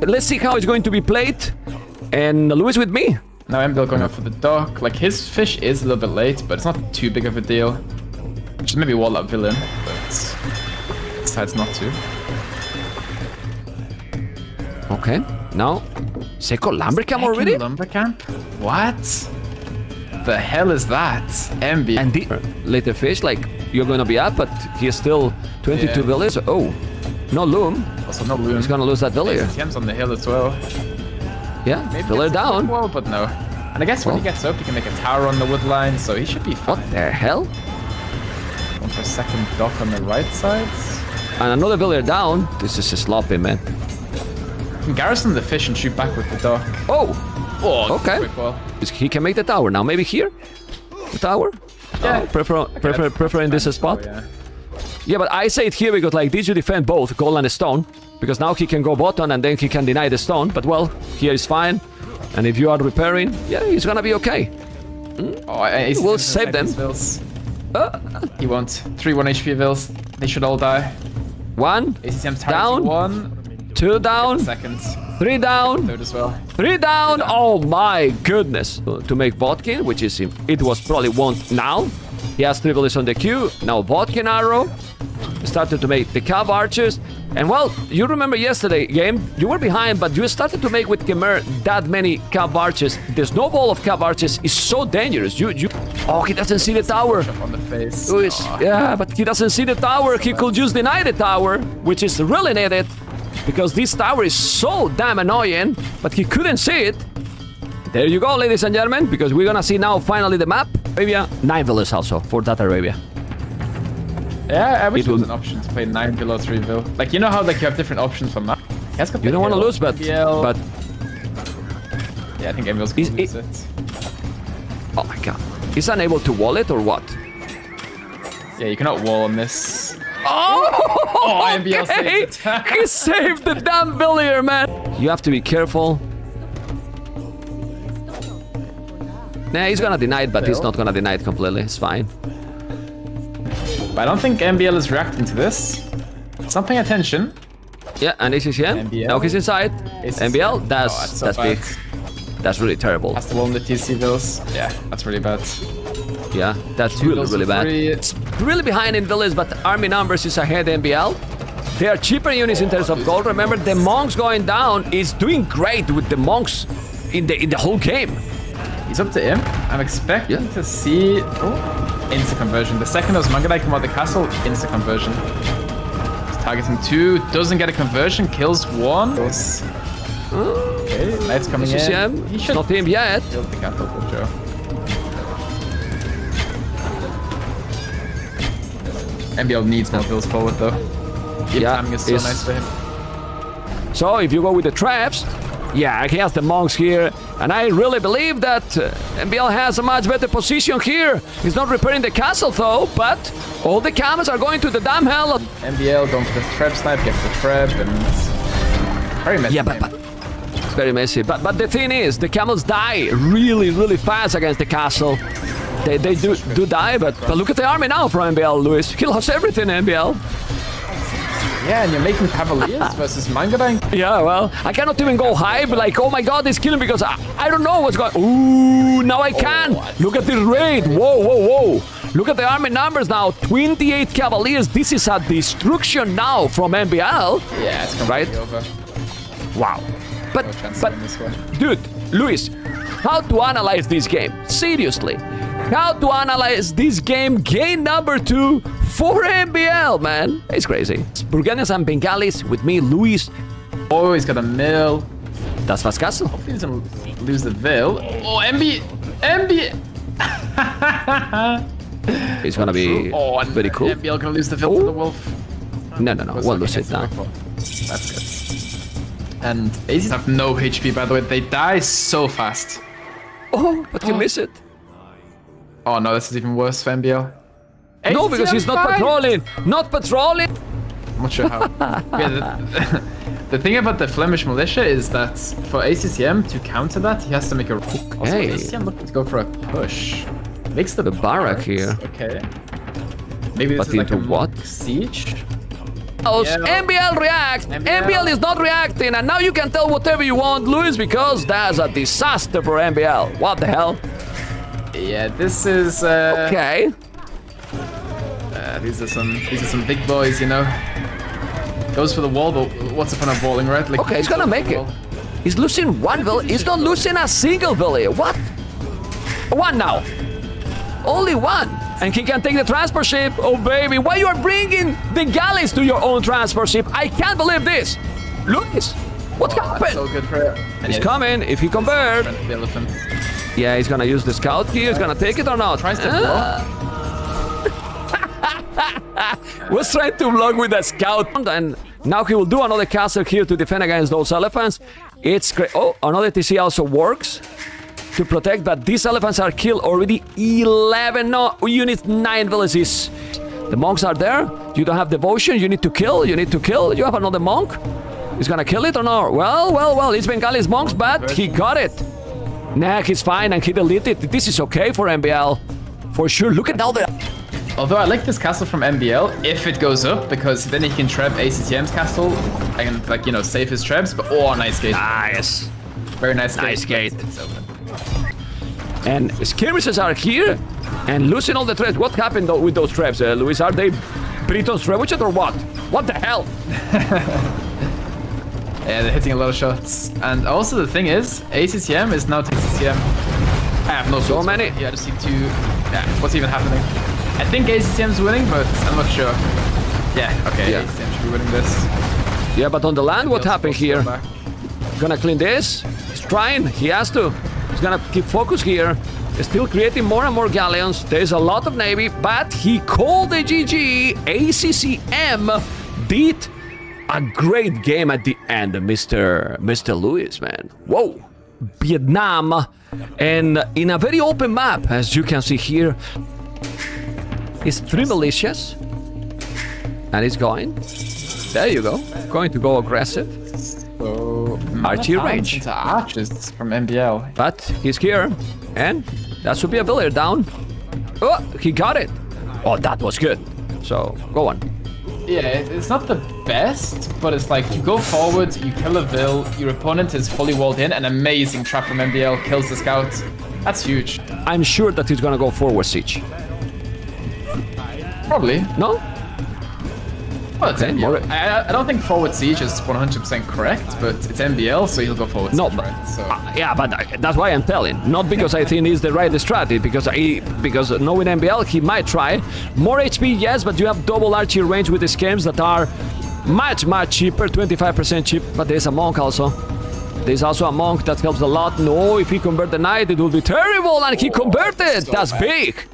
Let's see how it's going to be played. And Lewis with me. Now MBL going up for the dock. Like, his fish is a little bit late, but it's not too big of a deal. Just maybe wall up villain, but decides not to. Okay, now Seco Lumbercamp already? Lumbercamp? What? The hell is that? MB. And the later fish, like, you're gonna be up, but he's still 22 villages. Oh, no loom. Also no loom. He's gonna lose that villager. He's on the hill as well. Yeah, Maybe villager down. Wall, but no. And I guess when he gets up, he can make a tower on the wood line, so he should be fine. What the hell? Going for a second dock on the right side. And another villager down. This is a sloppy, man. Can garrison the fish and shoot back with the dock. Oh, okay. Quick wall. He can make the tower now. Maybe here, the tower. Yeah. Oh, preferring this spot. Yeah, but I say it here because like this you defend both gold and stone, because now he can go bottom and then he can deny the stone. But well, here is fine. And if you are repairing, yeah, he's gonna be okay. Oh, we'll save them. He won't. 3-1 HP vills. They should all die. One down. 2 down. Seconds. 3 down. Third as well. 3 down. Oh my goodness. To make Vodkin, which is it was probably won't now. He has 3 villages on the queue. Now Vodkin arrow. Started to make the Cav archers. And well, you remember yesterday game, you were behind, but you started to make with Khmer that many Cav archers. The snowball of Cav archers is so dangerous. Oh, he doesn't see the tower. On the face. Yeah, but he doesn't see the tower. He could just deny the tower, which is really needed. Because this tower is so damn annoying, but he couldn't see it. There you go, ladies and gentlemen, because we're gonna see now finally the map. Arabia, 9 villages also for that Arabia. Yeah, I wish there was an option to play 9 vill or 3 vill. Like, you know how like you have different options for map? You don't want to lose, but... Yeah, I think MBL's gonna lose it. Oh my god. He's unable to wall it or what? Yeah, you cannot wall on this. Oh, MBL okay. saved it. He saved the damn villager, man. You have to be careful. Nah, he's gonna deny it, but he's not gonna deny it completely. It's fine. But I don't think MBL is reacting to this. It's not paying attention. Yeah, and this is him. MBL. Now he's inside. MBL, that's big. That's really terrible. Has to wall in the TC vills. Yeah, that's really bad. Yeah, that's really bad. It's really behind in villas, but army numbers is ahead MBL. They are cheaper units in terms of gold. Remember, the monks going down is doing great with the monks in the whole game. He's up to him. I'm expecting to see insta conversion. The second those Mangadai come out the castle, insta conversion. He's targeting 2, doesn't get a conversion, kills 1. Okay, Knight's coming in. He should not him yet. Kill the castle for sure. MBL needs more kills forward though. Yeah, timing is so nice for him. So if you go with the traps, yeah, he has the monks here, and I really believe that MBL has a much better position here. He's not repairing the castle though, but all the camels are going to the damn hell. MBL going for the trap snipe, gets the trap, and very messy. Yeah, but it's very messy. But the thing is, the camels die really fast against the castle. They do die, but look at the army now from MBL, Luis. He lost everything, MBL. Yeah, and you're making Cavaliers versus Mangadai. Yeah, well, I cannot even go high, but like, oh my god, he's killing because I don't know what's going. Ooh, now I can. Look at this raid. Whoa. Look at the army numbers now. 28 Cavaliers. This is a destruction now from MBL. Yeah, it's completely over. Wow. But dude, Luis, how to analyze this game? Seriously. How to analyze this game? Game number 2 for MBL, man. It's crazy. Burgundians and Bengalis with me, Luis. Oh, he's got a mill. That's fast castle. Hopefully he doesn't lose the Vil. Oh, MB. It's gonna be very cool. MBL gonna lose the Vil to the wolf. No. We'll lose it now. That's good. And Aces have no HP, by the way. They die so fast. Oh, but you miss it. Oh no, this is even worse for MBL. No, because he's not patrolling. Not patrolling. I'm not sure how. Yeah, The thing about the Flemish militia is that for ACCM to counter that, he has to make a... Also, ACCM looking to go for a push. Makes the barrack here. Okay. Maybe this is like a what? Siege? MBL react! MBL is not reacting, and now you can tell whatever you want, Luis, because that's a disaster for MBL. What the hell? Yeah, this is... Okay. These are some big boys, you know. Goes for the wall, but what's the point of walling, right? Like, okay, he's gonna make it. He's losing one village. He's not losing a single village. What? One now. Only one. And he can take the transport ship. Oh, baby. Why you are bringing the galleys to your own transport ship? I can't believe this. Luis, what happened? So good for it. He's coming. If he convert. Yeah, he's gonna use the scout here. He's gonna take it or not? Tries to block. Was trying to block with the scout, and now he will do another castle here to defend against those elephants. It's great. Oh, another TC also works to protect, but these elephants are killed already. 11 units, 9 villages. The monks are there. You don't have devotion. You need to kill. You have another monk. He's gonna kill it or not? Well. It's Bengali's monks, but he got it. Nah, he's fine, and he deleted it. This is okay for MBL. For sure. Look at all the... Although I like this castle from MBL if it goes up, because then he can trap ACTM's castle and, like, you know, save his traps. But oh, nice gate. Nice. Very nice gate. And skirmishes are here and losing all the traps. What happened though with those traps, Luis? Are they Britons trebuchet or what? What the hell? Yeah, they're hitting a lot of shots. And also the thing is, ACCM is now ACCM. I have no so many. Yeah, I just need to... Yeah, what's even happening? I think ACCM's winning, but I'm not sure. Yeah, okay, yeah. ACCM should be winning this. Yeah, but on the land, what happened here? Gonna clean this? He's trying, he has to. He's gonna keep focus here. He's still creating more and more galleons. There's a lot of navy, but he called the GG. ACCM beat a great game at the end, Mr. Luis, man. Whoa, Vietnam, and in a very open map, as you can see here. It's 3 militias, and he's going. There you go. Going to go aggressive. So archery range. Into archers from MBL. But he's here, and that should be a villager down. Oh, he got it. Oh, that was good. So go on. Yeah, it's not the best, but it's like you go forward, you kill a vill, your opponent is fully walled in, an amazing trap from MBL kills the scout. That's huge. I'm sure that he's gonna go forward siege. Probably. No? Well, it's MBL. I don't think forward siege is 100% correct, but it's MBL, so he'll go forward siege, right? So. Yeah, but that's why I'm telling. Not because I think it's the right strategy, because knowing MBL, he might try. More HP, yes, but you have double archery range with the schemes that are much cheaper, 25% cheap. But there's a monk also. There's also a monk that helps a lot. No, if he convert the knight, it will be terrible, and he converted. That's big.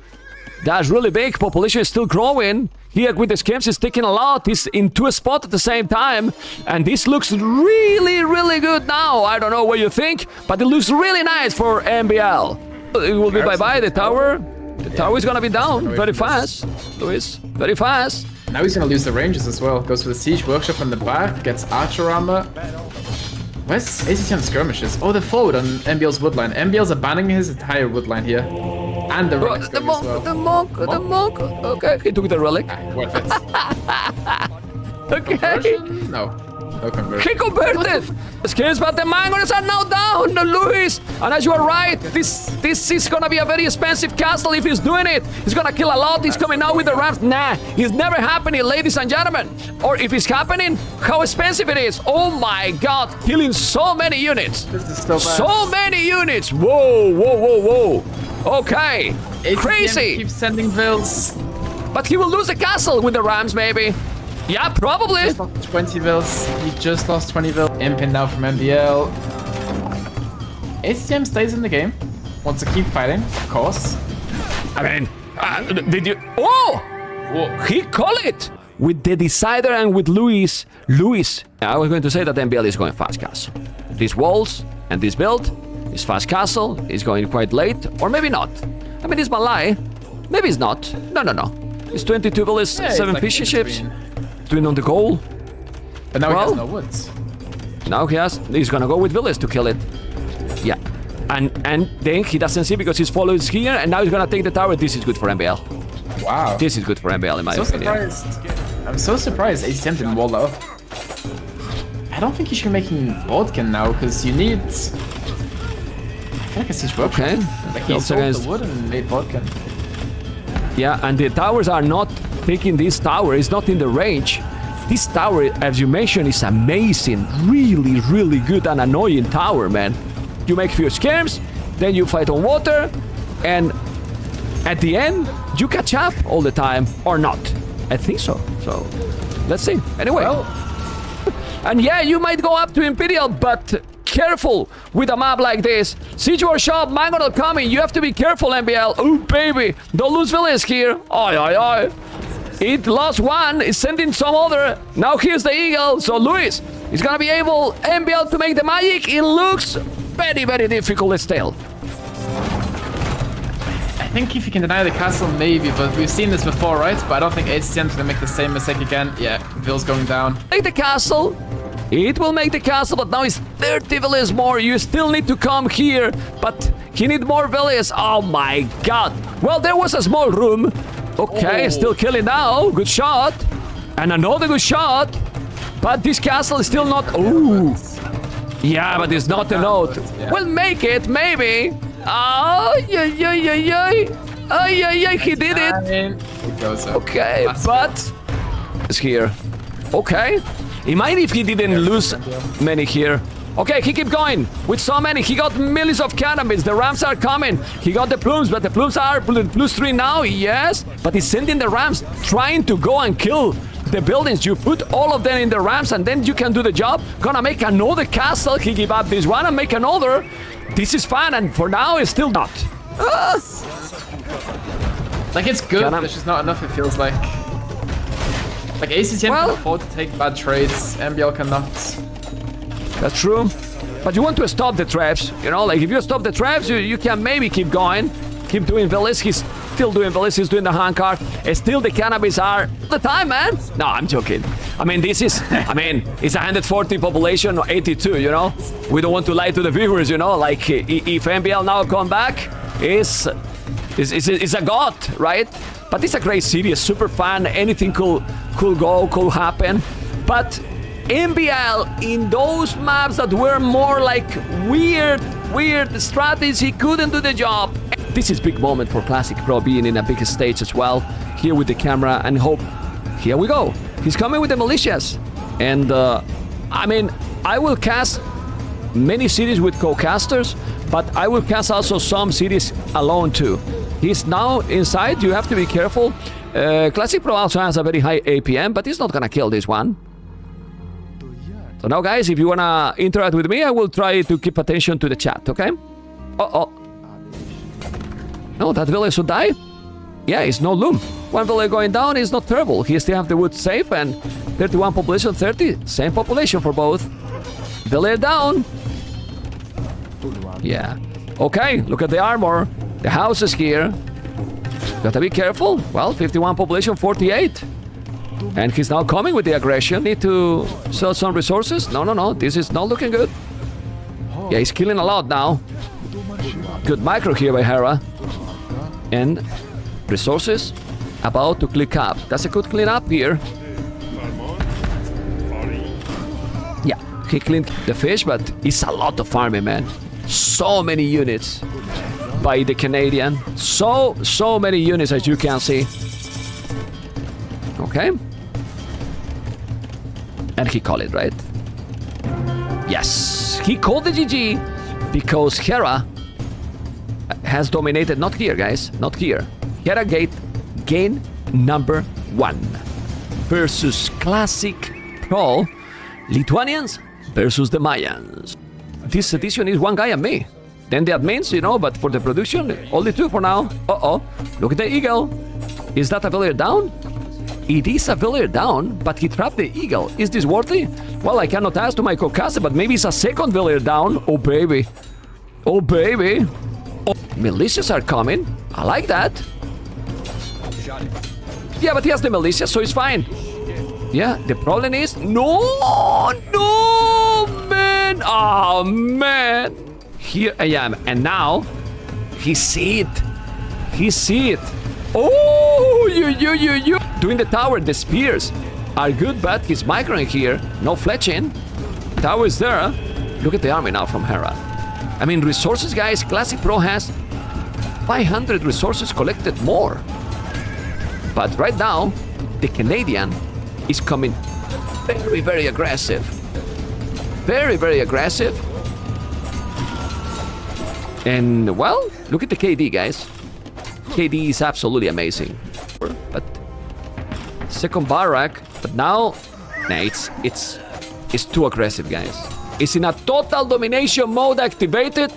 That's really big. Population is still growing. Here with the schemes, he's taking a lot. He's in 2 spots at the same time. And this looks really good now. I don't know what you think, but it looks really nice for MBL. It will be bye-bye, the tower. The tower is gonna be down very fast. Luis, very fast. Now he's gonna lose the ranges as well. Goes for the siege workshop in the back, gets archer armor. Where's ACCM skirmishes? Oh, they're forward on MBL's woodline. MBL's abandoning his entire woodline here. And the relics the monk. Okay, he took the relic. Worth it. Okay. Conversion? No conversion. He converted! Schemes, but the mangoes are now down, Luis! And as you are right, this is gonna be a very expensive castle if he's doing it. He's gonna kill a lot, he's coming out with the rams. Nah, it's never happening, ladies and gentlemen. Or if it's happening, how expensive it is. Oh my god, killing so many units. This is so bad. So many units! Whoa. Okay, ACCM crazy! Keeps sending vills. But he will lose the castle with the rams, maybe. Yeah, probably. Just lost 20 vills. He just lost 20 vills. Impin now from MBL. ACCM stays in the game. Wants to keep fighting, of course. I mean, did you... Oh! Whoa. He called it! With the Decider and with Luis. I was going to say that MBL is going fast castle. These walls and this build is fast castle. Is going quite late. Or maybe not. I mean, it's Malay. Maybe it's not. No. It's 22 villas, 7 like fishing ships. Doing on the goal. But now he has no woods. Now he's gonna go with villas to kill it. Yeah. And then he doesn't see because his followers here, and now he's gonna take the tower. This is good for MBL. Wow. This is good for MBL in my opinion. I'm so surprised ACM didn't wall up. I don't think you should be making Bodkin now, because you need... I feel like I see work. Okay. Like he sold the wood and made Bodkin. Yeah, and the towers are not taking this tower. It's not in the range. This tower, as you mentioned, is amazing. Really, really good and annoying tower, man. You make few scams, then you fight on water, and at the end, you catch up all the time, or not. I think so. So, let's see. Anyway. Well, and yeah, you might go up to Imperial, but careful with a map like this. Siege Workshop, Mangonel coming. You have to be careful, MBL. Oh, baby. Don't lose villains here. Oi, oi, oi. It lost one. It's sending some other. Now here's the Eagle. So, Luis is going to be able, MBL, to make the magic. It looks very, very difficult still. I think if you can deny the castle, maybe, but we've seen this before, right? But I don't think HCM's gonna make the same mistake again. Yeah, Vill's going down. Make the castle. It will make the castle, but now it's 30 villas more. You still need to come here, but he need more villas. Oh my god. Well, there was a small room. Okay, still killing now. Good shot. And another good shot. But this castle is still not... Ooh. Yeah, but it's not enough. We'll make it, maybe. Oh, yeah, yeah, yeah, yeah. Oh, yeah, yeah, he did it. Okay, but... It's here. Okay. He might if he didn't lose many here. Okay, he keep going. With so many, he got millions of cannons. The rams are coming. He got the plumes, but the plumes are +3 now, yes. But he's sending the rams, trying to go and kill the buildings. You put all of them in the rams, and then you can do the job. Gonna make another castle. He give up this one and make another. This is fun, and for now, it's still not. Like, it's good, but it's just not enough, it feels like. Like, ACTM can afford to take bad trades, MBL cannot. That's true. But you want to stop the traps, you know? Like, if you stop the traps, you can maybe keep going. Keep doing villas. He's still doing villas. He's doing the handcart. Still, the cannabis are the time, man. No, I'm joking. I mean, this is... I mean, it's 140 population, 82, you know? We don't want to lie to the viewers, you know? Like, if MBL now come back, it's a god, right? But it's a great city. It's super fun. Anything could happen. But MBL, in those maps that were more like weird strategy, couldn't do the job. This is big moment for Classic Pro, being in a big stage as well. Here with the camera and hope. Here we go. He's coming with the militias. And, I mean, I will cast many cities with co-casters, but I will cast also some cities alone too. He's now inside. You have to be careful. Classic Pro also has a very high APM, but he's not gonna kill this one. So now, guys, if you wanna interact with me, I will try to keep attention to the chat, okay? No, that village should die? Yeah, it's no loom. One village going down is not terrible. He still have the wood safe, and 31 population, 30. Same population for both. Village down. Yeah. Okay, look at the armor. The house is here. Gotta be careful. Well, 51 population, 48. And he's now coming with the aggression. Need to sell some resources. No. This is not looking good. Yeah, he's killing a lot now. Good micro here by Hera. And resources about to click up. That's a good clean up here. Yeah, he cleaned the fish, but it's a lot of farming, man. So many units by the Canadian. So many units, as you can see. Okay. And he called it, right? Yes, he called the GG because Hera has dominated. Not here, guys, not here. Hera gain number 1 versus Classic Pro Lithuanians versus the Mayans. This edition is one guy and me. Then the admins, you know, but for the production, only 2 for now. Look at the eagle. Is that a villager down? It is a villager down, but he trapped the eagle. Is this worthy? Well, I cannot ask to my co-caster, but maybe it's a second villager down. Oh, baby. Oh, baby. Oh, militias are coming. I like that. Yeah, but he has the militia, so it's fine. Yeah, the problem is... No, man. in. Oh, man. Here I am. And now, he see it. He see it. Oh, you. Doing the tower, the spears are good, but he's microing here. No fletching. Tower is there. Look at the army now from Hera. I mean, resources, guys. Classic Pro has 500 resources collected more. But right now, the Canadian is coming very, very aggressive. Very, very aggressive. And, well, look at the KD, guys. KD is absolutely amazing. But second barrack, but now, nah, it's too aggressive, guys. It's in a total domination mode activated.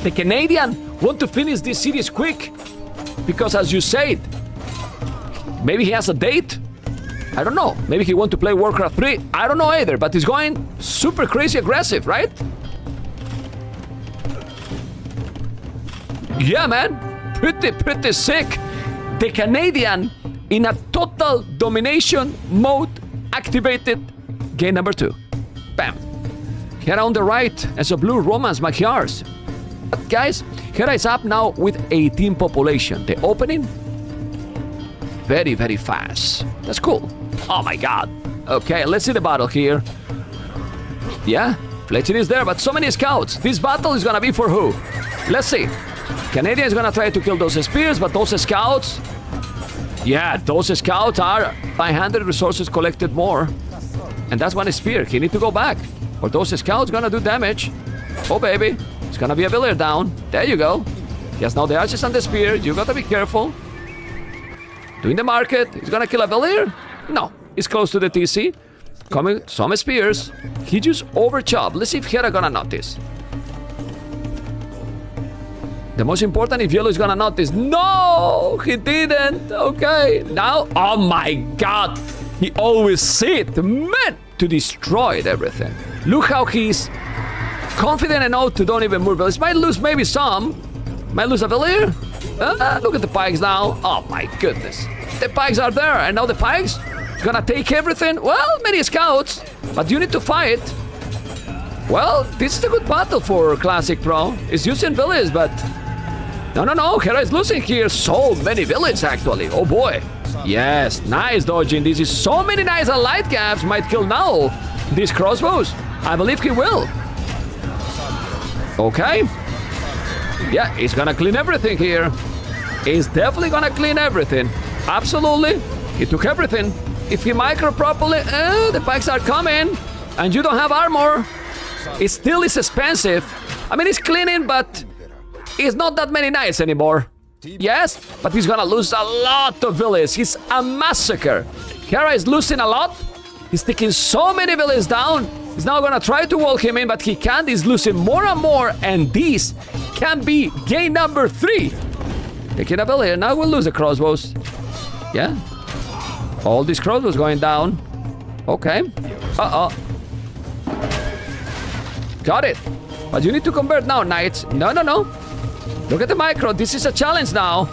The Canadian want to finish this series quick because, as you said, maybe he has a date. I don't know. Maybe he want to play Warcraft 3. I don't know either, but he's going super crazy aggressive, right? Yeah, man. Pretty sick. The Canadian in a total domination mode activated. Game number 2. Bam. Hera on the right as a blue romance Magyars. But guys, Hera is up now with 18 population. The opening, very, very fast. That's cool. Oh my god. Okay, let's see the battle here. Yeah, fletching is there, but so many scouts. This battle is gonna be for who? Let's see. Canadian is gonna try to kill those spears, but those scouts... Yeah, those scouts are 500 resources collected more. And that's one spear. He need to go back. Or those scouts gonna do damage. Oh, baby. It's gonna be a villager down. There you go. He has now the archers and the spear. You gotta be careful. Doing the market. He's gonna kill a villager? No. He's close to the TC. Coming some spears. He just overchopped. Let's see if Hera gonna notice. The most important, if yellow is gonna notice. No! He didn't. Okay. Now, oh my god. He always see it. Man! To destroy everything. Look how he's confident enough to don't even move. He might lose maybe some. Might lose a villager. Look at the pikes now. Oh my goodness. The pikes are there. And now the pikes gonna take everything. Well, many scouts. But you need to fight. Well, this is a good battle for Classic Pro. He's using villagers, but... No. Hera is losing here. So many villagers, actually. Oh boy. Yes, nice dodging. This is so many nice light caps. Might kill now these crossbows. I believe he will. Okay. Yeah, he's gonna clean everything here. He's definitely gonna clean everything. Absolutely. He took everything. If he micro properly, the pikes are coming. And you don't have armor. It still is expensive. I mean, he's cleaning, but it's not that many knights anymore. Yes, but he's gonna lose a lot of villages. He's a massacre. Hera is losing a lot. He's taking so many villages down. He's now gonna try to walk him in, but he can't. He's losing more and more, and this can be game number 3. Taking a village. Now we'll lose the crossbows. Yeah. All these crossbows going down. Okay. Uh-oh. Got it. But you need to convert now, knights. No. Look at the micro. This is a challenge now.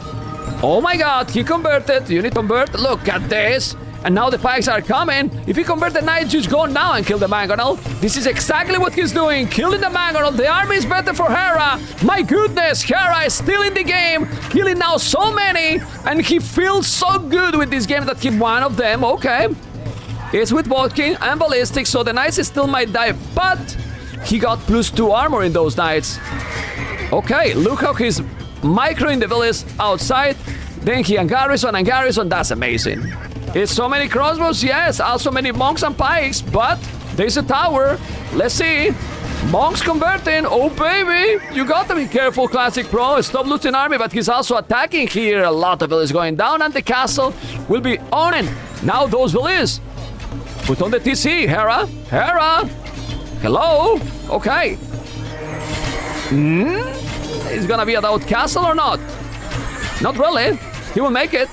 Oh my god, he converted. You need to convert. Look at this. And now the pikes are coming. If he convert the knight, just go now and kill the mangonel. This is exactly what he's doing. Killing the mangonel. The army is better for Hera. My goodness, Hera is still in the game. Killing now so many. And he feels so good with this game that he won of them. Okay. It's with Vodkin and Ballistic, so the knights still might die. But he got +2 armor in those knights. Okay, look how he's microing the village outside. Then he and garrison. That's amazing. It's so many crossbows, yes. Also many monks and pikes, but there's a tower. Let's see. Monks converting. Oh, baby. You got to be careful, Classic Pro. Stop losing army, but he's also attacking here. A lot of villages going down, and the castle will be owning. Now those villages. Put on the TC, Hera. Hello. Okay. Is gonna be about castle or not? Not really. He will make it.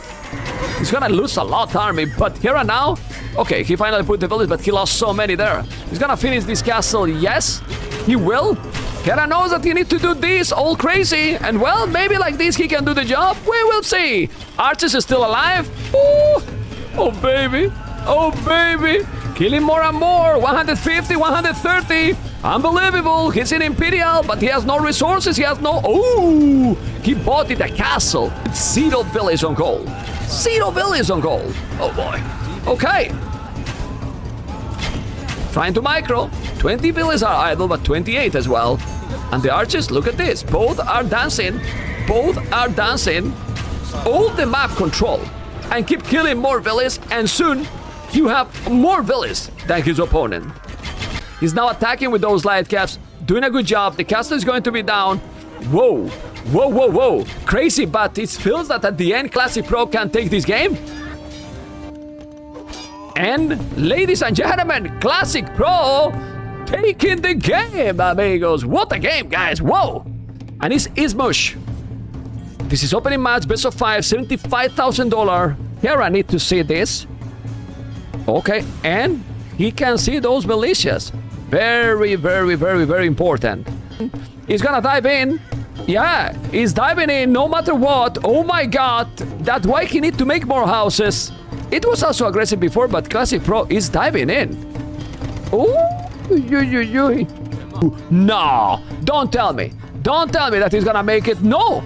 He's gonna lose a lot army, but Hera now... Okay, he finally put the village, but he lost so many there. He's gonna finish this castle, yes. He will. Hera knows that he needs to do this all crazy. And well, maybe like this he can do the job. We will see. Archers is still alive. Ooh. Oh, baby. Killing more and more. 150, 130. Unbelievable. He's in Imperial, but he has no resources. He has no... Oh! He bought it a castle. It's 0 village on gold. 0 village on gold. Oh, boy. Okay. Trying to micro. 20 villages are idle, but 28 as well. And the archers, look at this. Both are dancing. Both are dancing. All the map control. And keep killing more villages. And soon, you have more villages than his opponent. He's now attacking with those light caps. Doing a good job. The castle is going to be down. Whoa. Whoa, whoa, whoa. Crazy, but it feels that at the end, Classic Pro can take this game. And, ladies and gentlemen, Classic Pro taking the game, amigos. What a game, guys. Whoa. And it's Ismush. This is opening match, best of 5, $75,000. Here, I need to see this. Okay, and he can see those militias. Very, very, very, very important. He's gonna dive in. Yeah, he's diving in no matter what. Oh my god, that's why he need to make more houses. It was also aggressive before, but Classic Pro is diving in. Oh, no, don't tell me. Don't tell me that he's gonna make it. No,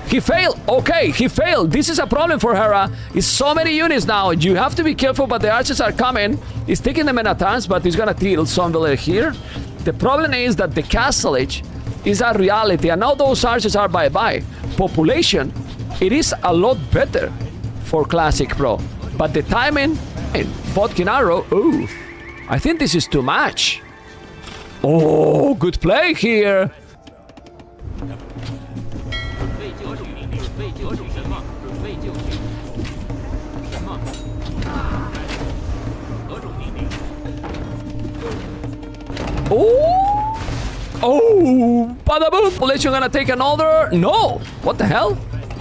he failed. Okay, he failed. This is a problem for Hera. It's so many units now. You have to be careful, but the archers are coming. He's taking them in a times, but he's gonna kill some village here. The problem is that the castlage is a reality, and now those archers are bye-bye. Population, it is a lot better for Classic Pro. But the timing, and Vodkin Arrow, ooh, I think this is too much. Oh, good play here. Oh, oh, bada-boom. Population gonna take another. No, what the hell?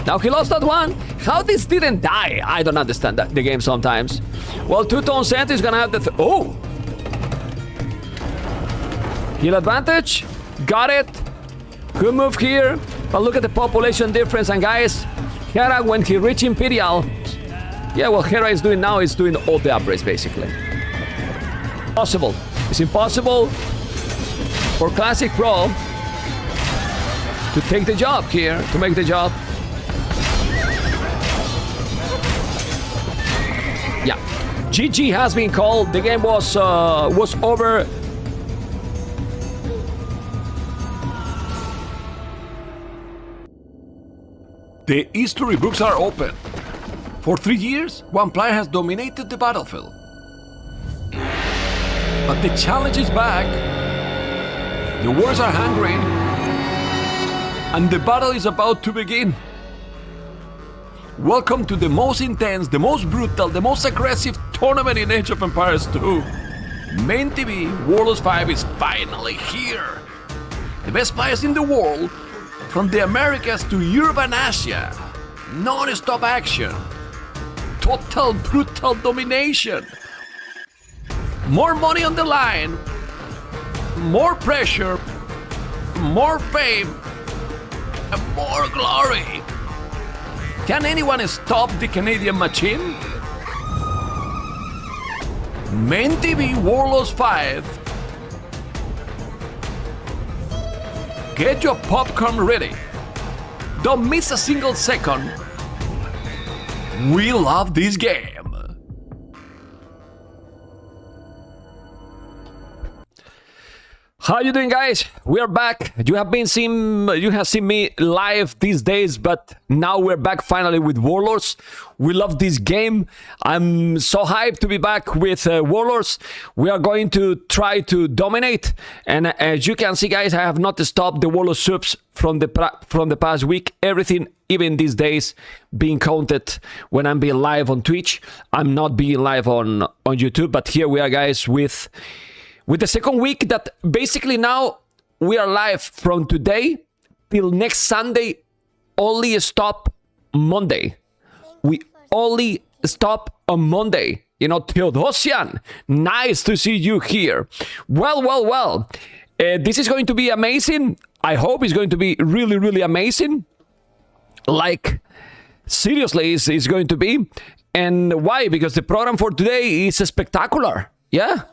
Now he lost that one. How this didn't die? I don't understand the game sometimes. Well, two-tone center is gonna have the... Oh! Heal advantage. Got it. Good move here. But look at the population difference. And guys, Hera, when he reached Imperial... Yeah, what Hera is doing now is doing all the upgrades, basically. Possible. It's impossible for Classic Pro to take the job here, to make the job. Yeah, GG has been called. The game was over. The history books are open. For 3 years, one player has dominated the battlefield. But the challenge is back. The wars are hungry. And the battle is about to begin. Welcome to the most intense, the most brutal, the most aggressive tournament in Age of Empires 2. MembTV Warlords 5 is finally here. The best players in the world, from the Americas to Europe and Asia. Non-stop action. Total brutal domination. More money on the line. More pressure. More fame. And more glory. Can anyone stop the Canadian machine? MembTV Warlords 5. Get your popcorn ready. Don't miss a single second. We love this game. How you doing, guys? We are back. You have seen me live these days, but now we're back finally with Warlords. We love this game. I'm so hyped to be back with Warlords. We are going to try to dominate, and as you can see, guys, I have not stopped the Warlords subs from the past week. Everything, even these days, being counted when I'm being live on Twitch. I'm not being live on YouTube, but here we are, guys, with the second week that basically now we are live from today till next Sunday. Only stop Monday. We only stop on Monday. You know, Theodosian, nice to see you here. Well. This is going to be amazing. I hope it's going to be really, really amazing. Like, seriously, it's going to be. And why? Because the program for today is spectacular. Yeah.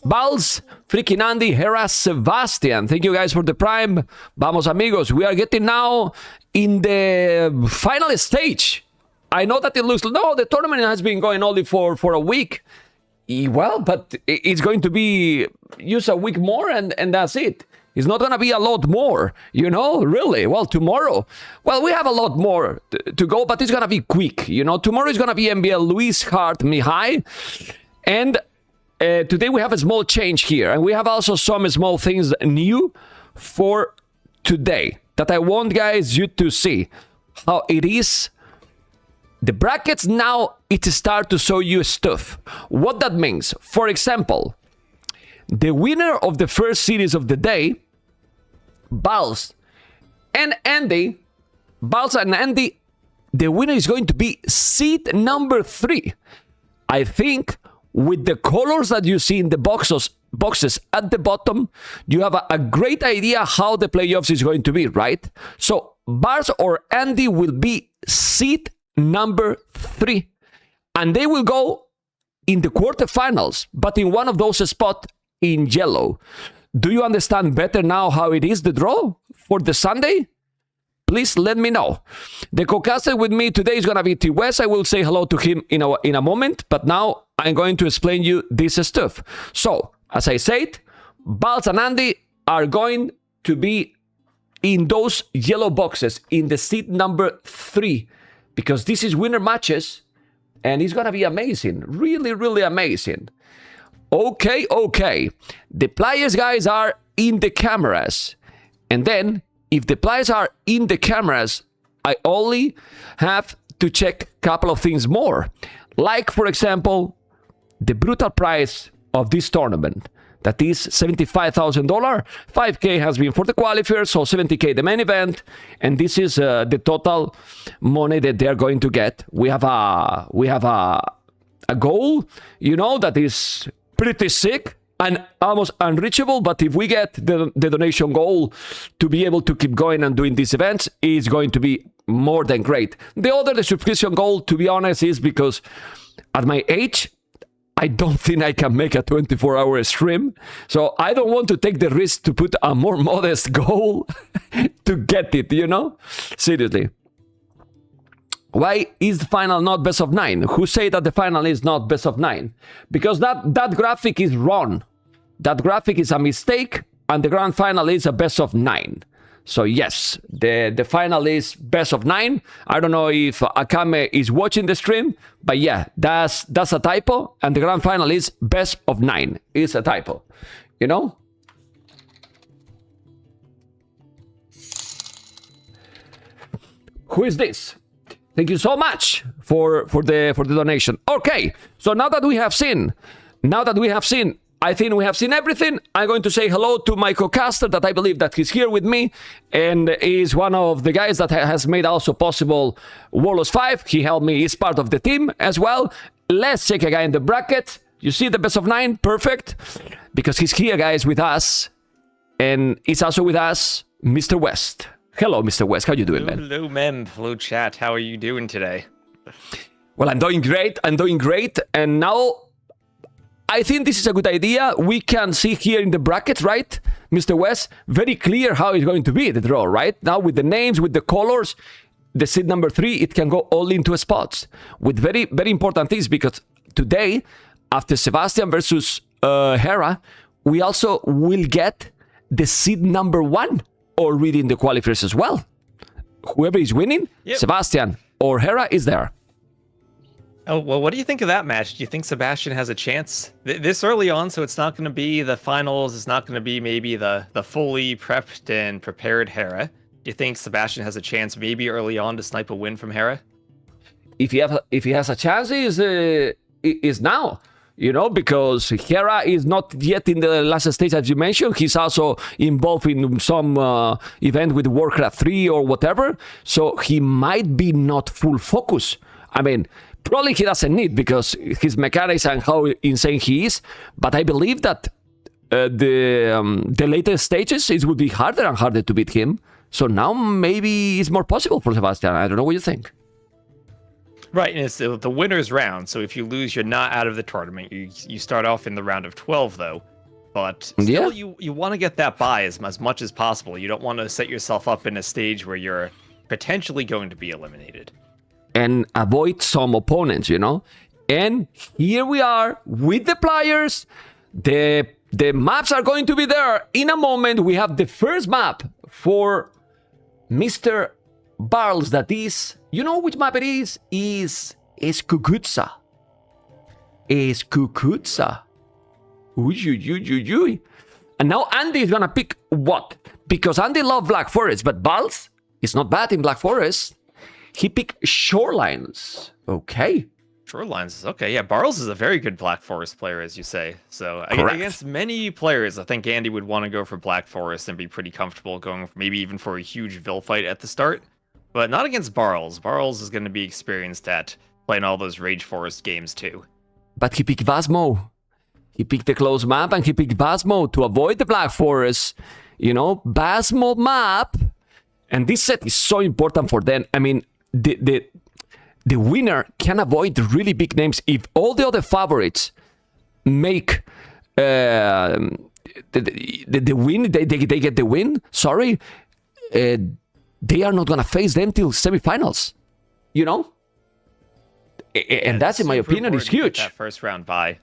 Barles, freaking Andy, Hera, Sebastian. Thank you guys for the prime. Vamos, amigos. We are getting now in the final stage. I know that it looks... No, the tournament has been going only for a week. Well, but it's going to be just a week more and that's it. It's not going to be a lot more, you know, really. Well, tomorrow, well, we have a lot more to go, but it's going to be quick, you know. Tomorrow is going to be MBL Luis Hart Mihai. And today we have a small change here. And we have also some small things new for today that I want, guys, you to see how it is. The brackets now, it start to show you stuff. What that means, for example, the winner of the first series of the day, Barles and Andy, the winner is going to be seed number 3. I think with the colors that you see in the boxes at the bottom, you have a great idea how the playoffs is going to be, right? So Barles or Andy will be seed number 3, and they will go in the quarterfinals, but in one of those spots in yellow. Do you understand better now how it is the draw for the Sunday? Please let me know. The co-caster with me today is gonna be T West. I will say hello to him in a moment, but now I'm going to explain you this stuff. So, as I said, Barles and Andy are going to be in those yellow boxes in the seat number 3. Because this is winner matches, and it's gonna be amazing. Really, really amazing. Okay. The players, guys, are in the cameras. And then, if the players are in the cameras, I only have to check a couple of things more. Like, for example, the brutal price of this tournament. That is $75,000. 5K has been for the qualifiers, so 70K the main event, and this is the total money that they're going to get. We have a goal, you know, that is pretty sick and almost unreachable. But if we get the donation goal to be able to keep going and doing these events, is going to be more than great. The subscription goal, to be honest, is because at my age, I don't think I can make a 24-hour stream, so I don't want to take the risk to put a more modest goal to get it, you know? Seriously. Why is the final not best of 9? Who say that the final is not best of 9? Because that graphic is wrong. That graphic is a mistake, and the grand final is a best of 9. So yes, the final is best of 9. I don't know if Akame is watching the stream, but yeah, that's a typo, and the grand final is best of 9. It's a typo, you know? Who is this? Thank you so much for the donation. Okay, so now that we have seen, I think we have seen everything. I'm going to say hello to my co-caster that I believe that he's here with me and is one of the guys that has made also possible Warlords 5. He helped me. He's part of the team as well. Let's check again the bracket. You see the best of 9? Perfect. Because he's here, guys, with us. And he's also with us, Mr. West. Hello, Mr. West. How you doing, man? Hello, Mem. Hello, chat. How are you doing today? Well, I'm doing great. And now I think this is a good idea. We can see here in the bracket, right, Mr. West, very clear how it's going to be, the draw, right? Now with the names, with the colors, the seed number 3, it can go all into spots. With very, very important things, because today, after Sebastian versus Hera, we also will get the seed number 1 already in the qualifiers as well. Whoever is winning, yep, Sebastian or Hera is there. Oh, well, what do you think of that match? Do you think Sebastian has a chance this early on? So it's not going to be the finals. It's not going to be maybe the fully prepped and prepared Hera. Do you think Sebastian has a chance maybe early on to snipe a win from Hera? If he has a chance, is now. You know, because Hera is not yet in the last stage, as you mentioned. He's also involved in some event with Warcraft 3 or whatever. So he might be not full focus. I mean, probably he doesn't need, because his mechanics and how insane he is. But I believe that the later stages, it would be harder and harder to beat him. So now maybe it's more possible for Sebastian. I don't know what you think. Right, and it's the winner's round. So if you lose, you're not out of the tournament. You start off in the round of 12, though. But still, you want to get that bye as much as possible. You don't want to set yourself up in a stage where you're potentially going to be eliminated. And avoid some opponents, you know? And here we are with the players. The maps are going to be there in a moment. We have the first map for Mr. Barles, that is, you know which map it is? Is Kukutsa. Is Kukutsa. Uy. And now Andy is gonna pick what? Because Andy loves Black Forest, but Barles is not bad in Black Forest. He picked Shorelines. Okay. Shorelines, okay. Yeah, Barles is a very good Black Forest player, as you say. So against many players, I think Andy would want to go for Black Forest and be pretty comfortable going maybe even for a huge Vil fight at the start. But not against Barles. Barles is going to be experienced at playing all those Rage Forest games too. But he picked Vasmo. He picked the close map and he picked Vasmo to avoid the Black Forest. You know, Vasmo map. And this set is so important for them. I mean, the winner can avoid really big names if all the other favorites make the win. They get the win. Sorry. They are not going to face them till semifinals. You know? And that's, in my opinion, is huge. That first round bye.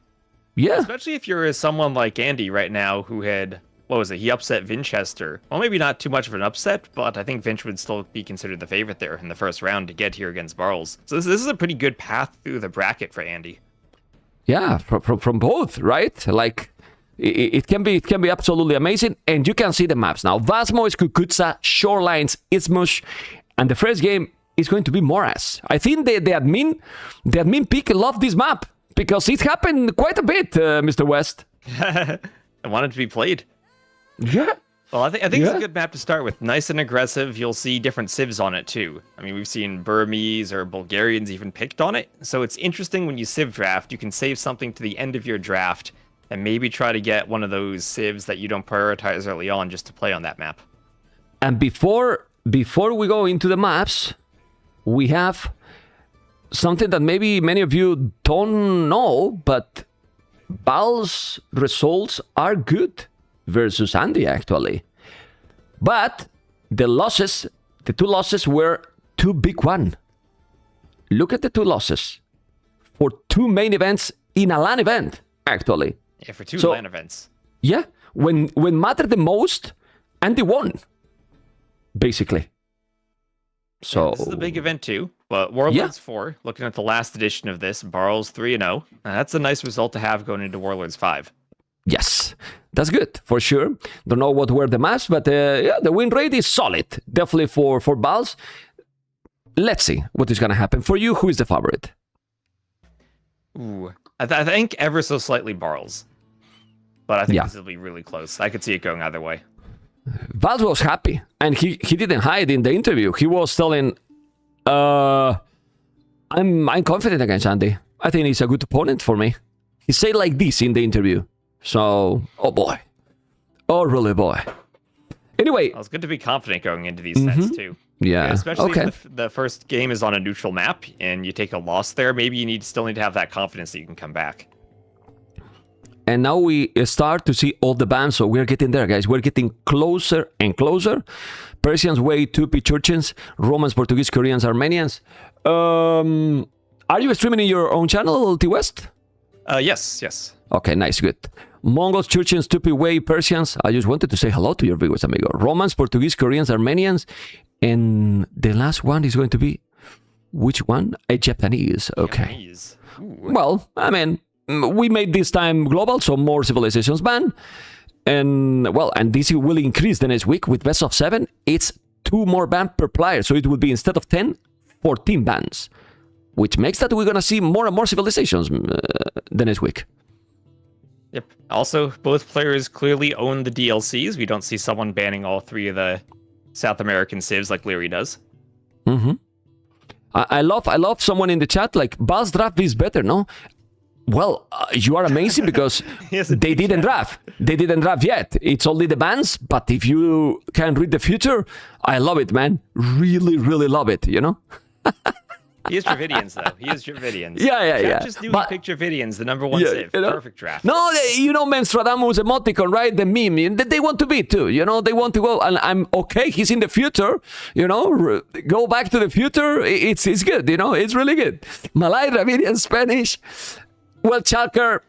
Yeah. Especially if you're someone like Andy right now who had, what was it? He upset Vinchester. Well, maybe not too much of an upset, but I think Vinch would still be considered the favorite there in the first round to get here against Barles. So this is a pretty good path through the bracket for Andy. Yeah, from both, right? Like, it can be absolutely amazing. And you can see the maps now. Vasmo is Kukutsa, Shorelines, Ismush, and the first game is going to be Moras. I think the admin pick loved this map because it happened quite a bit, Mr. West. I wanted to be played. Yeah. Well, I think it's a good map to start with. Nice and aggressive. You'll see different civs on it too. I mean, we've seen Burmese or Bulgarians even picked on it. So it's interesting when you civ draft, you can save something to the end of your draft and maybe try to get one of those civs that you don't prioritize early on just to play on that map. And before we go into the maps, we have something that maybe many of you don't know, but Barles' results are good versus Andy, actually. But the two losses were two big ones. Look at the two losses for two main events in a LAN event, actually. Yeah, for two LAN events. Yeah, when mattered the most, Andy won, basically. So yeah, this is the big event too. But Warlords 4, looking at the last edition of this, Barles 3-0. That's a nice result to have going into Warlords 5. Yes, that's good, for sure. Don't know what were the maps, but yeah, the win rate is solid. Definitely for Barles. Let's see what is going to happen. For you, who is the favorite? Ooh, I think ever so slightly Barles. But I think this will be really close. I could see it going either way. Barles was happy, and he didn't hide in the interview. He was telling, I'm confident against Andy. I think he's a good opponent for me. He said like this in the interview. So, oh boy. Oh, really, boy. Anyway. Well, it's good to be confident going into these sets, too. Yeah. Especially if the first game is on a neutral map and you take a loss there, maybe you still need to have that confidence that you can come back. And now we start to see all the bans, so we're getting there, guys. We're getting closer and closer. Persians, Way, Tupi, Churchians, Romans, Portuguese, Koreans, Armenians. Are you streaming in your own channel, T West? Yes. Okay, nice, good. Mongols, Churchians, Tupi, Way, Persians. I just wanted to say hello to your viewers, amigo. Romans, Portuguese, Koreans, Armenians. And the last one is going to be... Which one? A Japanese. Okay. Japanese. Well, I mean, we made this time global, so more civilizations ban. And, well, and this will increase the next week with best of 7. It's 2 more bans per player. So it will be, instead of 10, 14 bans. Which makes that we're going to see more and more civilizations the next week. Yep. Also, both players clearly own the DLCs. We don't see someone banning all 3 of the South American civs like Leary does. Mm-hmm. I love someone in the chat like, Barles draft is better, no? Well, you are amazing because they didn't draft. They didn't draft yet. It's only the bans, but if you can read the future, I love it, man. Really, really love it, you know? He is Dravidians, though. He is Dravidians. Yeah. Just knew But- he picked Dravidians, the number one Yeah, save. you know? Perfect draft. No, Memstradamus emoticon, right? The meme. They want to beat too. They want to go. And I'm okay. He's in the future. Go back to the future. It's good. It's really good. Malay, Dravidian, Spanish. Well, Chalker,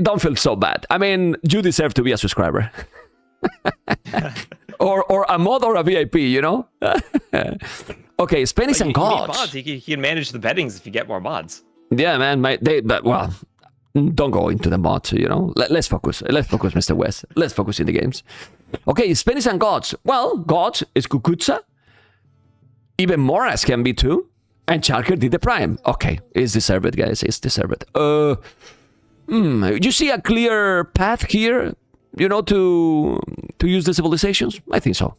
don't feel so bad. I mean, you deserve to be a subscriber. or a mod or a VIP, Okay, Spanish and You need gods. mods. He can manage the bettings if you get more mods. Yeah, man. Well, don't go into the mods, Let's focus. Let's focus, Mr. West. Let's focus in the games. Okay, Spanish and gods. Well, gods is Cucuzza. Even Moras can be too. And Chalker did the prime. Okay, it's deserved, guys. It's deserved. You see a clear path here, to use the civilizations? I think so.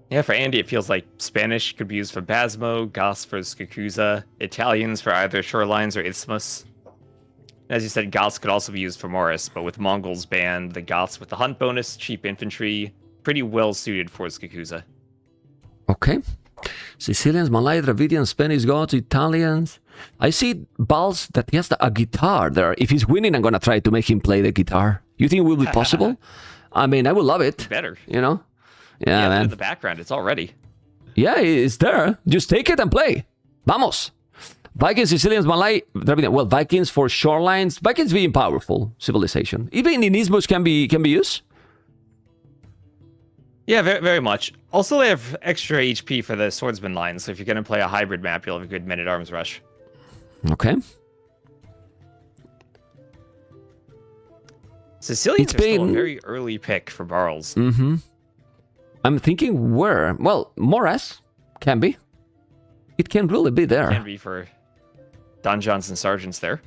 Yeah, for Andy, it feels like Spanish could be used for Basmo, Goths for Skukuza, Italians for either Shorelines or Isthmus. As you said, Goths could also be used for Morris, but with Mongols banned, the Goths with the hunt bonus, cheap infantry, pretty well suited for Skukuza. Okay. Sicilians, Malay, Dravidians, Spanish gods, Italians. I see Barles that he has a guitar there. If he's winning, I'm going to try to make him play the guitar. You think it will be possible? I mean, I would love it. Better. Yeah, Yeah, man. in the background, it's all ready. Yeah, it's there. Just take it and play. Vamos. Vikings, Sicilians, Malay, Dravidian. Well, Vikings for shorelines. Vikings being powerful civilization. Even in Isthmus can be used. Yeah, very, very much. Also, they have extra HP for the swordsman line, so if you're going to play a hybrid map, you'll have a good men-at-arms rush. Okay. Sicilians are still a very early pick for Barles. Mm-hmm. I'm thinking where? Well, Moras can be. It can really be there. Can be for Donjons and Sergeants there.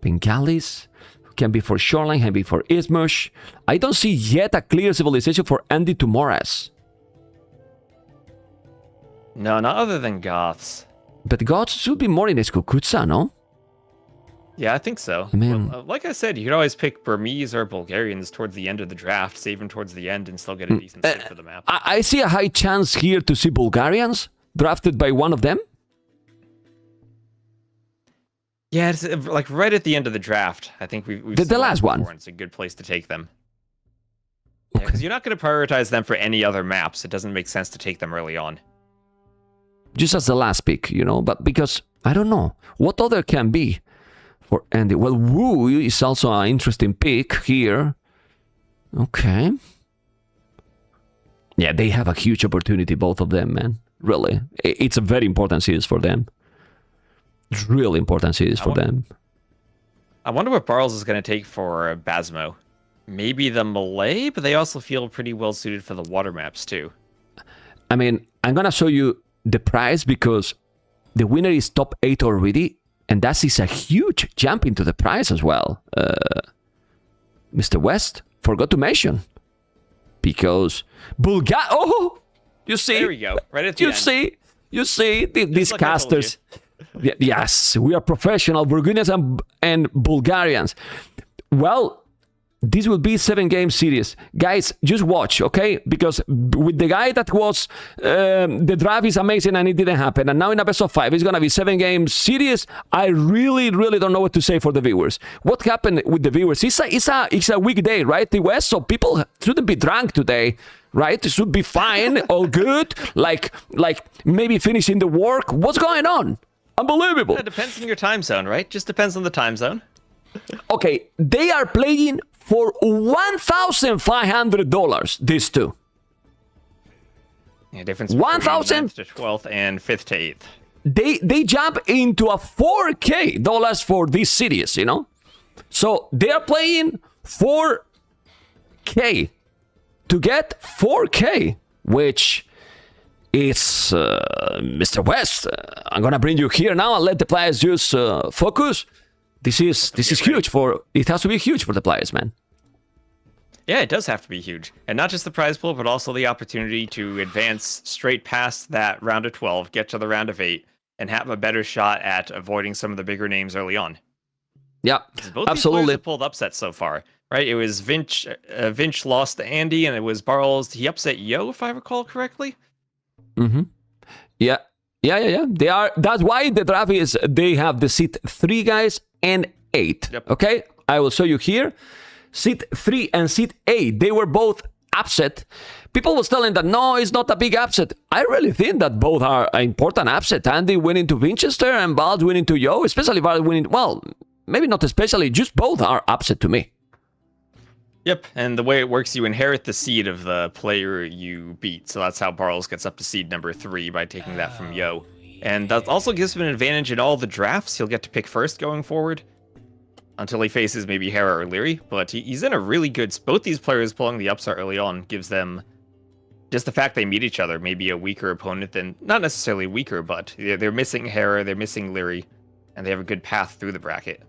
Bengalis can be for shoreline, can be for Isthmus. I don't see yet a clear civilization for Andy to Moras. No, not other than Goths. But gods should be more in Skukuza, no? Yeah, I think so. I mean- Well, like I said, you could always pick Burmese or Bulgarians towards the end of the draft, save them towards the end, and still get a decent save for the map. I see a high chance here to see Bulgarians drafted by one of them. Yeah, it's like right at the end of the draft. I think we've The seen last that one. before, and it's a good place to take them. Yeah, because you're not going to prioritize them for any other maps. It doesn't make sense to take them early on. Just as the last pick, but because, I don't know, what other can be for Andy? Well, Wu is also an interesting pick here. Okay. Yeah, they have a huge opportunity, both of them, man. Really. It's a very important series for them. It's really important series for them. I wonder what Barles is going to take for Basmo. Maybe the Malay, but they also feel pretty well suited for the water maps too. I mean, I'm going to show you the price because the winner is top 8 already, and that is a huge jump into the price as well. Mr. West, forgot to mention. Because Oh, you see? There we go. Right at the end. You see, these like I told casters. Yes, we are professional Burgundians and Bulgarians. Well, this will be 7-game series. Guys, just watch, okay? Because with the guy that was, the draft is amazing and it didn't happen. And now in a best of 5, it's going to be 7-game series. I really, really don't know what to say for the viewers. What happened with the viewers? It's a weekday, right? The West, so people shouldn't be drunk today, right? It should be fine, all good. Like maybe finishing the work. What's going on? Unbelievable. It depends on your time zone, right? Just depends on the time zone. Okay, they are playing for $1,500, these two. Yeah, difference 1,000 to 12th and 5th to 8th. They jump into a $4K dollars for this series, So they are playing 4K to get 4K, which is Mr. West. I'm gonna bring you here now and let the players just focus. This is huge it has to be huge for the players, man. Yeah, it does have to be huge. And not just the prize pool, but also the opportunity to advance straight past that round of 12, get to the round of 8, and have a better shot at avoiding some of the bigger names early on. Yeah, Both absolutely. these players have pulled upsets so far, right? It was Vinch lost to Andy, and it was Barles. He upset Yo, if I recall correctly. Mm-hmm. Yeah, Yeah. They are. That's why the draft is. They have the seat 3 guys and 8. Yep. Okay, I will show you here. Seat 3 and seat 8. They were both upset. People was telling that no, it's not a big upset. I really think that both are an important upset. Andy winning to Winchester and Barles winning to Yo, especially Barles winning. Well, maybe not especially. Just both are upset to me. Yep, and the way it works, you inherit the seed of the player you beat. So that's how Barles gets up to seed number 3 by taking that from Yo. And that also gives him an advantage in all the drafts. He'll get to pick first going forward until he faces maybe Hera or Leary. But he's in a really good... Both these players pulling the upstart early on gives them... Just the fact they meet each other, maybe a weaker opponent than... Not necessarily weaker, but they're missing Hera, they're missing Leary, and they have a good path through the bracket.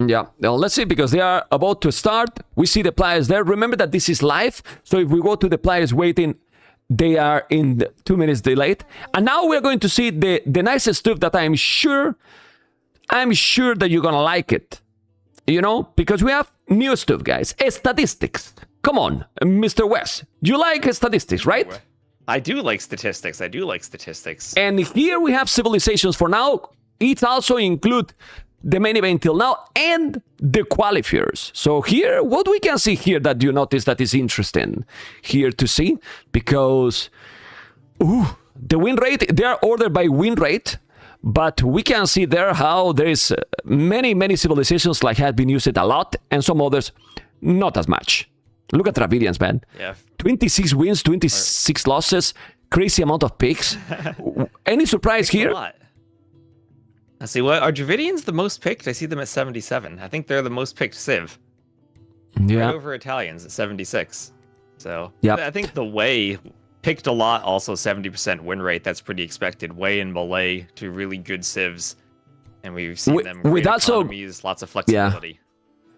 Yeah, now let's see, because they are about to start. We see the players there. Remember that this is live, so if we go to the players waiting, they are in 2 minutes delayed. And now we're going to see the nicest stuff that I'm sure that you're gonna like it. You know, because we have new stuff, guys. Statistics. Come on, Mr. West. You like statistics, right? I do like statistics. And here we have civilizations for now. It also include the main event till now and the qualifiers. So here, what we can see here that you notice that is interesting here to see, because the win rate, they are ordered by win rate, but we can see there how there is many civilizations like have been used a lot and some others not as much. Look at Dravidians, man. Yeah. 26 wins, 26 losses, crazy amount of picks. Any surprise here? A lot. I see. What are Dravidians the most picked? I see them at 77. I think they're the most picked civ. Yeah. Right over Italians at 76. So Yep. I think the Way picked a lot. Also 70% win rate. That's pretty expected. Way and Malay, 2 really good civs, and we've seen them great with also economies, lots of flexibility.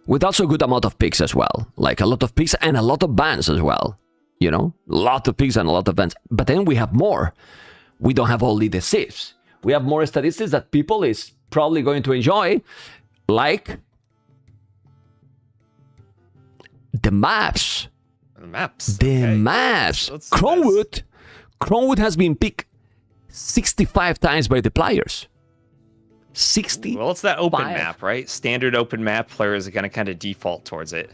With also good amount of picks as well. Like a lot of picks and a lot of bans as well. You know, a lot of picks and a lot of bans. But then we have more. We don't have only the civs. We have more statistics that people is probably going to enjoy, like the maps. The maps. The Okay. maps. Let's see Crownwood has been picked 65 times by the players. 60. Well, it's that open map, right? Standard open map. Players are going to kind of default towards it.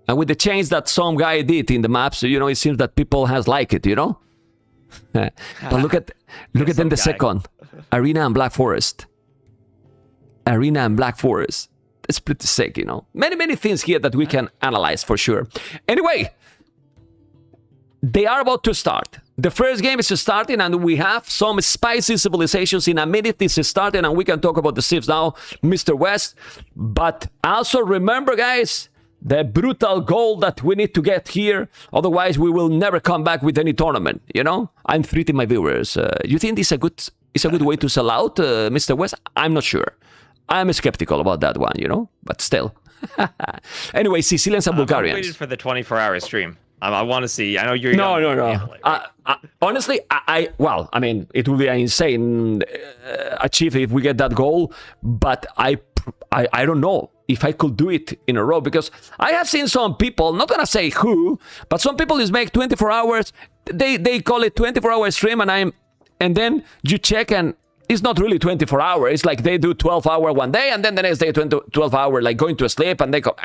And with the change that some guy did in the maps, you know, it seems that people has like it, you know? But look at then the second. Arena and Black Forest. Arena and Black Forest. It's pretty sick, you know. Many things here that we can analyze for sure. Anyway, they are about to start. The first game is starting, and we have some spicy civilizations. In a minute, this is starting, and we can talk about the civs now, Mr. West. But also remember, guys, the brutal goal that we need to get here. Otherwise, we will never come back with any tournament, you know? I'm treating my viewers. You think this is a good way to sell out, Mr. West? I'm not sure. I'm skeptical about that one, you know? But still. Anyway, Sicilians and Bulgarians. I'm waiting for the 24-hour stream. I want to see. I know you're No. it, right? Honestly, well, I mean, it will be an insane achieve if we get that goal. But I don't know if I could do it in a row, because I have seen some people, not gonna say who, but some people is make 24 hours. They call it 24-hour stream, and then you check and it's not really 24 hours. It's like they do 12-hour one day, and then the next day 12-hour, like going to sleep, and they go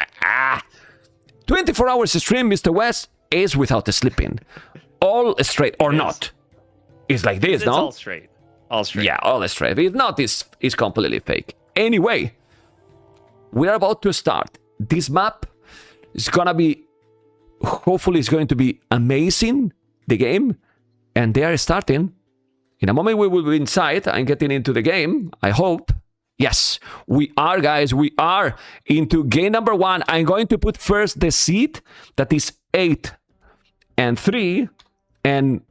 24 hours stream, Mr. West, is without sleeping. All straight or not. It's like this, It's no? all straight. All straight. Yeah, all straight. If not, it's completely fake. Anyway, we are about to start. This map is gonna be, hopefully it's going to be amazing, the game. And they are starting. In a moment we will be inside and getting into the game, I hope. Yes, we are, guys. We are into game number 1. I'm going to put first the seed that is 8 and 3. And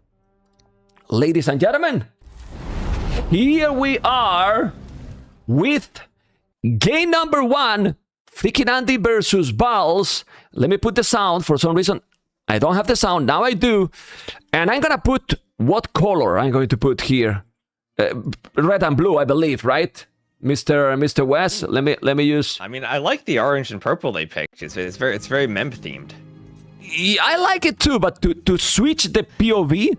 ladies and gentlemen, here we are with game number 1, Freaking Andy versus Barles. Let me put the sound. For some reason, I don't have the sound. Now I do. And I'm going to put what color I'm going to put here. Red and blue, I believe, right? Mr. West, let me use. I mean, I like the orange and purple they picked. It's very Memp themed. I like it too, but to switch the POV,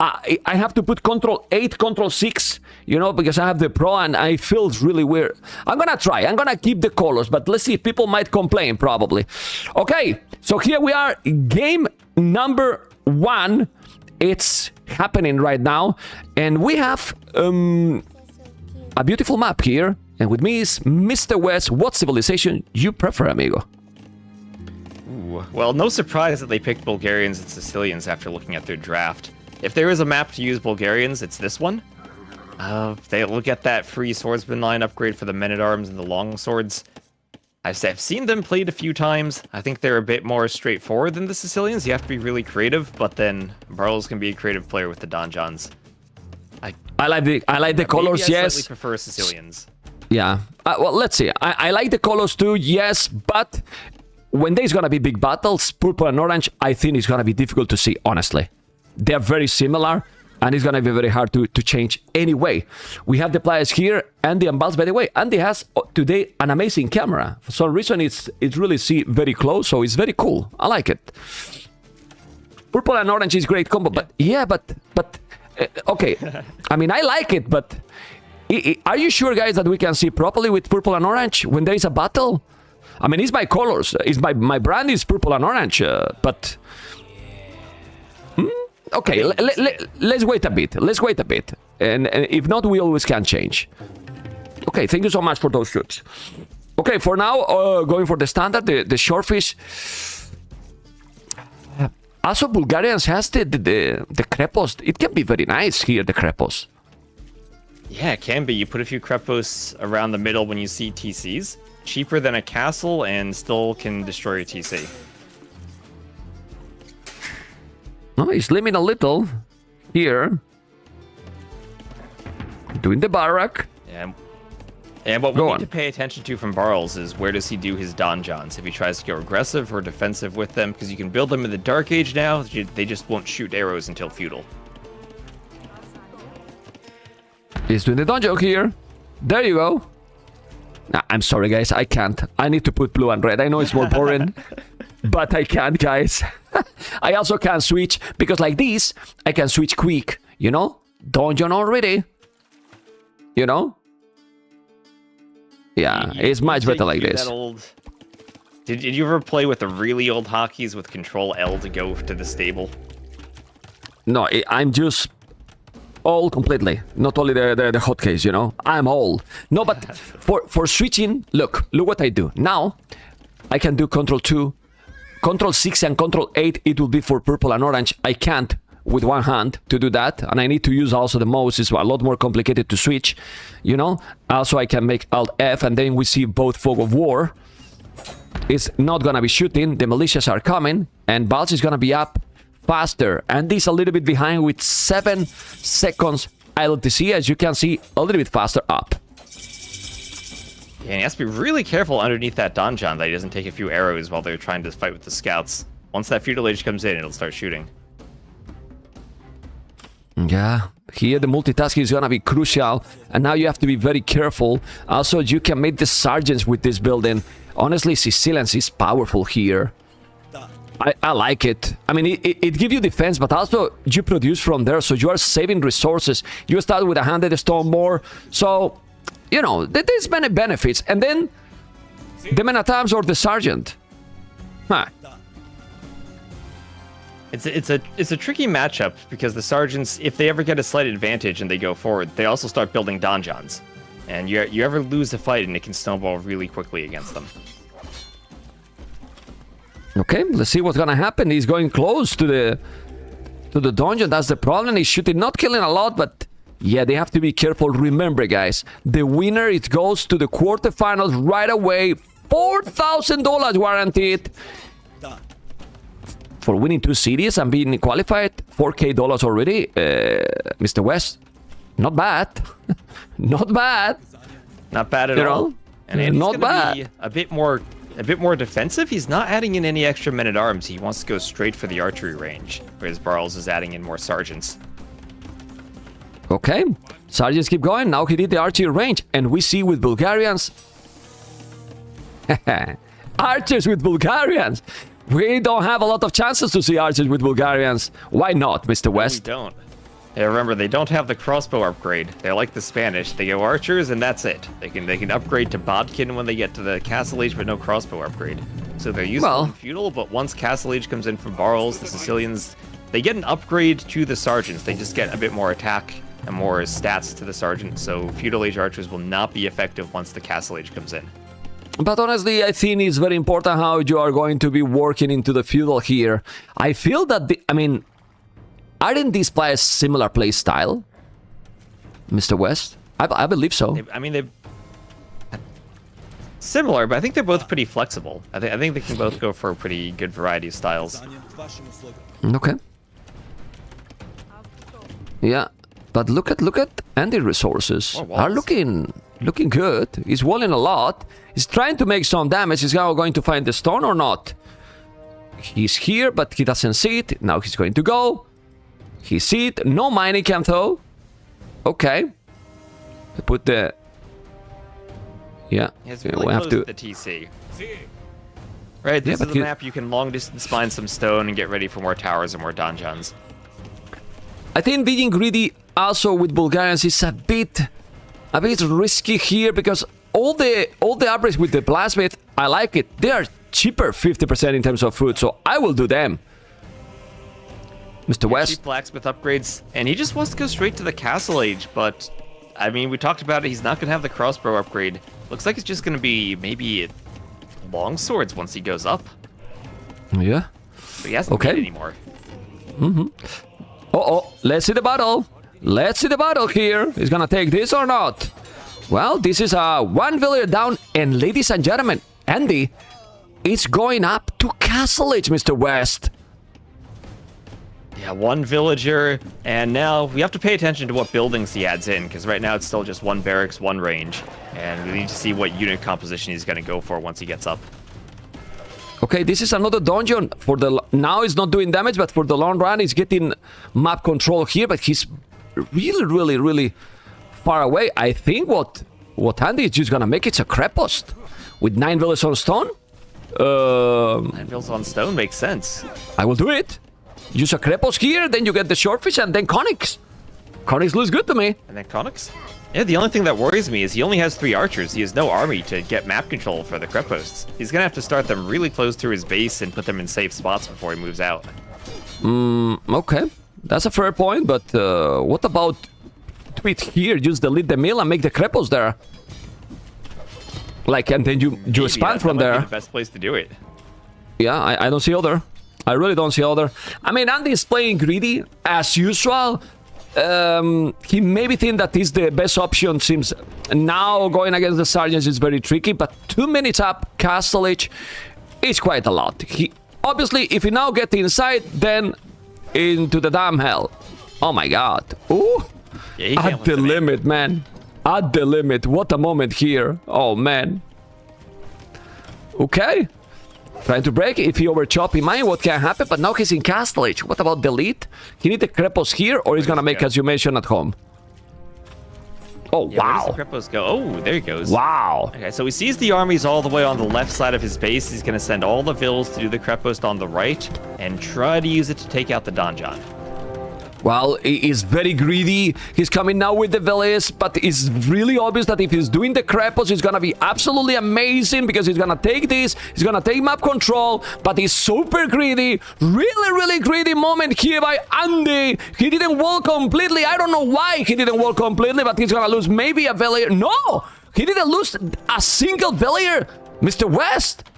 I have to put Control 8, Control 6, you know, because I have the Pro and it feels really weird. I'm gonna try. I'm gonna keep the colors, but let's see. People might complain, probably. Okay, so here we are. Game number 1. It's happening right now. And we have a beautiful map here. And with me is Mr. West. What civilization you prefer, amigo? Ooh, well, no surprise that they picked Bulgarians and Sicilians after looking at their draft. If there is a map to use Bulgarians, it's this one. They look at that free swordsman line upgrade for the men-at-arms and the long swords. I've seen them played a few times. I think they're a bit more straightforward than the Sicilians. You have to be really creative, but then Barles can be a creative player with the donjons. I like the colors, maybe I yes. slightly prefer Sicilians. Yeah. Well, let's see. I like the colors too, yes, but when there's gonna be big battles, purple and orange, I think it's gonna be difficult to see, honestly. They're very similar, and it's gonna be very hard to change anyway. We have the players here, Andy and Barles, by the way. Andy has today an amazing camera. For some reason, it's really see very close, so it's very cool. I like it. Purple and orange is great combo, but yeah, but okay. I mean, I like it, but are you sure, guys, that we can see properly with purple and orange when there is a battle? I mean, it's my colors. It's my brand is purple and orange, but. Okay, let's wait a bit. Let's wait a bit. And if not, we always can change. Okay, thank you so much for those shoots. Okay, for now, going for the standard, the shortfish. Also, Bulgarians has the crepos. It can be very nice here, the crepos. Yeah, it can be. You put a few crepos around the middle when you see TCs. Cheaper than a castle and still can destroy a TC. Oh, he's slimming a little here. Doing the barrack. Yeah. And what we need to pay attention to from Barles is where does he do his donjons? If he tries to go aggressive or defensive with them, because you can build them in the Dark Age now, they just won't shoot arrows until Feudal. He's doing the donjon here. There you go. Nah, I'm sorry, guys. I can't. I need to put blue and red. I know it's more boring, but I can't, guys. I also can switch, because like this, I can switch quick, you know? Donjon already. You know? Yeah, it's much better like this. Did you ever play with the really old hotkeys with Control L to go to the stable? No, I'm just all completely. Not only the hotkeys, you know? I'm all. No, but for switching, look what I do. Now, I can do Control 2, Control 6 and Control 8, it will be for purple and orange. I can't with one hand to do that, and I need to use also the mouse. It's a lot more complicated to switch, you know? Also, I can make Alt F, and then we see both Fog of War. It's not gonna be shooting, the militias are coming, and Barles is gonna be up faster, and this a little bit behind with 7 seconds LTC, as you can see, a little bit faster up. Yeah, and he has to be really careful underneath that donjon that he doesn't take a few arrows while they're trying to fight with the scouts. Once that Feudal Age comes in, it'll start shooting. Yeah, here the multitasking is gonna be crucial, and now you have to be very careful. Also, you can make the sergeants with this building. Honestly, Sicilians is powerful here. I like it. I mean, it gives you defense, but also you produce from there, so you are saving resources. You start with a handed stone more, so, you know, there's many benefits. And then, the men-at-arms or the sergeant. Huh. It's a tricky matchup, because the sergeants, if they ever get a slight advantage and they go forward, they also start building donjons. And you ever lose a fight and it can snowball really quickly against them. Okay, let's see what's gonna happen. He's going close to the dungeon. That's the problem. He's shooting, not killing a lot, but yeah, they have to be careful. Remember, guys, the winner, it goes to the quarterfinals right away. $4,000 guaranteed for winning 2 cities and being qualified. $4K already. Mr. West, not bad. Not bad. Not bad at all. And Andy's not bad. Be a bit more defensive. He's not adding in any extra men-at-arms. He wants to go straight for the archery range, whereas Barles is adding in more sergeants. Okay, sergeants keep going. Now he did the archery range, and we see with Bulgarians. Archers with Bulgarians. We don't have a lot of chances to see archers with Bulgarians. Why not, Mr. West? We don't. Yeah, remember, they don't have the crossbow upgrade. They're like the Spanish. They go archers, and that's it. They can upgrade to bodkin when they get to the castle age, but no crossbow upgrade. So they're useful in feudal, but once castle age comes in from Barles, the Sicilians, they get an upgrade to the sergeants. They just get a bit more attack and more stats to the sergeant. So feudal age archers will not be effective once the castle age comes in. But honestly, I think it's very important how you are going to be working into the feudal here. I feel that aren't these players similar play style, Mr. West? I believe so. They're similar, but I think they're both pretty flexible. I think they can both go for a pretty good variety of styles. Okay. Yeah, but look at Andy resources are looking good. He's walling a lot. He's trying to make some damage. Is now going to find the stone or not? He's here, but he doesn't see it. Now he's going to go. He see it. No mining camp though. Okay. Put the... Yeah. It's really close to the TC. Right, this is the map you can long distance mine some stone and get ready for more towers and more donjons. I think being greedy also with Bulgarians is a bit risky here because all the upgrades with the blacksmith, I like it. They are cheaper 50% in terms of food, so I will do them. Mr. West. Cheap blacksmith upgrades, and he just wants to go straight to the castle age, but I mean, we talked about it, he's not going to have the crossbow upgrade. Looks like it's just going to be maybe long swords once he goes up. Yeah. But he hasn't made anymore. Let's see the battle. Let's see the battle here. He's gonna take this or not? Well, this is one villager down, and ladies and gentlemen, Andy, it's going up to castle age, Mr. West. Yeah, one villager, and now we have to pay attention to what buildings he adds in, because right now it's still just one barracks, one range, and we need to see what unit composition he's going to go for once he gets up. Okay, this is another dungeon. For the now he's not doing damage, but for the long run he's getting map control here, but he's really far away. I think what Andy is just gonna make it's a crepost with 9 villas on stone. 9 villas on stone makes sense. I will do it. Use a crepost here, then you get the shortfish, and then conics. Conics looks good to me. And then conics? Yeah, the only thing that worries me is he only has 3 archers. He has no army to get map control for the creposts. He's gonna have to start them really close to his base and put them in safe spots before he moves out. Okay. That's a fair point, but what about tweet here? Just delete the mill and make the crepost there. Like, and then you expand from there. That might be the best place to do it. Yeah, I don't see other. I really don't see other. I mean, Andy is playing greedy as usual. He maybe think that is the best option. Seems now going against the sergeants is very tricky, but 2 minutes up castle age is quite a lot. He obviously, if he now get inside, then into the damn hell. Oh my god. Ooh. Yeah, at the limit, man. At the limit. What a moment here. Oh man. Okay. Trying to break. If he overchop in mind, what can happen? But now he's in castle age. What about delete? He need the crepos here, or he's gonna make, as you mentioned, at home. Oh, yeah, wow. Where does the crepos go? Oh, there he goes. Wow. Okay, so he sees the armies all the way on the left side of his base. He's going to send all the vills to do the crepost on the right and try to use it to take out the donjon. Well, he is very greedy. He's coming now with the villas, but it's really obvious that if he's doing the crepos, it's gonna be absolutely amazing because he's gonna take this, he's gonna take map control, but he's super greedy. Really greedy moment here by Andy. He didn't wall completely. I don't know why he didn't wall completely, but he's gonna lose maybe a villager. No! He didn't lose a single villager. Mr. West.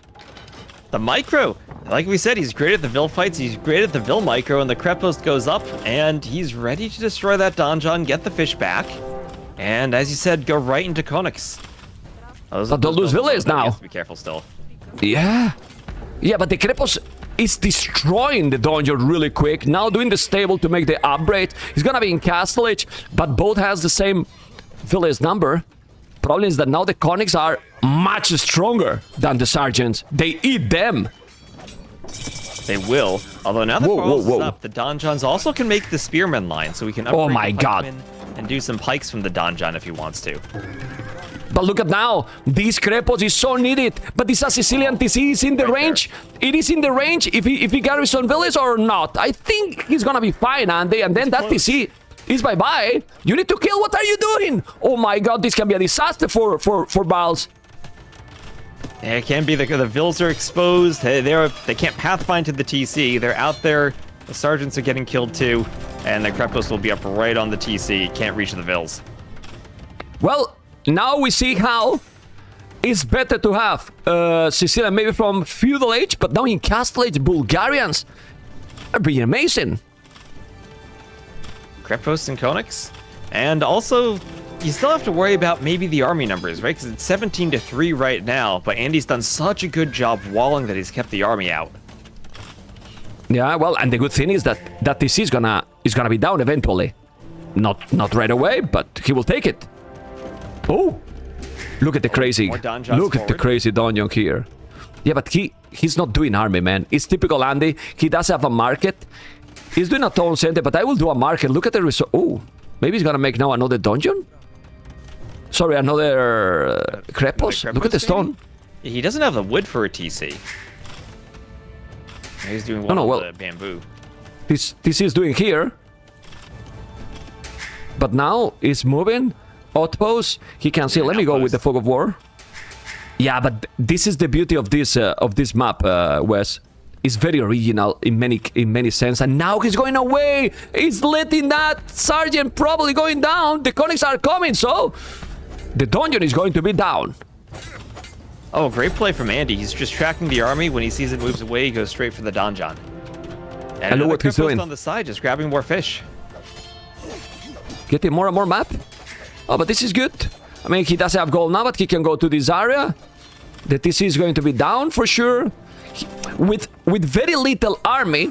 The micro. Like we said, he's great at the Vil fights, he's great at the Vil micro, and the crepost goes up, and he's ready to destroy that donjon, get the fish back, and as you said, go right into Konix. But don't lose villas now. He has to be careful still. Yeah. Yeah, but the crepos is destroying the dungeon really quick. Now doing the stable to make the upgrade. He's gonna be in castle age, but both has the same villas number. Problem is that now the Konix are much stronger than the sergeants. They eat them. They will. Although now that Barles is up, the donjons also can make the spearman line, so we can upgrade my the god, and do some pikes from the donjon if he wants to. But look at now, these crepos is so needed. But this Sicilian TC is in the range. There. It is in the range if he garrison villas or not. I think he's gonna be fine, Andy. And then that TC, is bye-bye. You need to kill. What are you doing? Oh my god, this can be a disaster for Barles. Yeah, it can be. The Vils are exposed. They can't pathfind to the TC. They're out there. The sergeants are getting killed too, and the Krepos will be up right on the TC. Can't reach the Vils. Well, now we see how it's better to have Sicilian maybe from Feudal Age, but now in Castle Age, Bulgarians are being amazing. Krepos and Konix. And also, you still have to worry about maybe the army numbers, right? Because it's 17-3 right now, but Andy's done such a good job walling that he's kept the army out. Yeah, well, and the good thing is that TC is gonna be down eventually. Not right away, but he will take it. Oh, look at the crazy, More donjons look at the forward. crazy donjon here. Yeah, but he's not doing army, man. It's typical Andy. He does have a market. He's doing a town center, but I will do a market. Look at the result. Oh, maybe he's gonna make now another dungeon. Sorry, another Krepos. Look at the stone. He doesn't have the wood for a TC. He's doing one well, with the bamboo. This is doing here. But now he's moving. Outpost. He can see. Let me go with the fog of war. Yeah, but this is the beauty of this map, Wes. It's very original in many sense. And now he's going away. He's letting that sergeant probably going down. The Konix are coming, so the dungeon is going to be down. Oh, great play from Andy. He's just tracking the army. When he sees it moves away, he goes straight for the donjon. And look what he's doing. on the side, just grabbing more fish. Getting more and more map. Oh, but this is good. I mean, he doesn't have gold now, but he can go to this area. The TC is going to be down for sure. With very little army,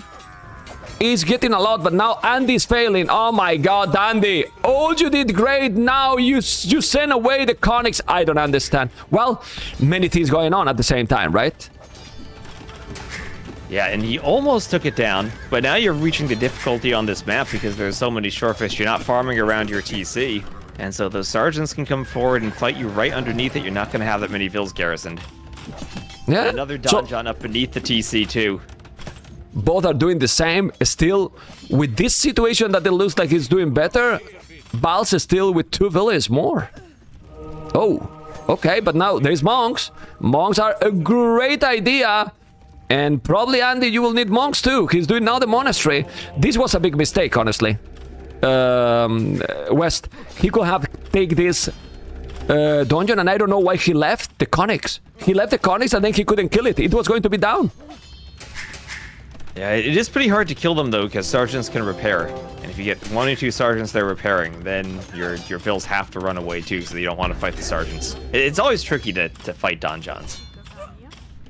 he's getting a lot, but now Andy's failing. Oh my god, Andy. Oh, you did great. Now you send away the Konix. I don't understand. Well, many things going on at the same time, right? Yeah, and he almost took it down, but now you're reaching the difficulty on this map because there's so many shorefish. You're not farming around your TC. And so those sergeants can come forward and fight you right underneath it. You're not going to have that many Vils garrisoned. Yeah. Another donjon up beneath the TC too. Both are doing the same. Still, with this situation that it looks like he's doing better, Barles is still with 2 villages more. Oh, okay, but now there's monks. Monks are a great idea. And probably, Andy, you will need monks too. He's doing now the monastery. This was a big mistake, honestly. West, he could have take this dungeon, and I don't know why he left the Konix. He left the Konix and then he couldn't kill it. It was going to be down. Yeah, it is pretty hard to kill them though, because sergeants can repair. And if you get 1 or 2 sergeants they're repairing, then your Vils have to run away too, so you don't want to fight the sergeants. It's always tricky to fight donjons.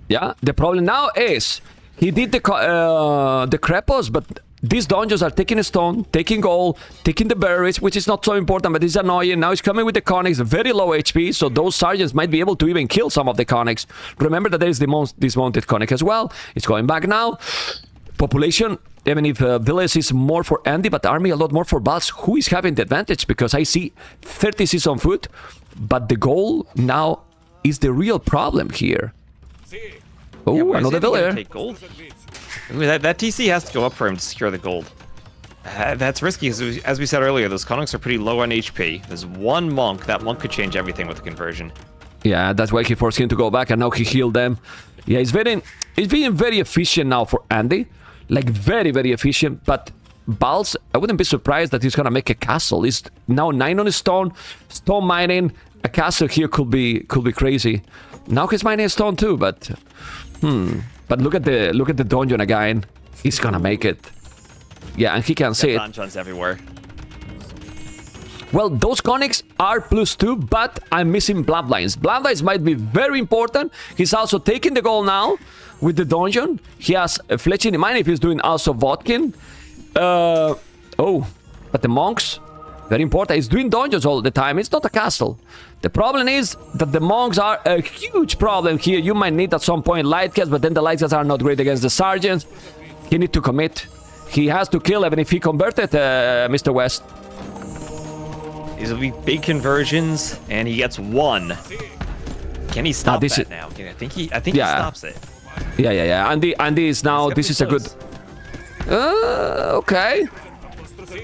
Yeah, the problem now is he did the Krepos, but these dungeons are taking a stone, taking gold, taking the berries, which is not so important, but it's annoying. Now he's coming with the Konix, very low HP, so those sergeants might be able to even kill some of the Konix. Remember that there is the dismounted Konix as well. It's going back now. Population, even if village is more for Andy, but army a lot more for Barles. Who is having the advantage? Because I see 30 seats on foot, but the goal now is the real problem here. Oh, Yeah, another villager. Take gold. Ooh, that TC has to go up for him to secure the gold. That's risky, as we said earlier, those Konix are pretty low on HP. There's one monk. That monk could change everything with the conversion. Yeah, that's why he forced him to go back, and now he healed them. Yeah, he's being very efficient now for Andy. Like, very, very efficient. But Barles, I wouldn't be surprised that he's gonna make a castle. He's now 9 on his stone mining. A castle here could be crazy. Now he's mining a stone too, but But look at the dungeon again. He's gonna make it. Yeah, and he can see it. Donjons everywhere. Well, those Konix are +2, but I'm missing Bloodlines. Bloodlines might be very important. He's also taking the goal now with the dungeon. He has a fletching in mind if he's doing also Vodkin. Oh, but the monks, very important. He's doing dungeons all the time. It's not a castle. The problem is that the monks are a huge problem here. You might need at some point light cats, but then the light cats are not great against the sergeants. He needs to commit. He has to kill even if he converted Mr. West. These will be big conversions, and he gets 1. Can he stop that now? I think he stops it. Yeah. Andy is now. This is a good. Okay.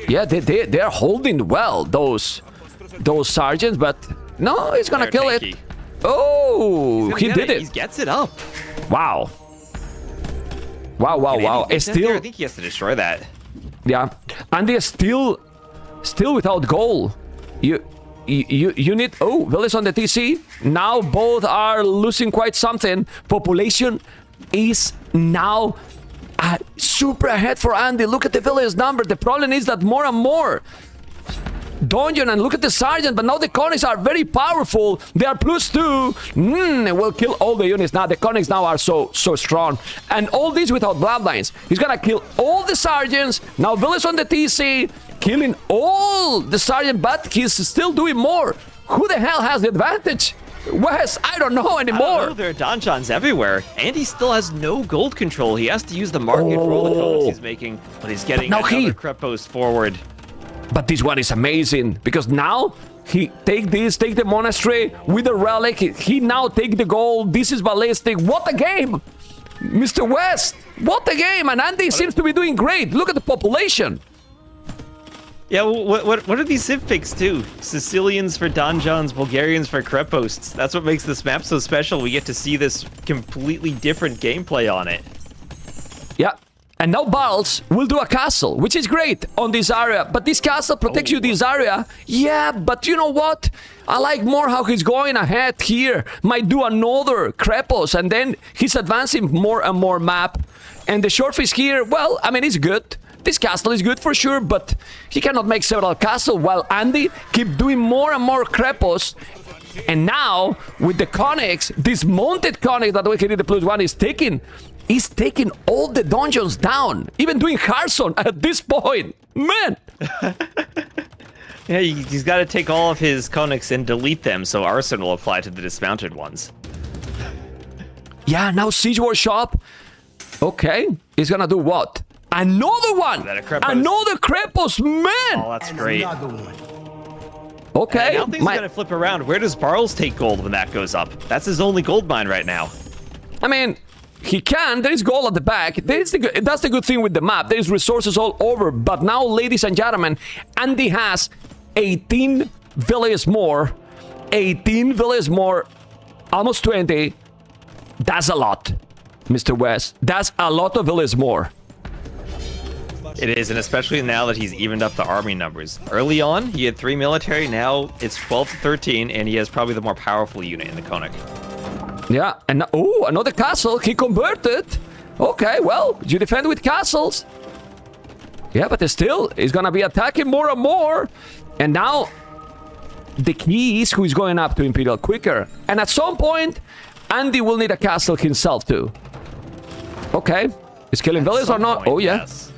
Yeah, they're holding well, those sergeants, but no, he's gonna kill it. Oh, he did it. He gets it up. Wow. Wow. It's still... I think he has to destroy that. Yeah, and they're still without goal. You need... Oh, Village on the TC. Now both are losing quite something. Population is now super ahead for Andy. Look at the village number. The problem is that more and more dungeon, and look at the sergeant, but now the conics are very powerful. They are +2. It will kill all the units now. The conics now are so strong, and all this without bloodlines. He's gonna kill all the sergeants. Now village on the TC, killing all the sergeant, but he's still doing more. Who the hell has the advantage? Wes, I don't know anymore. There are donjons everywhere, and he still has no gold control. He has to use the market for all the conics he's making, but he's getting another crepost forward. But this one is amazing, because now he take the monastery with the relic. He now take the gold. This is ballistic. What a game, Mr. West. What a game. And Andy seems to be doing great. Look at the population. Yeah, what are these civ picks too? Sicilians for donjons, Bulgarians for creposts. That's what makes this map so special. We get to see this completely different gameplay on it. Yeah. And now Barles will do a castle, which is great on this area. But this castle protects you this area. Yeah, but you know what? I like more how he's going ahead here. Might do another Krepos, and then he's advancing more and more map. And the short fish here, well, I mean, it's good. This castle is good for sure, but he cannot make several castles while Andy keep doing more and more Krepos. And now, with the conics, this mounted conic that we can do the +1 is taking... He's taking all the dungeons down, even doing Hearthstone at this point. Man! Yeah, he's got to take all of his conics and delete them, so Arson will apply to the dismounted ones. Yeah, now Siege Workshop. Okay, he's gonna do what? Another one! Another Krepos, man! Oh, that's great. Okay. Now things are gonna flip around. Where does Barles take gold when that goes up? That's his only gold mine right now. I mean... He can. There is gold at the back. That's the good thing with the map. There is resources all over. But now, ladies and gentlemen, Andy has 18 villages more. 18 villages more. Almost 20. That's a lot, Mr. West. That's a lot of villages more. It is, and especially now that he's evened up the army numbers. Early on, he had 3 military. Now it's 12 to 13, and he has probably the more powerful unit in the conic. Yeah, and oh, another castle. He converted. Okay, well, you defend with castles. Yeah, but still, he's gonna be attacking more and more. And now, the key is who is going up to Imperial quicker. And at some point, Andy will need a castle himself too. Okay, is killing villages or not? Oh yeah. Yes.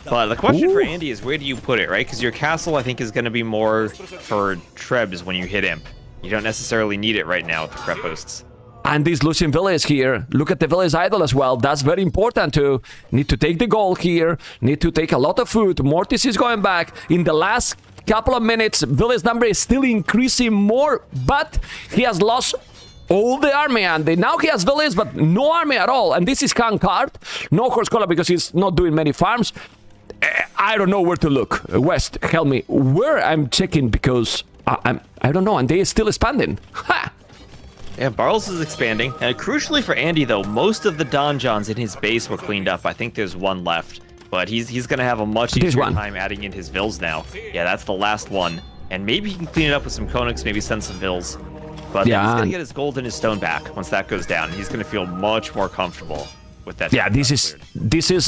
But the question for Andy is, where do you put it, right? Because your castle, I think, is going to be more for Trebs when you hit Imp. You don't necessarily need it right now with the Kreposts. And these losing village here. Look at the village idol as well. That's very important too. Need to take the gold here. Need to take a lot of food. Mortis is going back. In the last couple of minutes, village number is still increasing more. But he has lost all the army. And now he has village, but no army at all. And this is Conquered. No horse collar because he's not doing many farms. I don't know where to look. West, help me. Where I'm checking because... I don't know, and they are still expanding. Ha! Yeah, Barles is expanding. And crucially for Andy, though, most of the donjons in his base were cleaned up. I think there's one left. But he's going to have a much easier time adding in his vills now. Yeah, that's the last one. And maybe he can clean it up with some conics, maybe send some vills. But then he's going to get his gold and his stone back once that goes down. He's going to feel much more comfortable with that. Yeah, this is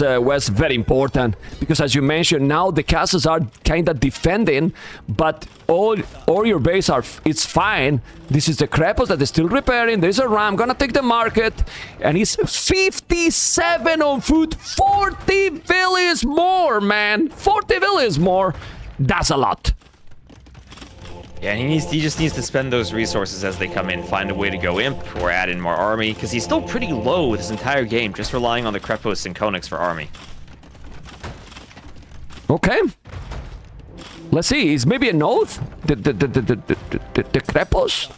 West, very important because as you mentioned, now the castles are kind of defending, but all your base it's fine. This is the Krepos that is still repairing. There's a ram gonna take the market, and he's 57 on food. 40 villas more, man. 40 villas more. That's a lot. Yeah, and he just needs to spend those resources as they come in, find a way to go Imp or add in more army, because he's still pretty low with his entire game, just relying on the Krepos and conics for army. Okay. Let's see, is maybe a oath? The Krepos?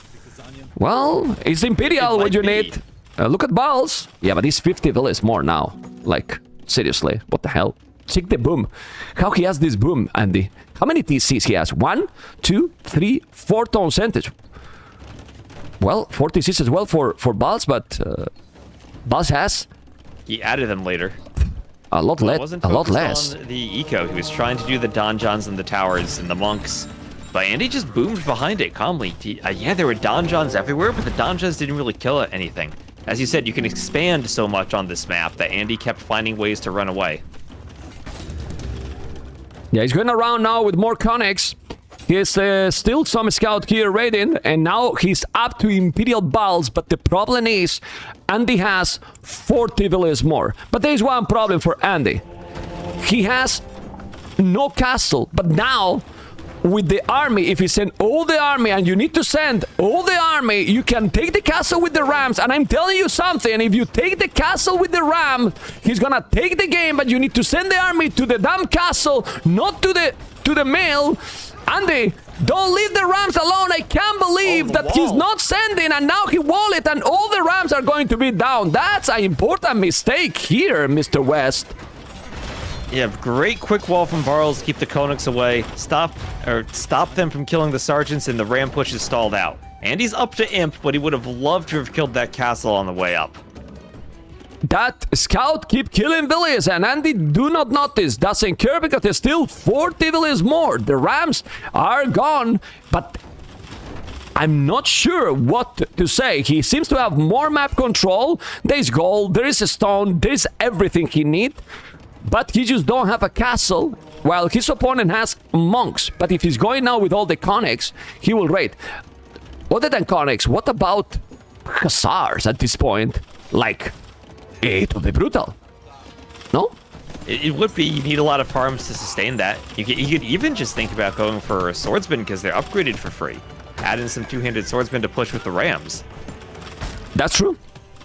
Well, it's Imperial what you need. Look at Barles. Yeah, but he's 50 villas more now. Like, seriously, what the hell? check the boom. How he has this boom, Andy. How many TCs he has? 1, 2, 3, 4 town centers. Well, 4 TCs as well for Barles, but Barles has... He added them later. A lot less. On the eco. He was trying to do the donjons and the towers and the monks. But Andy just boomed behind it calmly. Yeah, there were donjons everywhere, but the donjons didn't really kill anything. As you said, you can expand so much on this map that Andy kept finding ways to run away. Yeah, he's going around now with more connects. He's still some scout here raiding, and now he's up to Imperial Barles, but the problem is Andy has 40 villages more. But there is one problem for Andy. He has no castle, but now with the army, if you send all the army, and you need to send all the army, you can take the castle with the rams. And I'm telling you something, if you take the castle with the ram, he's gonna take the game, but you need to send the army to the damn castle, not to the mill. Andy, don't leave the rams alone. I can't believe that he's not sending, and now he wall it, and all the rams are going to be down. That's an important mistake here, Mr. West. Yeah, great quick wall from Barles to keep the Konaks away. Stop them from killing the sergeants, and the ram push is stalled out. Andy's up to imp, but he would have loved to have killed that castle on the way up. That scout keep killing villages, and Andy do not notice, doesn't care, because there's still 40 villages more. The rams are gone, but I'm not sure what to say. He seems to have more map control. There's gold, there is a stone, there's everything he needs. But he just don't have a castle, while his opponent has monks. But if he's going now with all the connects, he will raid. Other than connects, what about hussars at this point? Like 8 of the brutal? No? It would be. You need a lot of farms to sustain that. You could even just think about going for swordsmen because they're upgraded for free. Add in some two-handed swordsmen to push with the rams. That's true.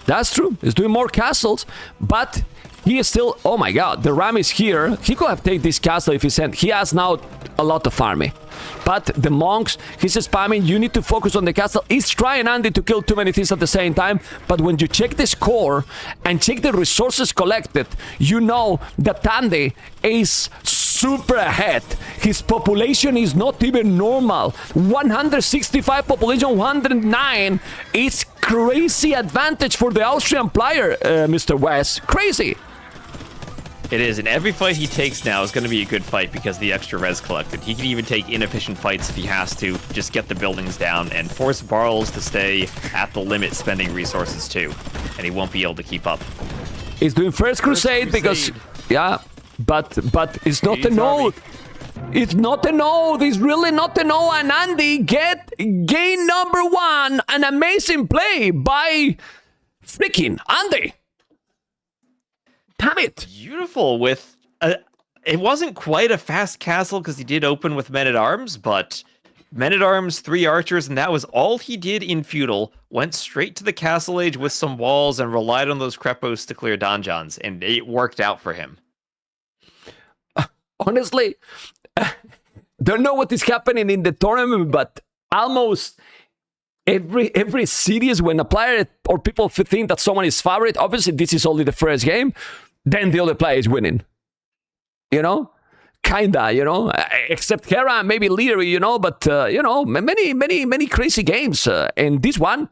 That's true. He's doing more castles, but he is still... Oh my god, the ram is here. He could have taken this castle if he sent... He has now a lot of army. But the monks, he's spamming. You need to focus on the castle. He's trying, Andy, to kill too many things at the same time. But when you check the score and check the resources collected, you know that Andy is super ahead. His population is not even normal. 165 population, 109. It's crazy advantage for the Austrian player, Mr. West. Crazy. It is, and every fight he takes now is going to be a good fight because of the extra res collected. He can even take inefficient fights if he has to, just get the buildings down and force Barles to stay at the limit spending resources too, and he won't be able to keep up. He's doing First Crusade because... Yeah, but it's not a node. It's not a node. It's really not a node. And Andy get game number 1. An amazing play by freaking Andy. Damn it. Beautiful with... it wasn't quite a fast castle because he did open with men-at-arms, but men-at-arms, 3 archers, and that was all he did in Feudal. Went straight to the castle age with some walls and relied on those crepos to clear donjons, and it worked out for him. Honestly, don't know what is happening in the tournament, but almost every series when a player or people think that someone is favorite, obviously this is only the first game, then the other player is winning. You know? Kinda, you know? Except Hera and maybe Leary, you know? But, you know, many crazy games. And this one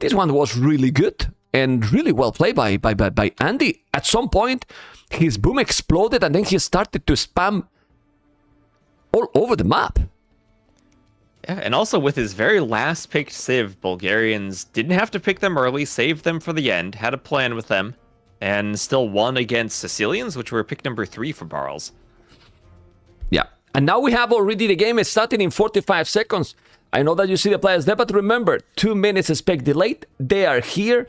was really good and really well played by Andy. At some point, his boom exploded and then he started to spam all over the map. Yeah, and also with his very last picked civ, Bulgarians didn't have to pick them early, saved them for the end, had a plan with them, and still won against Sicilians, which were pick number 3 for Barles. Yeah, and now we have already the game is starting in 45 seconds. I know that you see the players there, but remember, 2 minutes spec delayed. They are here.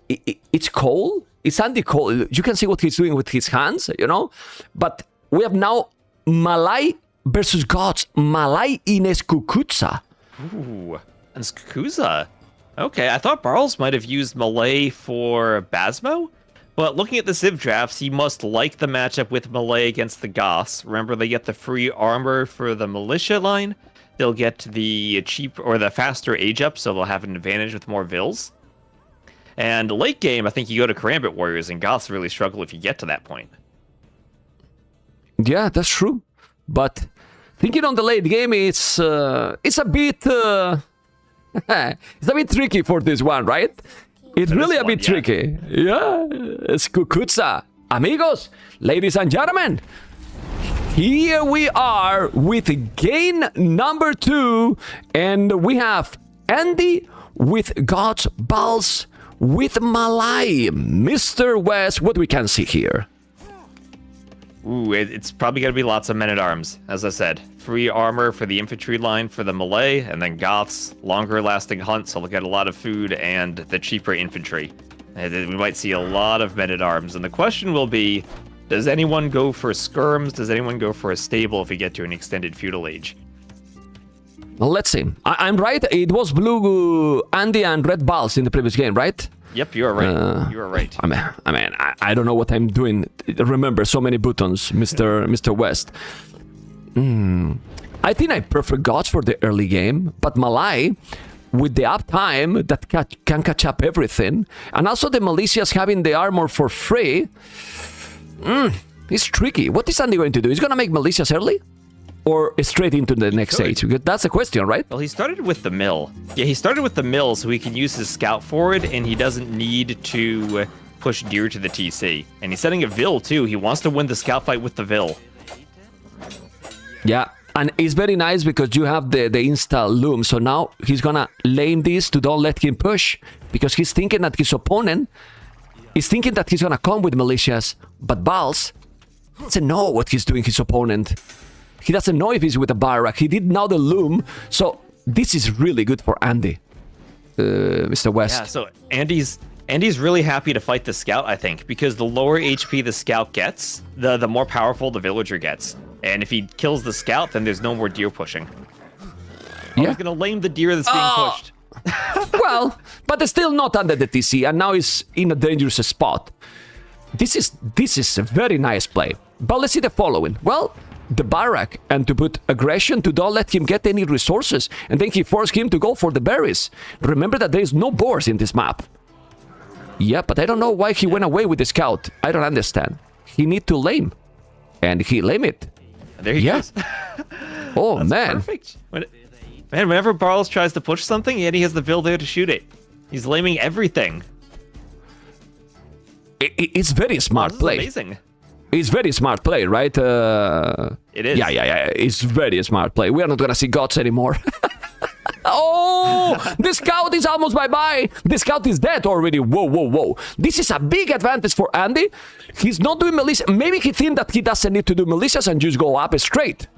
It's cold. It's Andy Cole. You can see what he's doing with his hands, you know? But we have now Malay versus Gods. Malay in Skukuza. Ooh, and Skukuza. Okay, I thought Barles might have used Malay for Basmo, but looking at the Civ drafts, he must like the matchup with Malay against the Goths. Remember, they get the free armor for the militia line. They'll get the cheap or the faster age up, so they'll have an advantage with more vills. And late game, I think you go to Karambit Warriors, and Goths really struggle if you get to that point. Yeah, that's true. But thinking on the late game, it's a bit it's a bit tricky for this one, right? It's really a bit tricky. Yeah, it's Kukutsa. Amigos, ladies and gentlemen, here we are with game number 2, and we have Andy with Gods, Barles with Malai. Mr. West, what we can see here? Ooh, it's probably going to be lots of men-at-arms, as I said. Free armor for the infantry line for the melee, and then Goths, longer-lasting hunt, so they'll get a lot of food, and the cheaper infantry. And we might see a lot of men-at-arms, and the question will be, does anyone go for skirms? Does anyone go for a stable if we get to an extended feudal age? Well, let's see. I'm right. It was blue Andy and red Barles in the previous game, right? Yep, you are right. You are right. I don't know what I'm doing. Remember, so many buttons, Mr. West. I think I prefer Gods for the early game, but Malai, with the uptime that can catch up everything, and also the militias having the armor for free, it's tricky. What is Andy going to do? He's going to make militias early? Or straight into the next stage? Because that's the question, right? Well, he started with the mill. Yeah, he started with the mill so he can use his scout forward, and he doesn't need to push deer to the TC. And he's setting a Vil, too. He wants to win the scout fight with the Vil. Yeah, and it's very nice because you have the insta loom. So now he's gonna lame this to don't let him push, because he's thinking that his opponent is thinking that he's gonna come with militias, but Barles doesn't know what he's doing, his opponent. He doesn't know if he's with a barrack. He did now the loom, so this is really good for Andy, Mr. West. Yeah, so Andy's really happy to fight the scout, I think, because the lower HP the scout gets, the more powerful the villager gets. And if he kills the scout, then there's no more deer pushing. Yeah. He's gonna lame the deer that's being pushed. Well, but they're still not under the TC, and now he's in a dangerous spot. This is a very nice play. But let's see the following. Well, the barrack, and to put aggression to don't let him get any resources, and then he forced him to go for the berries. Remember that there is no boars in this map. Yeah, but I don't know why he went away with the scout. I don't understand. He need to lame, and he lame it. There he goes. Oh, That's man. Perfect. Whenever Barles tries to push something, Andy has the Vil there to shoot it. He's laming everything. It's very smart play. Amazing. It's very smart play, right? It is. Yeah. It's very smart play. We are not gonna see Gods anymore. Oh, the scout is almost bye-bye. The scout is dead already. Whoa. This is a big advantage for Andy. He's not doing militia. Maybe he thinks that he doesn't need to do militias and just go up straight.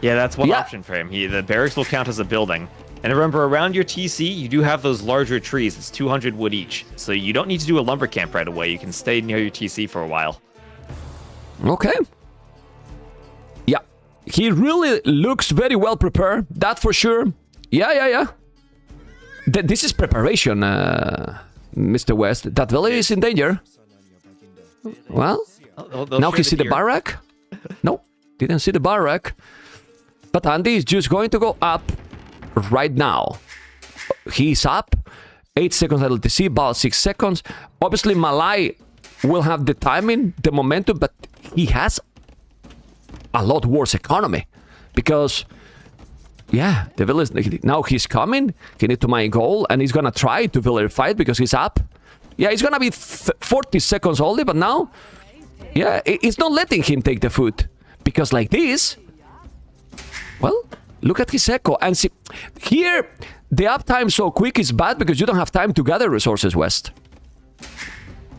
Yeah, that's one option for him. The barracks will count as a building. And remember, around your TC, you do have those larger trees. It's 200 wood each. So you don't need to do a lumber camp right away. You can stay near your TC for a while. Okay. Yeah. He really looks very well prepared. That for sure. Yeah. This is preparation, Mr. West. That village is in danger. Well, now he see the barrack. No, didn't see the barrack. But Andy is just going to go up right now. He's up. 8 seconds LTC, about 6 seconds. Obviously, Malai will have the timing, the momentum, but he has a lot worse economy. Because, yeah, the village, now he's coming. He needs to mine gold, and he's going to try to village fight because he's up. Yeah, it's going to be 40 seconds only, but now, yeah, it's not letting him take the food. Because like this, well, look at his echo. And see, here, the uptime so quick is bad because you don't have time to gather resources, West.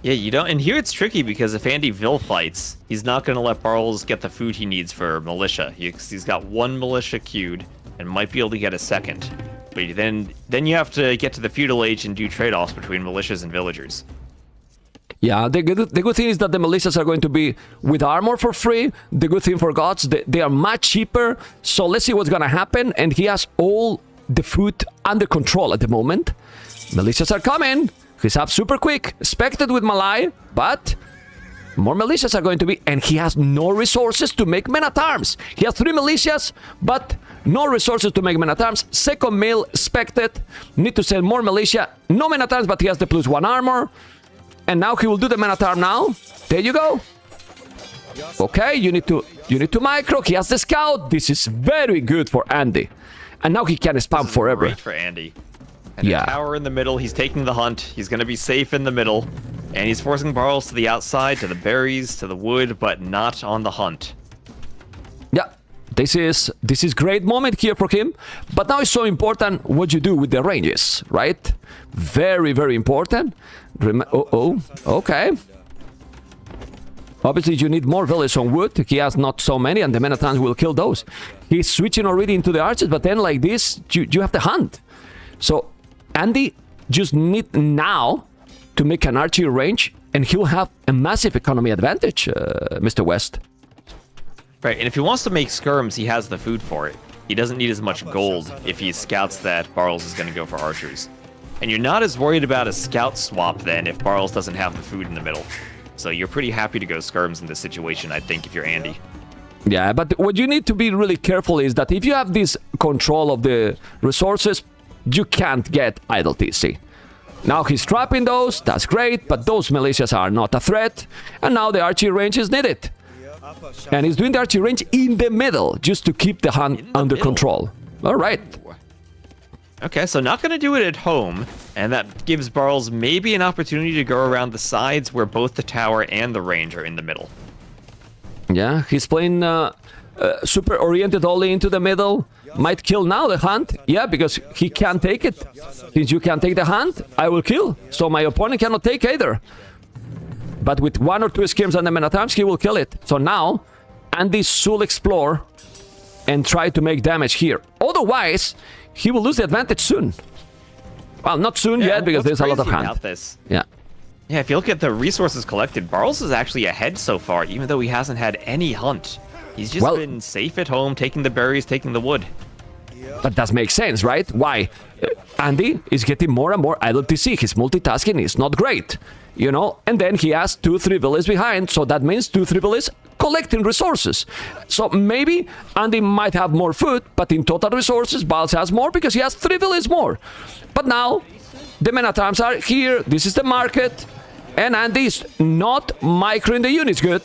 Yeah, you don't. And here it's tricky because if Andy Vil fights, he's not going to let Barles get the food he needs for militia. He's got one militia queued and might be able to get a second. But then you have to get to the feudal age and do trade-offs between militias and villagers. Yeah, the good thing is that the militias are going to be with armor for free. The good thing for Gods, they are much cheaper. So let's see what's going to happen. And he has all the food under control at the moment. Militias are coming. He's up super quick. Expected with Malai, but more militias are going to be. And he has no resources to make men-at-arms. He has 3 militias, but no resources to make men-at-arms. Second mill expected. Need to sell more militia. No men-at-arms, but he has the +1 armor. And now he will do the men-at-arm now. There you go. Okay, you need to micro. He has the scout. This is very good for Andy. And now he can spam forever. Great for Andy. And Yeah. a tower in the middle. He's taking the hunt. He's going to be safe in the middle. And he's forcing Barles to the outside, to the berries, to the wood, but not on the hunt. Yeah, this is great moment here for him. But now it's so important what you do with the ranges, right? Very, very important. Okay. Obviously, you need more villages on wood. He has not so many, and the Menatans will kill those. He's switching already into the archers, but then like this, you have the hunt. So Andy just need now to make an archery range, and he'll have a massive economy advantage, Mr. West. Right, and if he wants to make skirms, he has the food for it. He doesn't need as much gold if he scouts that Barles is going to go for archers. And you're not as worried about a scout swap then if Barles doesn't have the food in the middle. So you're pretty happy to go skirms in this situation, I think, if you're Andy. Yeah, but what you need to be really careful is that if you have this control of the resources, you can't get idle TC. Now he's trapping those, that's great, but those militias are not a threat, and now the archery range is needed. And he's doing the archery range in the middle, just to keep the hunt under control. All right. Okay, so not going to do it at home, and that gives Barles maybe an opportunity to go around the sides where both the tower and the range are in the middle. Yeah, he's playing super oriented only into the middle. Might kill now the hunt. Yeah, because he can't take it. Since you can't take the hunt, I will kill. So my opponent cannot take either. But with 1 or 2 skirms and the Menatams, he will kill it. So now, Andy should explore and try to make damage here. Otherwise, he will lose the advantage soon. Well, not soon yet, because there's a lot of hand. This. Yeah. Yeah, if you look at the resources collected, Barles is actually ahead so far, even though he hasn't had any hunt. He's just been safe at home, taking the berries, taking the wood. But that makes sense, right? Why? Andy is getting more and more idle TC. His multitasking is not great, you know? And then he has 2-3 villages behind, so that means 2-3 villages collecting resources. So maybe Andy might have more food, but in total resources, Barles has more because he has 3 villages more. But now, the Menatams are here, this is the market, and Andy is not microing the units good.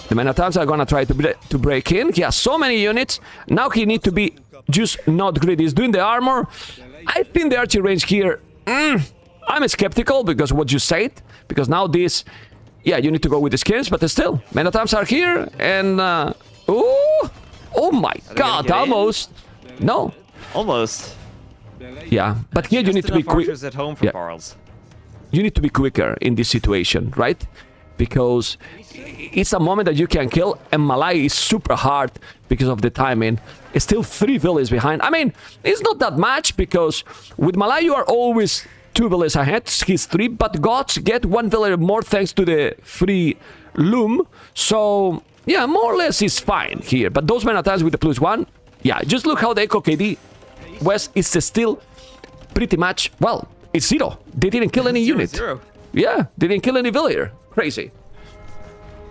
The Menatams are gonna try to break in. He has so many units. Now he needs to be just not greedy. He's doing the armor. I think the archery range here, I'm skeptical because what you said. Because now this, yeah, you need to go with the skins, but still, Menatams are here. And, oh my god, almost. No. Almost. Yeah, but here you need to be quick. At home for Barles. You need to be quicker in this situation, right? Because it's a moment that you can kill, and Malai is super hard because of the timing. It's still 3 villages behind. I mean, it's not that much, because with Malai you are always 2 villages ahead. He's 3, but gods get 1 village more thanks to the free loom. So, yeah, more or less it's fine here. But those Menatans with the +1, yeah, just look how the Echo KD West is still pretty much, well, it's 0. They didn't kill any unit. 0. Yeah, they didn't kill any villager. Crazy.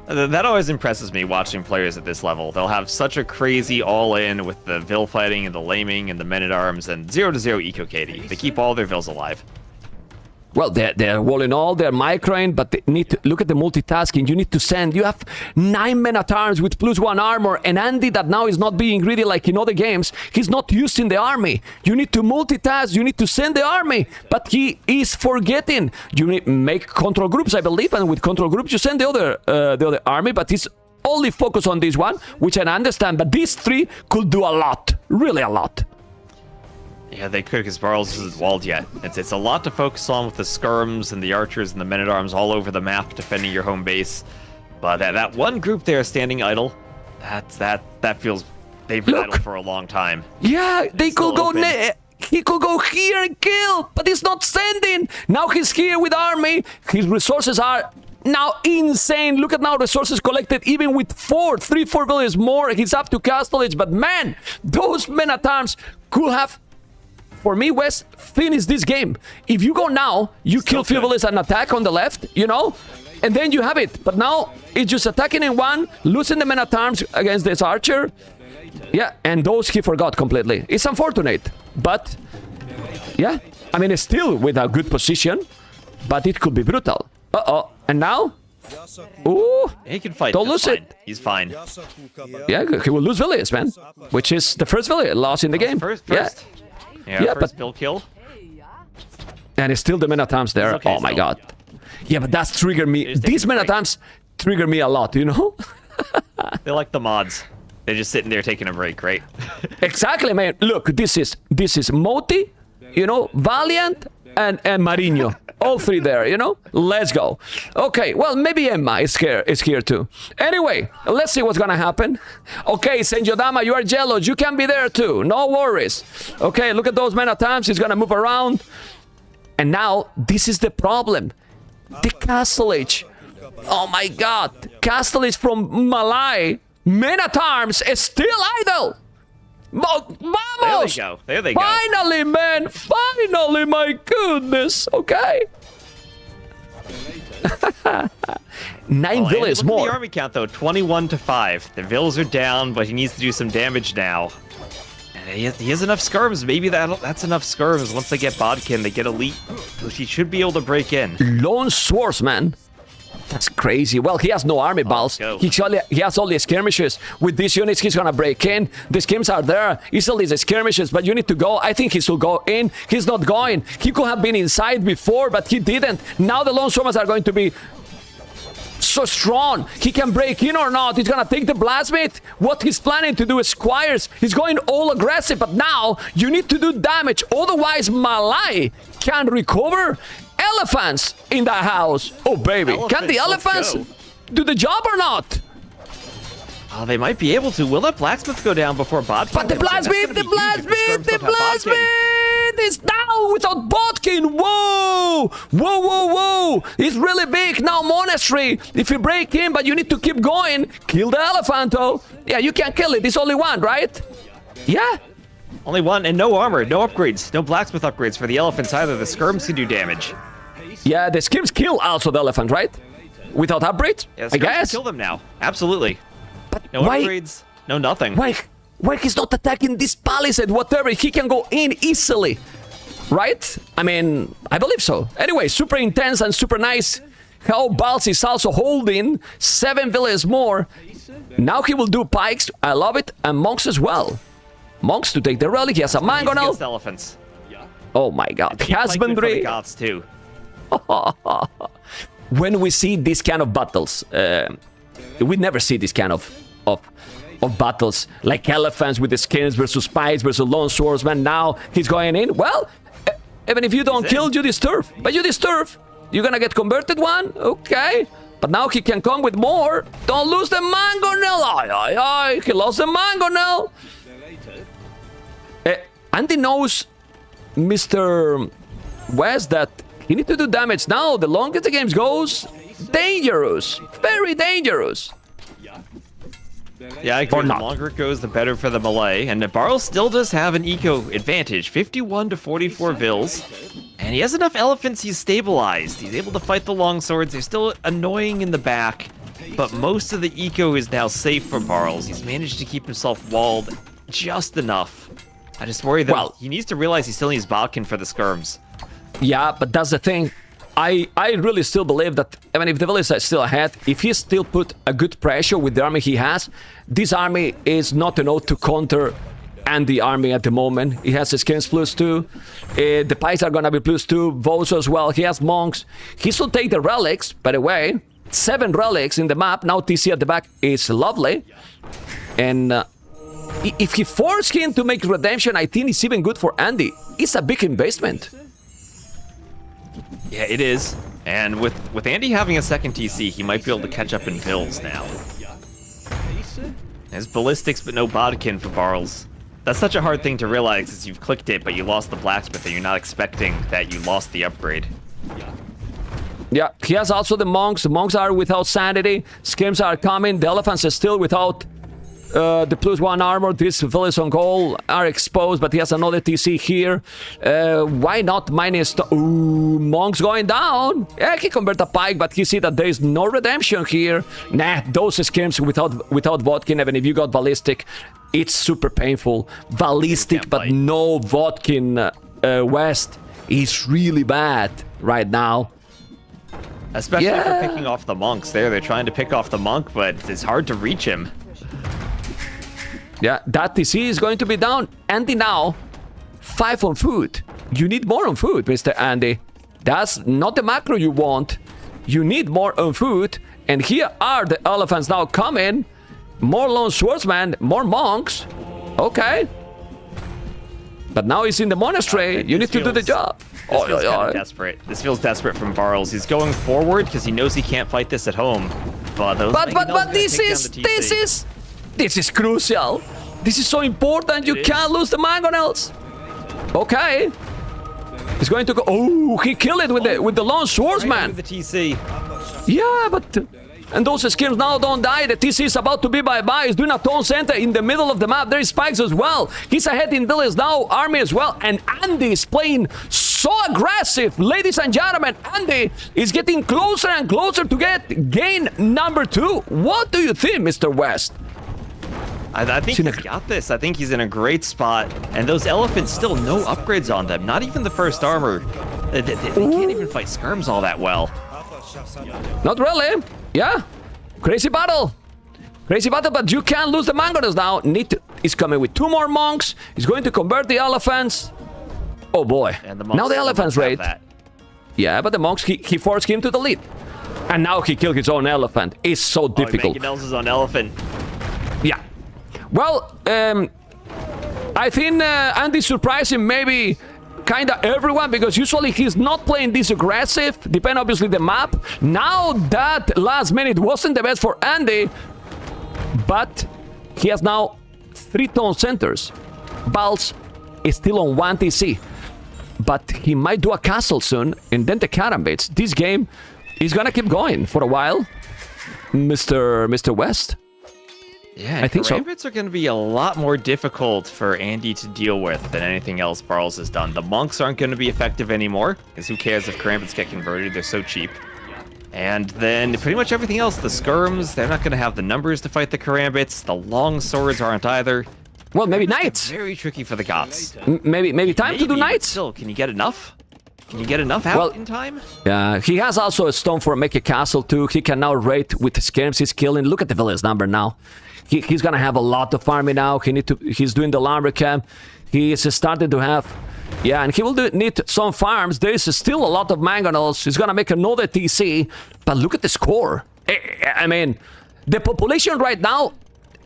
That always impresses me watching players at this level. They'll have such a crazy all-in with the Vil fighting and the laming and the men-at-arms and 0-0 eco KD. They keep all their Vils alive. Well, they're all in all, they're microing, but they need to look at the multitasking. You need to send. You have 9 men-at-arms with +1 armor, and Andy that now is not being greedy like in other games. He's not using the army. You need to multitask. You need to send the army, but he is forgetting. You need make control groups, I believe, and with control groups you send the other army. But he's only focused on this one, which I understand. But these 3 could do a lot, really a lot. Yeah, they could, because Barles isn't walled yet. It's a lot to focus on with the skirms and the archers and the men-at-arms all over the map defending your home base. But that one group there standing idle, that feels they've been idle for a long time. Yeah, they could go. He could go here and kill, but he's not sending. Now he's here with army. His resources are now insane. Look at now resources collected, even with 4 villages more. He's up to Castlage, but man, those men-at-arms could have, for me, Wes, finish this game. If you go now, you kill Feudal and attack on the left, you know, and then you have it. But now it's just attacking in one, losing the men-at-arms against this archer. Yeah, and those he forgot completely. It's unfortunate, but yeah, I mean, it's still with a good position, but it could be brutal. And now Ooh. He can fight. Don't just lose fine. it. He's fine. Yeah, he will lose Villiers, man. Which is the first Villiers lost in the game. First. Yeah. Yeah, but- first Bill kill. And it's still the Men-at-Arms there. okay Oh my still. god. Yeah, but that's triggered me. just These taking a break. Men-at-Arms trigger me a lot, you know? They like the mods. They're just sitting there taking a break, right? Exactly, man. Look, this is Moti, you know, Valiant, and Marino. All three there, you know? Let's go. Okay, well, maybe Emma is here too. Anyway, let's see what's gonna happen. Okay, Senjodama, you are jealous. You can be there too. No worries. Okay, look at those Men-at-Arms. He's gonna move around. And now, this is the problem. The Castle Age. Oh my god. Castle Age from Malay. Men-at-Arms is still idle. Vamos! There they go. Finally, man! Finally, my goodness! Okay. 9 Oh, villas look at more. the army count though, 21 to 5. The villas are down, but he needs to do some damage now. And he has enough skirms. Maybe that's enough skirms. Once they get Bodkin, they get elite. So he should be able to break in. Lone swordsman. That's crazy. Well, he has no army balls. go. He has all the skirmishes. With these units, he's gonna break in. The schemes are there. Easily the skirmishes, but you need to go. I think he should go in. He's not going. He could have been inside before, but he didn't. Now the lone swordsmen are going to be so strong. He can break in or not. He's gonna take the blacksmith. What he's planning to do is squires. He's going all aggressive, but now you need to do damage. Otherwise, Malay can recover. Elephants in the house. Oh, baby. Can the Elephants, elephants let's do the job or not? Oh, they might be able to. Will that blacksmith go down before Bodkin? But the blacksmith is down without Bodkin. Whoa! Whoa, whoa, whoa! It's really big. Now monastery. If you break in, but you need to keep going, kill the elephanto. Yeah, you can't kill it. It's only one, right? Yeah. Only one, and no armor, no upgrades, no blacksmith upgrades for the elephants either. The skirms can do damage. Yeah, the skims kill also the elephant, right? Without upgrades, Yeah, I skirms can guess. kill them now. Absolutely. But No why? upgrades, no nothing. Why he's not attacking this palisade, whatever? He can go in easily, right? I mean, I believe so. Anyway, super intense and super nice. How Barles is also holding 7 villages more. Now he will do pikes. I love it. And monks as well. Monks to take the relic. He has a He's against mangonel. elephants. Oh my god. Pikemen for the Husbandry. goths too. When we see this kind of battles, we never see this kind of battles, like elephants with the skins versus spikes versus lone swordsman. Now he's going in. Well, even if you don't kill, you disturb. But you disturb. You're gonna get converted one? Okay. But now he can come with more. Don't lose the mangonel. Ay, ay, ay. He lost the mangonel. Andy knows, Mr. West, that he needs to do damage now. The longer the game goes, dangerous. Very dangerous. Yeah, I agree. Or The not. longer it goes, the better for the Malay. And Barles still does have an eco advantage, 51 to 44 vills. And he has enough elephants, he's stabilized. He's able to fight the longswords. They're still annoying in the back, but most of the eco is now safe for Barles. He's managed to keep himself walled just enough. I just worry that he needs to realize he still needs Bodkin for the skirms. Yeah, but that's the thing. I really still believe that, I mean, if the village is still ahead, if he still put a good pressure with the army he has, this army is not enough to counter Andy army at the moment. He has the skins +2. The pikes are gonna be +2. Votes as well. He has monks. He should take the relics, by the way. 7 relics in the map. Now TC at the back is lovely. And if he forced him to make redemption, I think it's even good for Andy. It's a big investment. Yeah, it is. And with Andy having a second TC, he might be able to catch up in vills now. There's ballistics, but no Bodkin for Barles. That's such a hard thing to realize as you've clicked it, but you lost the blacksmith and you're not expecting that you lost the upgrade. Yeah, he has also the monks. The monks are without sanity. Skims are coming. The elephants are still without the +1 armor. These villas on goal are exposed, but he has another TC here. Why not minus... Ooh, monks going down. Yeah, he convert a pike, but he see that there is no redemption here. Nah, those skims without Vodkin, even if you got ballistic, it's super painful. Ballistic, but no Vodkin West is really bad right now. Especially Yeah. for picking off the monks there. They're trying to pick off the monk, but it's hard to reach him. Yeah, that TC is going to be down. Andy now, 5 on food. You need more on food, Mr. Andy. That's not the macro you want. You need more on food. And here are the elephants now coming. More lone swordsmen, more monks. Okay. But now he's in the monastery. You need to do the job. This feels kind of desperate. This feels desperate from Barles. He's going forward because he knows he can't fight this at home. But this is crucial. This is so important. You can't lose the mangonels. Okay. He's going to go. Oh, he killed it with the lone swordsman. Right the TC. Yeah, but and those skills now don't die. The TC is about to be bye-bye. He's doing a tone center in the middle of the map. There is spikes as well. He's ahead in village now, army as well. And Andy is playing so aggressive. Ladies and gentlemen, Andy is getting closer and closer to get gain number 2. What do you think, Mr. West? I think he's got this. I think he's in a great spot. And those elephants still no upgrades on them. Not even the first armor. They can't even fight skirms all that well. Not really. Yeah. Crazy battle. Crazy battle, but you can't lose the mangonels now. He's coming with 2 more monks. He's going to convert the elephants. Oh boy. And now the elephants raid. Yeah, but the monks, he forced him to the lead. And now he killed his own elephant. It's so difficult. Mangonels is on elephant. Yeah. Well, I think Andy's surprising maybe kind of everyone, because usually he's not playing this aggressive, depend obviously the map. Now that last minute wasn't the best for Andy, but he has now 3 tone centers. Barles is still on 1 TC, but he might do a castle soon, and then the Karambits. This game is gonna keep going for a while, Mr. West. Yeah, I think so. Karambits are going to be a lot more difficult for Andy to deal with than anything else Barles has done. The monks aren't going to be effective anymore, because who cares if Karambits get converted? They're so cheap. And then pretty much everything else, the skirms, they're not going to have the numbers to fight the Karambits. The long swords aren't either. Well, maybe knights. Very tricky for the Goths. Maybe time to do knights. Still, can you get enough? Can you get enough out in time? Yeah, he has also a stone for make a castle too. He can now raid with the skirms he's killing. Look at the village number now. He's gonna have a lot of farming now. He's doing the lumber camp. He's started to have, yeah, and he will need some farms. There is still a lot of mangonels. He's gonna make another TC, but look at the score. I mean, the population right now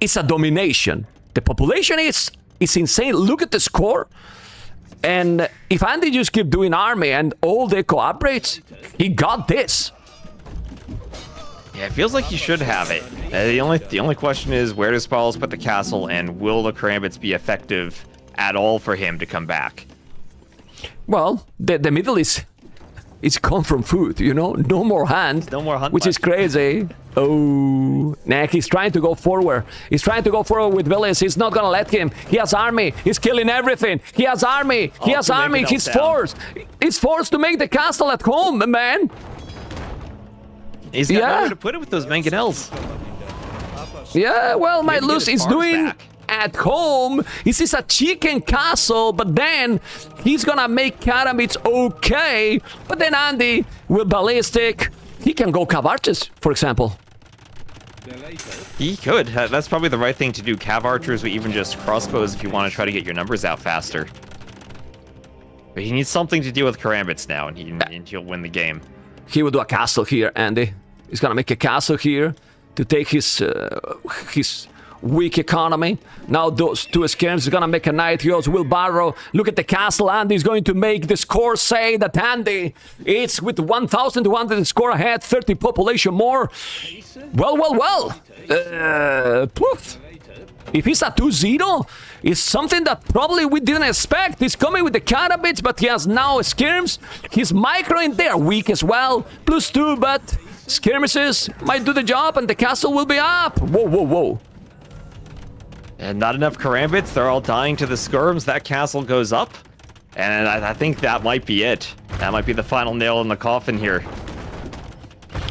is a domination. The population is insane. Look at the score. And if Andy just keep doing army and all the cooperates, he got this. Yeah, it feels like he should have it. The only question is, where does Barles put the castle, and will the Karambits be effective at all for him to come back? Well, the middle is gone from food, you know? No more hand. No more hunt. Which is crazy. Oh, nah, he's trying to go forward. He's trying to go forward with villains. He's not gonna let him. He has army. He's killing everything. He has army. He has army. He's forced. He's forced to make the castle at home, man. He's got nowhere to put it with those mangonels. Yeah, well, might lose. He's doing back. at home. This is a chicken castle, but then he's gonna make Karambits okay. But then Andy with ballistic, he can go cav archers, for example. He could. That's probably the right thing to do. Cav archers or even just crossbows if you want to try to get your numbers out faster. But he needs something to deal with Karambits now, and he'll win the game. He will do a castle here, Andy. He's gonna make a castle here to take his weak economy. Now those 2 skirms are gonna make a knight. He goes wheelbarrow. Look at the castle. Andy's going to make the score say that Andy is with 1,200 score ahead, 30 population more. Well. Poof. If he's a 2-0, it's something that probably we didn't expect. He's coming with the Karambits, but he has now skirms. He's micro in there, weak as well. +2, but skirmishes might do the job, and the castle will be up. Whoa. And not enough Karambits. They're all dying to the skirms. That castle goes up. And I think that might be it. That might be the final nail in the coffin here.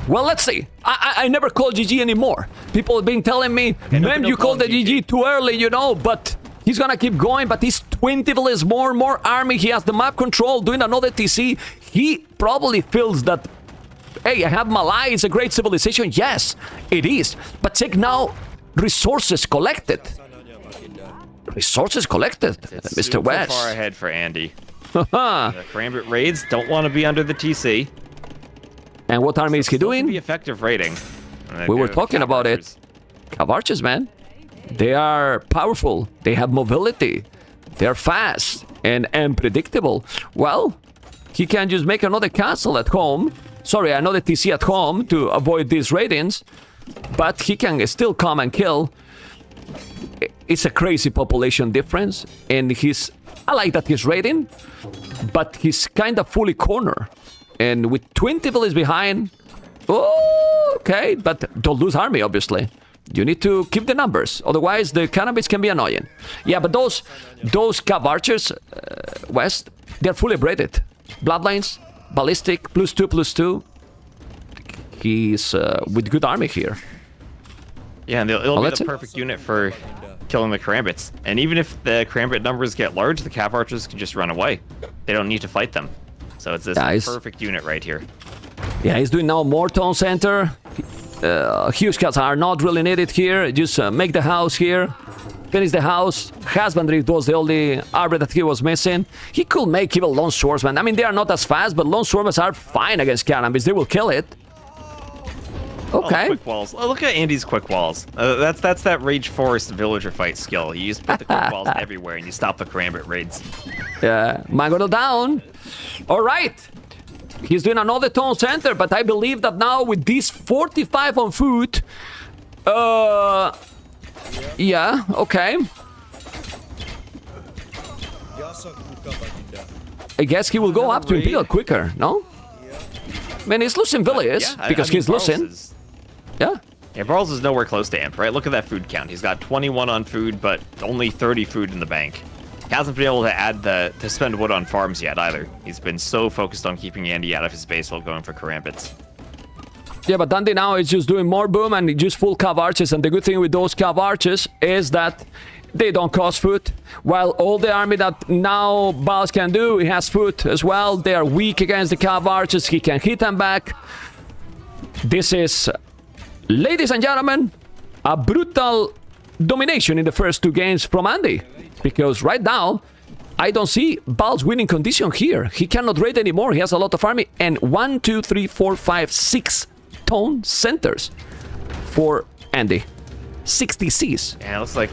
Well, let's see. I never call GG anymore. People have been telling me, man, you called the GG too early, you know, but he's gonna keep going. But he's 20 villages more army. He has the map control, doing another TC. He probably feels that Hey, I have Malai, it's a great civilization. Yes, it is. But check now, resources collected. Resources collected, It's Mr. super West. far ahead for Andy. The Karambit raids don't want to be under the TC. And what army is he Still can be doing? effective raiding. And We they were go talking Cav about it. archers. Cav archers, man. They are powerful. They have mobility. They're fast and unpredictable. Well, he can just make another castle at home. Sorry, another TC at home to avoid these raidings. But he can still come and kill. It's a crazy population difference. And I like that he's raiding. But he's kind of fully cornered. And with 20 villages behind... Oh, okay. But don't lose army, obviously. You need to keep the numbers, otherwise the cannabis can be annoying. Yeah, but those Cav archers, West, they're fully braided. Bloodlines, ballistic, +2/+2. He's with good army here. Yeah, and it'll be let's the see. perfect unit for killing the Karambits. And even if the Karambit numbers get large, the Cav archers can just run away. They don't need to fight them. So it's this Nice. perfect unit right here. Yeah, he's doing now more town center. Huge cuts are not really needed here. Just make the house here. Finish the house. Husbandry was the only army that he was missing. He could make even lone swordsmen. I mean, they are not as fast, but lone swordsmen are fine against cannabis. They will kill it. Oh, Okay. quick walls. Oh, look at Andy's quick walls. That's that Rage Forest villager fight skill. You just put the quick walls everywhere and you stop the Karambit raids. Yeah, Mangonel down. All right. He's doing another town center, but I believe that now with these 45 on foot, yeah, okay. I guess he will go up to Imperial quicker, no? I mean, he's losing villages because he's Barles losing. Yeah, Barles is nowhere close to Amp, right? Look at that food count. He's got 21 on food, but only 30 food in the bank. He hasn't been able to add to spend wood on farms yet either. He's been so focused on keeping Andy out of his base while going for Karambits. Yeah, but Dundee now is just doing more boom and just full Cav archers. And the good thing with those Cav archers is that they don't cost food. While all the army that now Barles can do, he has food as well. They are weak against the Cav archers. He can hit them back. This is, ladies and gentlemen, a brutal domination in the first two games from Andy. Because right now, I don't see Barles winning condition here. He cannot raid anymore. He has a lot of army. And 1, 2, 3, 4, 5, 6 town centers for Andy. 60 Cs. Yeah, looks like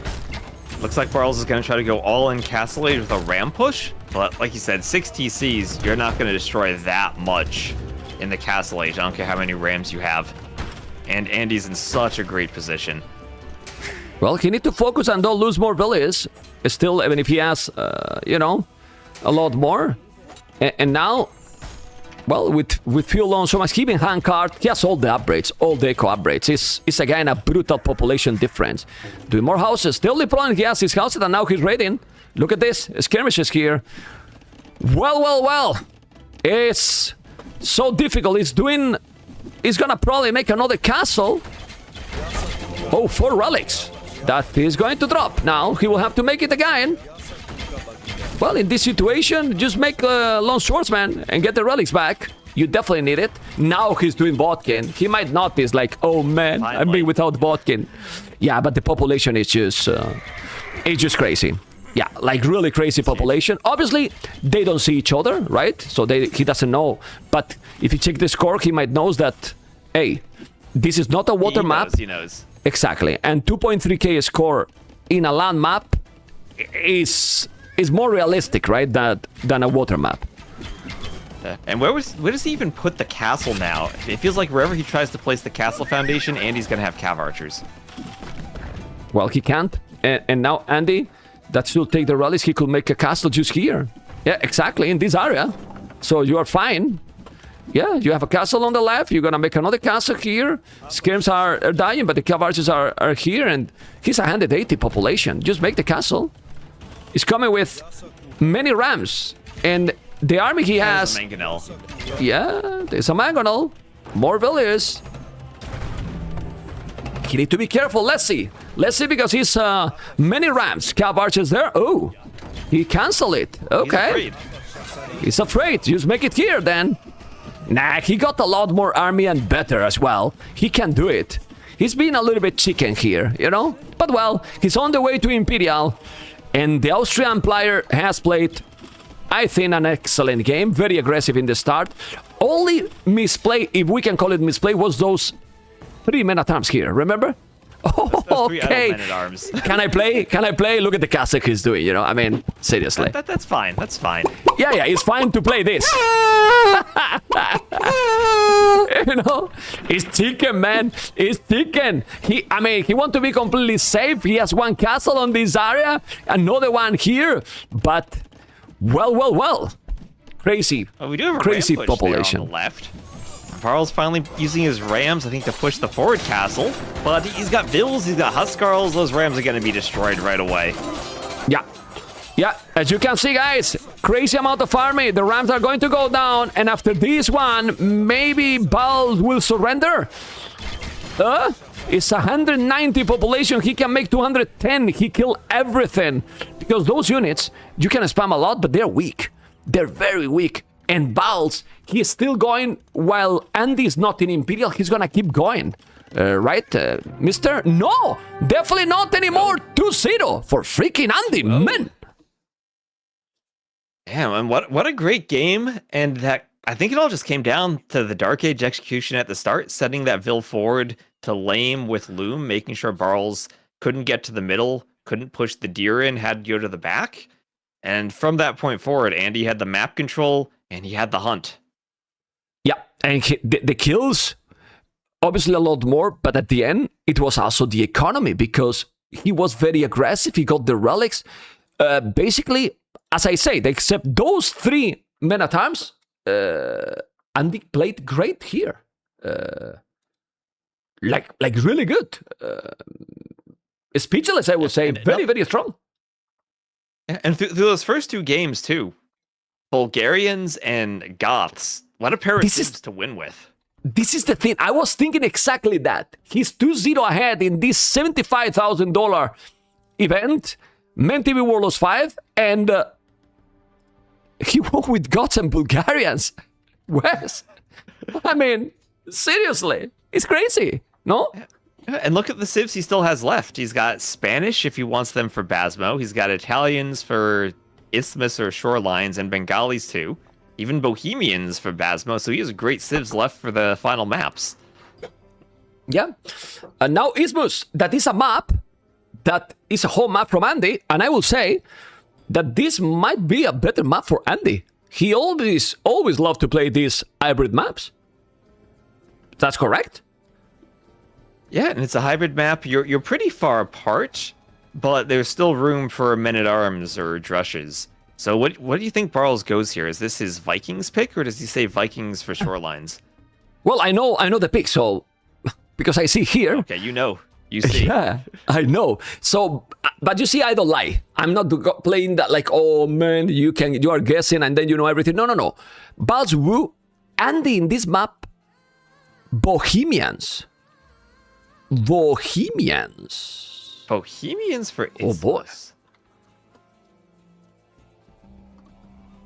Barles is going to try to go all in Castle Age with a ram push. But like you said, 6 TCs, you're not going to destroy that much in the Castle Age. I don't care how many rams you have. And Andy's in such a great position. Well, he need to focus and don't lose more villages. Still, even if he has, you know, a lot more. And now, well, with Feudal on so much, keeping handcart, he has all the upgrades, all the eco upgrades. It's again a brutal population difference. Doing more houses. The only problem he has is houses, and now he's raiding. Look at this, skirmishes here. Well. It's so difficult. He's gonna probably make another castle. Oh, 4 relics. That is going to drop. Now he will have to make it again. Well, in this situation, just make a lone swordsman and get the relics back. You definitely need it. Now he's doing Vodkin. He might notice, like, oh man, Finally. I'm being without Vodkin. Yeah, but the population is just, it's just crazy. Yeah, like really crazy population. Obviously, they don't see each other, right? So he doesn't know. But if you check the score, he might know that, hey, this is not a water map. He knows. Exactly. And 2.3k score in a land map is more realistic, right, than a water map. And where does he even put the castle now? It feels like wherever he tries to place the castle foundation, Andy's going to have Cav archers. Well, he can't. And now Andy, that should take the rallies. He could make a castle just here. Yeah, exactly, in this area. So you are fine. Yeah, you have a castle on the left. You're going to make another castle here. Skirms are dying, but the Cav archers are here. And he's 180 population. Just make the castle. He's coming with many rams. And the army he has... There's a Mangonel. Yeah, there's a Mangonel. More villages. You need to be careful. Let's see. Let's see, because he's many rams. Cav archers there. Oh, he canceled it. Okay. He's afraid. He's afraid. Just make it here then. Nah, he got a lot more army and better as well. He can do it. He's been a little bit chicken here, you know? But well, he's on the way to Imperial. And the Austrian player has played, I think, an excellent game. Very aggressive in the start. Only misplay, if we can call it misplay, was those 3 men-at-arms here, remember? Oh, okay. Can I play? Can I play? Look at the castle he's doing, you know? I mean, seriously. That's fine. That's fine. Yeah, it's fine to play this. You know? It's chicken, man. It's chicken. He wants to be completely safe. He has 1 castle on this area, another one here. But, well. Crazy. We do have a crazy ram push population. there on the left. Barles finally using his rams, I think, to push the forward castle. But he's got Bills, he's got Huskarls. Those rams are going to be destroyed right away. Yeah, as you can see, guys, crazy amount of army. The rams are going to go down. And after this one, maybe Barles will surrender. It's 190 population. He can make 210. He killed everything. Because those units, you can spam a lot, but they're weak. They're very weak. And Barles, he is still going while Andy's not in Imperial. He's gonna keep going. Right, mister? No! Definitely not anymore! 2-0 for freaking Andy, man! Damn, and what a great game. And that, I think it all just came down to the Dark Age execution at the start, setting that Vil forward to lame with Loom, making sure Barles couldn't get to the middle, couldn't push the deer in, had to go to the back. And from that point forward, Andy had the map control, and he had the hunt. Yeah, and the kills, obviously a lot more, but at the end, it was also the economy, because he was very aggressive, he got the relics. Basically, as I said, except those 3 men-at-arms, Andy played great here. Like really good. Speechless, I would say. Very, very strong. And through those first 2 games, too, Bulgarians and Goths, what a pair of teams to win with. This is the thing. I was thinking exactly that. He's 2-0 ahead in this $75,000 event, MembTV Warlords 5, and he won with Goths and Bulgarians. Wes, I mean, seriously, it's crazy, no? And look at the civs he still has left. He's got Spanish if he wants them for Basmo. He's got Italians for Isthmus or Shorelines, and Bengalis too. Even Bohemians for Basmo, so he has great civs left for the final maps. Yeah. And now Isthmus, that is a map, that is a home map from Andy, and I will say that this might be a better map for Andy. He always loved to play these hybrid maps. That's correct? Yeah, and it's a hybrid map. You're pretty far apart, but there's still room for men-at-arms or drushes. So what do you think Barles goes here? Is this his Vikings pick, or does he say Vikings for Shorelines? Well, I know the pick, so because I see here. Okay, you see. Yeah, I know. So, but you see, I don't lie. I'm not playing that like, oh man, you are guessing and then you know everything. No. Barles woo Andy in this map. Bohemians for Isthmus. Oh boy.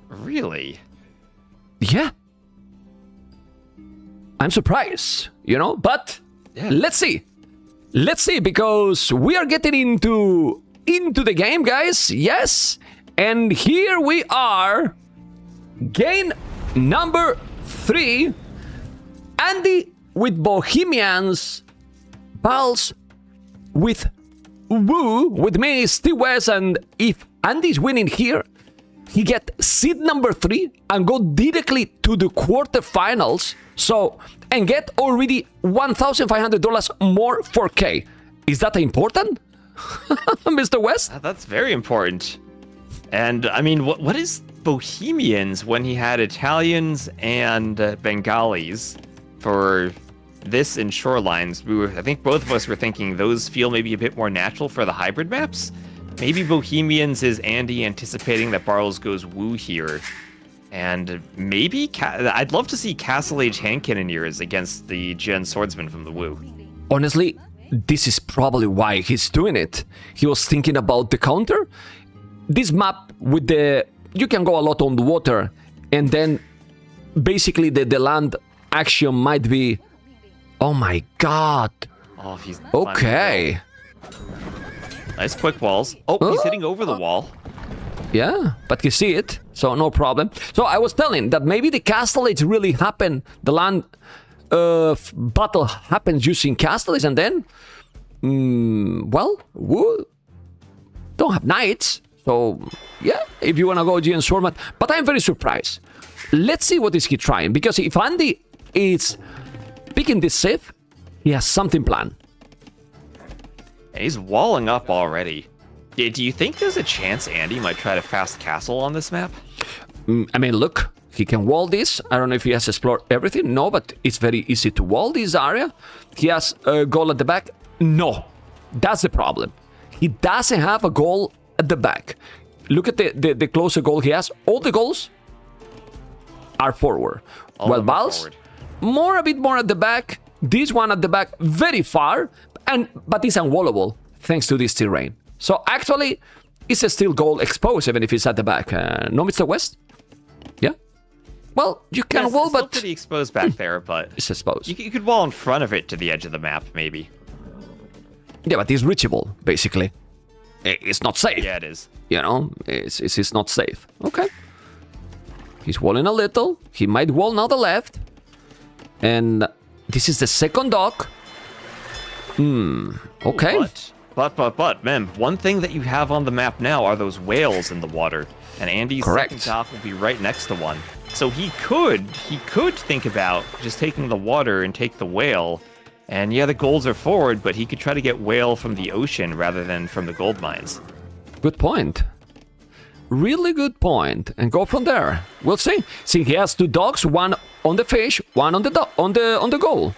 Really? Yeah. I'm surprised, you know, but yeah. Let's see, because we are getting into the game, guys. Yes, and here we are, game number 3. Andy with Bohemians, Barles with Woo, with me, Steve West, and if Andy's winning here, he get seed number 3 and go directly to the quarterfinals. So, and get already $1,500 more 4K. Is that important, Mr. West? That's very important. And I mean, what is Bohemians when he had Italians and Bengalis for this in Shorelines? I think both of us were thinking those feel maybe a bit more natural for the hybrid maps. Maybe Bohemians is Andy anticipating that Barles goes Woo here. And maybe I'd love to see Castle Age hand cannoneers against the Gen Swordsman from the Woo. Honestly, this is probably why he's doing it. He was thinking about the counter. This map with the... You can go a lot on the water, and then basically the land action might be... Oh my god. Oh, he's Okay. Nice quick walls. Oh, he's hitting over the wall. Yeah, but you see it, so no problem. So I was telling that maybe the castle it's really happened, the land battle happens using castles, and then, well, we don't have knights. So yeah, if you wanna go GN Swordman, but I'm very surprised. Let's see what is he trying, because if Andy is picking this Sith, he has something planned. He's walling up already. Do you think there's a chance Andy might try to fast castle on this map? I mean, look, he can wall this. I don't know if he has explored everything. No, but it's very easy to wall this area. He has a goal at the back. No, that's the problem. He doesn't have a goal at the back. Look at the closer goal he has. All the goals are forward. Well, Barles, a bit more at the back. This one at the back, very far, but it's unwallable thanks to this terrain. So actually, it's a still goal exposed, even if it's at the back. No, Mr. West? Yeah? Well, you can wall, it's still but... pretty exposed back there, but... It's exposed. You could wall in front of it to the edge of the map, maybe. Yeah, but it's reachable, basically. It's not safe. Yeah, it is. You know, it's not safe. Okay. He's walling a little. He might wall now the left. And this is the second dock. Okay. But, Mem, one thing that you have on the map now are those whales in the water. And Andy's second dock will be right next to one. So he could think about just taking the water and take the whale. And yeah, the golds are forward, but he could try to get whale from the ocean rather than from the gold mines. Good point. Really good point. And go from there. We'll see. See, he has two docks, one on the fish, one on the goal.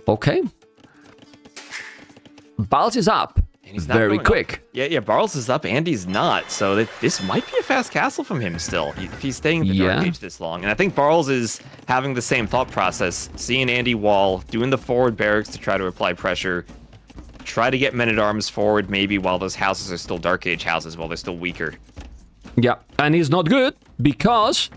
Okay. Barles is up. And he's not very going quick. Up. Yeah, Barles is up, Andy's not. So this might be a fast castle from him still, if he's staying in the Dark Age this long. And I think Barles is having the same thought process, seeing Andy wall, doing the forward barracks to try to apply pressure, try to get men-at-arms forward maybe while those houses are still Dark Age houses, while they're still weaker. Yeah, and he's not good because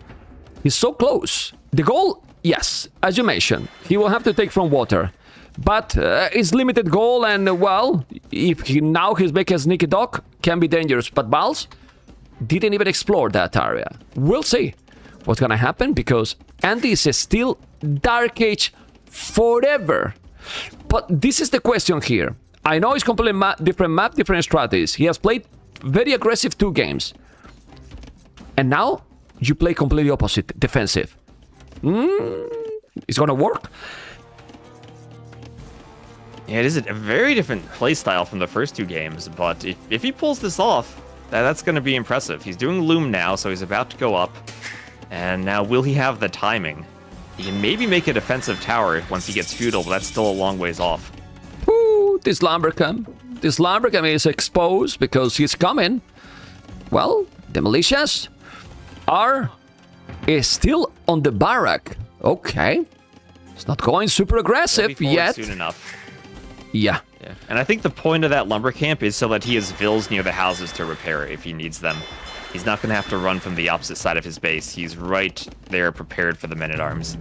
he's so close. The goal, yes, as you mentioned, he will have to take from water. But it's limited goal, and well, if he's making a sneaky dock, can be dangerous. But Barles didn't even explore that area. We'll see what's gonna happen, because Andy is still Dark Age forever. But this is the question here. I know it's completely different map, different strategies. He has played very aggressive 2 games. And now you play completely opposite, defensive. It's gonna work? Yeah, it is a very different playstyle from the first 2 games, but if he pulls this off, that's going to be impressive. He's doing Loom now, so he's about to go up. And now, will he have the timing? He can maybe make a defensive tower once he gets Feudal, but that's still a long ways off. Ooh, this Lumbercamp. This Lumbercamp is exposed because he's coming. Well, the militias are still on the barrack. Okay. It's not going super aggressive yet. Soon enough. Yeah. And I think the point of that lumber camp is so that he has vills near the houses to repair if he needs them. He's not going to have to run from the opposite side of his base. He's right there prepared for the men-at-arms.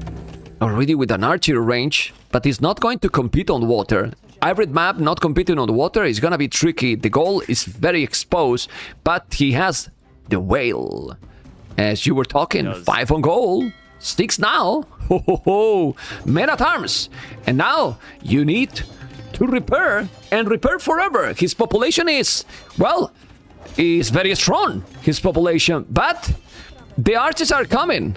Already with an archer range, but he's not going to compete on water. Hybrid map, not competing on water, is going to be tricky. The goal is very exposed, but he has the whale. As you were talking, 5 on goal. 6 now. Ho ho ho. Men-at-arms. And now you need to repair, and repair forever. His population is, well, is very strong, his population, but the archers are coming.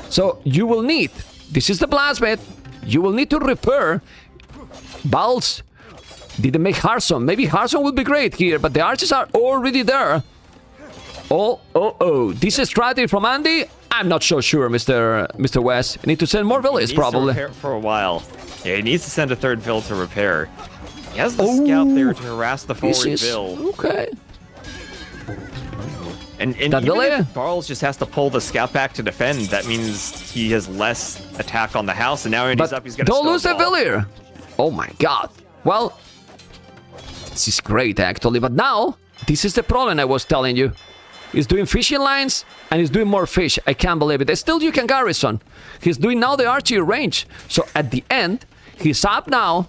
So you will need, this is the plasmid, you will need to repair. Barles didn't make Harson. Maybe Harson would be great here, but the archers are already there. Oh. This is strategy from Andy? I'm not so sure, Mr. West. You need to send more villas, probably. To repair for a while. Yeah, he needs to send a 3rd vill to repair. He has the scout there to harass the forward vill. Okay. And that even if Barles just has to pull the scout back to defend, that means he has less attack on the house, and now Andy's up, he's gonna don't lose the vill here! Oh my god. Well, this is great, actually, but now, this is the problem I was telling you. He's doing fishing lines, and he's doing more fish. I can't believe it. Still, you can garrison. He's doing now the archery range. So at the end, he's up now.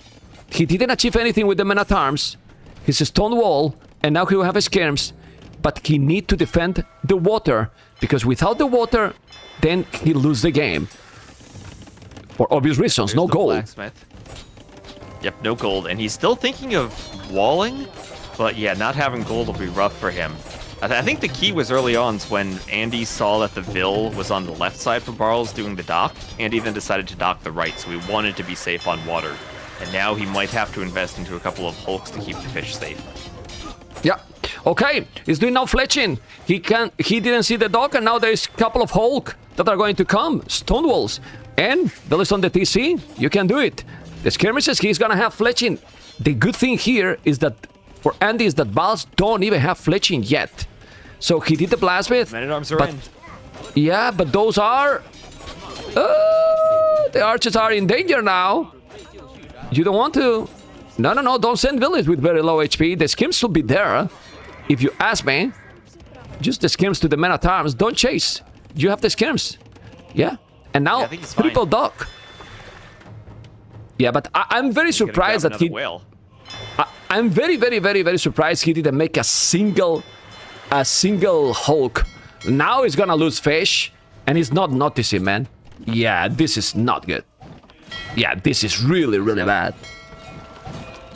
He didn't achieve anything with the men-at-arms. He's a stone wall, and now he will have his skirms. But he need to defend the water, because without the water, then he lose the game. For obvious reasons, There's no the gold. Blacksmith. Yep, no gold. And he's still thinking of walling, but yeah, not having gold will be rough for him. I think the key was early on when Andy saw that the Vil was on the left side for Barles doing the dock. Andy then decided to dock the right, so he wanted to be safe on water. And now he might have to invest into a couple of hulks to keep the fish safe. Yeah. Okay. He's doing now fletching. He didn't see the dock, and now there's a couple of hulk that are going to come. Stone walls. And Bill is on the TC. You can do it. The skirmishes, he's gonna have fletching. The good thing here is that for Andy is that Barles don't even have fletching yet. So he did the blacksmith. Men-at-arms are but, in. Yeah, but those are... the archers are in danger now. You don't want to... No, don't send villains with very low HP. The skims should be there. If you ask me, just the skims to the men-at-arms. Don't chase. You have the skims. Yeah. And now, triple dock. Yeah, but I'm very surprised that he... Whale. I'm very surprised he didn't make a single Hulk. Now he's gonna lose fish, and he's not noticing, man. Yeah, this is not good. Yeah, this is really bad.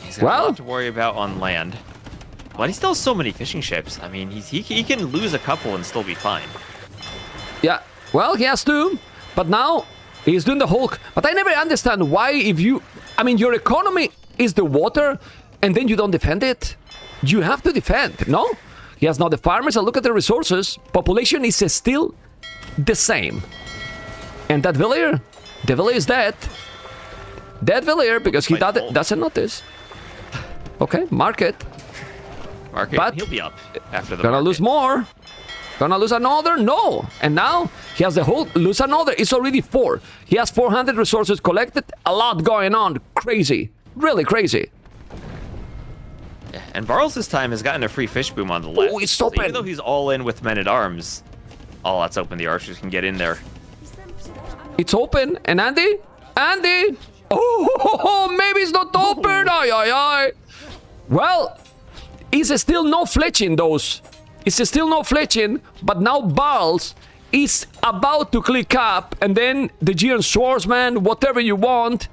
He's got a lot to worry about on land. But he still has so many fishing ships. I mean, he can lose a couple and still be fine. Yeah, well, he has to. But now, he's doing the Hulk. But I never understand why if you... I mean, your economy is the water, and then you don't defend it. You have to defend, no? He has now the farmers, and look at the resources. Population is still the same. And that villager, the villager is dead. Dead villager, because he doesn't notice. Okay, market. But he'll be up after the Gonna market. lose more. Gonna lose another? No. And now he has the whole lose another. It's already 4. He has 400 resources collected. A lot going on. Crazy. Really crazy. Yeah, and Barles this time has gotten a free fish boom on the left. Oh, it's So open. even though he's all in with men-at-arms, oh, that's open. The archers can get in there. It's open. And Andy? Andy! Oh, maybe it's not open. Ay. Well, it's still no fletching, those. It's still no fletching, but now Barles is about to click up, and then the Giant Swordsman, whatever you want.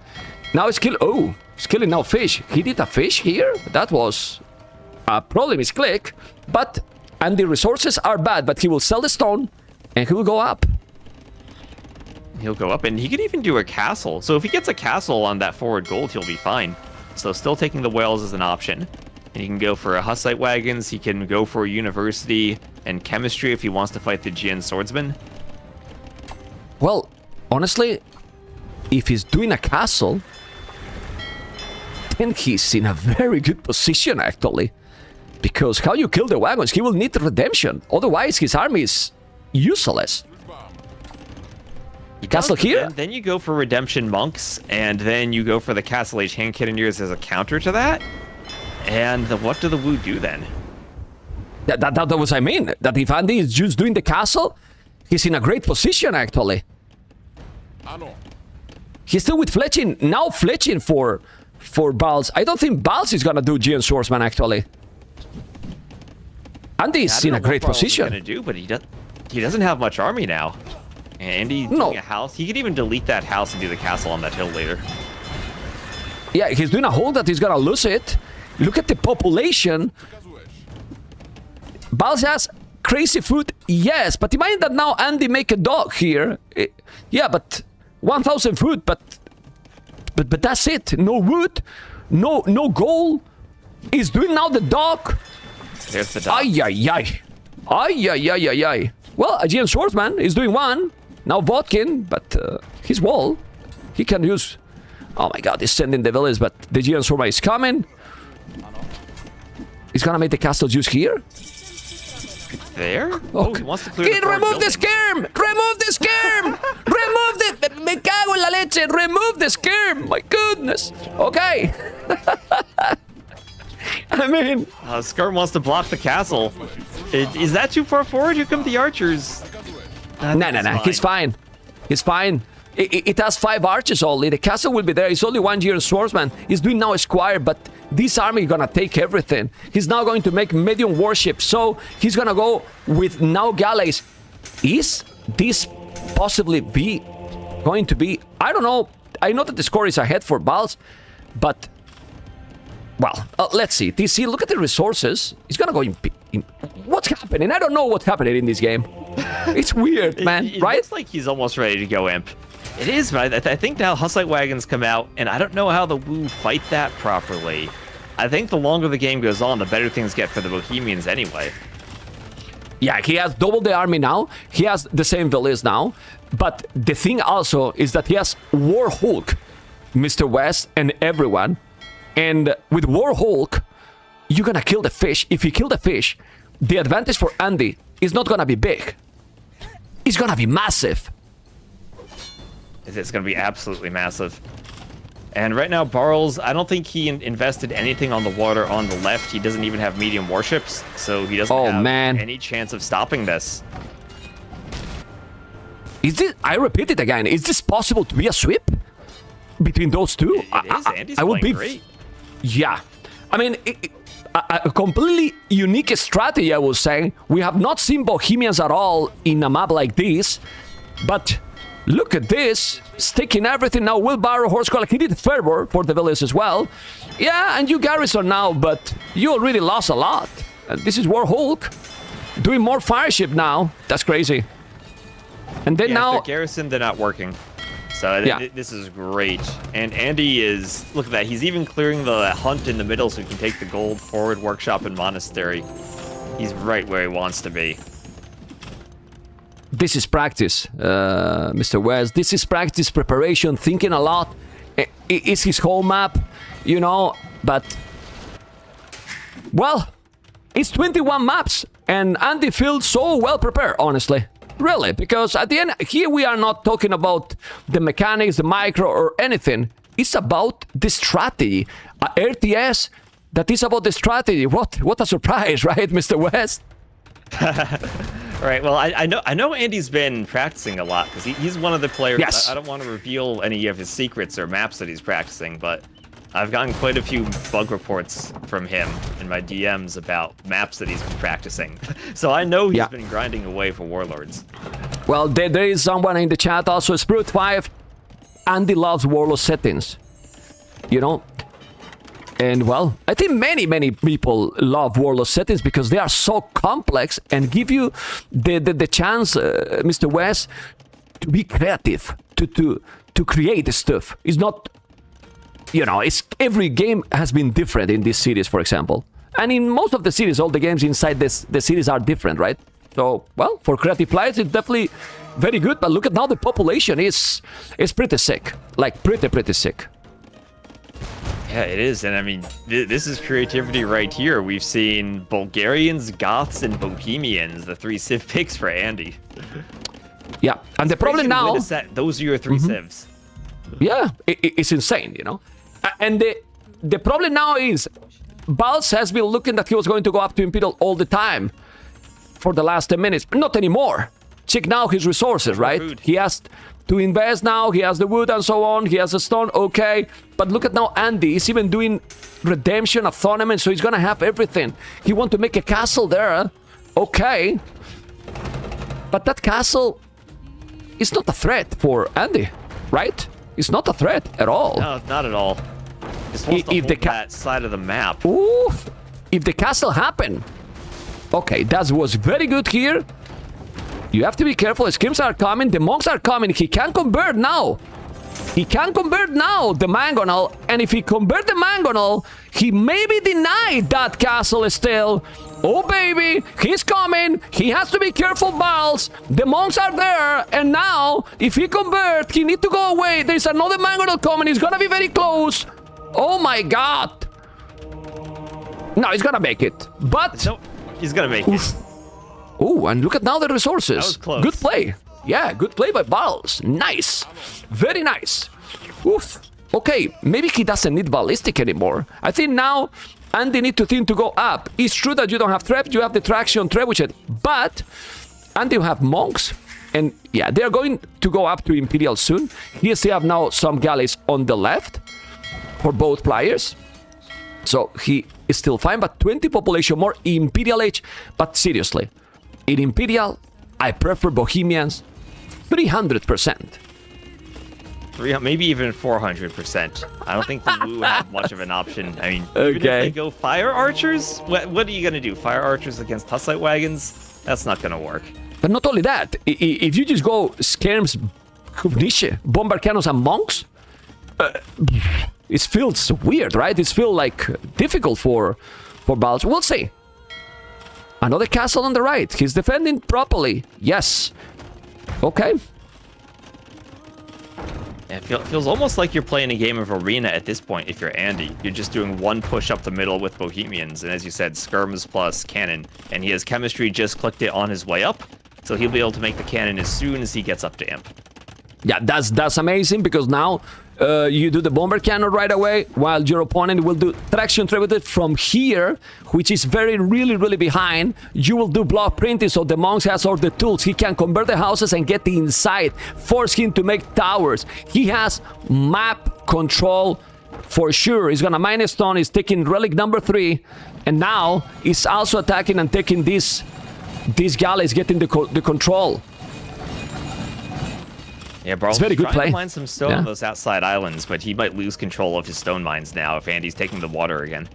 Now it's it's killing now fish. He did a fish here? That was a problem, his click. And the resources are bad, but he will sell the stone, and he will go up. He'll go up, and he could even do a castle. So if he gets a castle on that forward gold, he'll be fine. So still taking the whales as an option. And he can go for a Hussite wagons, he can go for a university and chemistry if he wants to fight the Gian swordsman. Well, honestly, if he's doing a castle, then he's in a very good position, actually. Because how you kill the wagons, he will need redemption. Otherwise, his army is useless. Castle here? Then you go for redemption monks, and then you go for the Castle Age hand cannoneers as a counter to that. And what do the Wu do then? That was I mean. That if Andy is just doing the castle, he's in a great position, actually. He's still with fletching. Now fletching for Barles. I don't think Barles is gonna do Giant Swordsman, actually. Andy is in a great position. Gonna do, but he doesn't have much army now. And Andy doing a house. He could even delete that house and do the castle on that hill later. Yeah, he's doing a hold that he's gonna lose it. Look at the population. Barles has crazy food, yes, but imagine that now Andy make a dock here. Yeah, but 1,000 food, but that's it. No wood, no gold. He's doing now the dock. There's the dock. Ay. Well, a Giant Swordsman is doing one. Now Vodkin, but his wall, he can use... Oh my god, he's sending the villas, but the Giant Swordsman is coming. He's gonna make the castle juice here. There? Oh, he wants to clear the remove the skirm! Remove the skirm! Remove the... Me cago en la leche! Remove the skirm! My goodness! Okay. I mean... Skirm wants to block the castle. Is that too far forward? Here come the archers. No. He's fine. He's fine. It has 5 archers only. The castle will be there. He's only 1 year swordsman. He's doing now a squire, but this army is gonna take everything. He's now going to make medium warships, so he's gonna go with now galleys. Is this possibly going to be? I don't know. I know that the score is ahead for Barles, but well, let's see. DC, look at the resources. He's gonna go in. What's happening? I don't know what's happening in this game. It's weird, man. It right? looks like he's almost ready to go imp. It is, but I think now Hussite wagons come out, and I don't know how the Wu fight that properly. I think the longer the game goes on, the better things get for the Bohemians anyway. Yeah, he has double the army now. He has the same villas now. But the thing also is that he has War Hulk, Mr. West, and everyone. And with War Hulk, you're gonna kill the fish. If you kill the fish, the advantage for Andy is not gonna be big. It's gonna be massive. It's going to be absolutely massive. And right now, Barles, I don't think he invested anything on the water on the left. He doesn't even have medium warships, so he doesn't have any chance of stopping this. Is this? I repeat it again. Is this possible to be a sweep between those two? It is. Andy's I would playing be great. Yeah, I mean, a completely unique strategy. I would say we have not seen Bohemians at all in a map like this, but. Look at this, sticking everything now. Wheelbarrow, horse collar. He did fervor for the village as well. Yeah, and you garrison now, but you already lost a lot. And this is War Hulk doing more fireship now. That's crazy. And then now the garrison, they're not working. So this is great. And Andy is, look at that. He's even clearing the hunt in the middle so he can take the gold forward workshop and monastery. He's right where he wants to be. This is practice, Mr. West. This is practice, preparation, thinking a lot. It's his whole map, you know, but... Well, it's 21 maps, and Andy feels so well prepared, honestly. Really, because at the end, here we are not talking about the mechanics, the micro, or anything. It's about the strategy. RTS, that is about the strategy. What a surprise, right, Mr. West? All right, well, I know Andy's been practicing a lot, because he's one of the players. Yes. I don't want to reveal any of his secrets or maps that he's practicing, but I've gotten quite a few bug reports from him in my DMs about maps that he's been practicing. So I know he's been grinding away for Warlords. Well, there is someone in the chat also, Spirit 5. Andy loves Warlord settings, you know? And, well, I think many people love Warlord settings because they are so complex and give you the chance, Mr. West, to be creative, to create the stuff. It's not, you know, every game has been different in this series, for example. And in most of the series, all the games inside the series are different, right? So, well, for creative players, it's definitely very good. But look at now the population is pretty sick. Like, pretty sick. Yeah, it is. And I mean, this is creativity right here. We've seen Bulgarians, Goths, and Bohemians, the 3 civ picks for Andy. Yeah, and the problem now... Those are your 3 civs. Yeah, it's insane, you know? And the problem now is Barles has been looking that he was going to go up to Imperial all the time for the last 10 minutes. Not anymore. Check now his resources, right? Food. He has to invest now. He has the wood and so on. He has a stone, okay. But look at now Andy. He's even doing redemption of tournament, so he's gonna have everything. He want to make a castle there. Okay. But that castle is not a threat for Andy, right? It's not a threat at all. No, not at all. Just wants to hold that side of the map. Oof. If the castle happened. Okay, that was very good here. You have to be careful. The scrims are coming. The monks are coming. He can convert now. He can convert now the mangonel. And if he convert the mangonel, he may be denied that castle still. Oh, baby. He's coming. He has to be careful, Barles. The monks are there. And now, if he convert, he need to go away. There's another mangonel coming. He's going to be very close. Oh, my God. No, he's going to make it. But... No, he's going to make it. Oh, and look at now the resources. That was close. Good play. Yeah, good play by Barles. Nice. Very nice. Oof. Okay, maybe he doesn't need ballistic anymore. I think now and they need to think to go up. It's true that you don't have trap, you have the traction trebuchet, but and you have monks, and yeah, they are going to go up to imperial soon. He still have now some galleys on the left for both players, so he is still fine. But 20 population more imperial age. But seriously, in imperial, I prefer Bohemians 300%. Maybe even 400%. I don't think the Wu have much of an option. I mean, even if Okay. they go fire archers, what are you gonna do? Fire archers against Hussite wagons? That's not gonna work. But not only that, if you just go skirms, Kuvnische, bomber cannons and monks, it feels weird, right? It feels like difficult for Barles. We'll see. Another castle on the right. He's defending properly. Yes. Okay. It feels almost like you're playing a game of arena at this point if you're Andy. You're just doing one push up the middle with Bohemians, and as you said, skirms plus cannon. And he has chemistry just clicked it on his way up, so he'll be able to make the cannon as soon as he gets up to imp. Yeah, that's amazing, because now you do the bomber cannon right away, while your opponent will do traction trebuchet from here, which is really behind. You will do block printing, so the monk has all the tools. He can convert the houses and get inside, force him to make towers. He has map control for sure. He's gonna mine a stone, he's taking relic number 3, and now he's also attacking and taking these galleys, getting the control. Yeah, Barles very good trying play. to mine some stone Yeah. on those outside islands, but he might lose control of his stone mines now if Andy's taking the water again.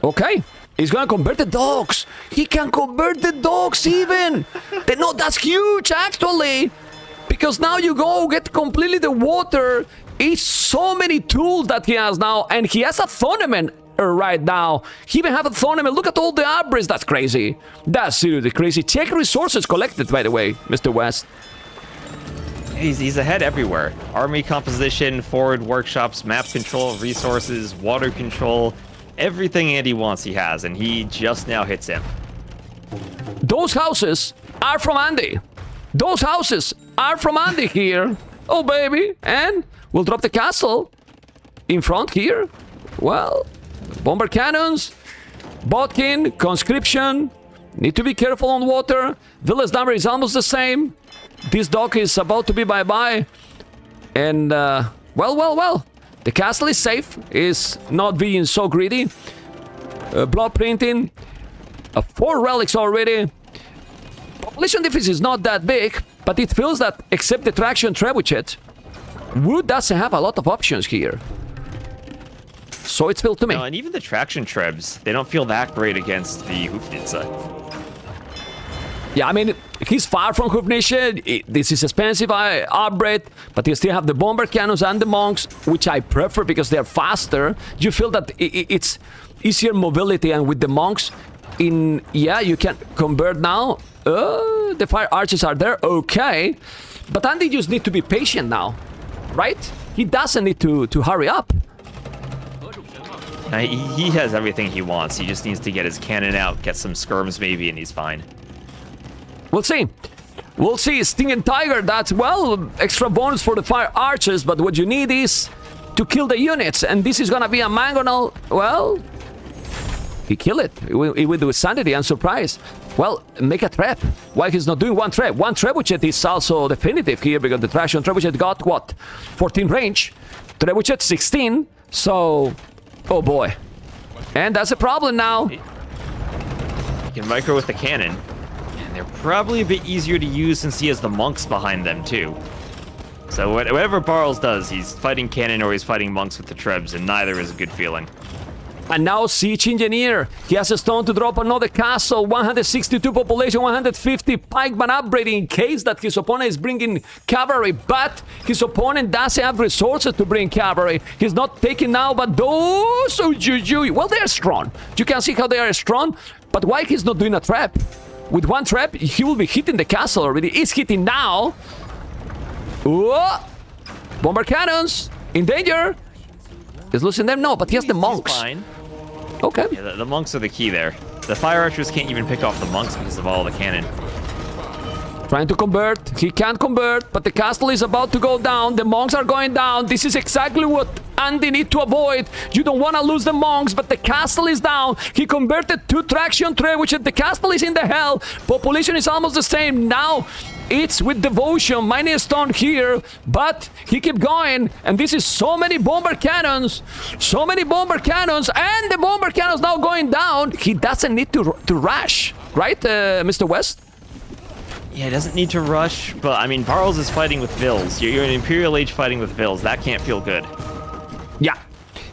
Okay, he's gonna convert the dogs. He can convert the dogs even. No, that's huge actually, because now you go get completely the water. It's so many tools that he has now, and he has a tournament right now. He even have a tournament. Look at all the upgrades. That's crazy. That's seriously crazy. Check resources collected, by the way, Mr. West. He's ahead everywhere. Army composition, forward workshops, map control, resources, water control. Everything Andy wants he has, and he just now hits imp. Those houses are from Andy. Those houses are from Andy here. Oh, baby. And we'll drop the castle in front here. Well, bomber cannons, Bodkin, conscription. Need to be careful on water. Village number is almost the same. This dock is about to be bye-bye. And, well. The castle is safe. Is not being so greedy. Blood printing. 4 relics already. Population difference is not that big, but it feels that, except the traction trebuchet, Wood doesn't have a lot of options here. So it's felt to me. No, and even the traction trebs, they don't feel that great against the Hufnitze. Yeah, I mean, he's far from Hufnische. This is expensive upgrade, but you still have the bomber cannons and the monks, which I prefer because they're faster. You feel that it's easier mobility, and with the monks, you can convert now. The fire archers are there, okay. But Andy just need to be patient now, right? He doesn't need to hurry up. He has everything he wants. He just needs to get his cannon out, get some skirms maybe, and he's fine. We'll see. We'll see. Stinging Tiger, that's, well, extra bonus for the fire archers, but what you need is to kill the units, and this is gonna be a mangonel. Well, he killed it. He will do sanity and surprise. Well, make a trap. Why he's not doing one trap? One trebuchet is also definitive here, because the traction trebuchet got, what, 14 range. Trebuchet 16, so... Oh boy. And that's a problem now. You can micro with the cannon. And they're probably a bit easier to use since he has the monks behind them too. So whatever Barles does, he's fighting cannon or he's fighting monks with the trebs, and neither is a good feeling. And now Siege Engineer. He has a stone to drop another castle. 162 population, 150 pikeman upgrade in case that his opponent is bringing cavalry. But his opponent doesn't have resources to bring cavalry. He's not taking now, but those... Well, they're strong. You can see how they are strong. But why he's not doing a trap? With one trap, he will be hitting the castle already. He's hitting now. Whoa! Bomber cannons. In danger. He's losing them? No, but he has the monks. He's fine. Okay. Yeah, the monks are the key there. The fire archers can't even pick off the monks because of all the cannon. Trying to convert. He can't convert, but the castle is about to go down. The monks are going down. This is exactly what Andy need to avoid. You don't want to lose the monks, but the castle is down. He converted 2 traction trade, which the castle is in the hell. Population is almost the same. Now it's with devotion, minus stone here, but he keep going, and this is so many bomber cannons, and the bomber cannons now going down. He doesn't need to rush, right, Mr. West? Yeah, he doesn't need to rush, but I mean, Barles is fighting with Vils. You're an Imperial Age fighting with Vils. That can't feel good. Yeah,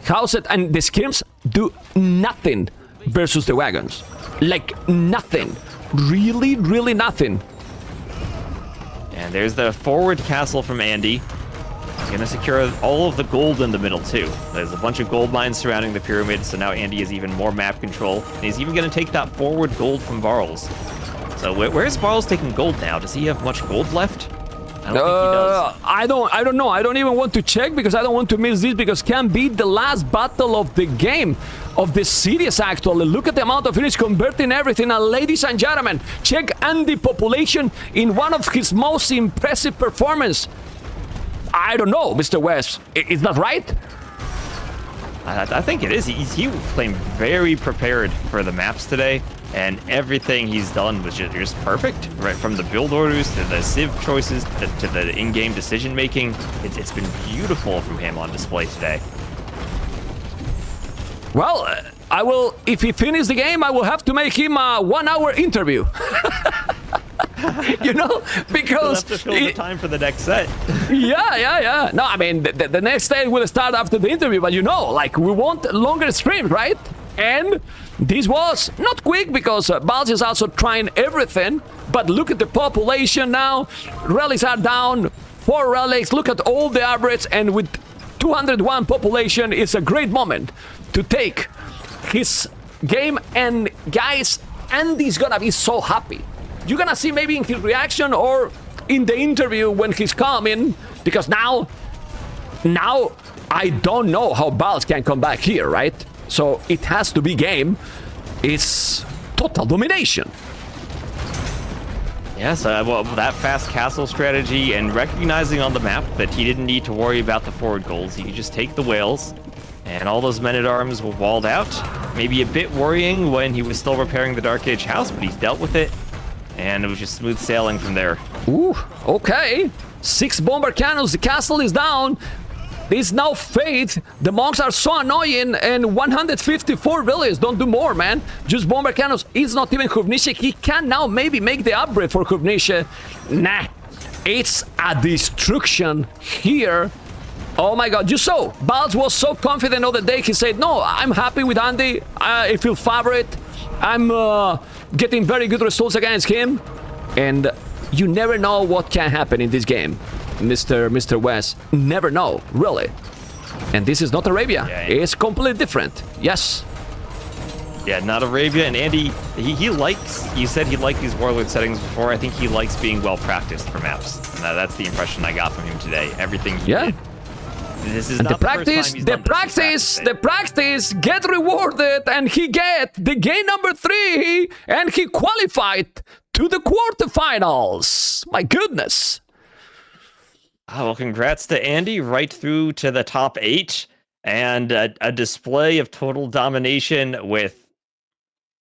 how's it? And the skirms do nothing versus the wagons, like nothing, really, really nothing. And there's the forward castle from Andy. He's gonna secure all of the gold in the middle too. There's a bunch of gold mines surrounding the pyramid, so now Andy has even more map control. And he's even gonna take that forward gold from Barles. So where's Barles taking gold now? Does he have much gold left? I don't think he does. I don't know. I don't even want to check because I don't want to miss this, because can be the last battle of the game, of the series actually. Look at the amount of units converting everything. And ladies and gentlemen, check Andy population in one of his most impressive performance. I don't know, Mr. West. Is that right? I think it is. He playing very prepared for the maps today, and everything he's done was just perfect. Right from the build orders to the civ choices to the in-game decision making, it's been beautiful from him on display today. Well, I will. If he finishes the game, I will have to make him a 1-hour interview. You know, because we'll have to fill the time for the next set. Yeah. No, I mean, the next set will start after the interview, but you know, like, we want longer streams, right? And this was not quick because Barles is also trying everything, but look at the population now. Relics are down, 4 relics. Look at all the upgrades, and with 201 population, it's a great moment to take his game. And guys, Andy's gonna be so happy. You're gonna see maybe in his reaction or in the interview when he's coming, because now I don't know how Barles can come back here, right? So it has to be game. It's total domination. Yes, well, that fast castle strategy and recognizing on the map that he didn't need to worry about the forward goals. He could just take the whales, and all those men-at-arms were walled out. Maybe a bit worrying when he was still repairing the Dark Age house, but he's dealt with it. And it was just smooth sailing from there. Ooh, okay. 6 bomber cannons, the castle is down. This now fate. The monks are so annoying, and 154 villages don't do more, man. Just bomber cannons. It's not even Hubnische. He can now maybe make the upgrade for Hubnische. Nah, it's a destruction here. Oh my god, you saw. Barles was so confident the other day. He said, no, I'm happy with Andy. I feel favorite. I'm getting very good results against him. And you never know what can happen in this game, Mr. West. Never know, really. And this is not Arabia. Yeah, it's completely different. Yes. Yeah, not Arabia. And Andy, he likes, you said he liked these Warlord settings before. I think he likes being well practiced for maps. And that's the impression I got from him today. Everything he did. This is and not the practice, the practice get rewarded, and he get the game number 3, and he qualified to the quarterfinals. My goodness. Oh, well, congrats to Andy, right through to the top 8, and a display of total domination with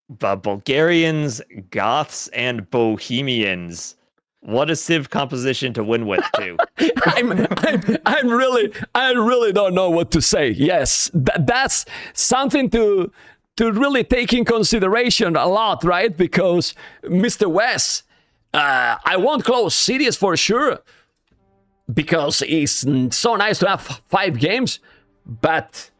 Bulgarians, Goths, and Bohemians. What a civ composition to win with, too. I really don't know what to say. Yes, that's something to really take in consideration a lot, right? Because Mr. West, I won't close cities for sure, because it's so nice to have 5 games, but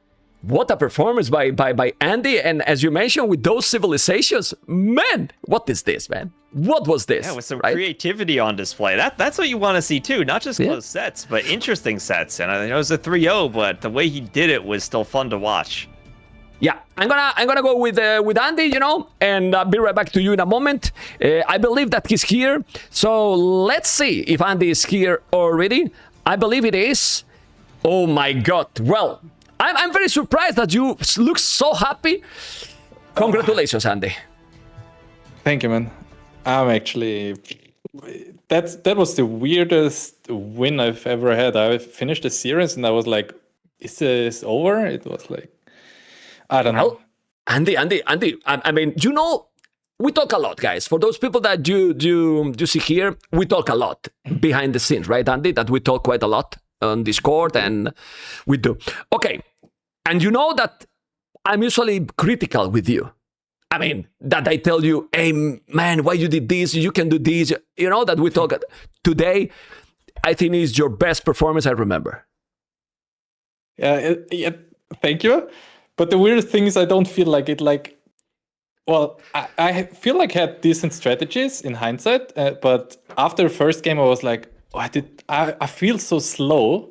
what a performance by Andy. And as you mentioned, with those civilizations, man, what is this, man? What was this? Yeah, with some creativity on display. That's what you want to see too. Not just close sets, but interesting sets. And I know it was a 3-0, but the way he did it was still fun to watch. Yeah, I'm gonna go with Andy, you know, and I'll be right back to you in a moment. I believe that he's here, so let's see if Andy is here already. I believe it is. Oh my god! Well, I'm very surprised that you look so happy. Congratulations, Andy. Thank you, man. I'm actually that was the weirdest win I've ever had. I finished the series and I was like, is this over? It was like, I don't know. Andy, I mean, you know, we talk a lot, guys. For those people that you see here, we talk a lot behind the scenes, right, Andy? That we talk quite a lot on Discord, and we do. Okay, and you know that I'm usually critical with you. I mean, that I tell you, hey, man, why you did this? You can do this. You know, that we talk. Today, I think is your best performance I remember. Yeah, thank you. But the weirdest thing is I don't feel like it, like, well, I feel like I had decent strategies in hindsight, but after the first game I was like, oh, I feel so slow.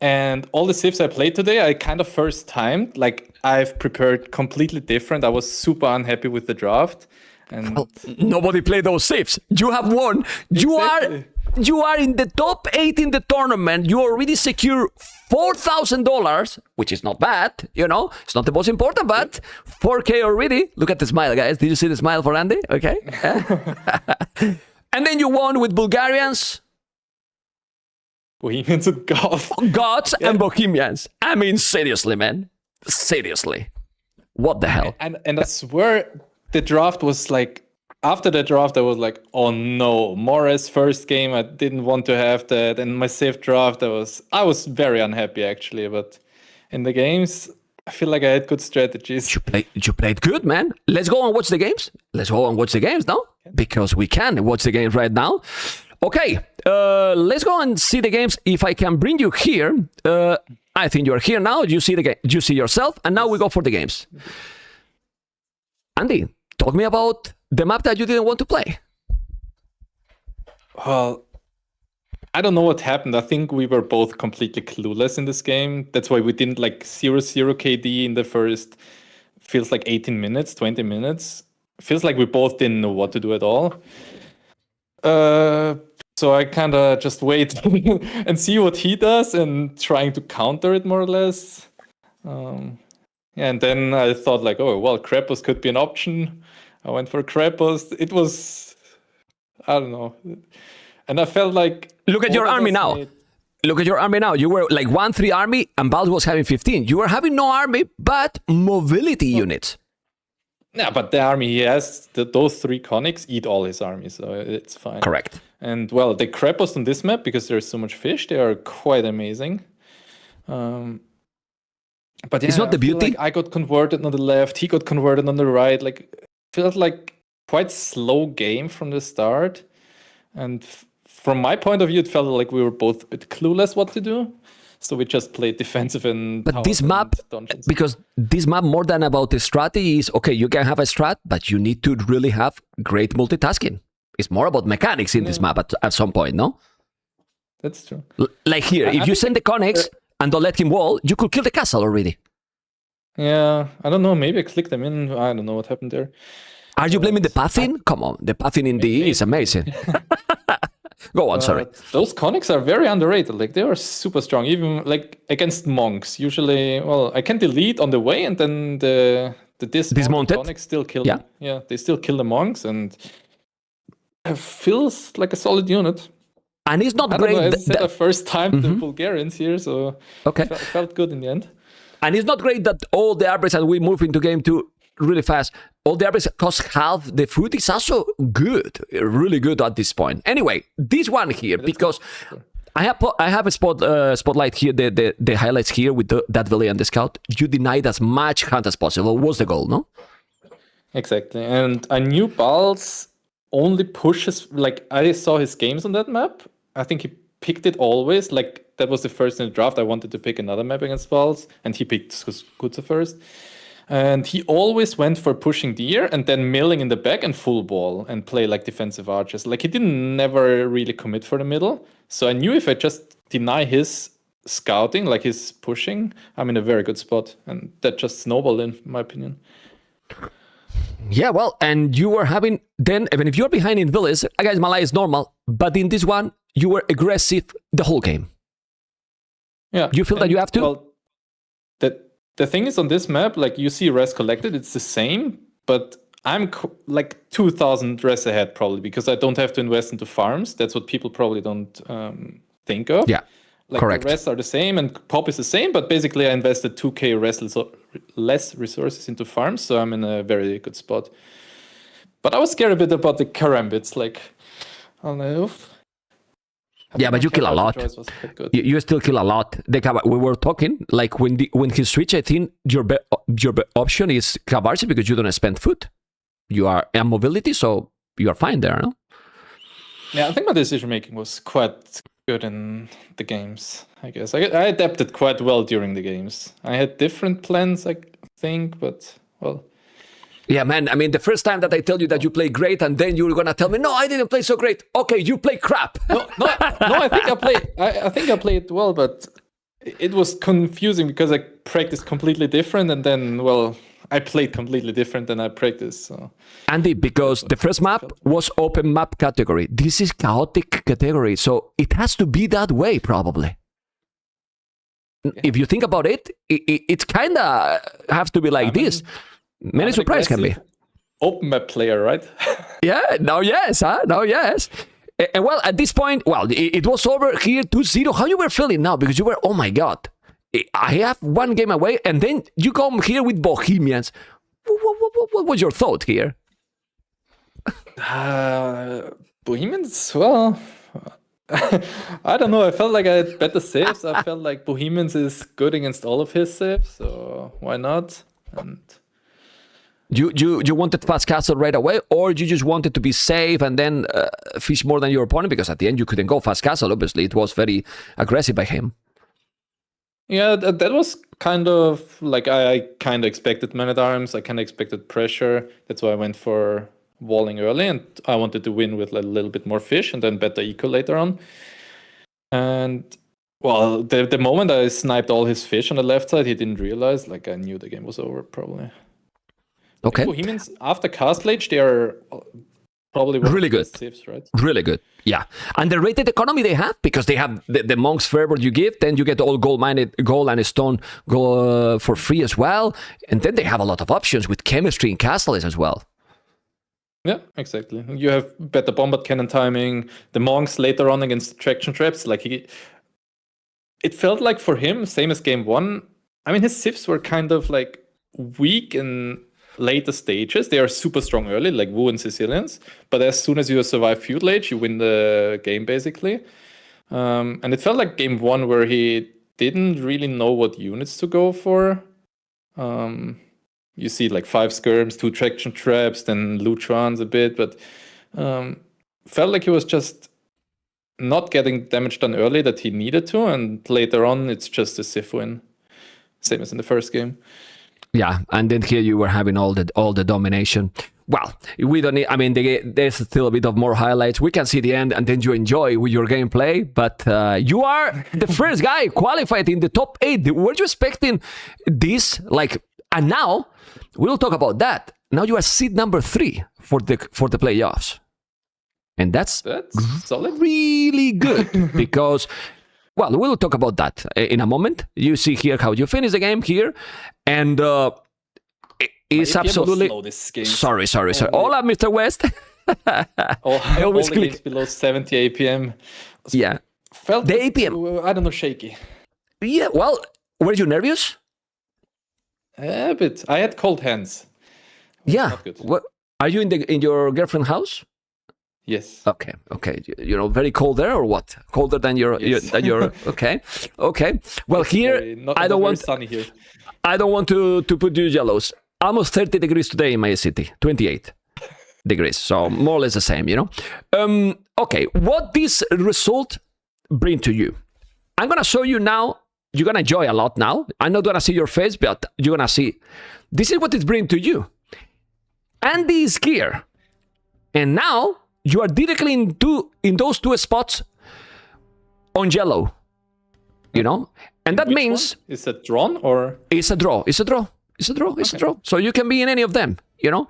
And all the civs I played today, I kind of first timed, like I've prepared completely different. I was super unhappy with the draft. And well, nobody played those civs. You have won. Exactly. You are in the top 8 in the tournament. You already secure $4,000, which is not bad. You know, it's not the most important, but 4K already. Look at the smile, guys. Did you see the smile for Andy? Okay. And then you won with Bulgarians, Bohemians and Goths, and Bohemians. I mean, seriously, man. Seriously. What the hell? And I swear the draft was like, after the draft, I was like, oh no, Morris first game, I didn't want to have that. And my safe draft, I was very unhappy actually. But in the games, I feel like I had good strategies. You played good, man. Let's go and watch the games. Let's go and watch the games now. Because we can watch the games right now. Okay, let's go and see the games. If I can bring you here, I think you're here now. You see the game. You see yourself. And now we go for the games. Andy, talk me about the map that you didn't want to play. Well, I don't know what happened. I think we were both completely clueless in this game. That's why we didn't like 0-0 KD in the first, feels like 18 minutes, 20 minutes. Feels like we both didn't know what to do at all. So I kind of just wait and see what he does and trying to counter it more or less. Yeah, and then I thought like, oh, well, Krepos could be an option. I went for Krepos. It was, I don't know. And I felt like... Look at your army now. Look at your army now. You were like 1-3 army and Barles was having 15. You were having no army, but mobility units. Yeah, but the army he has, those 3 conics eat all his army, so it's fine. Correct. And well, the Krepos on this map, because there's so much fish, they are quite amazing. But yeah, it's not the beauty. Like I got converted on the left, he got converted on the right. Like, felt like quite slow game from the start. And from my point of view, it felt like we were both a bit clueless what to do. So we just played defensive and... But this map, because this map more than about the strategy is, okay, you can have a strat, but you need to really have great multitasking. It's more about mechanics in this map at some point, no? That's true. Like here, if you send the connects and don't let him wall, you could kill the castle already. Yeah, I don't know. Maybe I clicked them in. I don't know what happened there. Are you blaming the pathing? Come on, the pathing in DE is amazing. Go on, sorry. Those conics are very underrated. Like, they are super strong, even like against monks. Usually, well, I can delete on the way, and then the dismounted conics still kill them. Yeah, they still kill the monks, and it feels like a solid unit. And it's not great. I said the first time the Bulgarians here, so okay, it felt good in the end. And it's not great that all the armies, and we move into game 2 really fast, all the armies cost half. The food is also good, really good at this point. Anyway, this one here, because I have a spotlight here, the highlights here with that valley and the scout. You denied as much hunt as possible was the goal, no? Exactly, and I knew Barles only pushes, like I saw his games on that map. I think he picked it always, like that was the first in the draft. I wanted to pick another map against Barles, and he picked Skutsa first. And he always went for pushing deer and then milling in the back and full ball and play like defensive archers. Like he didn't never really commit for the middle. So I knew if I just deny his scouting, like his pushing, I'm in a very good spot. And that just snowballed in my opinion. Yeah, well, and you were having, then, even if you're behind in villas, guys, Malay is normal, but in this one, you were aggressive the whole game. Yeah. You feel that you have to? Well, the thing is on this map, like you see res collected, it's the same, but like 2,000 res ahead probably because I don't have to invest into farms. That's what people probably don't think of. Yeah, like correct. The res are the same and pop is the same, but basically I invested 2k less resources into farms, so I'm in a very good spot. But I was scared a bit about the karambits, like, I don't know. Yeah, but you kill a lot. You still kill a lot. We were talking like when he switch. I think your option is Kavarsi because you don't spend food. You are in mobility, so you are fine there. No? Yeah, I think my decision making was quite good in the games. I guess I adapted quite well during the games. I had different plans, I think, but well. Yeah, man. I mean, the first time that I tell you that you play great, and then you're gonna tell me, no, I didn't play so great. Okay, you play crap. No. I think I played. I think I played well, but it was confusing because I practiced completely different, and then I played completely different than I practiced. So. Andy, because the first map was open map category. This is chaotic category, so it has to be that way, probably. Yeah. If you think about it, it kind of has to be like this. Many surprises can be. Open map player, right? Yeah, now yes, huh? Now yes. And well, at this point, it was over here 2-0. How you were feeling now? Because you were, oh my God, I have one game away, and then you come here with Bohemians. What was your thought here? Bohemians, well, I don't know. I felt like I had better saves. I felt like Bohemians is good against all of his saves, so why not? And you wanted fast castle right away, or you just wanted to be safe and then fish more than your opponent? Because at the end you couldn't go fast castle. Obviously, it was very aggressive by him. Yeah, that was kind of like I kind of expected man at arms. I kind of expected pressure. That's why I went for walling early, and I wanted to win with a little bit more fish and then better eco later on. And well, the moment I sniped all his fish on the left side, he didn't realize. Like I knew the game was over probably. Okay. Bohemians after Castle Age, they are probably really good. Saves, right? Really good. Yeah. And the rated economy they have, because they have the Monk's Fervor you give, then you get all gold and stone for free as well. And then they have a lot of options with chemistry and castles as well. Yeah, exactly. You have better bombard cannon timing. The Monks later on against traction traps, like it felt like for him, same as game one. I mean, his civs were kind of like weak in later stages. They are super strong early, like Wu and Sicilians. But as soon as you survive Feudal Age, you win the game basically. And it felt like game one where he didn't really know what units to go for. You see like 5 skirms, 2 traction traps, then Lutrons a bit, but felt like he was just not getting damage done early that he needed to, and later on it's just a Sif win. Same as in the first game. Yeah, and then here you were having all the domination. Well, we don't need, I mean, there's still a bit of more highlights. We can see the end and then you enjoy with your gameplay, but you are the first guy qualified in the top 8. Were you expecting this? And now, we'll talk about that. Now you are seed number 3 for the playoffs. And that's solid. Really good because, well, we'll talk about that in a moment. You see here how you finish the game here. And it's absolutely... Sorry. Hola, Mr. West. I always click below 70 APM. Yeah. Felt the APM. I don't know, shaky. Yeah, well, were you nervous? A bit. I had cold hands. Yeah. What, are you in your girlfriend's house? Yes. Okay. You know, very cold there, or what? Colder than your okay. Well, here I don't want sunny here. I don't want to put you yellows. Almost 30 degrees today in my city. 28 degrees. So more or less the same, you know. Okay, what this result bring to you? I'm gonna show you now. You're gonna enjoy a lot now. I'm not gonna see your face, but you're gonna see. This is what it brings to you. Andy is here, and now you are directly in those 2 spots on yellow. You know, and that means is it drawn or it's a draw. It's a draw. So you can be in any of them. You know,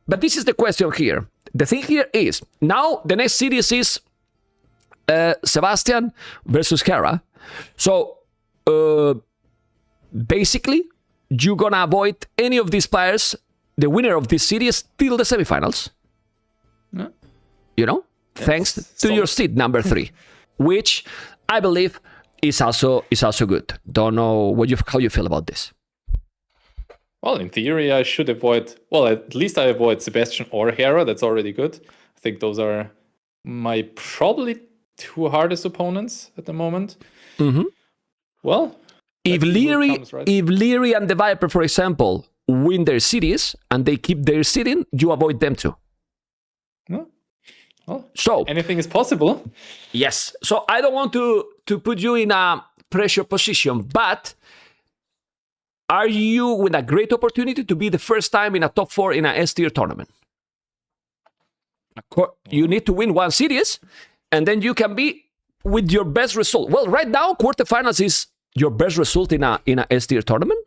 but this is the question here. The thing here is now the next series is Sebastian versus Hera. So basically, you're gonna avoid any of these players the winner of this series till the semifinals. Yeah. You know, thanks to your seed number 3, which I believe is also good. Don't know how you feel about this. Well, in theory, I should avoid. Well, at least I avoid Sebastian or Hera. That's already good. I think those are my probably 2 hardest opponents at the moment. Mm-hmm. Well, if Leary and the Viper, for example, win their cities and they keep their seeding, you avoid them too. No. Well, so anything is possible. Yes. So I don't want to put you in a pressure position, but are you with a great opportunity to be the first time in a top 4 in a S tier tournament? You need to win 1 series, and then you can be with your best result. Well, right now, quarterfinals is your best result in a S tier tournament.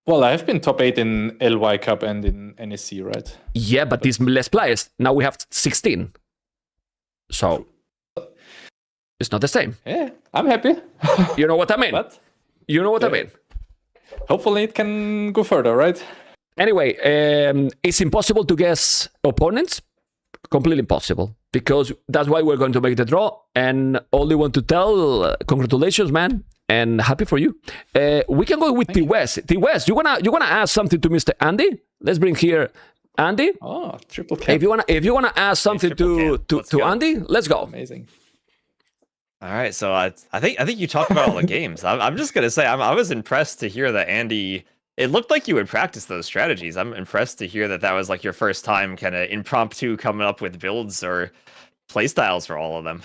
Well, I've been top 8 in LY Cup and in NSC, right? Yeah, but there's less players. Now we have 16. So it's not the same. Yeah, I'm happy. You know what I mean? But, you know what I mean? Hopefully it can go further, right? Anyway, it's impossible to guess opponents. Completely impossible. Because that's why we're going to make the draw. And only want to tell, congratulations, man. And happy for you. We can go with T-West. T-West, you wanna ask something to Mr. Andy? Let's bring here Andy. Oh, triple cap. If you wanna ask something to Andy, let's go. Amazing. All right, so I think you talked about all the games. I'm just gonna say I was impressed to hear that Andy. It looked like you would practice those strategies. I'm impressed to hear that was like your first time kind of impromptu coming up with builds or playstyles for all of them.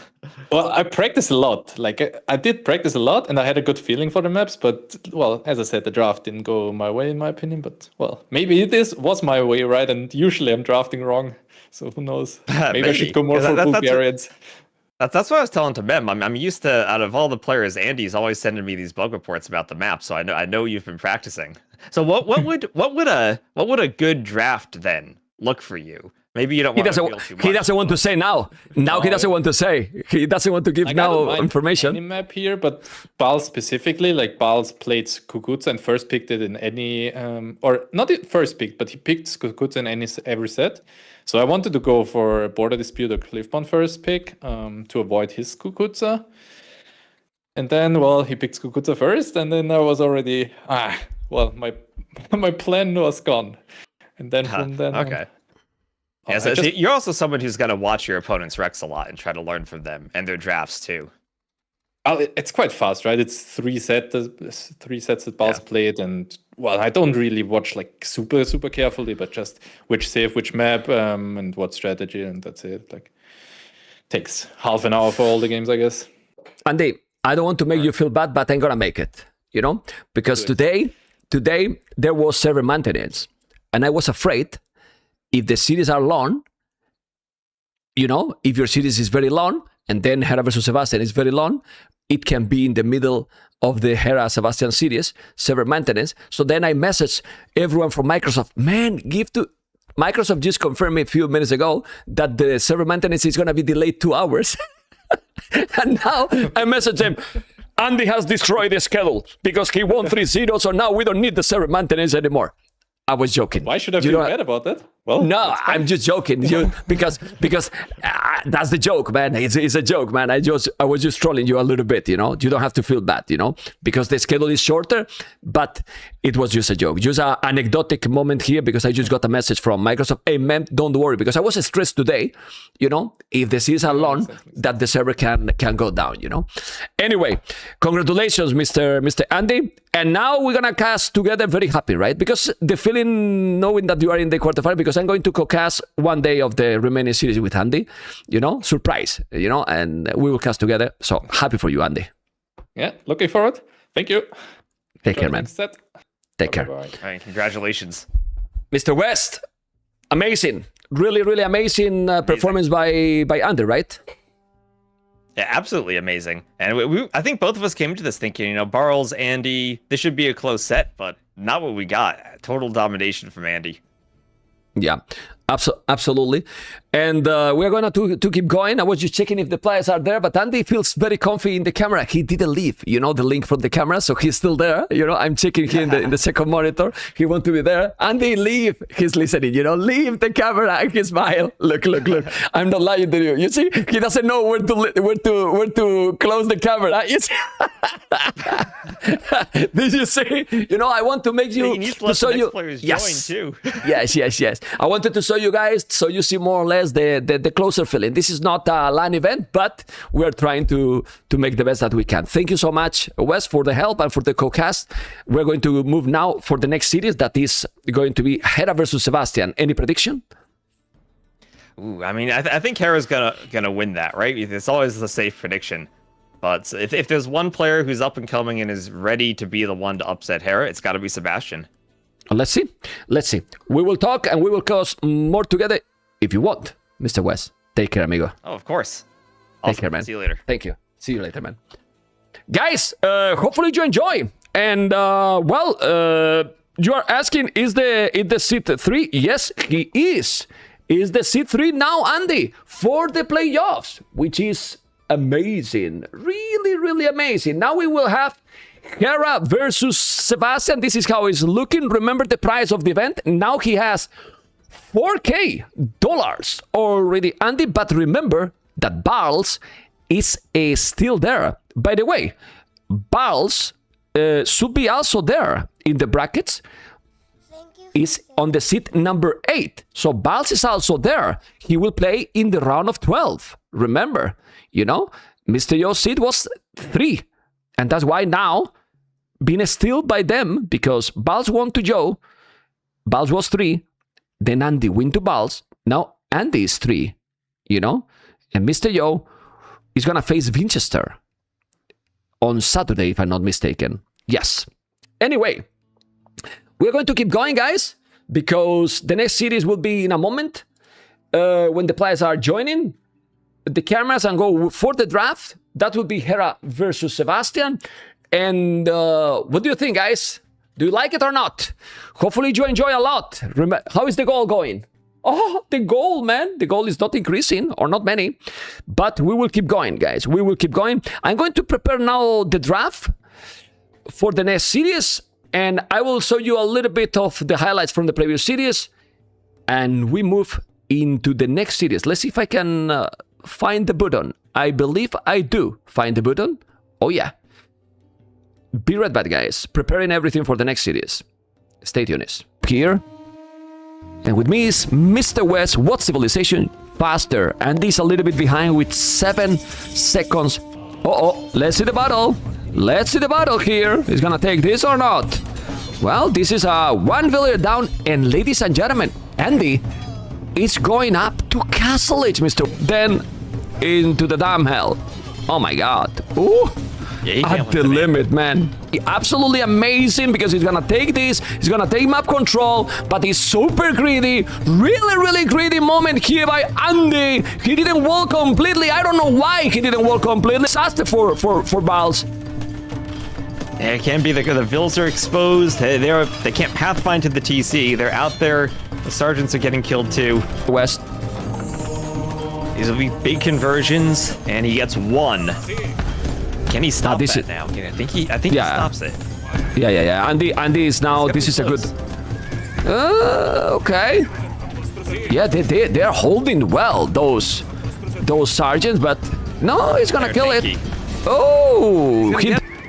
Well, I practiced a lot. Like I did practice a lot, and I had a good feeling for the maps. But well, as I said, the draft didn't go my way, in my opinion. But well, maybe was my way, right? And usually I'm drafting wrong, so who knows? Maybe I should go more for Bulgarians. That's what I was telling to Mem. I'm used to, out of all the players, Andy's always sending me these bug reports about the map, so I know you've been practicing. So what would a good draft then look for you? Maybe you don't want to reveal too much. He doesn't want to say now. Now he doesn't want to say. He doesn't want to give now information. Any map here, but Barles specifically, like Barles played Kukuza and first picked it in any, or not first picked, but he picked Kukuza in every set. So I wanted to go for Border Dispute or Cliffbond first pick to avoid his Kukuza. And then, well, he picked Kukuza first, and then I was already, my plan was gone. And then from then okay. Yeah, so you're also someone who's going to watch your opponent's Rex a lot and try to learn from them and their drafts too. It's quite fast, right? It's 3 sets that Barles played, and well, I don't really watch like super carefully, but just which save, which map, and what strategy, and that's it. Like takes half an hour for all the games, I guess. Andy, I don't want to make you feel bad, but I'm gonna make it. You know, because today there was server maintenance, and I was afraid. If the series are long, you know, if your series is very long, and then Hera versus Sebastian is very long, it can be in the middle of the Hera Sebastian series, server maintenance. So then I messaged everyone from Microsoft, man, Microsoft just confirmed me a few minutes ago that the server maintenance is going to be delayed 2 hours. And now I messaged him, Andy has destroyed the schedule because he won 3-0, so now we don't need the server maintenance anymore. I was joking. Why should I feel bad about that? Well, no, I'm just joking. Because that's the joke, man. It's a joke, man. I was just trolling you a little bit, you know. You don't have to feel bad, you know, because the schedule is shorter. But it was just a joke, just an anecdotic moment here because I just got a message from Microsoft. Hey, man, don't worry, because I was stressed today. You know, if the series are long, that the server can go down. You know. Anyway, congratulations, Mr. Andy. And now we're gonna cast together. Very happy, right? Because the feeling knowing that you are in the quarterfinal, because I'm going to co-cast one day of the remaining series with Andy, you know, surprise, you know, and we will cast together. So happy for you, Andy. Yeah, looking forward. Thank you. Take care, man. Take care. All right, congratulations. Mr. West, amazing. Really, really amazing performance by Andy, right? Yeah, absolutely amazing. And I think both of us came into this thinking, you know, Barles, Andy, this should be a close set, but not what we got. Total domination from Andy. Yeah, absolutely. And we're going to keep going. I was just checking if the players are there, but Andy feels very comfy in the camera. He didn't leave, you know, the link from the camera, so he's still there. You know, I'm checking here in the second monitor. He wants to be there. Andy, leave. He's listening, you know, leave the camera. And he smile. Look. I'm not lying to you. You see, he doesn't know where to close the camera. You see? Did you see? You know, I want to make you to show you. Yes. Join too. yes. I wanted to show you guys so you see more or less the closer feeling. This is not a LAN event, but we're trying to make the best that we can. Thank you so much, Wes, for the help and for the co-cast. We're going to move now for the next series that is going to be Hera versus Sebastian. Any prediction? Ooh, I mean, I think Hera's gonna win that, right? It's always a safe prediction. But if there's one player who's up and coming and is ready to be the one to upset Hera, it's got to be Sebastian. Let's see. We will talk and we will close more together if you want, Mr. West. Take care, amigo. Oh, of course. Take care, man. See you later. Thank you. See you later, man. Guys, hopefully you enjoy. And, you are asking, is the seed 3? Yes, he is. Is the seed 3 now, Andy, for the playoffs, which is amazing. Really amazing. Now we will have Hera versus Sebastian. This is how it's looking. Remember the price of the event? Now he has $4K already, Andy. But remember that Barles is still there. By the way, Barles should be also there in the brackets. Is on the seat number 8. So Barles is also there. He will play in the round of 12. Remember, you know, Mr. Yo's seat was 3. And that's why now, being still by them, because Barles won to Joe, Barles was 3, then Andy win to Barles, now Andy is 3, you know? And Mr. Yo is gonna face Winchester on Saturday, if I'm not mistaken. Yes. Anyway, we're going to keep going, guys, because the next series will be in a moment when the players are joining the cameras and go for the draft. That will be Hera versus Sebastian. And what do you think, guys? Do you like it or not? Hopefully you enjoy a lot. How is the goal going? Oh, the goal, man. The goal is not increasing, or not many. But we will keep going, guys. We will keep going. I'm going to prepare now the draft for the next series. And I will show you a little bit of the highlights from the previous series. And we move into the next series. Let's see if I can find the button. I believe I do find the button. Oh, yeah. Be right back, guys. Preparing everything for the next series. Stay tuned. Here. And with me is Mr. West. What civilization? Faster. And he's a little bit behind with 7 seconds. Uh-oh. Let's see the battle. Let's see the battle here. Is gonna take this or not? Well, this is a 1 villager down. And ladies and gentlemen, Andy is going up to Castle Age, Mr. Then into the damn hell. Oh my god. Ooh. Yeah, at the limit, man. Absolutely amazing, because he's gonna take this, he's gonna take map control, but he's super greedy. Really greedy moment here by Andy. He didn't wall completely. I don't know why he didn't wall completely. Disaster for Barles. Yeah, it can be the vills are exposed. They can't pathfind to the TC. They're out there. The sergeants are getting killed too. West. These will be big conversions, and he gets 1. Can he stop that now? I think he stops it. Yeah. Andy is now. This is a good. Okay. Yeah, they are holding well those sergeants, but no, he's gonna kill it. Oh,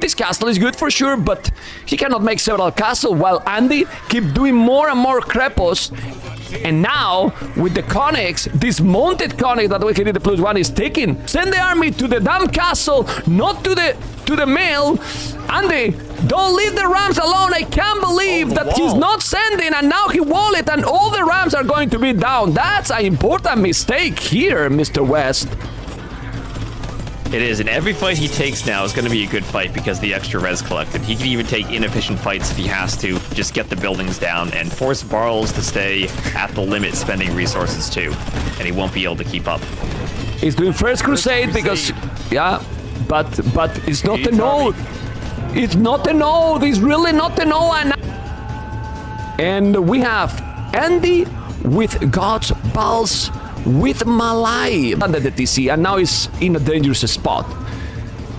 this castle is good for sure, but he cannot make several castles while Andy keep doing more and more crepos. And now, with the Connex, this mounted Connex that we can do the +1 is taking. Send the army to the damn castle, not to the mail. Andy, don't leave the Rams alone. I can't believe that he's not sending, and now he wall it, and all the Rams are going to be down. That's an important mistake here, Mr. West. It is, and every fight he takes now is going to be a good fight because the extra res collected. He can even take inefficient fights if he has to, just get the buildings down and force Barles to stay at the limit spending resources too, and he won't be able to keep up. He's doing First Crusade because, yeah, but it's not a node. It's not a node. It's really not a node. And we have Andy with Gods, Barles, with Malay under the TC, and now he's in a dangerous spot.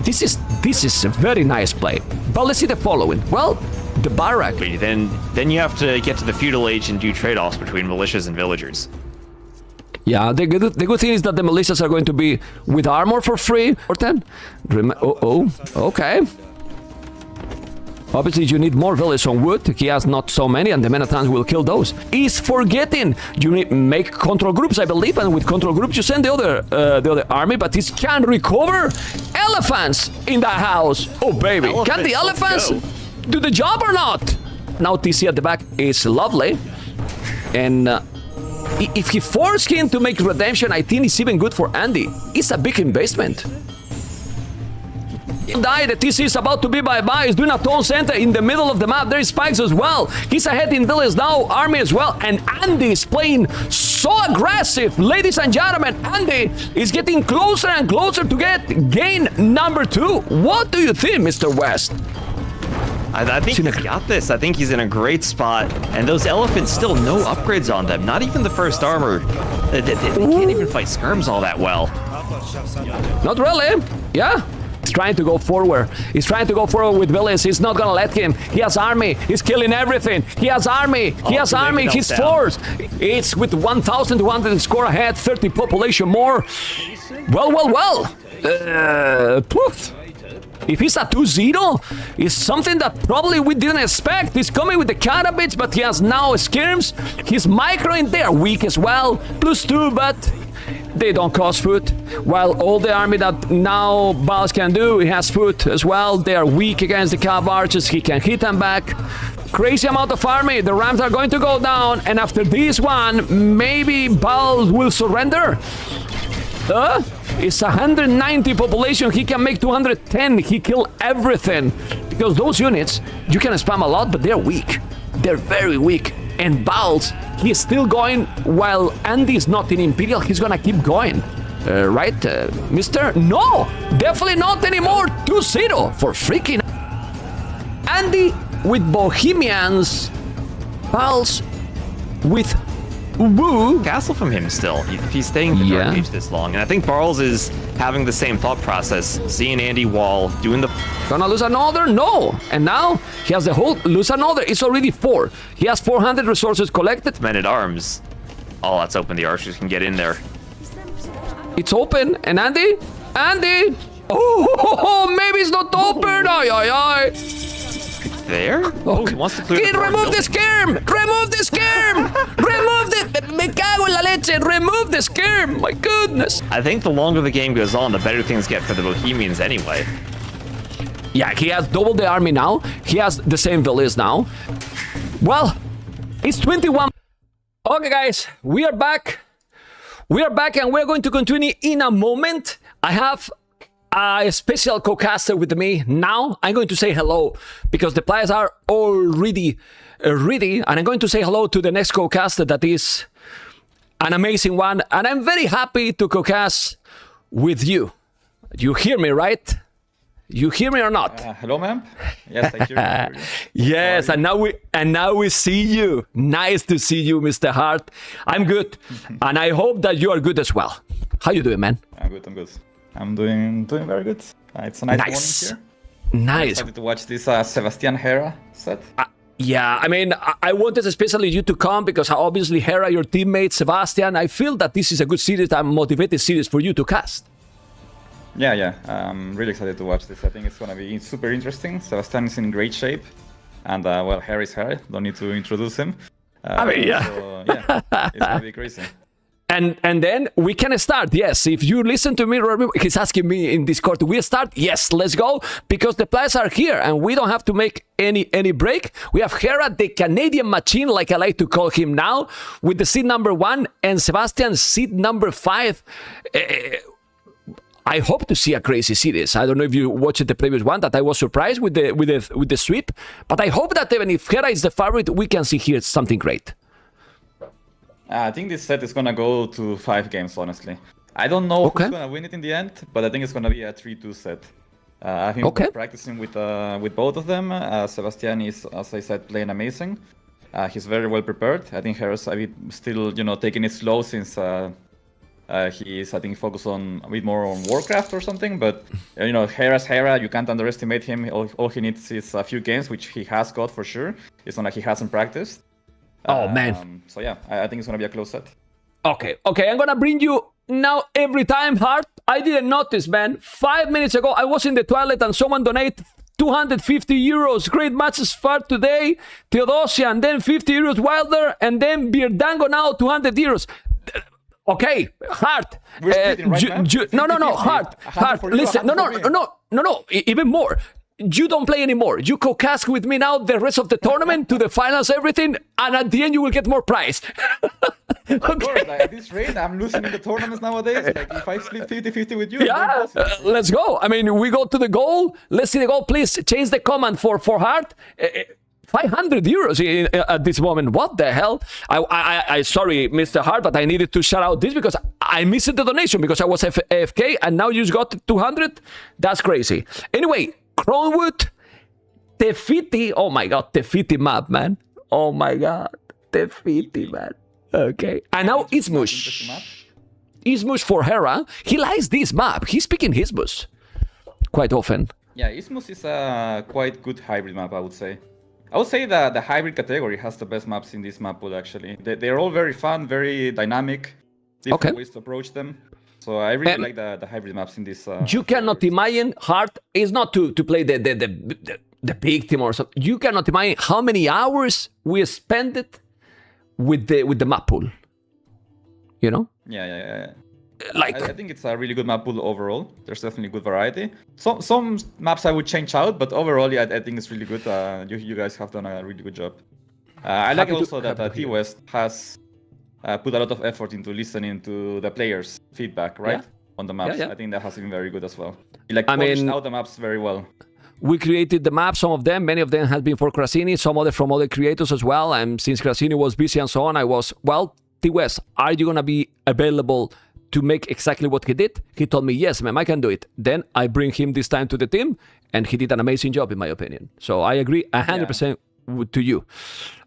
This is a very nice play. But let's see the following. Well, the barrack. Then you have to get to the feudal age and do trade-offs between militias and villagers. Yeah, the good thing is that the militias are going to be with armor for free or 10. Okay. Obviously, you need more villagers on wood. He has not so many, and the Menatans will kill those. He's forgetting. You need make control groups, I believe, and with control groups you send the other army. But he can't recover elephants in that house. Oh baby, can the elephants do the job or not? Now TC at the back is lovely, and if he forces him to make redemption, I think it's even good for Andy. It's a big investment. Die, the TC is about to be bye-bye. He's doing a town center in the middle of the map. There is spikes as well. He's ahead in village now, army as well. And Andy is playing so aggressive. Ladies and gentlemen, Andy is getting closer and closer to get gain number 2. What do you think, Mr. West? I think he's got this. I think he's in a great spot. And those elephants, still no upgrades on them. Not even the first armor. They can't even fight skirms all that well. Not really. Yeah. He's trying to go forward. He's trying to go forward with Villas. He's not gonna let him. He has army. He's killing everything. He has army. He has army. He's force. It's with 1,200 score ahead. 30 population more. Well. Poof. If he's a 2-0, it's something that probably we didn't expect. He's coming with the cannabis, but he has now skirms. He's microing. They are weak as well. +2, but they don't cost food. While all the army that now Barles can do, he has food as well. They are weak against the cav archers. He can hit them back. Crazy amount of army. The Rams are going to go down. And after this one, maybe Barles will surrender. It's 190 population. He can make 210. He kill everything. Because those units, you can spam a lot, but they're weak. They're very weak. And Barles, he's still going while Andy is not in Imperial. He's gonna keep going. Right, mister? No! Definitely not anymore! 2-0 for freaking Andy with Bohemians. Barles with Woo. Castle from him still. If he's staying the Dark Age this long. And I think Barles is having the same thought process. Seeing Andy wall, doing the... Gonna lose another? No. And now he has the whole... Lose another. It's already 4. He has 400 resources collected. Men at arms. Oh, that's open. The archers can get in there. It's open. And Andy? Andy! Oh, maybe it's not open. Ay. There? Oh, he wants to clear the remove the skirm! Remove the skirm! Remove the... Me cago en la leche! Remove the skirm! My goodness! I think the longer the game goes on, the better things get for the Bohemians anyway. Yeah, he has double the army now. He has the same villas now. Well, it's 21. Okay, guys, we are back. We are back and we're going to continue in a moment. I have a special co-caster with me now. I'm going to say hello because the players are already ready, and I'm going to say hello to the next co-caster that is an amazing one, and I'm very happy to co-cast with you. You hear me, right? You hear me or not? Hello, ma'am. Yes, I hear you. Yes, and now we see you. Nice to see you, Mr. Hart. I'm good, and I hope that you are good as well. How you doing, man? I'm good. I'm doing very good. It's a nice morning here. Nice. I'm excited to watch this Sebastian Hera set. Yeah, I mean, I wanted especially you to come because obviously Hera, your teammate, Sebastian, I feel that this is a good series, a motivated series for you to cast. Yeah. I'm really excited to watch this. I think it's going to be super interesting. Sebastian is in great shape. And, well, Hera is Hera. Don't need to introduce him. I mean, yeah. So, yeah, it's going to be crazy. And then we can start. Yes, if you listen to me, he's asking me in Discord, we start? Yes, let's go. Because the players are here and we don't have to make any break. We have Hera, the Canadian machine, like I like to call him now, with the seed number 1 and Sebastian seed number 5. I hope to see a crazy series. I don't know if you watched the previous one, that I was surprised with the sweep, but I hope that even if Hera is the favorite, we can see here something great. I think this set is gonna go to 5 games, honestly. I don't know who's gonna win it in the end, but I think it's gonna be a 3-2 set. I've been practicing with both of them. Sebastian is, as I said, playing amazing. He's very well prepared. I think Hera's a bit still, taking it slow since he is, I think, focused on a bit more on Warcraft or something. But Hera's Hera. You can't underestimate him. All he needs is a few games, which he has got for sure. It's not like he hasn't practiced. Oh man. So yeah, I think it's gonna be a close set. Okay, I'm gonna bring you now every time, Hart. I didn't notice, man. 5 minutes ago, I was in the toilet and someone donated 250 euros. Great matches far today. Theodosia, and then 50 euros Wilder, and then Beardango now 200 euros. Okay, Hart. We're splitting right now? No, Hart. Listen, no. Even more. You don't play anymore. You co-cast with me now the rest of the tournament to the finals, everything, and at the end you will get more prize. Of course, at this rate, I'm losing in the tournaments nowadays. Like if I split 50-50 with you, yeah, let's go. I mean, we go to the goal. Let's see the goal. Please change the command for Hart. 500 euros at this moment. What the hell? I sorry, Mr. Hart, but I needed to shout out this because I missed the donation because I was AFK and now you got 200. That's crazy. Anyway, Crownwood, Tefiti. Oh my god, Tefiti map, man. Oh my god, Tefiti, man. Okay. And now Ismush. Ismush for Hera. He likes this map. He's picking Ismush quite often. Yeah, Ismush is a quite good hybrid map, I would say. I would say that the hybrid category has the best maps in this map pool, actually. They're all very fun, very dynamic, different ways to approach them. So I really like the hybrid maps in this. You cannot imagine, Hart is not to play the big team or something. You cannot imagine how many hours we spent it with the map pool. You know? Yeah. Like I think it's a really good map pool overall. There's definitely good variety. Some maps I would change out, but overall, yeah, I think it's really good. You guys have done a really good job. I like also that T-West has put a lot of effort into listening to the players' feedback, right? On the maps. I think that has been very good as well. He polished out the maps very well. We created the maps, some of them, many of them have been for Krasini, some other from other creators as well. And since Krasini was busy and so on, I was, well, T-West, are you going to be available to make exactly what he did? He told me, yes, ma'am, I can do it. Then I bring him this time to the team, and he did an amazing job, in my opinion. So I agree 100% to you.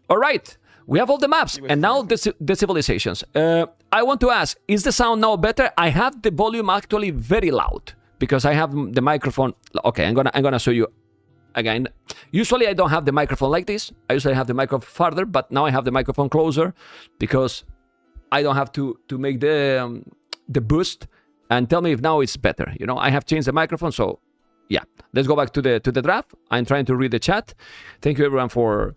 All right, we have all the maps, and now the civilizations. I want to ask, is the sound now better? I have the volume actually very loud, because I have the microphone. Okay, I'm gonna show you again. Usually I don't have the microphone like this. I usually have the microphone farther, but now I have the microphone closer, because I don't have to make the boost. And tell me if now it's better. You know, I have changed the microphone, so yeah. Let's go back to the draft. I'm trying to read the chat. Thank you everyone for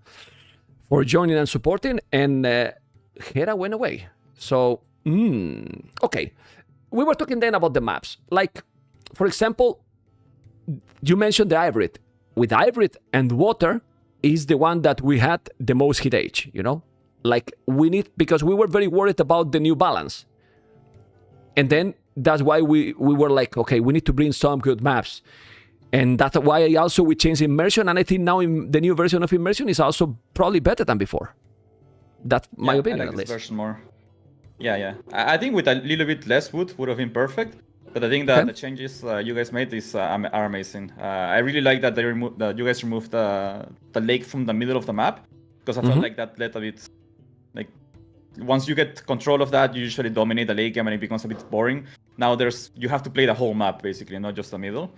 joining and supporting. And Hera went away. So okay, we were talking then about the maps. Like, for example, you mentioned the hybrid. With hybrid and water is the one that we had the most hit age. You know, like we need, because we were very worried about the new balance. And then that's why we were like, okay, we need to bring some good maps. And that's why also we changed immersion. And I think now in the new version of immersion is also probably better than before. That's my opinion, I like at this least. version more. Yeah. I think with a little bit less wood would have been perfect. But I think that the changes you guys made are amazing. I really like that you guys removed the lake from the middle of the map, because I felt like that led a bit, like, once you get control of that, you usually dominate the late game and it becomes a bit boring. Now you have to play the whole map basically, not just the middle.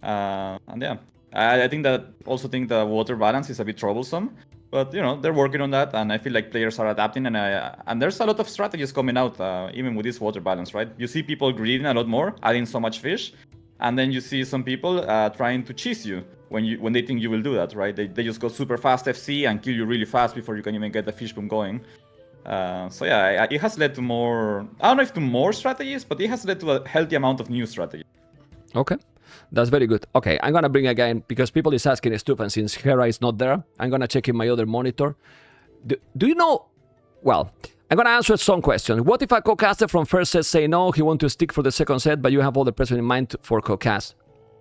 And yeah, I think the water balance is a bit troublesome, but you know, they're working on that, and I feel like players are adapting, and there's a lot of strategies coming out even with this water balance, right? You see people greeding a lot more, adding so much fish, and then you see some people trying to cheese you when they think you will do that, right? They just go super fast FC and kill you really fast before you can even get the fish boom going. So yeah, it has led to more, I don't know if to more strategies, but it has led to a healthy amount of new strategies. Okay, that's very good. Okay, I'm gonna bring again, because people is asking stuff, and since Hera is not there, I'm gonna check in my other monitor. Do you know, well, I'm gonna answer some questions. What if a co-caster from first set say no, he want to stick for the second set, but you have all the person in mind for co-cast?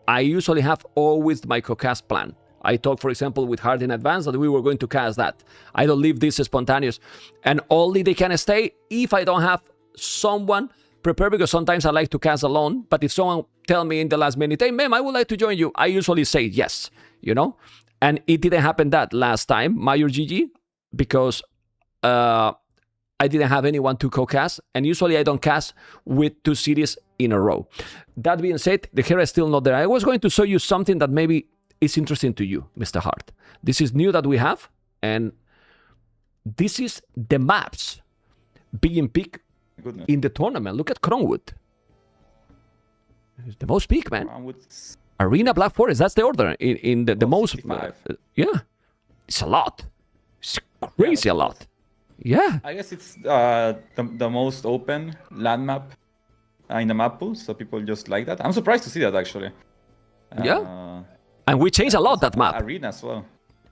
I usually have always my co-cast plan. I talked, for example, with Hard in advance that we were going to cast that. I don't leave this spontaneous. And only they can stay if I don't have someone prepared, because sometimes I like to cast alone. But if someone tell me in the last minute, hey, ma'am, I would like to join you, I usually say yes, you know? And it didn't happen that last time. Major GG, because I didn't have anyone to co-cast, and usually I don't cast with 2 cities in a row. That being said, the Hera is still not there. I was going to show you something that maybe is interesting to you, Mr. Hart. This is new that we have, and this is the maps being picked in the tournament. Look at Crownwood. It's the most peak, man. Arena, Black Forest, that's the order in the most. Yeah, it's a lot. It's crazy a lot. Yeah. I guess it's the most open land map in the map pool, so people just like that. I'm surprised to see that, actually. Yeah. And we changed a lot that map. Arena as well.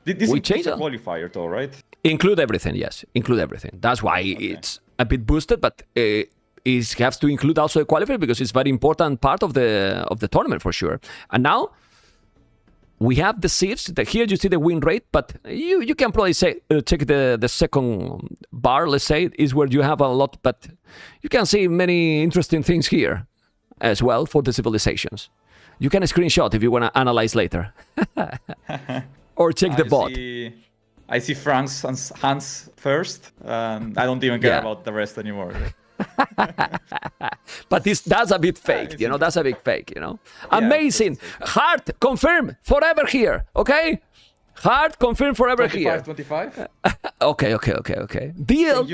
This We includes changed a it. qualifier, though, right? Include everything, yes. Include everything. That's why it's a bit boosted, but it has to include also a qualifier because it's very important part of the tournament for sure. And now we have the sieves. Here you see the win rate, but you can probably say check the second bar. Let's say is where you have a lot, but you can see many interesting things here as well for the civilizations. You can screenshot if you want to analyze later, or check the bot. I see Frank's and Hans first. I don't even care about the rest anymore. But that's a bit fake, you know. That's a big fake, you know. Amazing. Heart confirm forever here, okay? Heart confirm forever 25, here. 25? Okay. Deal.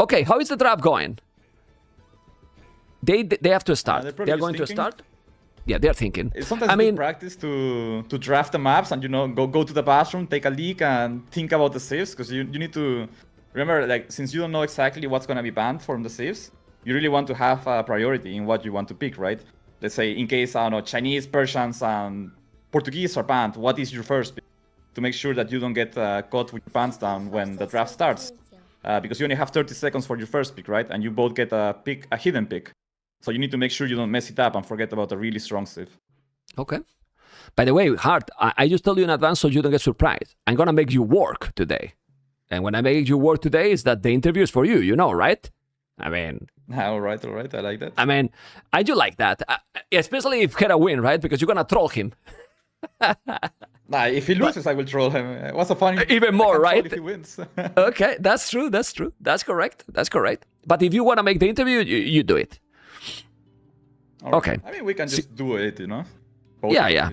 Okay, how is the draft going? They have to start. They're going to start. Yeah, they're thinking. It's sometimes good practice to draft the maps and go to the bathroom, take a leak, and think about the saves because you need to remember, like, since you don't know exactly what's going to be banned from the saves, you really want to have a priority in what you want to pick, right? Let's say in case, I don't know, Chinese, Persians, and Portuguese are banned, what is your first pick? To make sure that you don't get caught with your pants down when the draft starts. Because you only have 30 seconds for your first pick, right? And you both get a hidden pick. So you need to make sure you don't mess it up and forget about a really strong save. Okay. By the way, Hart, I just told you in advance so you don't get surprised. I'm going to make you work today. And when I make you work today is that the interview is for you, you know, right? I mean... All right. I like that. I mean, I do like that. Especially if Hera win, right? Because you're going to troll him. If he loses, I will troll him. What's the funny? Even more, right? If he wins. Okay, that's true. That's correct. But if you want to make the interview, you do it. Right. Okay. I mean, we can just do it, you know? Yeah.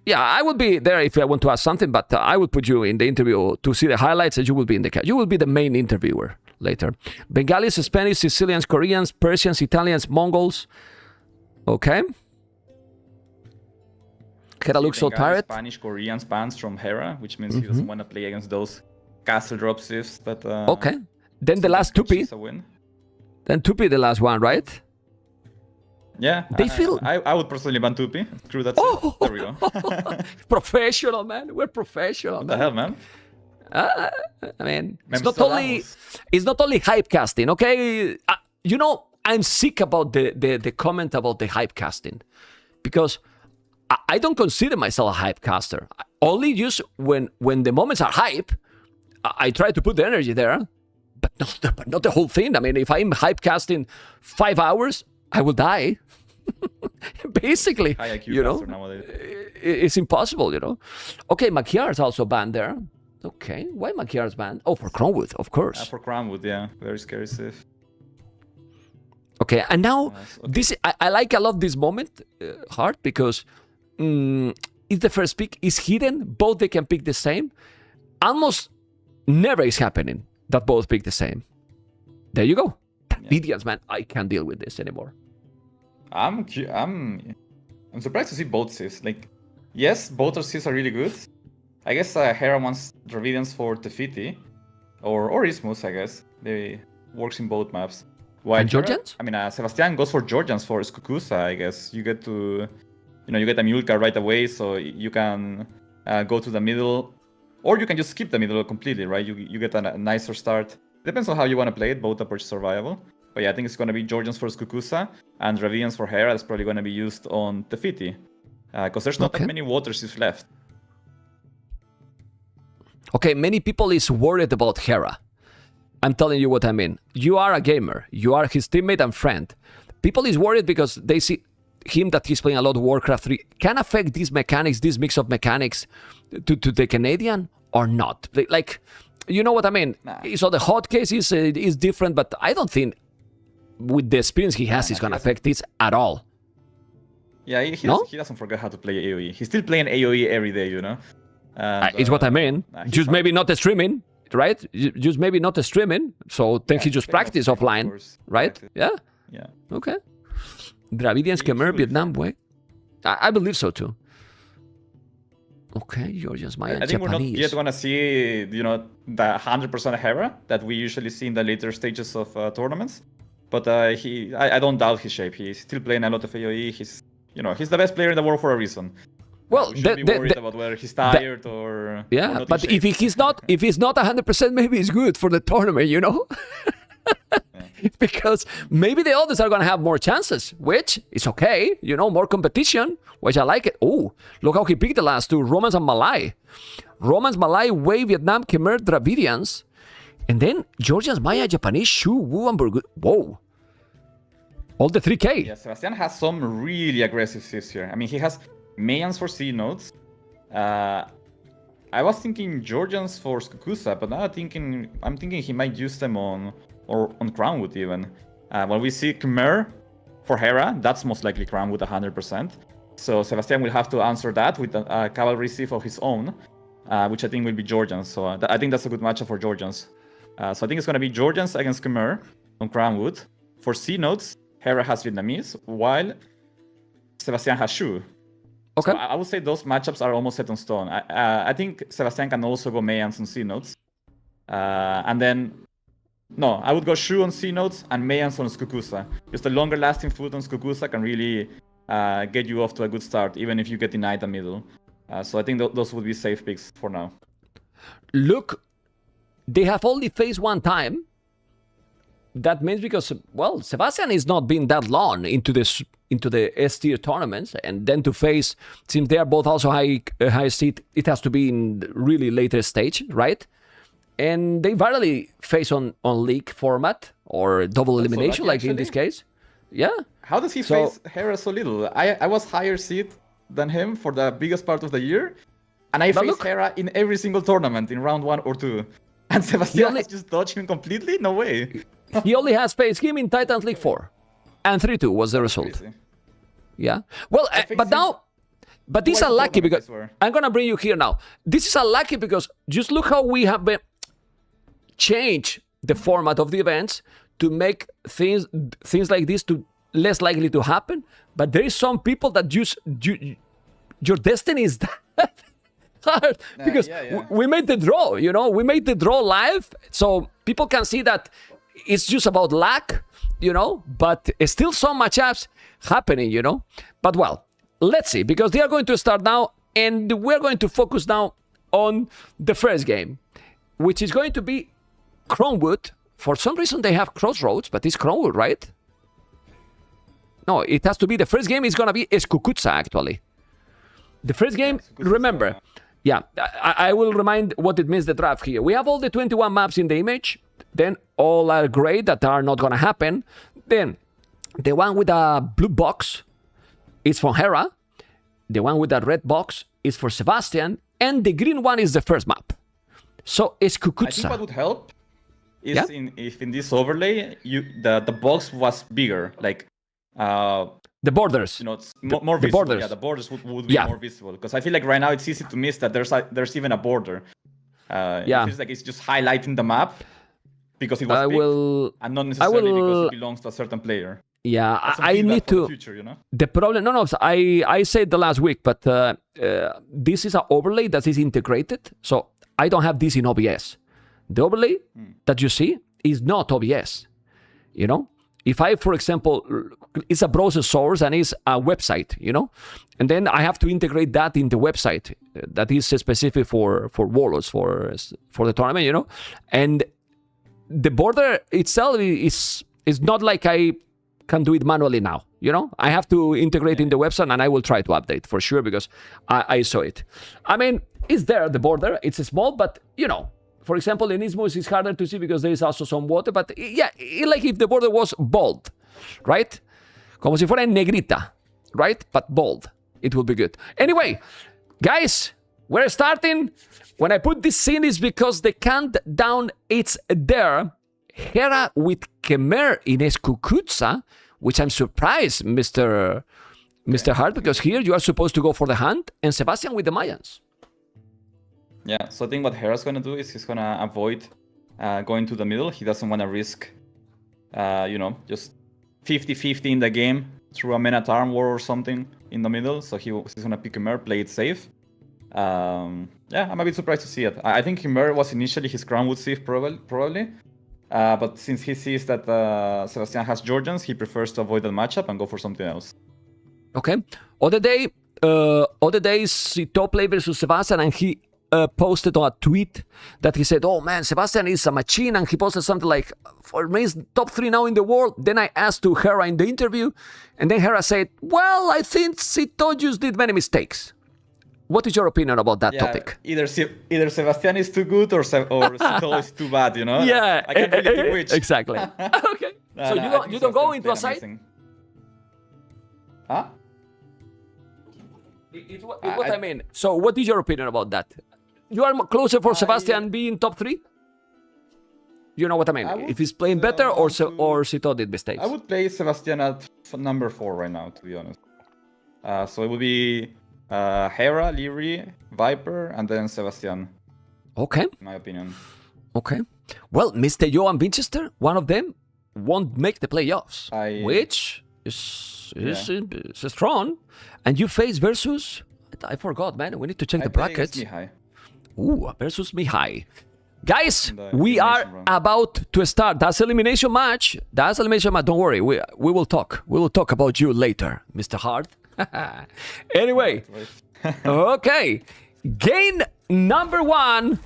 Yeah, I will be there if I want to ask something, but I will put you in the interview to see the highlights and you will be in the chat. You will be the main interviewer later. Bengalis, Spanish, Sicilians, Koreans, Persians, Italians, Mongols. Okay. Hera looks so tired. Spanish, Koreans bans from Hera, which means he doesn't want to play against those castle drop sieves that... okay. Then the last Tupi. Then Tupi, the last one, right? Yeah, they feel. I would personally ban Tupi. Screw that. There we go. Professional, man. We're professional. What the hell, man? I mean, it's not only hype casting, okay? You know, I'm sick about the comment about the hype casting because I don't consider myself a hype caster. Only use when the moments are hype. I try to put the energy there, but not the whole thing. I mean, if I'm hype casting 5 hours, I will die. Basically, high IQ you know, it's impossible, you know. Okay, Machiar's also banned there. Okay, why Machiar's banned? Oh, for Crownwood, of course. For Crownwood, yeah, very scary save. Okay, and now this I like a lot this moment, Hart, because if the first pick is hidden, both they can pick the same. Almost never is happening that both pick the same. There you go. Idiots, man. I can't deal with this anymore. I'm surprised to see both saves. Like, yes, both our saves are really good. I guess Hera wants Dravidians for Tefiti, or Ismus, I guess. They works in both maps. While and Georgians? I mean, Sebastian goes for Georgians for Skukusa, I guess. You get to, you get a mule car right away, so you can go to the middle, or you can just skip the middle completely, right? You get a nicer start. Depends on how you want to play it. Both approaches are viable. But yeah, I think it's going to be Georgians for Skukusa and Dravidians for Hera. That's probably going to be used on Tefiti. Because there's not that many water sieves left. Okay, many people is worried about Hera. I'm telling you what I mean. You are a gamer. You are his teammate and friend. People is worried because they see him that he's playing a lot of Warcraft 3 can affect these mechanics, this mix of mechanics to the Canadian or not? Like, you know what I mean? Nah. So the hot case is different, but I don't think with the experience he has, it's going to affect this at all. Yeah, he No? doesn't forget how to play AoE. He's still playing AoE every day, you know? And, It's what I mean. he's Just fine. maybe not the streaming, right? Just maybe not the streaming. So then he just fair enough, practice of offline, course. right? Practice. Yeah. Yeah. Okay. Dravidians, Khmer, should. Vietnam, way. I believe so too. Okay, Georgians, Maya, I think we're not Japanese. yet gonna see, you know, the 100% Hera that we usually see in the later stages of tournaments. But I don't doubt his shape. He's still playing a lot of AoE. He's the best player in the world for a reason. Well, We shouldn't be worried about whether he's tired or yeah, not in but shape. if he's not 100%, maybe it's good for the tournament, you know? Because maybe the others are going to have more chances, which is okay, you know, more competition, which I like it. Oh, look how he picked the last two, Romans and Malay. Romans, Malay, Wei, Vietnam, Khmer, Dravidians. And then Georgians, Maya, Japanese, Shu, Wu, and Burgut. Whoa. All the 3K. Yeah, Sebastian has some really aggressive shifts here. I mean, he has Mayans for C nodes. I was thinking Georgians for Skukusa, but now I'm thinking he might use them on Crownwood even. When we see Khmer for Hera, that's most likely Crownwood 100%. So Sebastian will have to answer that with a cavalry sieve of his own, which I think will be Georgians. So I think that's a good matchup for Georgians. So I think it's going to be Georgians against Khmer on Crownwood. For C nodes, Hera has Vietnamese, while Sebastian has Shu. Okay. So I would say those matchups are almost set in stone. I think Sebastian can also go Mayans on C nodes. And then, no, I would go Shu on C nodes and Mayans on Skukusa. Just the longer lasting food on Skukusa can really get you off to a good start, even if you get denied the middle. So I think those would be safe picks for now. Look, they have only faced one time. That means because, well, Sebastian is not been that long into the S-tier tournaments, and then to face, since they are both also high seed, it has to be in the really later stage, right? And they rarely face on league format or double That's so elimination, lucky, like in this actually. case. Yeah. How does he face Hera so little? I was higher seed than him for the biggest part of the year, and I But faced look- Hera in every single tournament in round 1 or 2. And Sebastian only- has just dodged him completely? No way. He only has faced him in Titans League 4. And 3-2 was the result. Crazy. Yeah. Well, fixed but him now, but this is twice a unlucky tournament, I because swear. I'm gonna bring you here now. This is unlucky because just look how we have been change the format of the events to make things like this to less likely to happen. But there is some people that your destiny is that hard because yeah. we made the draw. You know, we made the draw live, so people can see that it's just about luck. You know, but still some matchups happening. You know, but well, let's see because they are going to start now, and we're going to focus now on the first game, which is going to be Crownwood. For some reason they have Crossroads, but it's Crownwood, right? No, it has to be the first game is going to be Skukutsa, actually. The first game, remember, yeah, I will remind what it means the draft here. We have all the 21 maps in the image, then all are gray that are not going to happen. Then the one with a blue box is for Hera, the one with a red box is for Sebastian, and the green one is the first map. So it's I think what Kukutsa. would help is Yeah? if in this overlay the box was bigger, like The borders. you know, it's more the visible. borders. Yeah, the borders would be Yeah. more visible because I feel like right now it's easy to miss that there's even a border. Yeah. It feels like it's just highlighting the map because it was I big, will. and not necessarily because will- it belongs to a certain player. Yeah, Some I feedback need for the to. future, you know? The problem, no, I said the last week, but this is an overlay that is integrated, so I don't have this in OBS. The overlay that you see is not OBS. You know, if I, for example, it's a browser source and it's a website, you know, and then I have to integrate that in the website that is specific for Warlords for the tournament, you know, and the border itself is not like I can do it manually now, you know. I have to integrate in the website, and I will try to update for sure because I saw it. I mean, it's there, the border. It's small, but you know, for example, in Isthmus it's harder to see because there is also some water. But yeah, like if the border was bold, right? Como si fuera en negrita, right? But bold. It will be good. Anyway, guys, we're starting. When I put this scene is because the countdown, it's there. Hera with Khmer in Eskukutsa, which I'm surprised, Mr. Hart, because here you are supposed to go for the hunt, and Sebastian with the Mayans. Yeah, so I think what Hera's gonna do is he's gonna avoid going to the middle. He doesn't want to risk, just 50-50 in the game through a Men-at-Arm war or something in the middle. So he's gonna pick Khmer, play it safe. I'm a bit surprised to see it. I think Khmer was initially his crown would save probably. But since he sees that Sebastian has Georgians, he prefers to avoid the matchup and go for something else. Okay. Other day, top play versus Sebastian, and he posted on a tweet that he said, "Oh man, Sebastian is a machine," and he posted something like, "For me, he's top 3 now in the world." Then I asked to Hera in the interview, and then Hera said, "Well, I think Sitojus did many mistakes." What is your opinion about that topic? Either Sebastian is too good or Sito is too bad, you know? Yeah, I can't really pick which. Exactly. Okay. So you don't go into a side? Huh? It's what I mean. So what is your opinion about that? You are closer for Sebastian being top 3? You know what I mean? If he's playing better or Sito did mistakes? I would play Sebastian at number 4 right now, to be honest. So it would be Hera, Leary, Viper, and then Sebastian. Okay. In my opinion. Okay. Well, Mr. Johan Winchester, one of them, won't make the playoffs, which is strong. And you face versus... I forgot, man. We need to check the brackets. Mihai. Ooh, versus Mihai. Guys, we are about to start. That's elimination match. Don't worry. We will talk. We will talk about you later, Mr. Hart. Anyway, okay. Game number 1.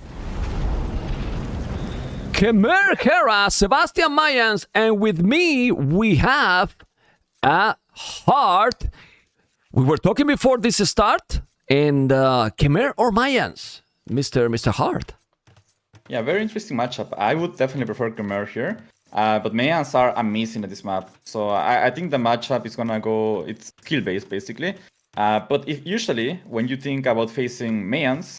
Khmer Hera, Sebastian Mayans, and with me we have a Hart. We were talking before this start, and Khmer or Mayans, Mr. Hart. Yeah, very interesting matchup. I would definitely prefer Khmer here. But Mayans are amazing at this map. So I think the matchup is gonna go, it's skill-based basically. But usually, when you think about facing Mayans,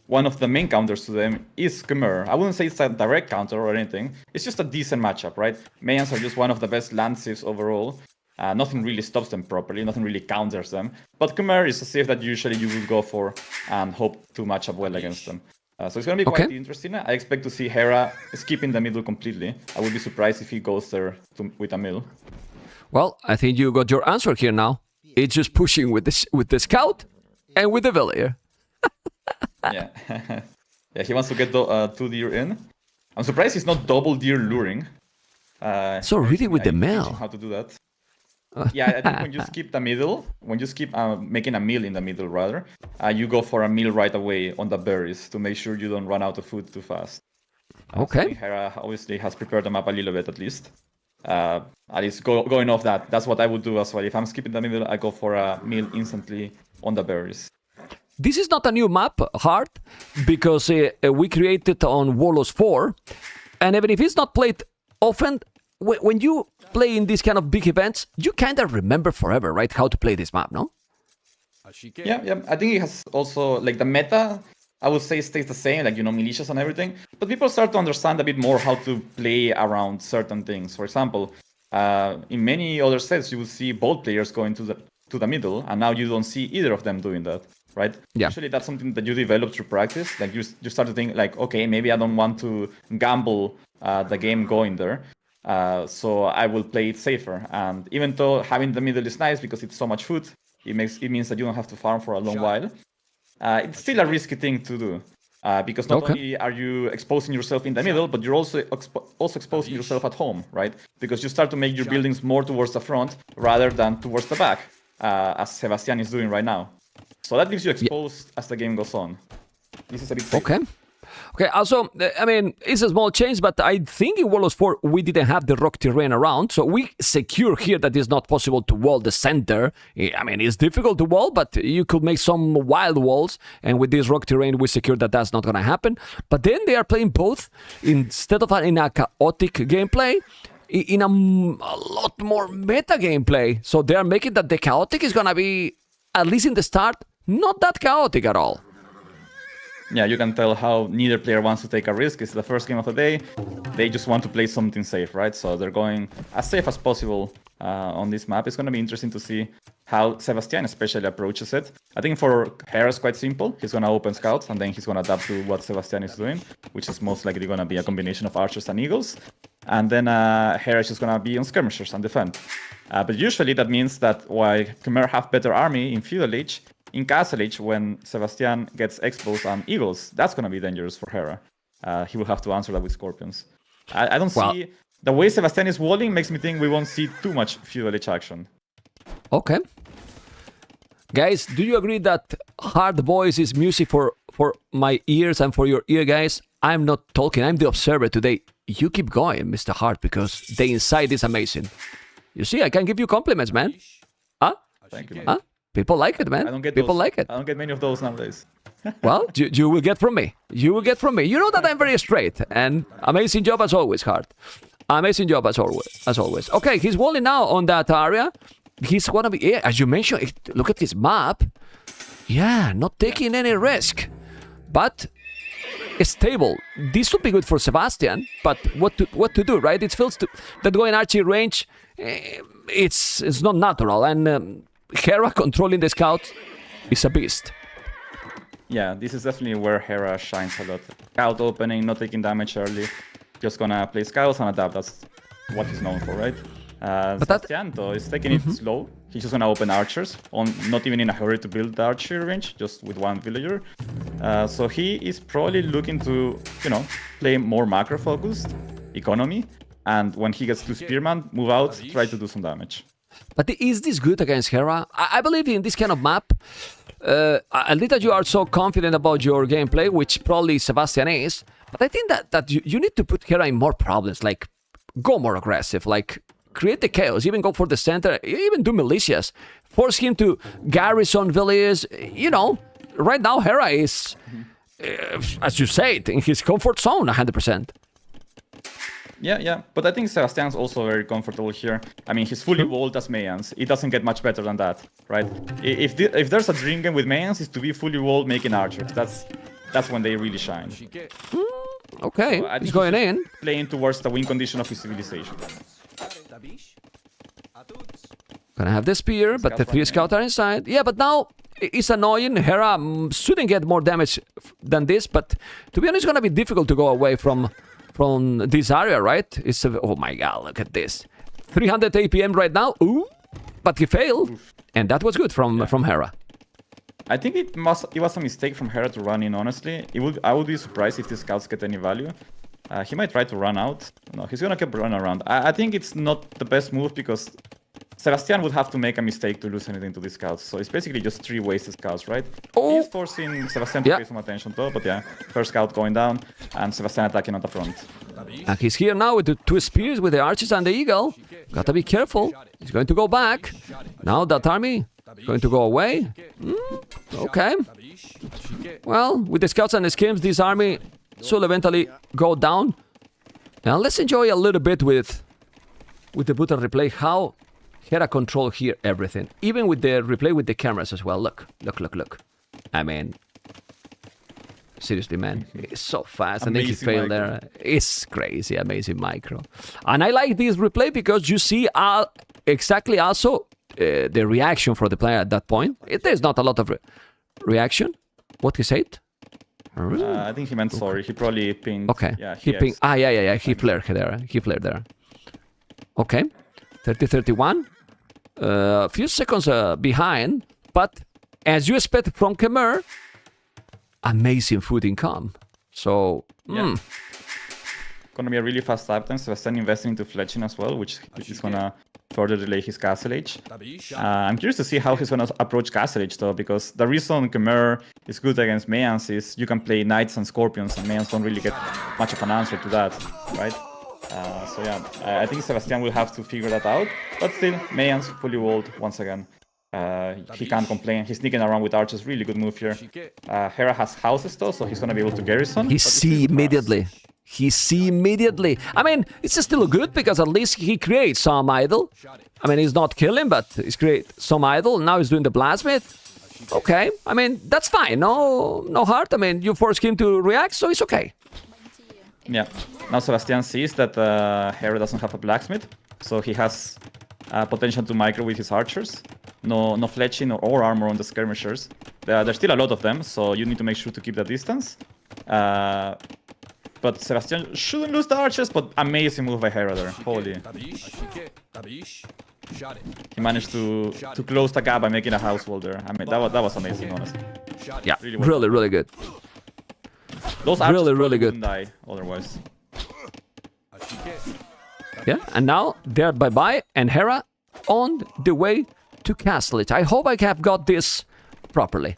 one of the main counters to them is Khmer. I wouldn't say it's a direct counter or anything. It's just a decent matchup, right? Mayans are just one of the best land sieves overall. Nothing really stops them properly, nothing really counters them. But Khmer is a save that usually you will go for and hope to match up well against them. So it's going to be quite interesting. I expect to see Hera skipping the middle completely. I would be surprised if he goes there with a mill. Well, I think you got your answer here now. It's just pushing with the scout and with the villager. Yeah. Yeah, he wants to get 2 deer in. I'm surprised he's not double deer luring. So really with the mill. How to do that. Yeah, I think when you skip the middle, when you skip making a meal in the middle rather, you go for a meal right away on the berries to make sure you don't run out of food too fast. Okay. So Hera obviously has prepared the map a little bit at least. At least going off that, that's what I would do as well. If I'm skipping the middle, I go for a meal instantly on the berries. This is not a new map, Hart, because we created on Warlords 4, and even if it's not played often, when you play in these kind of big events, you kind of remember forever, right, how to play this map, no? Yeah. I think it has also, like, the meta, I would say, stays the same, like, militias and everything. But people start to understand a bit more how to play around certain things. For example, in many other sets, you will see both players going to the middle, and now you don't see either of them doing that, right? Yeah. Usually that's something that you develop through practice. Like, you start to think, like, okay, maybe I don't want to gamble the game going there. So I will play it safer, and even though having the middle is nice because it's so much food, it means that you don't have to farm for a long while. It's still a risky thing to do, because not only are you exposing yourself in the middle, but you're also exposing yourself at home, right? Because you start to make your buildings more towards the front rather than towards the back, as Sebastian is doing right now. So that leaves you exposed as the game goes on. This is a bit safer. Okay, also, I mean, it's a small change, but I think in Warlords 4 we didn't have the rock terrain around, so we secure here that it's not possible to wall the center. I mean, it's difficult to wall, but you could make some wild walls, and with this rock terrain we secure that that's not going to happen. But then they are playing both. Instead of in a chaotic gameplay, in a lot more meta gameplay. So they are making that the chaotic is gonna be, at least in the start, not that chaotic at all. Yeah, you can tell how neither player wants to take a risk. It's the first game of the day. They just want to play something safe, right? So they're going as safe as possible on this map. It's going to be interesting to see how Sebastian especially approaches it. I think for Hera it's quite simple. He's going to open scouts and then he's going to adapt to what Sebastian is doing, which is most likely going to be a combination of archers and eagles. And then Hera is just going to be on skirmishers and defend. But usually that means that while Khmer have better army in Feudal Age, in Castle Age, when Sebastian gets exposed on eagles, that's going to be dangerous for Hera. He will have to answer that with scorpions. I don't see... The way Sebastian is walling makes me think we won't see too much Feudal Age action. Okay. Guys, do you agree that hard voice is music for my ears and for your ear, guys? I'm not talking, I'm the observer today. You keep going, Mr. Hart, because the inside is amazing. You see, I can give you compliments, man. Huh? Thank you, man. Huh? People like it, man. I don't get People those. like it. I don't get many of those nowadays. Well, you will get from me. You will get from me. You know that I'm very straight. And amazing job as always, Hart. Amazing job as always. Okay, he's walling now on that area. He's gonna be, yeah, as you mentioned, look at his map. Yeah, not taking any risk. But stable. This would be good for Sebastian, but what to do, right? It feels that going archery range, it's not natural. And Hera controlling the scout is a beast. Yeah, this is definitely where Hera shines a lot. Scout opening, not taking damage early. Just gonna play scouts and adapt. That's what he's known for, right? Sebastian, though, is taking it slow. He's just gonna open archers, not even in a hurry to build the archery range, just with one villager. So he is probably looking to, play more macro-focused economy. And when he gets to Spearman, move out, try to do some damage. But is this good against Hera? I believe in this kind of map, at least that you are so confident about your gameplay, which probably Sebastian is, but I think that you need to put Hera in more problems, like go more aggressive, like create the chaos, even go for the center, even do militias, force him to garrison villages, right now Hera is, as you said, in his comfort zone 100%. Yeah, but I think Sebastian's also very comfortable here. I mean, he's fully walled as Mayans. It doesn't get much better than that, right? If there's a dream game with Mayans, it's to be fully walled making archers. That's when they really shine. Okay, So he's going in. Playing towards the win condition of his civilization. Gonna have the spear, but the 3 scouts are inside. Yeah, but now it's annoying. Hera shouldn't get more damage than this, but to be honest, it's gonna be difficult to go away from this area, right? Oh my god, look at this. 300 APM right now. Ooh, but he failed. And that was good from Hera. I think it was a mistake from Hera to run in, honestly. I would be surprised if the scouts get any value. He might try to run out. No, he's gonna keep running around. I think it's not the best move because Sebastian would have to make a mistake to lose anything to the scouts. So it's basically just 3 wasted scouts, right? Oh. He's forcing Sebastian to pay some attention though, but yeah. First scout going down and Sebastian attacking on the front. And he's here now with the 2 spears, with the archers and the eagle. Gotta be careful. He's going to go back. Now that army going to go away. Okay. Well, with the scouts and the schemes, this army should eventually go down. Now let's enjoy a little bit with the brutal replay how Hera control here everything. Even with the replay with the cameras as well. Look. I mean, seriously, man, it's so fast. And then he failed there. It's crazy, amazing micro. And I like this replay because you see exactly also the reaction for the player at that point. There's not a lot of reaction. What he said? I think he meant sorry. He probably pinged. Okay. Yeah, he pinged. Yeah. He flared there. Okay. 30-31. A few seconds behind, but as you expect from Khmer, amazing food income. So, Gonna be a really fast lap time. Sebastian investing into fletching as well, which is gonna further delay his Castle Age. I'm curious to see how he's gonna approach Castle Age though, because the reason Khmer is good against Mayans is you can play Knights and Scorpions, and Mayans don't really get much of an answer to that, right? So yeah, I think Sebastian will have to figure that out, but still, Mayans fully walled once again. He can't complain. He's sneaking around with archers, really good move here. Hera has houses though, so he's gonna be able to garrison. He see immediately. he see immediately. I mean, it's still good because at least he creates some idol. I mean, he's not killing, but he's create some idol. Now he's doing the blacksmith. Okay, I mean, that's fine. No hard. I mean, you force him to react, so it's okay. Yeah. Now Sebastian sees that Hera doesn't have a blacksmith, so he has potential to micro with his archers. No fletching or armor on the skirmishers. There's still a lot of them, so you need to make sure to keep the distance. But Sebastian shouldn't lose the archers, but amazing move by Hera there. Holy. He managed to close the gap by making a house wall there. I mean, that was amazing, honestly. Yeah, really good. Those archers really good. wouldn't die otherwise. Yeah, and now they're bye-bye, and Hera on the way to castle it. I hope I have got this properly.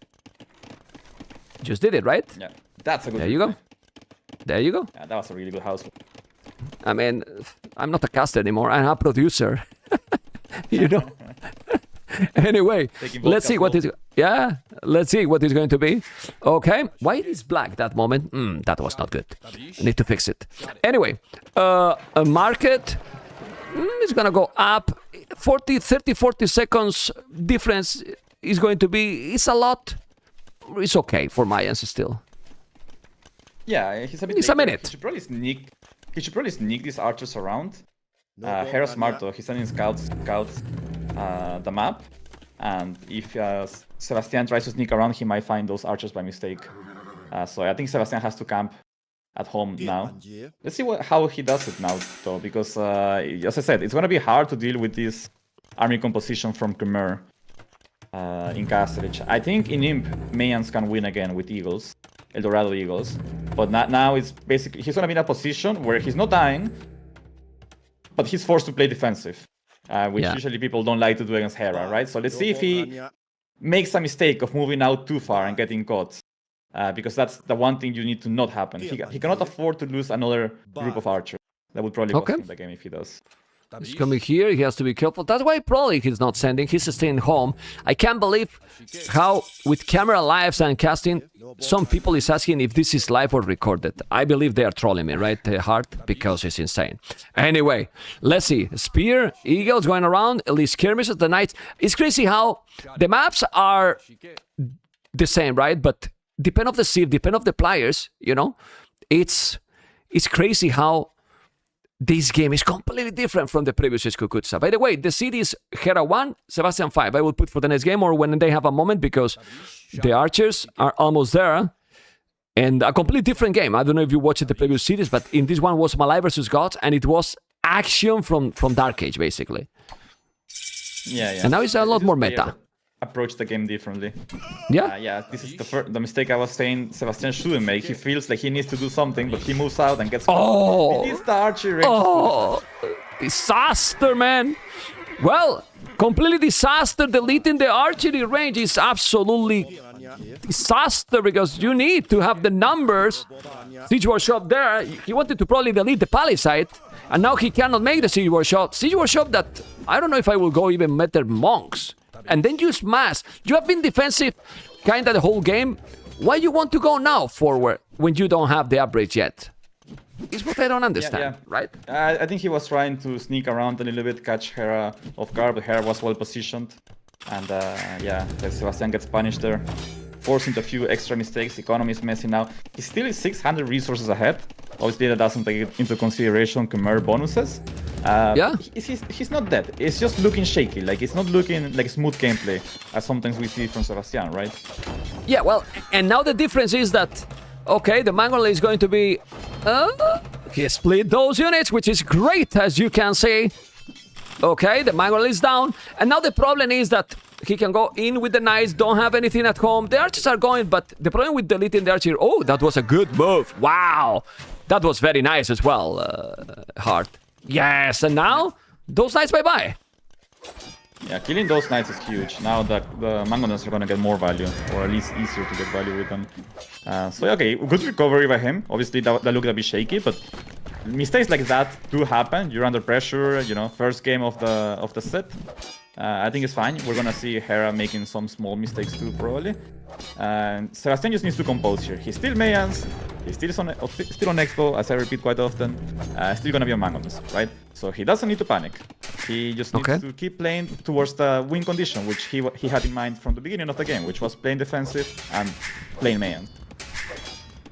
Just did it, right? Yeah, that's a good. There you go. There you go. Yeah, that was a really good house. I mean, I'm not a caster anymore. I'm a producer. You know. Anyway, let's see what is. Yeah, let's see what is going to be. Okay, why it is black that moment? That was not good. I need to fix it. Anyway, a market is gonna go up. 40 seconds difference is going to be. It's a lot. It's okay for Mayans still. Yeah, he's a bit. It's a minute. He should probably sneak these archers around. Hera's smart though. He's sending scouts the map, and if Sebastian tries to sneak around, he might find those archers by mistake. So I think Sebastian has to camp at home now. Let's see how he does it now though, because as I said, it's gonna be hard to deal with this army composition from Khmer in Castlage. I think in Imp, Mayans can win again with Eagles, Eldorado Eagles, but now it's basically he's gonna be in a position where he's not dying, but he's forced to play defensive, which usually people don't like to do against Hera, right? So let's see if he makes a mistake of moving out too far and getting caught, because that's the one thing you need to not happen. He cannot afford to lose another group of archers. That would probably cost him the game if he does. He's coming here, he has to be careful. That's why probably he's not sending, he's staying home. I can't believe how, with camera lives and casting, some people is asking if this is live or recorded. I believe they are trolling me, right, Hard? Because it's insane. Anyway, let's see. Spear, Eagles going around, Elite Skirmishes, the Knights. It's crazy how the maps are the same, right? But depend of the seed, depend of the players, you know? It's crazy how this game is completely different from the previous Skukutsa. By the way, the seed is Hera 1, Sebastian 5. I will put for the next game or when they have a moment because the archers are almost there. And a completely different game. I don't know if you watched the previous series, but in this one was Malai versus Gods, and it was action from Dark Age, basically. Yeah. And now it's a lot more meta. Approach the game differently. Yeah. This is the mistake I was saying Sebastian shouldn't make. He feels like he needs to do something, but he moves out and gets. He needs the archer range. Disaster, man. Well, completely disaster. Deleting the archery range is absolutely disaster because you need to have the numbers. Siege Workshop there. He wanted to probably delete the Palisade, and now he cannot make the Siege Workshop. Siege Workshop that I don't know if I will go even better monks. And then use mass. You have been defensive kind of the whole game. Why you want to go now forward when you don't have the upgrade yet? Is what I don't understand, right? I think he was trying to sneak around a little bit, catch Hera off guard, but Hera was well positioned. And Sebastian gets punished there, forcing a few extra mistakes. Economy is messy now. He's still 600 resources ahead. Obviously, that doesn't take into consideration Khmer bonuses. He's not dead. It's just looking shaky. Like, it's not looking like smooth gameplay, as sometimes we see from Sebastian, right? Yeah, well, and now the difference is that, okay, the Mangala is going to be... he split those units, which is great, as you can see. Okay, the Mangala is down. And now the problem is that he can go in with the Knights, don't have anything at home. The archers are going, but the problem with deleting the archer... Oh, that was a good move. Wow. That was very nice as well, Hard. Yes, and now, those Knights bye-bye. Yeah, killing those Knights is huge. Now the Mangonels are gonna get more value, or at least easier to get value with them. So okay, good recovery by him. Obviously, that looked a bit shaky, but mistakes like that do happen. You're under pressure, you know, first game of the set. I think it's fine. We're gonna see Hera making some small mistakes too, probably. Sebastian just needs to compose here. He's still Mayans. He's still on Expo, as I repeat quite often. Still gonna be on Mangonus, right? So he doesn't need to panic. He just needs to keep playing towards the win condition, which he had in mind from the beginning of the game, which was playing defensive and playing Mayans.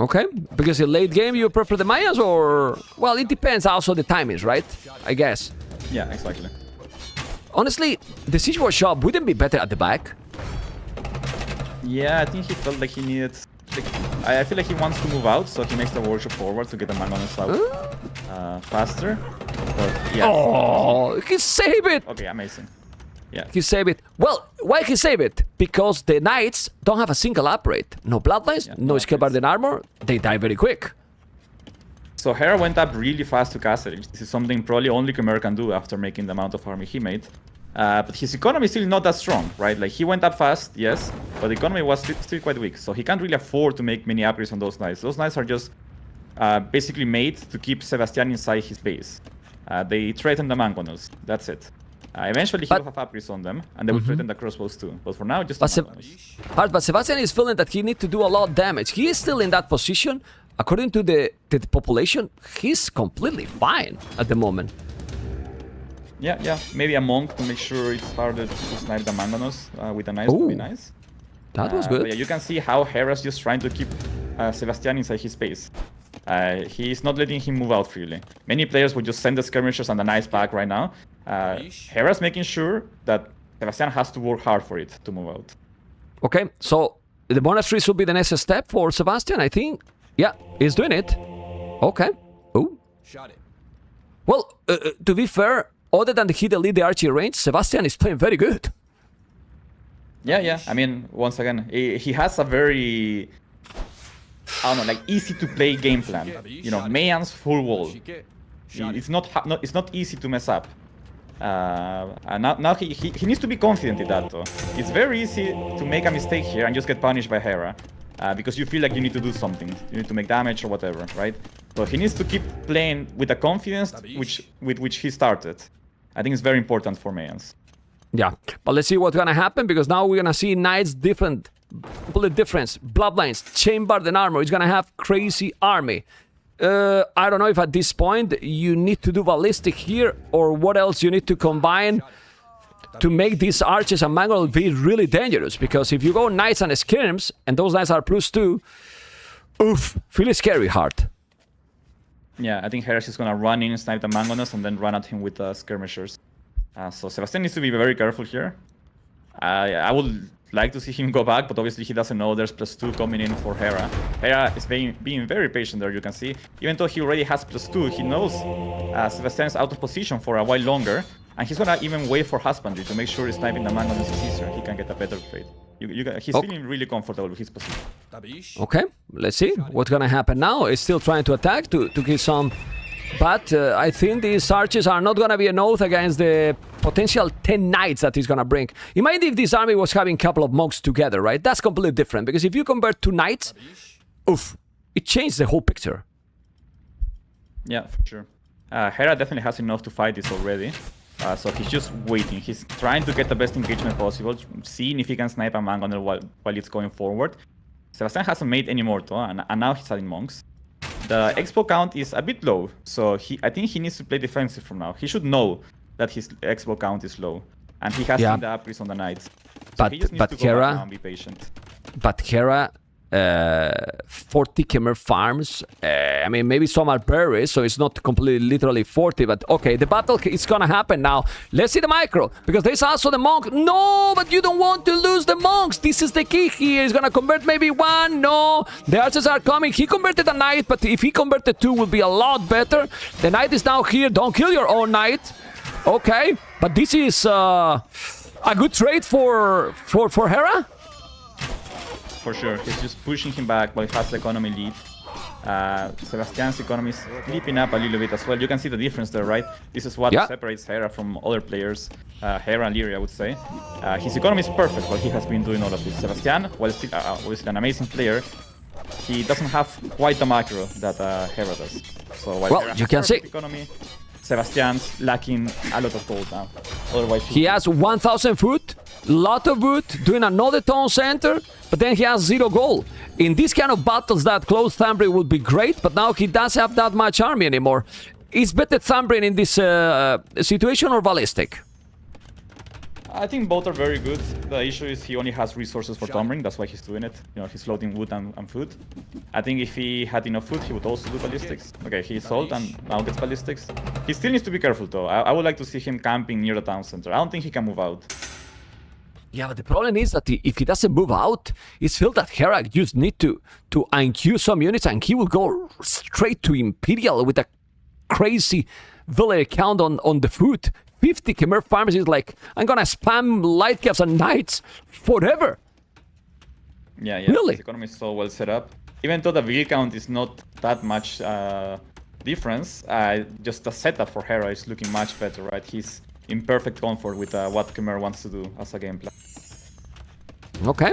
Okay, because in late game you prefer the Mayans, or... Well, it depends also the timings, right? I guess. Yeah, exactly. Honestly, the Siege Workshop wouldn't be better at the back. Yeah, I think he felt like he needed... I feel like he wants to move out, so he makes the workshop forward to get the Mangonus out faster. But yeah. Oh, he saved it! Okay, amazing. Yeah. He saved it. Well, why he saved it? Because the Knights don't have a single upgrade. No Bloodlines, no Scalebard armor. They die very quick. So Hera went up really fast to Castle. This is something probably only Khmer can do after making the amount of army he made. But his economy is still not that strong, right? Like, he went up fast, yes, but the economy was still quite weak. So he can't really afford to make many upgrades on those Knights. Those Knights are just basically made to keep Sebastian inside his base. They threaten the Mangonels. That's it. Eventually he will have upgrades on them, and they will threaten the crossbows too. But for now, just but Sebastian is feeling that he needs to do a lot of damage. He is still in that position. According to the population, he's completely fine at the moment. Yeah. Maybe a monk to make sure it's harder to snipe the Mangonos with a knife would be nice. That was good. Yeah, you can see how Hera's just trying to keep Sebastian inside his base. He's not letting him move out freely. Many players would just send the skirmishers and the knights back right now. Hera's making sure that Sebastian has to work hard for it to move out. Okay, so the monasteries will be the next step for Sebastian, I think. Yeah, he's doing it. Okay. Oh. Well, to be fair, other than he delete the archery range, Sebastian is playing very good. Yeah. I mean, once again, he has a very, I don't know, like easy to play game plan. You know, Mayans full wall. It's not easy to mess up. And now he needs to be confident in that though. It's very easy to make a mistake here and just get punished by Hera. Because you feel like you need to do something. You need to make damage or whatever, right? So he needs to keep playing with the confidence with which he started. I think it's very important for Mayans. Yeah, but let's see what's gonna happen, because now we're gonna see Knights completely different. Bloodlines, Chambered and armor. He's gonna have crazy army. I don't know if at this point you need to do ballistic here, or what else you need to combine to make these archers and Mangonel be really dangerous. Because if you go Knights and Skirms, and those Knights are +2, oof, really scary hard. Yeah, I think Hera's is gonna run in, snipe the Mangonels, and then run at him with the skirmishers. So Sebastian needs to be very careful here. I would like to see him go back, but obviously he doesn't know there's +2 coming in for Hera. Hera is being very patient there, you can see. Even though he already has +2, he knows Sebastian is out of position for a while longer, and he's gonna even wait for husbandry to make sure he's sniping the Mangonels is easier. He can get a better trade. He's feeling really comfortable with his position. Okay, let's see what's gonna happen now. He's still trying to attack to get some, but I think these archers are not gonna be enough against the potential 10 knights that he's gonna bring. Imagine if this army was having a couple of monks together, right? That's completely different, because if you convert 2 knights, oof, it changed the whole picture. Yeah, for sure. Hera definitely has enough to fight this already. So he's just waiting. He's trying to get the best engagement possible, seeing if he can snipe a Mangonel while it's going forward. Sebastian hasn't made any more though, and now he's adding monks. The expo count is a bit low, so I think he needs to play defensive from now. He should know that his expo count is low, and he has seen the upgrades on the knights. So he just needs to go back now and be patient. But Hera, 40 Khmer farms. I mean, maybe some are berries, so it's not completely literally 40, but okay, the battle is gonna happen now. Let's see the micro, because there's also the monk. No, but you don't want to lose the monks. This is the key here. He's gonna convert maybe 1. No, the archers are coming. He converted a knight, but if he converted 2, will be a lot better. The knight is now here. Don't kill your own knight. Okay, but this is a good trade for Hera. For sure, he's just pushing him back while he has the economy lead. Sebastian's economy is creeping up a little bit as well. You can see the difference there, right? This is what separates Hera from other players. Hera and Lyria, I would say. His economy is perfect while he has been doing all of this. Sebastian, while still obviously an amazing player, he doesn't have quite the macro that Hera does. So while Hera you can see economy, Sebastian's lacking a lot of gold now. Otherwise, he has 1,000 food. lot of wood, doing another town center, but then he has 0 gold. In these kind of battles, that close Thambri would be great, but now he doesn't have that much army anymore. Is better Thambri in this situation or Ballistic? I think both are very good. The issue is he only has resources for Tomring, that's why he's doing it. You know, he's floating wood and food. I think if he had enough food, he would also do ballistics. Okay, he sold and now gets ballistics. He still needs to be careful though. I would like to see him camping near the town center. I don't think he can move out. Yeah, but the problem is that if he doesn't move out, it's felt that Hera just need to unqueue some units and he will go straight to Imperial with a crazy villager count on the food. 50 Khmer farmers is like, I'm gonna spam light caps and knights forever. Yeah, Really? His economy is so well set up. Even though the vehicle count is not that much difference, just the setup for Hera is looking much better, right? He's in perfect comfort with what Khmer wants to do as a game plan. Okay.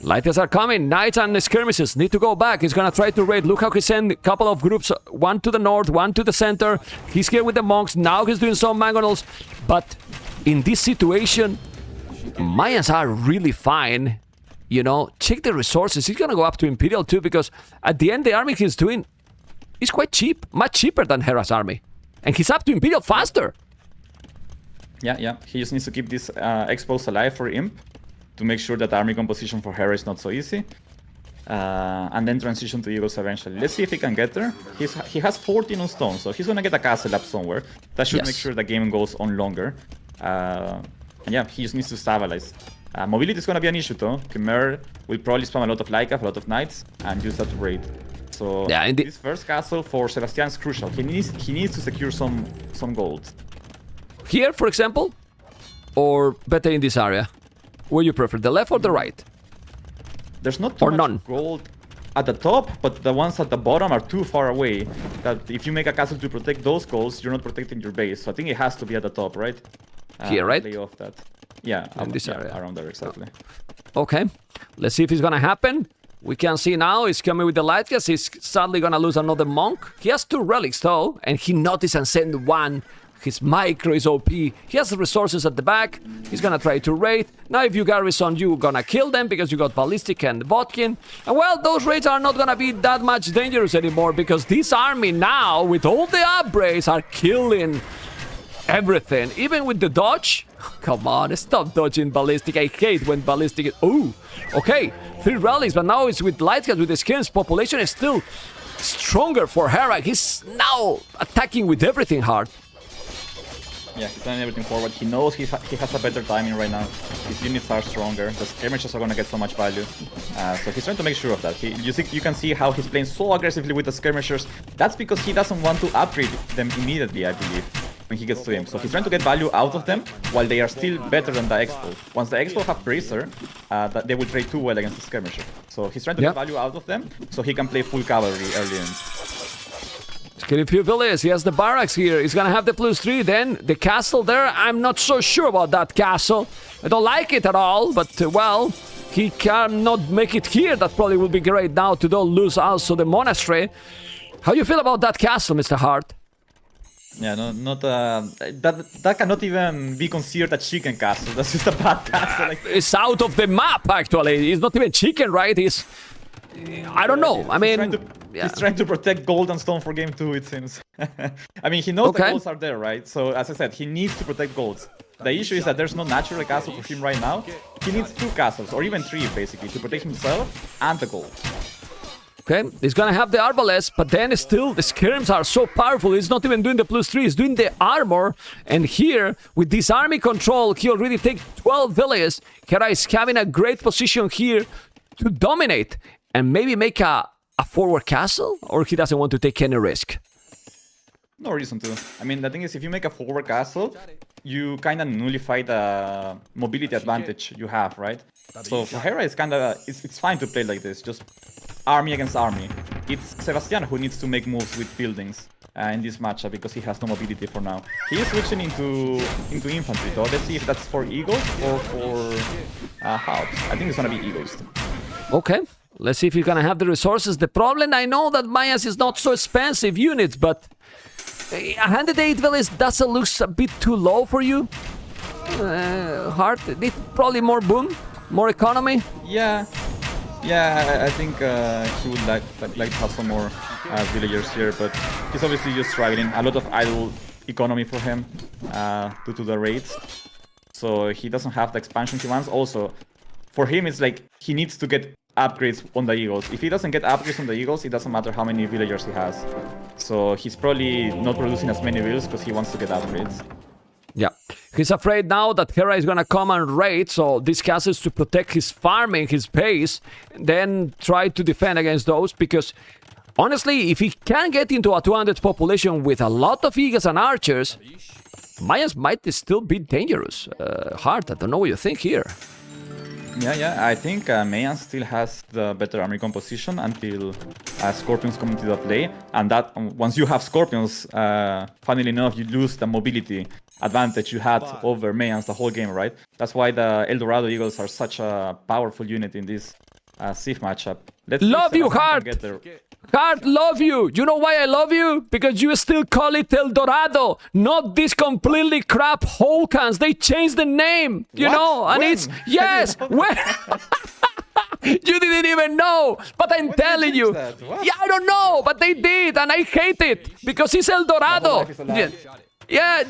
Lighters are coming. Knights and skirmishes need to go back. He's gonna try to raid. Look how he sent a couple of groups, one to the north, one to the center. He's here with the monks. Now he's doing some mangonels. But in this situation, Mayans are really fine. You know, check the resources. He's gonna go up to Imperial too, because at the end the army he's doing is quite cheap. Much cheaper than Hera's army. And he's up to Imperial faster. Yeah. He just needs to keep this expos alive for Imp, to make sure that the army composition for Hera is not so easy. And then transition to Eagles eventually. Let's see if he can get there. He has 14 on stone, so he's gonna get a castle up somewhere. That should make sure the game goes on longer. And yeah, he just needs to stabilize. Mobility is gonna be an issue though. Khmer will probably spam a lot of Lycaf, a lot of knights, and use that to raid. So yeah, this first castle for Sebastian is crucial. He needs to secure some gold. Here, for example? Or better in this area? What do you prefer, the left or the right? There's not too much gold at the top, but the ones at the bottom are too far away that if you make a castle to protect those golds, you're not protecting your base. So I think it has to be at the top, right? Here, right? Lay off that. Yeah, in this area. Around there, exactly. Okay, let's see if it's gonna happen. We can see now he's coming with the light gas. He's sadly gonna lose another monk. He has 2 relics though, and he noticed and sent one. His micro is OP. He has the resources at the back. He's gonna try to raid. Now if you garrison, you're gonna kill them because you got Ballistic and Vodkin. And well, those raids are not gonna be that much dangerous anymore because this army now, with all the upgrades, are killing everything. Even with the dodge. Come on, stop dodging Ballistic. I hate when Ballistic is... Ooh, okay. 3 rallies, but now it's with Lightcast, with the skins. Population is still stronger for Hera. He's now attacking with everything hard. Yeah, he's done everything forward. He knows he has a better timing right now. His units are stronger. The skirmishes are gonna get so much value. So he's trying to make sure of that. You can see how he's playing so aggressively with the skirmishers. That's because he doesn't want to upgrade them immediately, I believe, when he gets to him. So he's trying to get value out of them while they are still better than the Expo. Once the Expo have Bracer, they will trade too well against the skirmisher. So he's trying to get value out of them so he can play full cavalry early in. Killing few villages. He has the barracks here. He's gonna have the +3. Then the castle there. I'm not so sure about that castle. I don't like it at all. But well, he cannot make it here. That probably will be great now to don't lose also the monastery. How do you feel about that castle, Mr. Hart? Yeah, that cannot even be considered a chicken castle. That's just a bad castle. Like, it's out of the map actually. It's not even chicken, right? It's I don't know. I mean, he's trying to protect gold and stone for game 2, it seems. I mean, he knows the golds are there, right? So, as I said, he needs to protect golds. The issue is that there's no natural castle for him right now. He needs 2 castles, or even 3, basically, to protect himself and the gold. Okay, he's gonna have the Arbalest, but then still, the skirms are so powerful. He's not even doing the +3, he's doing the armor. And here, with this army control, he already takes 12 villages. Hera is having a great position here to dominate. And maybe make a forward castle? Or he doesn't want to take any risk? No reason to. I mean, the thing is, if you make a forward castle, you kind of nullify the mobility advantage you have, right? So for Hera, it's fine to play like this, just army against army. It's Sebastian who needs to make moves with buildings in this matchup because he has no mobility for now. He is switching into infantry though. Let's see if that's for Eagles or for Hawks. I think it's gonna be Eagles. Okay. Let's see if you're gonna have the resources. The problem, I know that Mayas is not so expensive units, but 108 villas doesn't look a bit too low for you. Hard. Need probably more boom, more economy. Yeah, I think he would like to have some more villagers here, but he's obviously just struggling. A lot of idle economy for him due to the raids, so he doesn't have the expansion he wants. Also, for him, it's like he needs to get upgrades on the Eagles. If he doesn't get upgrades on the Eagles, it doesn't matter how many villagers he has. So he's probably not producing as many villas because he wants to get upgrades. Yeah. He's afraid now that Hera is gonna come and raid, so this castles to protect his farming, his base, then try to defend against those, because honestly, if he can get into a 200 population with a lot of Eagles and archers, Mayans might still be dangerous. Hard, I don't know what you think here. Yeah, I think Mayan still has the better army composition until Scorpions come into the play, and that once you have Scorpions, funnily enough, you lose the mobility advantage you had over Mayans the whole game, right? That's why the Eldorado Eagles are such a powerful unit in this Civ matchup. Love you, Hard! Hard, love you! You know why I love you? Because you still call it Eldorado, not this completely crap Holcans. They changed the name, you know? And when? It's... Yes! When? You didn't even know, but I'm telling you. Yeah, I don't know, but they did, and I hate it because it's Eldorado. Yeah.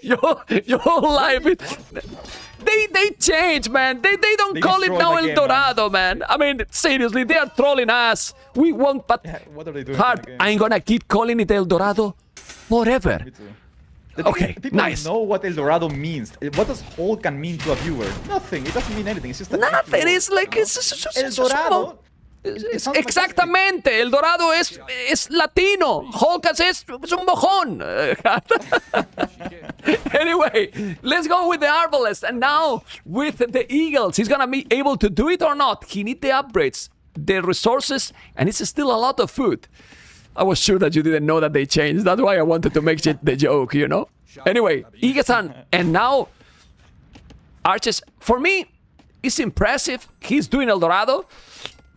Your whole life. They change, man. They don't call it now El Dorado, man. I mean, seriously, they are trolling us. We won't, but yeah, what are they doing Hard, I'm gonna keep calling it El Dorado forever. Me too. Okay, people nice. know what El Dorado means. What does Holcan mean to a viewer? Nothing. It doesn't mean anything. It's just a Nothing. It's like El Dorado. Exactamente, El Dorado es latino. Holcas es un mojón. Anyway, let's go with the Arbalest. And now with the Eagles, he's gonna be able to do it or not. He needs the upgrades, the resources, and it's still a lot of food. I was sure that you didn't know that they changed. That's why I wanted to make the joke, you know? Anyway, Eagles and now Arches. For me, it's impressive. He's doing El Dorado.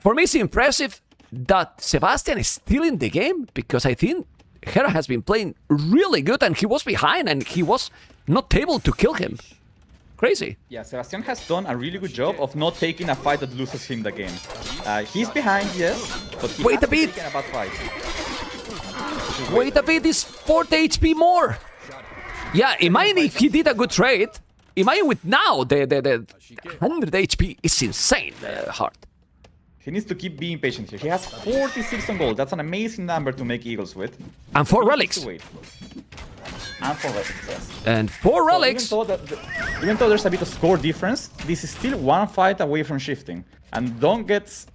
For me, it's impressive that Sebastian is still in the game, because I think Hera has been playing really good and he was behind and he was not able to kill him. Crazy. Yeah, Sebastian has done a really good job of not taking a fight that loses him the game. He's behind, yes, but he Wait a bit. taken a bad fight. Wait a bit, it's 40 HP more. Yeah, imagine if he did a good trade. Imagine with now, the 100 HP is insane, Hard. He needs to keep being patient here. He has 46 on gold. That's an amazing number to make Eagles with. And 4 relics. And 4 relics, yes. And 4 relics. So even though there's a bit of score difference, this is still one fight away from shifting. And don't get...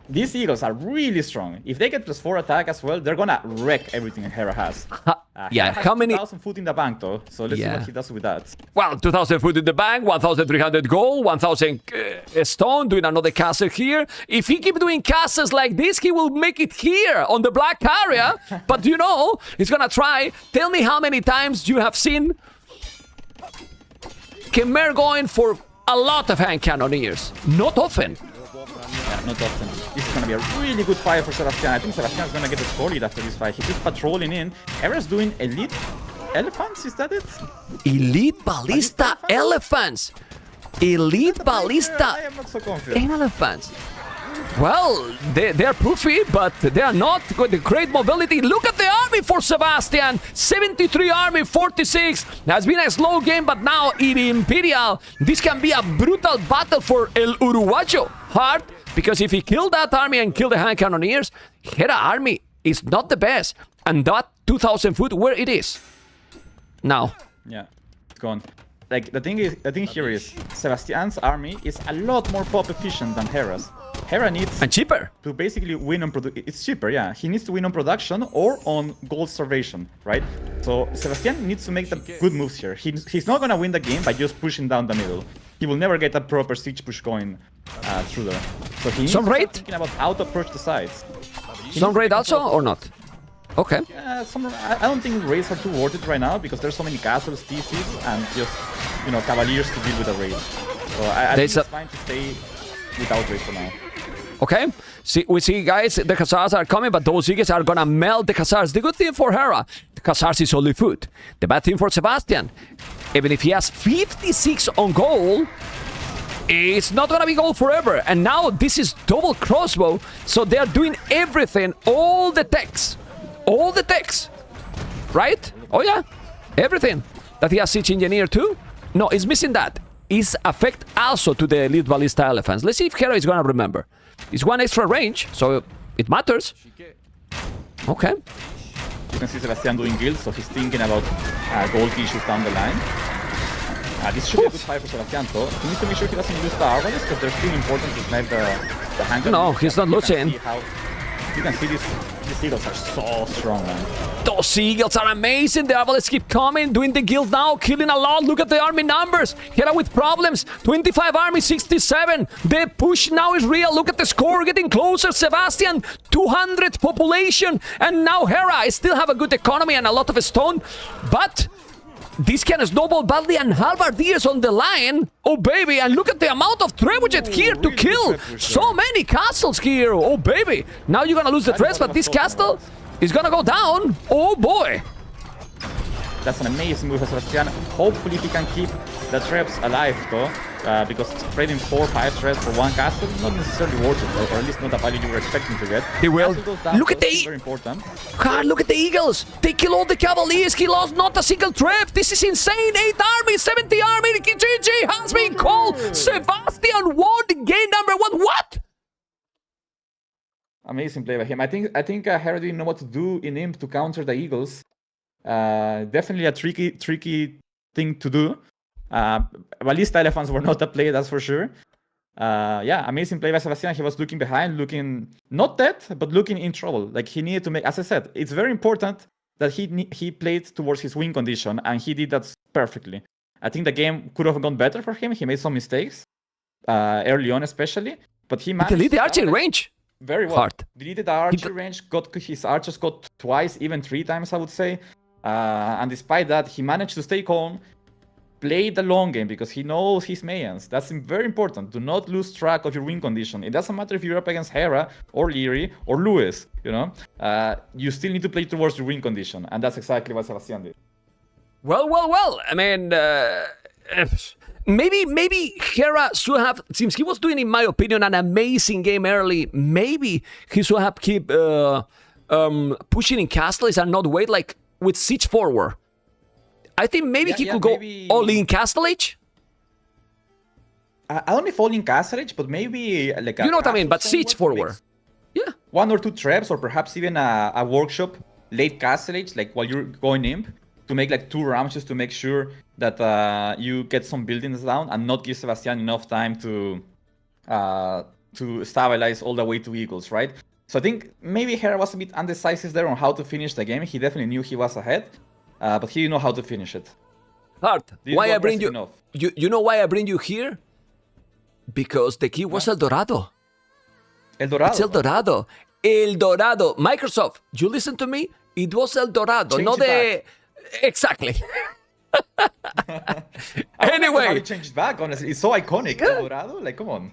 These Eagles are really strong. If they get +4 attack as well, they're gonna wreck everything Hera has. Yeah, Hera has how many... 2,000 food in the bank though, so let's see what he does with that. Well, 2,000 food in the bank, 1,300 gold, 1,000 stone, doing another castle here. If he keep doing castles like this, he will make it here on the black area. But you know, he's gonna try. Tell me how many times you have seen Khmer going for a lot of hand cannoneers. Not often. Yeah, not often. This is going to be a really good fight for Sebastian. I think Sebastian is going to get the score lead after this fight. He keeps patrolling in. Hera's doing elite elephants, is that it? Elite ballista elephants. Elite ballista I am not so confident. elephants. Well, they're poofy, but they are not with the great mobility. Look at the army for Sebastian. 73 army, 46. Has been a slow game, but now in Imperial, this can be a brutal battle for El Uruguayo. Hard, because if he killed that army and killed the hand cannoneers, Hera army is not the best. And that 2,000 foot, where it is now. Yeah, it's gone. Like the thing here is Sebastian's army is a lot more pop efficient than Hera's. Hera needs And cheaper. to basically win on it's cheaper, yeah. He needs to win on production or on gold starvation, right? So Sebastian needs to make the good moves here. He's not gonna win the game by just pushing down the middle. He will never get a proper siege push going through there. So he needs Some to start raid? thinking about how to approach the sides. Some raid also or not? Okay. I don't think raids are too worth it right now because there's so many castles, TCs, and just, you know, cavaliers to deal with the raid. So I think it's fine to stay without raids for now. Okay, we see, guys, the Khazars are coming, but those Eagles are gonna melt the Khazars. The good thing for Hera, the Khazars is only food. The bad thing for Sebastian, Even if he has 56 on goal, it's not gonna be gold forever. And now this is double crossbow, so they're doing everything, all the techs, right? Oh yeah, everything. That he has siege engineer too? No, it's missing that. Is affect also to the elite ballista elephants. Let's see if Hera is gonna remember. It's one extra range, so it matters. Okay. You can see Sebastian doing guild, so he's thinking about gold issues down the line. This should be a good fight for Sebastian, though. He needs to make sure he doesn't lose the Arbalest, because they're still important to snipe the handgun. No, he's not losing. You can see these eagles are so strong, man. Those eagles are amazing. The Arbalest keep coming, doing the guild now, killing a lot. Look at the army numbers. Hera with problems. 25 army, 67. The push now is real. Look at the score, getting closer. Sebastian, 200 population. And now Hera, I still have a good economy and a lot of stone. But this can snowball badly, and halberdiers on the line. Oh, baby, and look at the amount of trebuchet here to kill. So many castles here. Oh, baby. Now you're gonna lose the threats, but this castle is gonna go down. Oh, boy. That's an amazing move for Sebastian. Hopefully he can keep the traps alive, though, because trading 4 or 5 traps for one castle is not necessarily worth it, or at least not the value you were expecting to get. He will. Look at the... Very important. God, look at the eagles. They kill all the cavaliers. He lost not a single trap. This is insane. 8 army, 70 army. GG has been called. Sebastian won game number 1. What? Amazing play by him. I think Hera didn't know what to do in Imp to counter the eagles. Definitely a tricky thing to do. Ballista elephants were not a play, that's for sure. Yeah, amazing play by Sebastian. He was looking behind, looking not dead, but looking in trouble. Like he needed to make, as I said, it's very important that he played towards his win condition, and he did that perfectly. I think the game could have gone better for him. He made some mistakes early on, especially, but he managed. He deleted the archer range. Very well. Hard. Deleted the archer range. Got his archers got twice, even 3 times, I would say. And despite that, he managed to stay calm, play the long game because he knows his minions. That's very important. Do not lose track of your win condition. It doesn't matter if you're up against Hera or Leary or Lewis, you know. You still need to play towards your win condition, and that's exactly what Sebastian did. Well. I mean, maybe Hera should have, since he was doing, in my opinion, an amazing game early, maybe he should have keep pushing in castles and not wait, like with siege forward. I think maybe he could go all in castle age. I don't know if all in castle age, but maybe like you know what I mean, but siege forward. Yeah. 1 or 2 traps, or perhaps even a workshop late castle age, like while you're going imp, to make like 2 rounds just to make sure that you get some buildings down and not give Sebastian enough time to stabilize all the way to eagles, right? So I think maybe Hera was a bit undecisive there on how to finish the game. He definitely knew he was ahead, but he didn't know how to finish it. Hard. Why I bring you? You know why I bring you here? Because the key was El Dorado. El Dorado. It's El Dorado. El Dorado. Microsoft, you listen to me? It was El Dorado, Change not the... Exactly. Anyway. How you changed back, honestly. It's so iconic. El Dorado? Like, come on.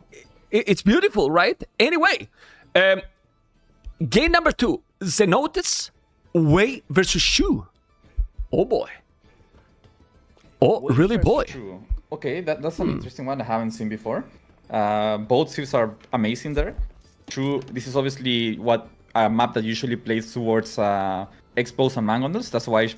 It's beautiful, right? Anyway. Game number 2. Zenotes, Wei versus Shu. Oh, boy. Oh, really, boy. True. Okay, that's an interesting one I haven't seen before. Both civs are amazing there. True, this is obviously what a map that usually plays towards Expos and Mangonels. That's why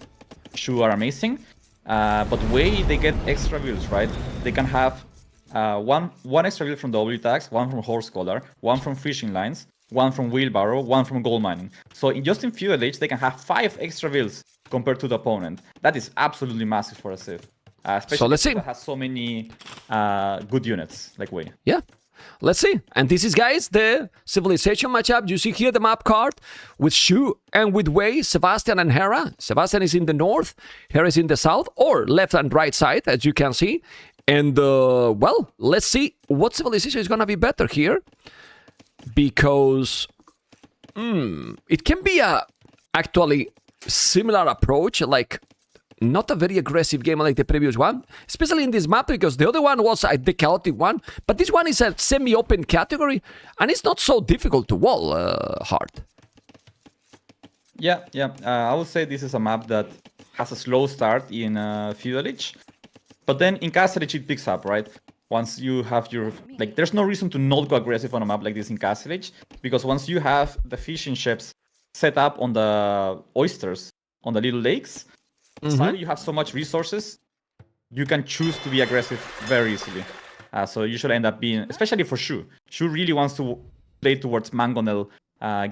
Shu are amazing. But Wei, they get extra builds, right? They can have one extra build from W tags, 1 from Horse Collar, 1 from Fishing Lines, 1 from Wheelbarrow, 1 from Gold Mining. So just in Feudal Age, they can have 5 extra builds compared to the opponent. That is absolutely massive for a civ. Especially so let's see. That has so many good units like Wei. Yeah. Let's see. And this is, guys, the civilization matchup. You see here the map card with Shu and with Wei, Sebastian and Hera. Sebastian is in the north, Hera is in the south, or left and right side, as you can see. And, well, let's see what civilization is going to be better here. Because it can be a actually similar approach, like not a very aggressive game like the previous one, especially in this map, because the other one was the chaotic one, but this one is a semi-open category, and it's not so difficult to wall hard. Yeah. I would say this is a map that has a slow start in Feudal Age, But then in Castlage it picks up, right? Once you have your like, there's no reason to not go aggressive on a map like this in Castlage, because once you have the fishing ships set up on the oysters, on the little lakes, suddenly you have so much resources, you can choose to be aggressive very easily. So you should end up being, especially for Shu. Shu really wants to play towards Mangonel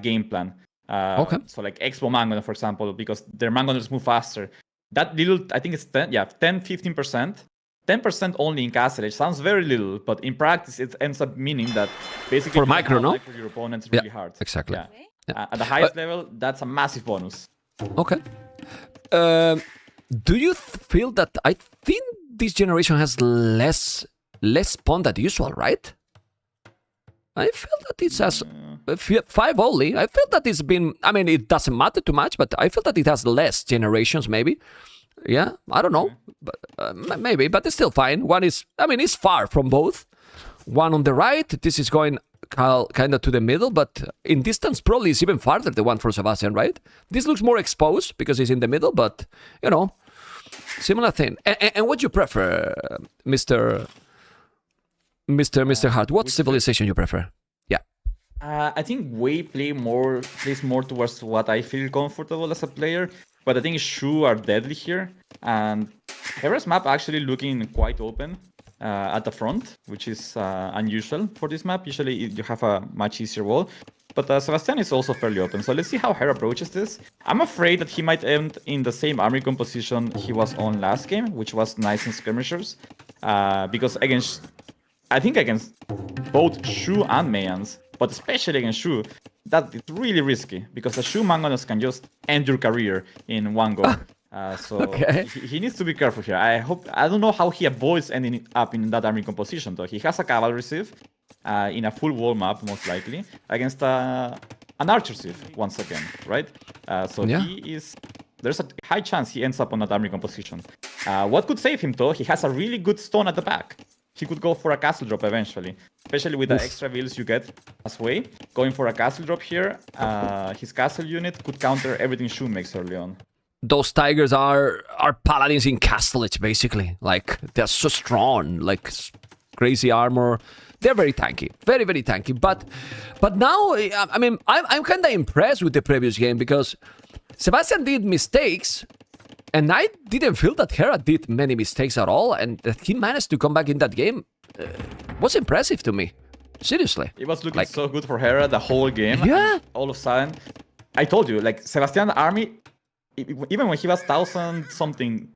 game plan. Okay. So like Expo Mangonel, for example, because their Mangonels move faster. That little, I think it's 10, 15%. 10% only in Castlage sounds very little, but in practice it ends up meaning that basically For micro, no? micro your opponent really hard. Exactly. Yeah. At the highest level, that's a massive bonus. Okay. Do you feel that I think this generation has less spawn than usual, right? I feel that it's as 5 only. I feel that it's been. I mean, it doesn't matter too much, but I feel that it has less generations, maybe. Yeah, I don't know, but maybe, but it's still fine. One is, I mean, it's far from both. One on the right, this is going kind of to the middle, but in distance, probably it's even farther, the one for Sebastian, right? This looks more exposed because it's in the middle, but, you know, similar thing. And what do you prefer, Mr. Hart? What civilization you prefer? Yeah. I think Wei plays more towards what I feel comfortable as a player. But I think Shu are deadly here, and Hera's map actually looking quite open at the front, which is unusual for this map. Usually you have a much easier wall, but Sebastian is also fairly open. So let's see how Hera approaches this. I'm afraid that he might end in the same army composition he was on last game, which was nice in skirmishers, because I think against both Shu and Mayans, but especially against Shu, that is really risky because the Shu Mangonels can just end your career in one go. So he needs to be careful here. I don't know how he avoids ending up in that army composition though. He has a cavalry sieve in a full wall map most likely against an archer sieve once again, right? There's a high chance he ends up on that army composition. What could save him though? He has a really good stone at the back. He could go for a castle drop eventually, especially with the extra bills you get as way. Going for a castle drop here, his castle unit could counter everything Shu makes early on. Those tigers are paladins in Castlage, basically. Like, they're so strong, like crazy armor. They're very tanky, very, very tanky. But now, I mean, I'm kind of impressed with the previous game because Sebastian did mistakes. And I didn't feel that Hera did many mistakes at all, and that he managed to come back in that game was impressive to me. Seriously. It was looking so good for Hera the whole game. Yeah. All of a sudden, I told you, like, Sebastian's army, even when he was 1,000-something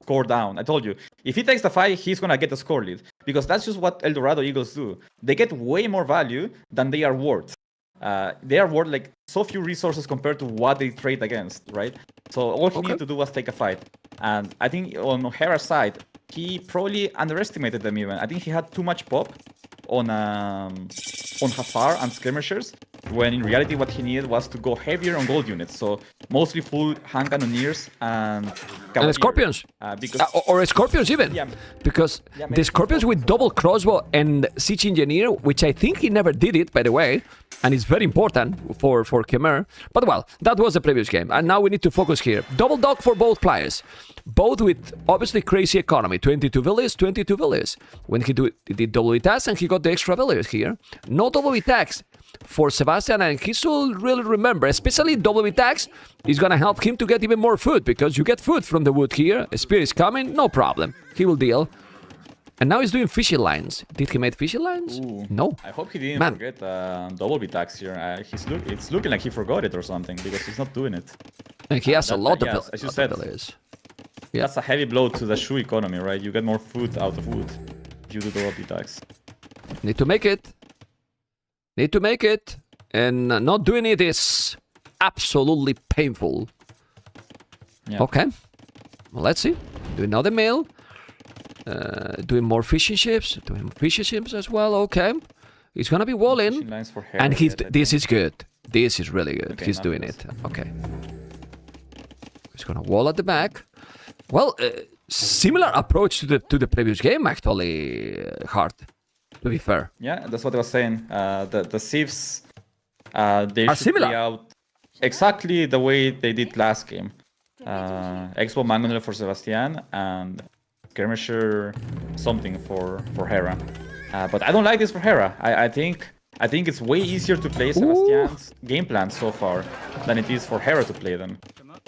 score down, I told you, if he takes the fight, he's going to get the score lead. Because that's just what El Dorado Eagles do. They get way more value than they are worth. They are worth like so few resources compared to what they trade against, right? So all he needed to do was take a fight. And I think on Hera's side, he probably underestimated them even. I think he had too much pop on Hussar and skirmishers, when in reality what he needed was to go heavier on gold units. So mostly full hand cannoneers and scorpions. Or scorpions even. Yeah. Because the scorpions with double crossbow and siege engineer, which I think he never did it, by the way, and it's very important for Khmer. But well, that was the previous game, and now we need to focus here. Double dog for both players. Both with obviously crazy economy, 22 villages, 22 villages. When he did double attacks and he got the extra villages here. No double attacks for Sebastian, and he should really remember, especially double attacks is gonna help him to get even more food, because you get food from the wood here. A spear is coming, no problem. He will deal. And now he's doing fishing lines. Did he make fishing lines? Ooh, no. I hope he didn't forget double attacks here. It's looking like he forgot it or something, because he's not doing it. And he has a lot of as you said, villages. Yeah. That's a heavy blow to the Shu economy, right? You get more food out of wood if you do double attacks. Need to make it. Need to make it. And not doing it is absolutely painful. Yeah. Okay. Well, let's see. Do another mail. Doing more fishing ships. Doing fishing ships as well. Okay. He's gonna be walling. And this is good. This is really good. Okay, he's doing it. Okay. He's gonna wall at the back. Well, similar approach to the previous game, actually, Hart, to be fair. Yeah, that's what I was saying. The sieves, they should similar. Be out exactly the way they did last game. Expo Mangonel for Sebastian and skirmisher something for Hera. But I don't like this for Hera. I think it's way easier to play Sebastian's game plan so far than it is for Hera to play them.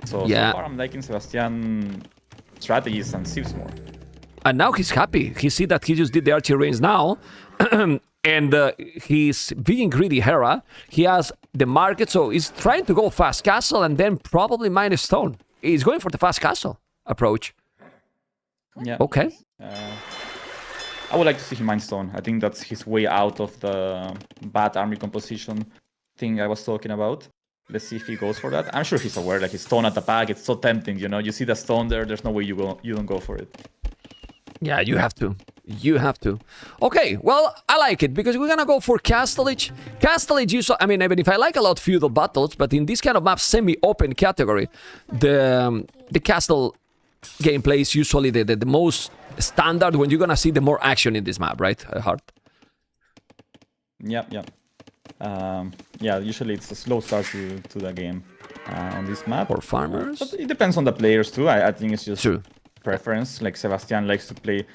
So far I'm liking Sebastian strategies and Siv's more. And now he's happy. He see that he just did the archer range now. And he's being greedy Hera. He has the market, so he's trying to go fast castle and then probably mine stone. He's going for the fast castle approach. Yeah. Okay. I would like to see him mine stone. I think that's his way out of the bad army composition thing I was talking about. Let's see if he goes for that. I'm sure he's aware, like his stone at the back, it's so tempting, you know. You see the stone there, there's no way you don't go for it. Yeah, you have to. You have to. Okay, well, I like it because we're gonna go for Castlage. Castlage, usually, I mean, even if I like a lot feudal battles, but in this kind of map, semi-open category, the castle gameplay is usually the most standard when you're gonna see the more action in this map, right, Hart? Yeah. Yeah, usually it's a slow start to the game on this map. For farmers? But it depends on the players too. I think it's just True. preference. Like Sebastian likes to play.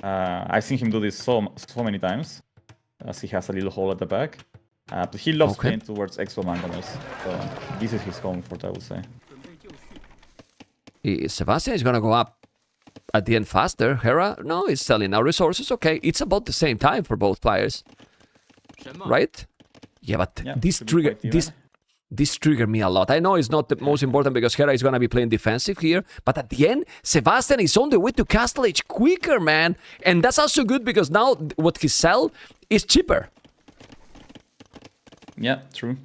I've seen him do this so many times, as he has a little hole at the back. But he loves playing towards Expo Mangonels. So this is his comfort, I would say. Sebastian is gonna go up at the end faster. Hera, no, he's selling now resources. Okay, it's about the same time for both players, right? Yeah, but this triggered me a lot. I know it's not the most important because Hera is gonna be playing defensive here, but at the end, Sebastian is on the way to Castlage quicker, man, and that's also good because now what he sell is cheaper. Yeah, true.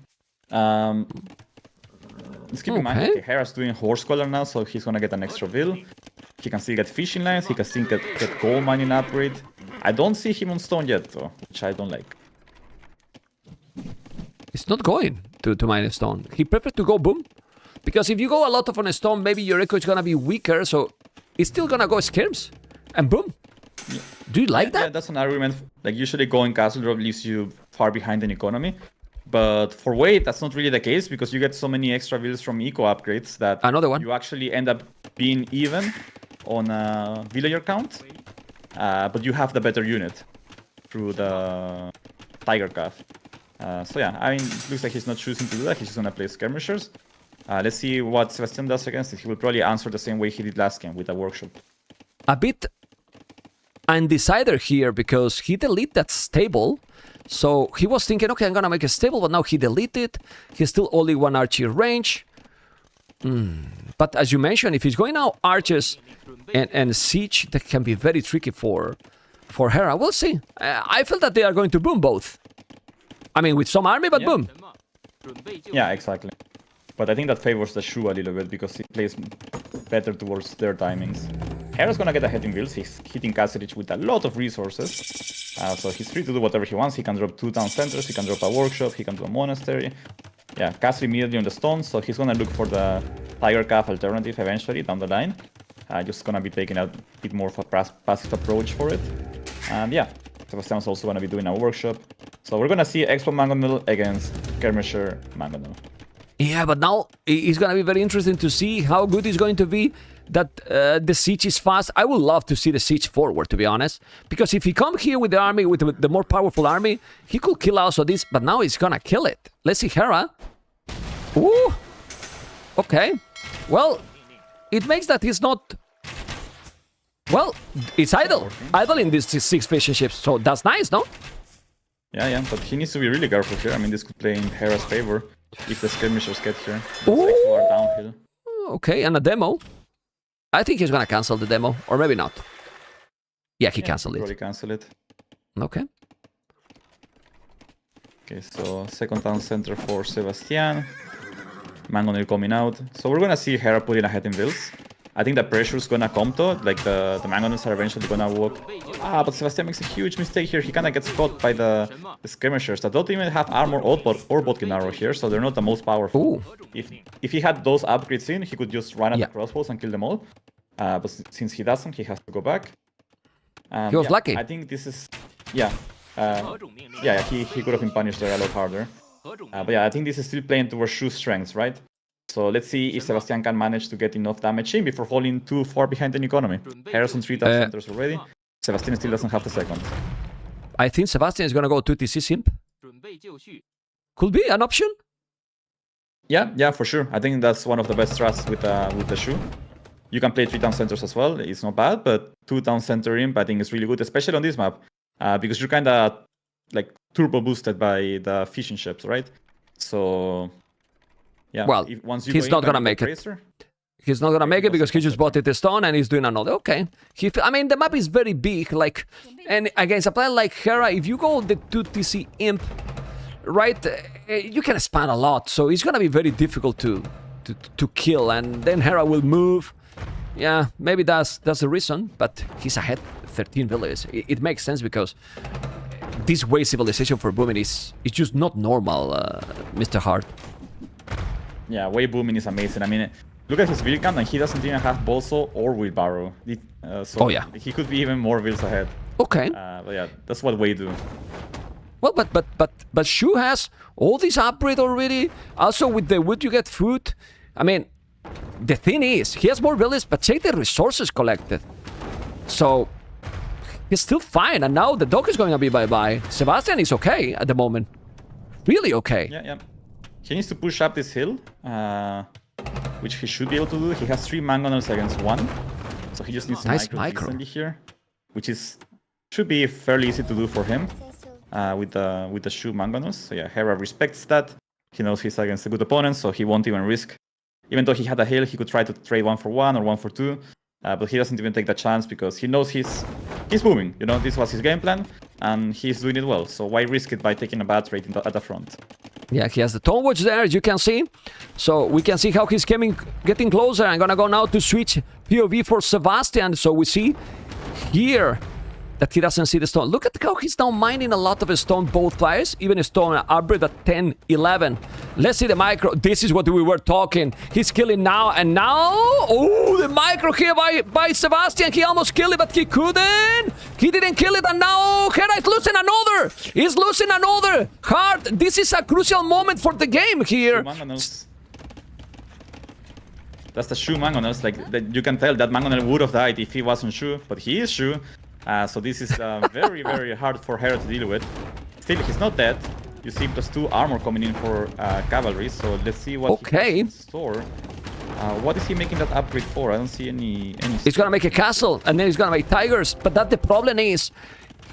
Let's keep in mind, okay, Hera's doing Horse Collar now, so he's gonna get an extra bill. He can still get fishing lines, he can still get gold mining upgrade. I don't see him on stone yet, though, which I don't like. It's not going to mine a stone. He preferred to go boom. Because if you go a lot of on a stone, maybe your echo is gonna be weaker, so it's still gonna go skirms and boom. Yeah. Do you like that? Yeah, that's an argument. Like usually going castle drop leaves you far behind in economy. But for weight, that's not really the case because you get so many extra bills from eco upgrades that you actually end up being even on a villager count. But you have the better unit through the Tiger Calf. So yeah, I mean, it looks like he's not choosing to do that. He's just gonna play skirmishers. Let's see what Sebastian does against it. He will probably answer the same way he did last game with a workshop. A bit undecided here because he deleted that stable. So he was thinking, okay, I'm gonna make a stable, but now he deleted. He's still only one archer range. But as you mentioned, if he's going now archers and siege, that can be very tricky for Hera. We'll see. I feel that they are going to boom both. I mean, with some army, but boom. Yeah, exactly. But I think that favors the Shu a little bit because he plays better towards their timings. Hera's gonna get ahead in builds. He's hitting Castlage with a lot of resources. So he's free to do whatever he wants. He can drop 2 town centers, he can drop a workshop, he can do a monastery. Yeah, Castle immediately on the stones, so he's gonna look for the Tiger Calf alternative eventually down the line. Just gonna be taking a bit more of a passive approach for it. And yeah, Sebastian's also gonna be doing a workshop. So we're gonna see Expo Mangonel against Skirmisher Mangonel. Yeah, but now it's gonna be very interesting to see how good it's going to be that the siege is fast. I would love to see the siege forward, to be honest. Because if he come here with the army, with the more powerful army, he could kill also this, but now he's gonna kill it. Let's see Hera. Ooh! Okay. Well, it makes that he's not... Well, it's idle. Idle in these 6 fishing ships, so that's nice, no? Yeah, but he needs to be really careful here. I mean, this could play in Hera's favor if the skirmishers get here. Ooh. Are downhill. Okay, and a demo. I think he's gonna cancel the demo, or maybe not. Yeah, he canceled it. Probably cancel it. Okay. Okay, so second town center for Sebastian. Mangonel coming out. So we're gonna see Hera putting ahead in builds. I think the pressure's gonna come to it, like the Mangonels are eventually gonna walk. But Sebastian makes a huge mistake here. He kinda gets caught by the skirmishers that don't even have armor or Bodkin arrow here, so they're not the most powerful. Ooh. If he had those upgrades in, he could just run at the crossbows and kill them all. But since he doesn't, he has to go back. He was lucky. I think this is... he could have been punished there a lot harder. But yeah, I think this is still playing towards Shu's strengths, right? So let's see if Sebastian can manage to get enough damage in before falling too far behind an economy. Hera's on 3 top centers already. Sebastian still doesn't have the second. I think Sebastian is gonna go 2TC Simp. Could be an option. Yeah, for sure. I think that's one of the best strats with the shoe. You can play 3 down centers as well. It's not bad, but 2 down center imp I think is really good, especially on this map, because you're kind of like turbo boosted by the fishing ships, right? So yeah. Well, once you he's go not gonna make it. Tracer, He's not gonna make it because he just bought it a stone and he's doing another. Okay. I mean, the map is very big. Like, and against a player like Hera, if you go the 2TC imp, right, you can expand a lot. So it's gonna be very difficult to kill, and then Hera will move. Yeah, maybe that's the reason. But he's ahead 13 villages. It makes sense because this way civilization for booming is just not normal, Mr. Hart. Yeah, way booming is amazing. I mean, look at his build count, and he doesn't even have Bolso or Wheelbarrow. So oh yeah, he could be even more builds ahead. Okay. But yeah, that's what Way do. Well, but Shu has all this upgrade already. Also, with the wood, you get food. I mean, the thing is, he has more villages, but check the resources collected. So he's still fine, and now the dog is going to be bye-bye. Sebastian is okay at the moment. Really okay. Yeah. He needs to push up this hill, which he should be able to do. He has 3 mangonels against 1, so he just needs to Nice micro decently here, which should be fairly easy to do for him with the Shu mangonels. So yeah, Hera respects that. He knows he's against a good opponent, so he won't even risk. Even though he had a hill, he could try to trade 1 for 1 or 1 for 2, but he doesn't even take that chance because he knows he's booming. You know, this was his game plan, and he's doing it well. So why risk it by taking a bad trade at the front? Yeah, he has the Tone Watch there, as you can see. So we can see how he's getting closer. I'm gonna go now to switch POV for Sebastian. So we see here that he doesn't see the stone. Look at how he's now mining a lot of stone, both players. Even a stone upgrade at 10, 11. Let's see the micro. This is what we were talking. He's killing now, and now... Oh, the micro here by Sebastian. He almost killed it, but he couldn't. He didn't kill it, and now Hera is losing another. He's losing another. Hard. This is a crucial moment for the game here. That's the Shu mangonels. Like, you can tell that mangonel would have died if he wasn't Shu, but he is Shu. So this is very, very hard for Hera to deal with. Still, he's not dead. You see +2 armor coming in for cavalry. So let's see what he has in store. What is he making that upgrade for? I don't see any... He's gonna make a castle, and then he's gonna make tigers. But that the problem is,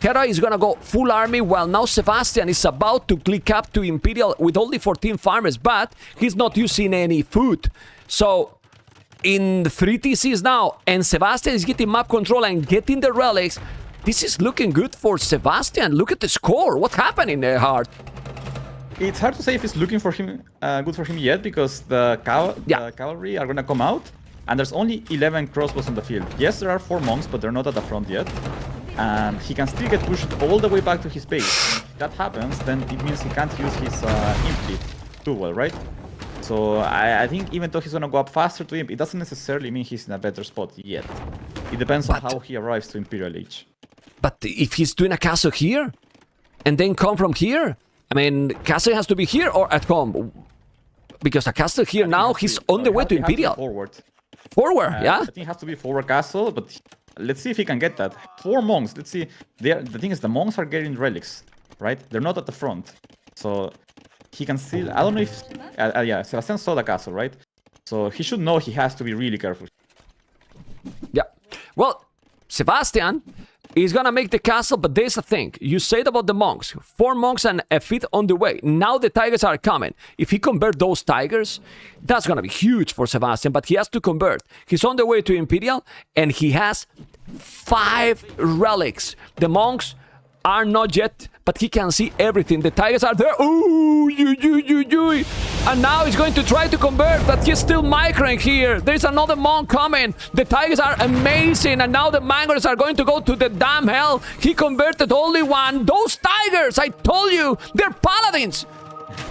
Hera is gonna go full army, while now Sebastian is about to click up to Imperial with only 14 farmers, but he's not using any food. So... in 3 TCs now, and Sebastian is getting map control and getting the relics. This is looking good for Sebastian. Look at the score. What's happening there, Hart? It's hard to say if it's looking for him, good for him yet, because the cavalry are gonna come out, and there's only 11 crossbows on the field. Yes, there are 4 monks, but they're not at the front yet, and he can still get pushed all the way back to his base. If that happens, then it means he can't use his imp lead too well, right? So I think even though he's gonna go up faster to imp, it doesn't necessarily mean he's in a better spot yet. It depends on how he arrives to Imperial Age. But if he's doing a castle here, and then come from here, I mean, castle has to be here or at home. Because a castle here now, he's on the way to Imperial. Forward. Forward, yeah? I think it has to be forward castle, but let's see if he can get that. 4 monks, let's see. The thing is, the monks are getting relics, right? They're not at the front. So... he can still... I don't know if... yeah, Sebastian saw the castle, right? So he should know he has to be really careful. Yeah. Well, Sebastian is gonna make the castle, but there's a thing. You said about the monks. 4 monks and a fifth on the way. Now the tigers are coming. If he convert those tigers, that's gonna be huge for Sebastian, but he has to convert. He's on the way to Imperial, and he has 5 relics. The monks are not yet, but he can see everything. The tigers are there. Ooh, and now he's going to try to convert, but he's still microing here. There's another monk coming. The tigers are amazing, and now the mangoes are going to go to the damn hell. He converted only 1. Those tigers, I told you, they're paladins.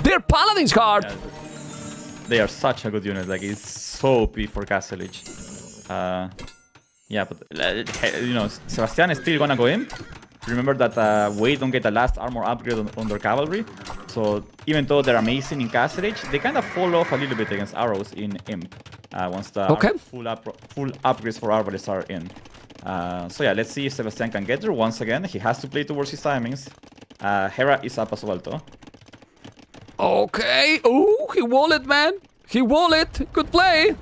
They're paladins, Card. Yeah, they are such a good unit. Like, it's so OP for Castle Age. Yeah, but you know, Sebastian is still gonna go in. Remember that Wade don't get the last armor upgrade on their cavalry, so So even though they're amazing in Castle Age, they kind of fall off a little bit against arrows in Imp. Once the full upgrades for Arbalists are in. So yeah, let's see if Sebastian can get there. Once again, he has to play towards his timings. Hera is up as well, though. Okay. Oh, he won it, man. He won it. Good play.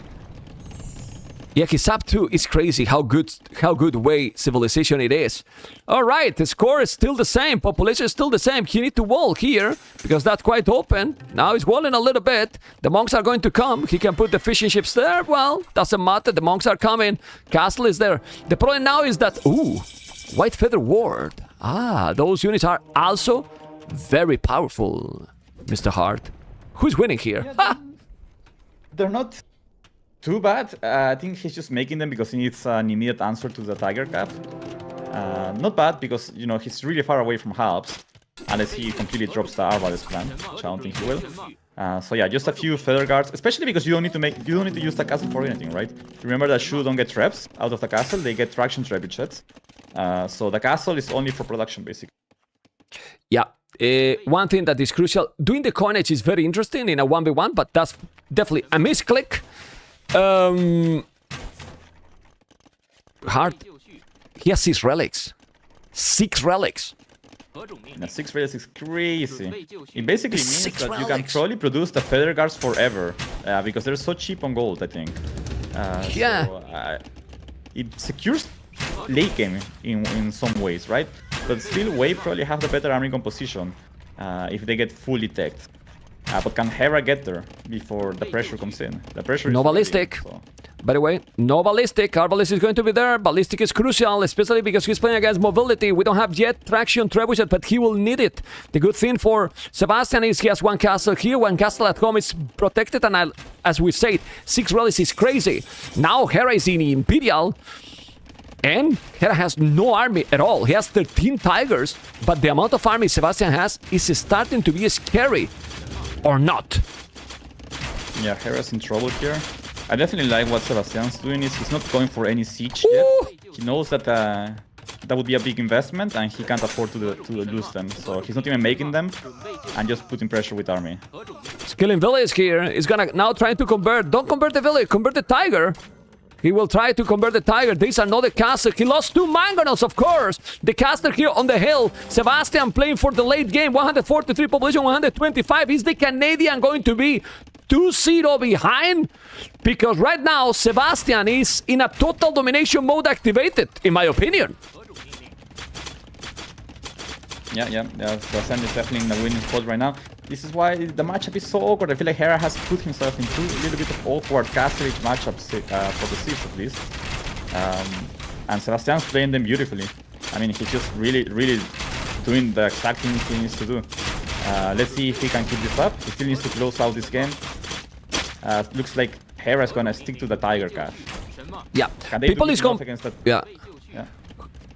Yeah, his up 2 is crazy how good way civilization it is. All right, the score is still the same. Population is still the same. He need to wall here because that's quite open. Now he's walling a little bit. The monks are going to come. He can put the fishing ships there. Well, doesn't matter. The monks are coming. Castle is there. The problem now is that, ooh, White Feather Ward. Ah, those units are also very powerful, Mr. Hart. Who's winning here? Yeah, they're not too bad. I think he's just making them because he needs an immediate answer to the Tiger Calf. Not bad because, you know, he's really far away from Halbs, unless he completely drops the Arbalest plan, which I don't think he will. So yeah, just a few Feather Guards, especially because you don't need to use the castle for anything, right? Remember that Shu don't get traps out of the castle; they get traction trebuchets. So the castle is only for production, basically. Yeah. One thing that is crucial, doing the coinage is very interesting in a 1v1, but that's definitely a misclick. Hard. He has 6 relics. 6 relics. Now, 6 relics is crazy. It basically means 6 that you can relics. probably produce the Feather Guards forever, because they're so cheap on gold, I think. Yeah. So, it secures late game in some ways, right? But still, Wei probably have the better army composition if they get fully teched. But can Hera get there before the pressure comes in? The pressure No is ballistic. so. By the way, no ballistic. Arbalest is going to be there. Ballistic is crucial, especially because he's playing against mobility. We don't have yet traction trebuchet, but he will need it. The good thing for Sebastian is he has 1 castle here, 1 castle at home is protected, and as we said, 6 relics is crazy. Now Hera is in imperial, and Hera has no army at all. He has 13 tigers, but the amount of army Sebastian has is starting to be scary. Or not. Yeah, Hera's in trouble here. I definitely like what Sebastian's doing. Is he's not going for any siege Ooh. yet. He knows that that would be a big investment, and he can't afford to lose them. So he's not even making them, and just putting pressure with army. Skilling village here is gonna now try to convert. Don't convert the village, convert the tiger. He will try to convert the tiger. There's another castle. He lost 2 mangonels, of course. The castle here on the hill. Sebastian playing for the late game. 143 population, 125. Is the Canadian going to be 2-0 behind? Because right now, Sebastian is in a total domination mode activated, in my opinion. Yeah. Sebastian is definitely in the winning spot right now. This is why the matchup is so awkward. I feel like Hera has put himself into a little bit of awkward castle matchups for the Seas at least. And Sebastian's playing them beautifully. I mean, he's just really doing the exact thing he needs to do. Let's see if he can keep this up. He still needs to close out this game. Looks like Hera's gonna stick to the Tiger Calf. Yeah. Can they People do is enough against that? Yeah. Yeah.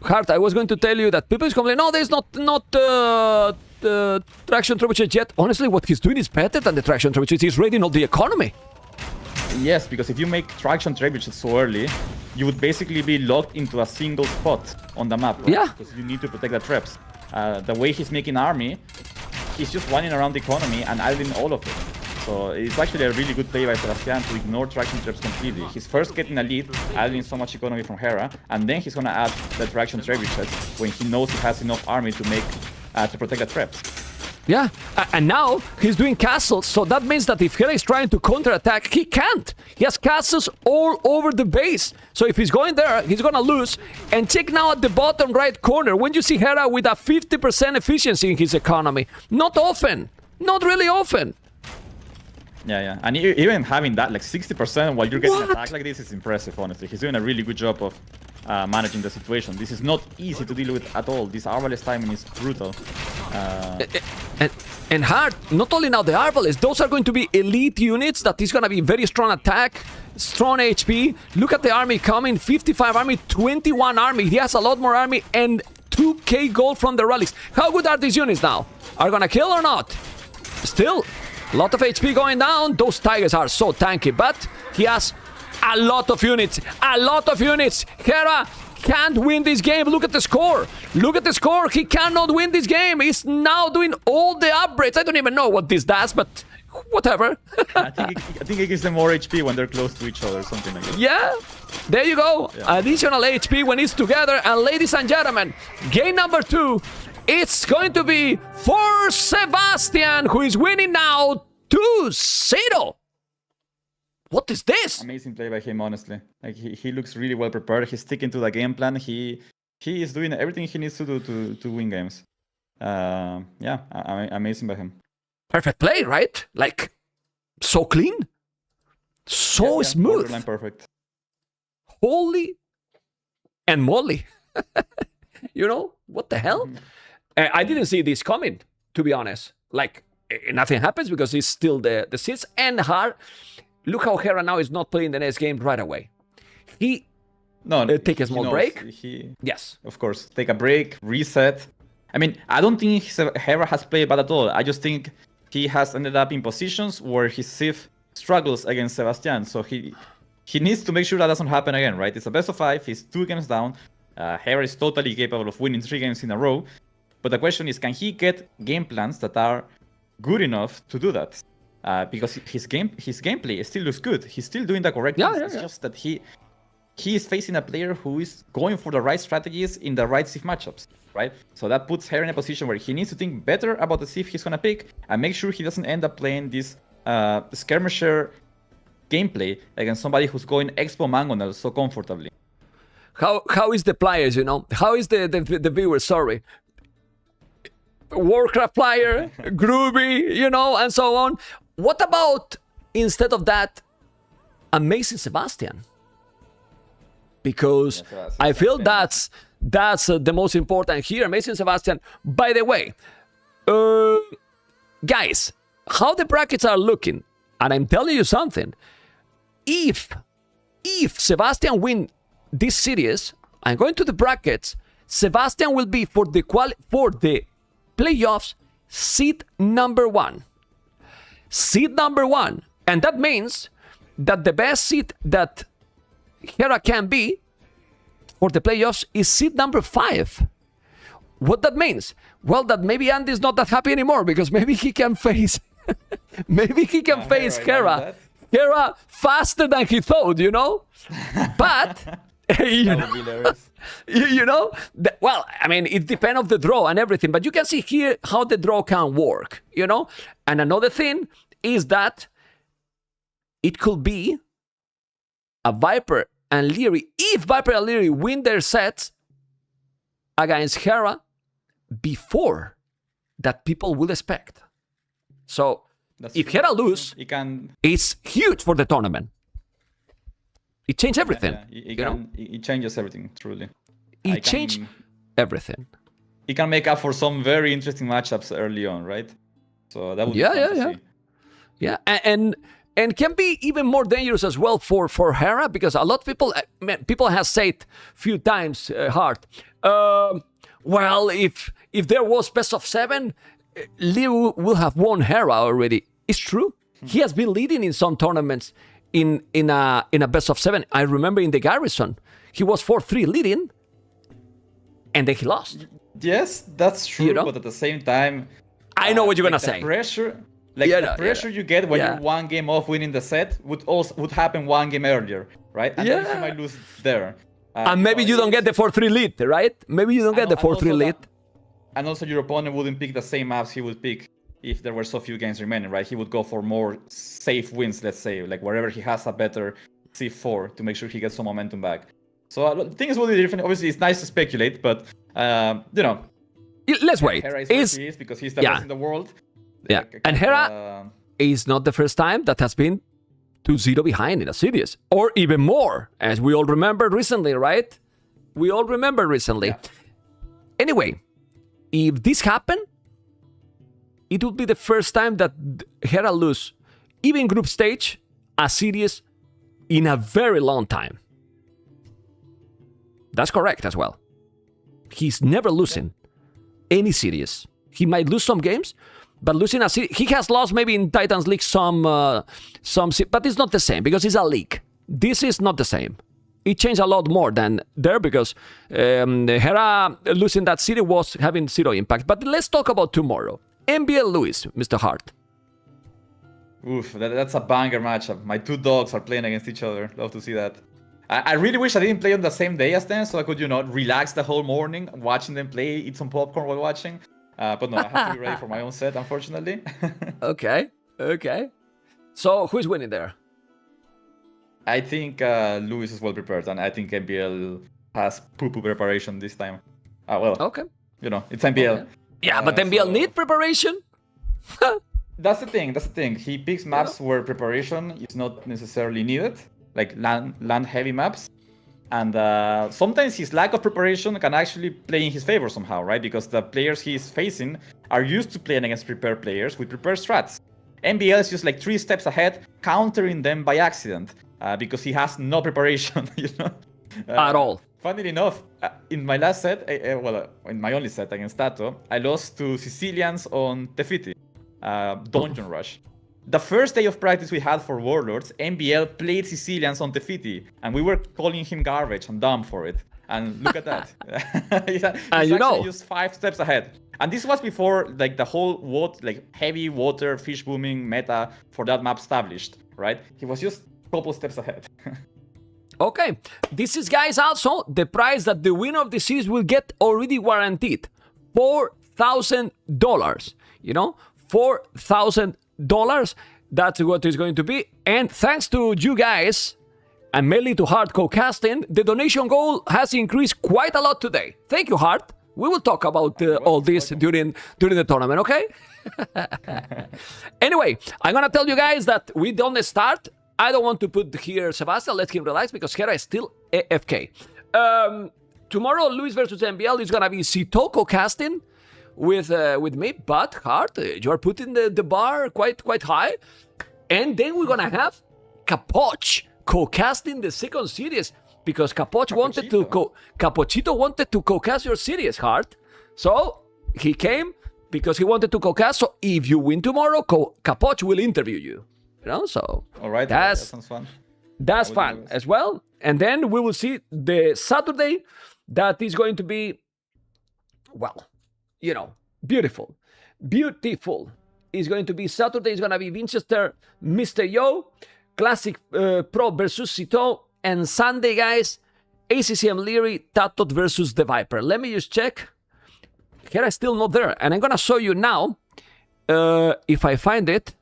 Hart, I was going to tell you that people is complaining, no, there's not traction trebuchet yet. Honestly, what he's doing is better than the traction trebuchet. He's raiding all the economy. Yes, because if you make traction trebuchet so early, you would basically be locked into a single spot on the map, right? Yeah. Because you need to protect the traps. The way he's making army, he's just running around the economy and idling all of it. So it's actually a really good play by Sebastian to ignore traction traps completely. He's first getting a lead, idling so much economy from Hera, and then he's gonna add the traction trebuchets when he knows he has enough army to make to protect the traps. Yeah, and now he's doing castles, so that means that if Hera is trying to counterattack, he can't. He has castles all over the base. So if he's going there, he's gonna lose. And check now at the bottom right corner, when you see Hera with a 50% efficiency in his economy. Not often. Not really often. Yeah. And even having that, like 60% while you're getting What? attacked like this is impressive, honestly. He's doing a really good job of managing the situation. This is not easy to deal with at all. This Arbalest timing is brutal. And hard, not only now the Arbalest, those are going to be elite units that is going to be very strong attack, strong HP. Look at the army coming, 55 army, 21 army. He has a lot more army and 2k gold from the relics. How good are these units now? Are going to kill or not? Still, a lot of HP going down. Those tigers are so tanky, but he has a lot of units. A lot of units. Hera can't win this game. Look at the score. Look at the score. He cannot win this game. He's now doing all the upgrades. I don't even know what this does, but whatever. I think it gives them more HP when they're close to each other, something like that. Yeah, there you go. Additional HP when it's together. And ladies and gentlemen, game number 2, it's going to be for Sebastian, who is winning now 2-0. What is this? Amazing play by him, honestly. Like he looks really well prepared. He's sticking to the game plan. He is doing everything he needs to do to win games. Yeah, amazing by him. Perfect play, right? Like, so clean, so smooth. Borderline perfect. Holy and moly. You know, what the hell? I didn't see this coming, to be honest. Like, nothing happens because it's still the seeds and hard. Look how Hera now is not playing the next game right away. He take a small break. Yes. Of course. Take a break, reset. I mean, I don't think Hera has played bad at all. I just think he has ended up in positions where his Civ struggles against Sebastian. So he needs to make sure that doesn't happen again, right? It's a best of 5. He's 2 games down. Hera is totally capable of winning 3 games in a row. But the question is, can he get game plans that are good enough to do that? Because his gameplay still looks good. He's still doing the correct things. It's just that he is facing a player who is going for the right strategies in the right Civ matchups, right? So that puts Hera in a position where he needs to think better about the Civ he's gonna pick and make sure he doesn't end up playing this skirmisher gameplay against somebody who's going Expo Mangonel so comfortably. How is the players, you know? How is the viewers, sorry? Warcraft player, groovy, you know, and so on. What about, instead of that, Amazing Sebastian? Because I feel that's the most important here. Amazing Sebastian. By the way, guys, how the brackets are looking, and I'm telling you something. If Sebastian win this series, I'm going to the brackets. Sebastian will be for the playoffs seed number 1. Seed number 1, and that means that the best seed that Hera can be for the playoffs is seed number 5. What that means? Well, that maybe Andy's not that happy anymore because maybe he can face Hera faster than he thought, you know? But you know, well, I mean, it depends on the draw and everything, but you can see here how the draw can work, you know? And another thing is that it could be a Viper and Leary. If Viper and Leary win their sets against Hera before that people will expect. So if Hera lose, it's huge for the tournament. It changed everything. It changes everything, truly. It changed everything. It can make up for some very interesting matchups early on, right? So that would be fun to see. Yeah, and can be even more dangerous as well for Hera, because a lot of people have said few times hard. Well, if there was best of 7, Liu will have won Hera already. It's true. He has been leading in some tournaments in a best of 7. I remember in the Garrison, he was 4-3 leading, and then he lost. Yes, that's true. You know? But at the same time, I know what you're gonna say. Pressure. The pressure you get when you're 1 game off winning the set would happen 1 game earlier, right? And then you might lose there. And maybe you don't get the 4-3 lead, right? Maybe you don't get the 4-3 lead. And also your opponent wouldn't pick the same maps he would pick if there were so few games remaining, right? He would go for more safe wins, let's say, like wherever he has a better C4 to make sure he gets some momentum back. So things will be different. Obviously, it's nice to speculate, but, you know. Let's wait. Hera is what he is because he's the best in the world. Yeah, and Hera is not the first time that has been 2-0 behind in a series, or even more, as we all remember recently, right? We all remember recently. Yeah. Anyway, if this happened, it would be the first time that Hera lose, even group stage, a series in a very long time. That's correct as well. He's never losing any series. He might lose some games, but losing a series, he has lost maybe in Titans League some, but it's not the same because it's a league. This is not the same. it changed a lot more than there because Hera losing that city was having zero impact. But let's talk about tomorrow. MBL Lewis, Mr. Hart. Oof, that's a banger matchup. My two dogs are playing against each other. Love to see that. I really wish I didn't play on the same day as them, so I could, relax the whole morning watching them play, eat some popcorn while watching. But no, I have to be ready for my own set, unfortunately. Okay. So who's winning there? I think Lewis is well prepared, and I think MBL has poo-poo preparation this time. Okay. It's MBL. Okay. Yeah, but MBL need preparation. That's the thing. He picks maps where preparation is not necessarily needed, like land-heavy maps. And sometimes his lack of preparation can actually play in his favor somehow, right? Because the players he's facing are used to playing against prepared players with prepared strats. MBL is just like 3 steps ahead, countering them by accident, because he has no preparation, At all. Funnily enough, in my last set, in my only set against Tato, I lost to Sicilians on Tefiti, Dungeon Rush. The first day of practice we had for Warlords, MBL played Sicilians on Tefiti, and we were calling him garbage and dumb for it. And look at that. He's actually just 5 steps ahead. And this was before the whole heavy water fish booming meta for that map established, right? He was just a couple steps ahead. Okay, this is, guys, also the prize that the winner of the series will get already guaranteed. $4,000, $4,000. That's what it's going to be. And thanks to you guys, and mainly to Hart co-casting, the donation goal has increased quite a lot today. Thank you, Hart. We will talk about all this during the tournament, okay? Anyway, I'm gonna tell you guys that we don't start. I don't want to put here Sebastian, let him relax, because Hera is still AFK. Tomorrow, Luis versus MBL is gonna be Sitoko casting with me, but Hart, you're putting the bar quite high. And then we're gonna have Capoch co-casting the second series, because Capochito wanted to co-cast your series, Hart. So he came because he wanted to co-cast. So if you win tomorrow, Capoch will interview you. So all right, that sounds fun. That's fun as well. And then we will see the Saturday that is going to be, beautiful. It's going to be Saturday. It's going to be Winchester, Mr. Yo, Classic Pro versus Cito, and Sunday, guys, ACCM Leary, Tatot versus the Viper. Let me just check. Hera is still not there, and I'm going to show you now, if I find it.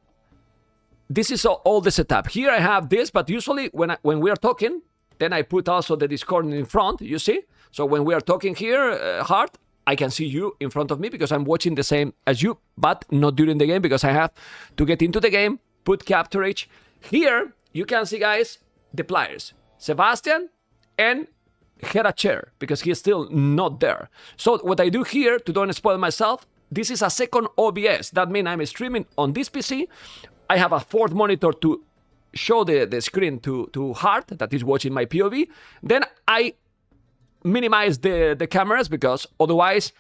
This is all the setup. Here I have this, but usually when we are talking, then I put also the Discord in front, you see? So when we are talking here, Hart, I can see you in front of me because I'm watching the same as you, but not during the game because I have to get into the game, put capturage. Here, you can see, guys, the players. Sebastian and Hera Chair, because he is still not there. So what I do here, to don't spoil myself, this is a second OBS. That means I'm streaming on this PC. I have a 4th monitor to show the screen to Hart that is watching my POV. Then I minimize the cameras because otherwise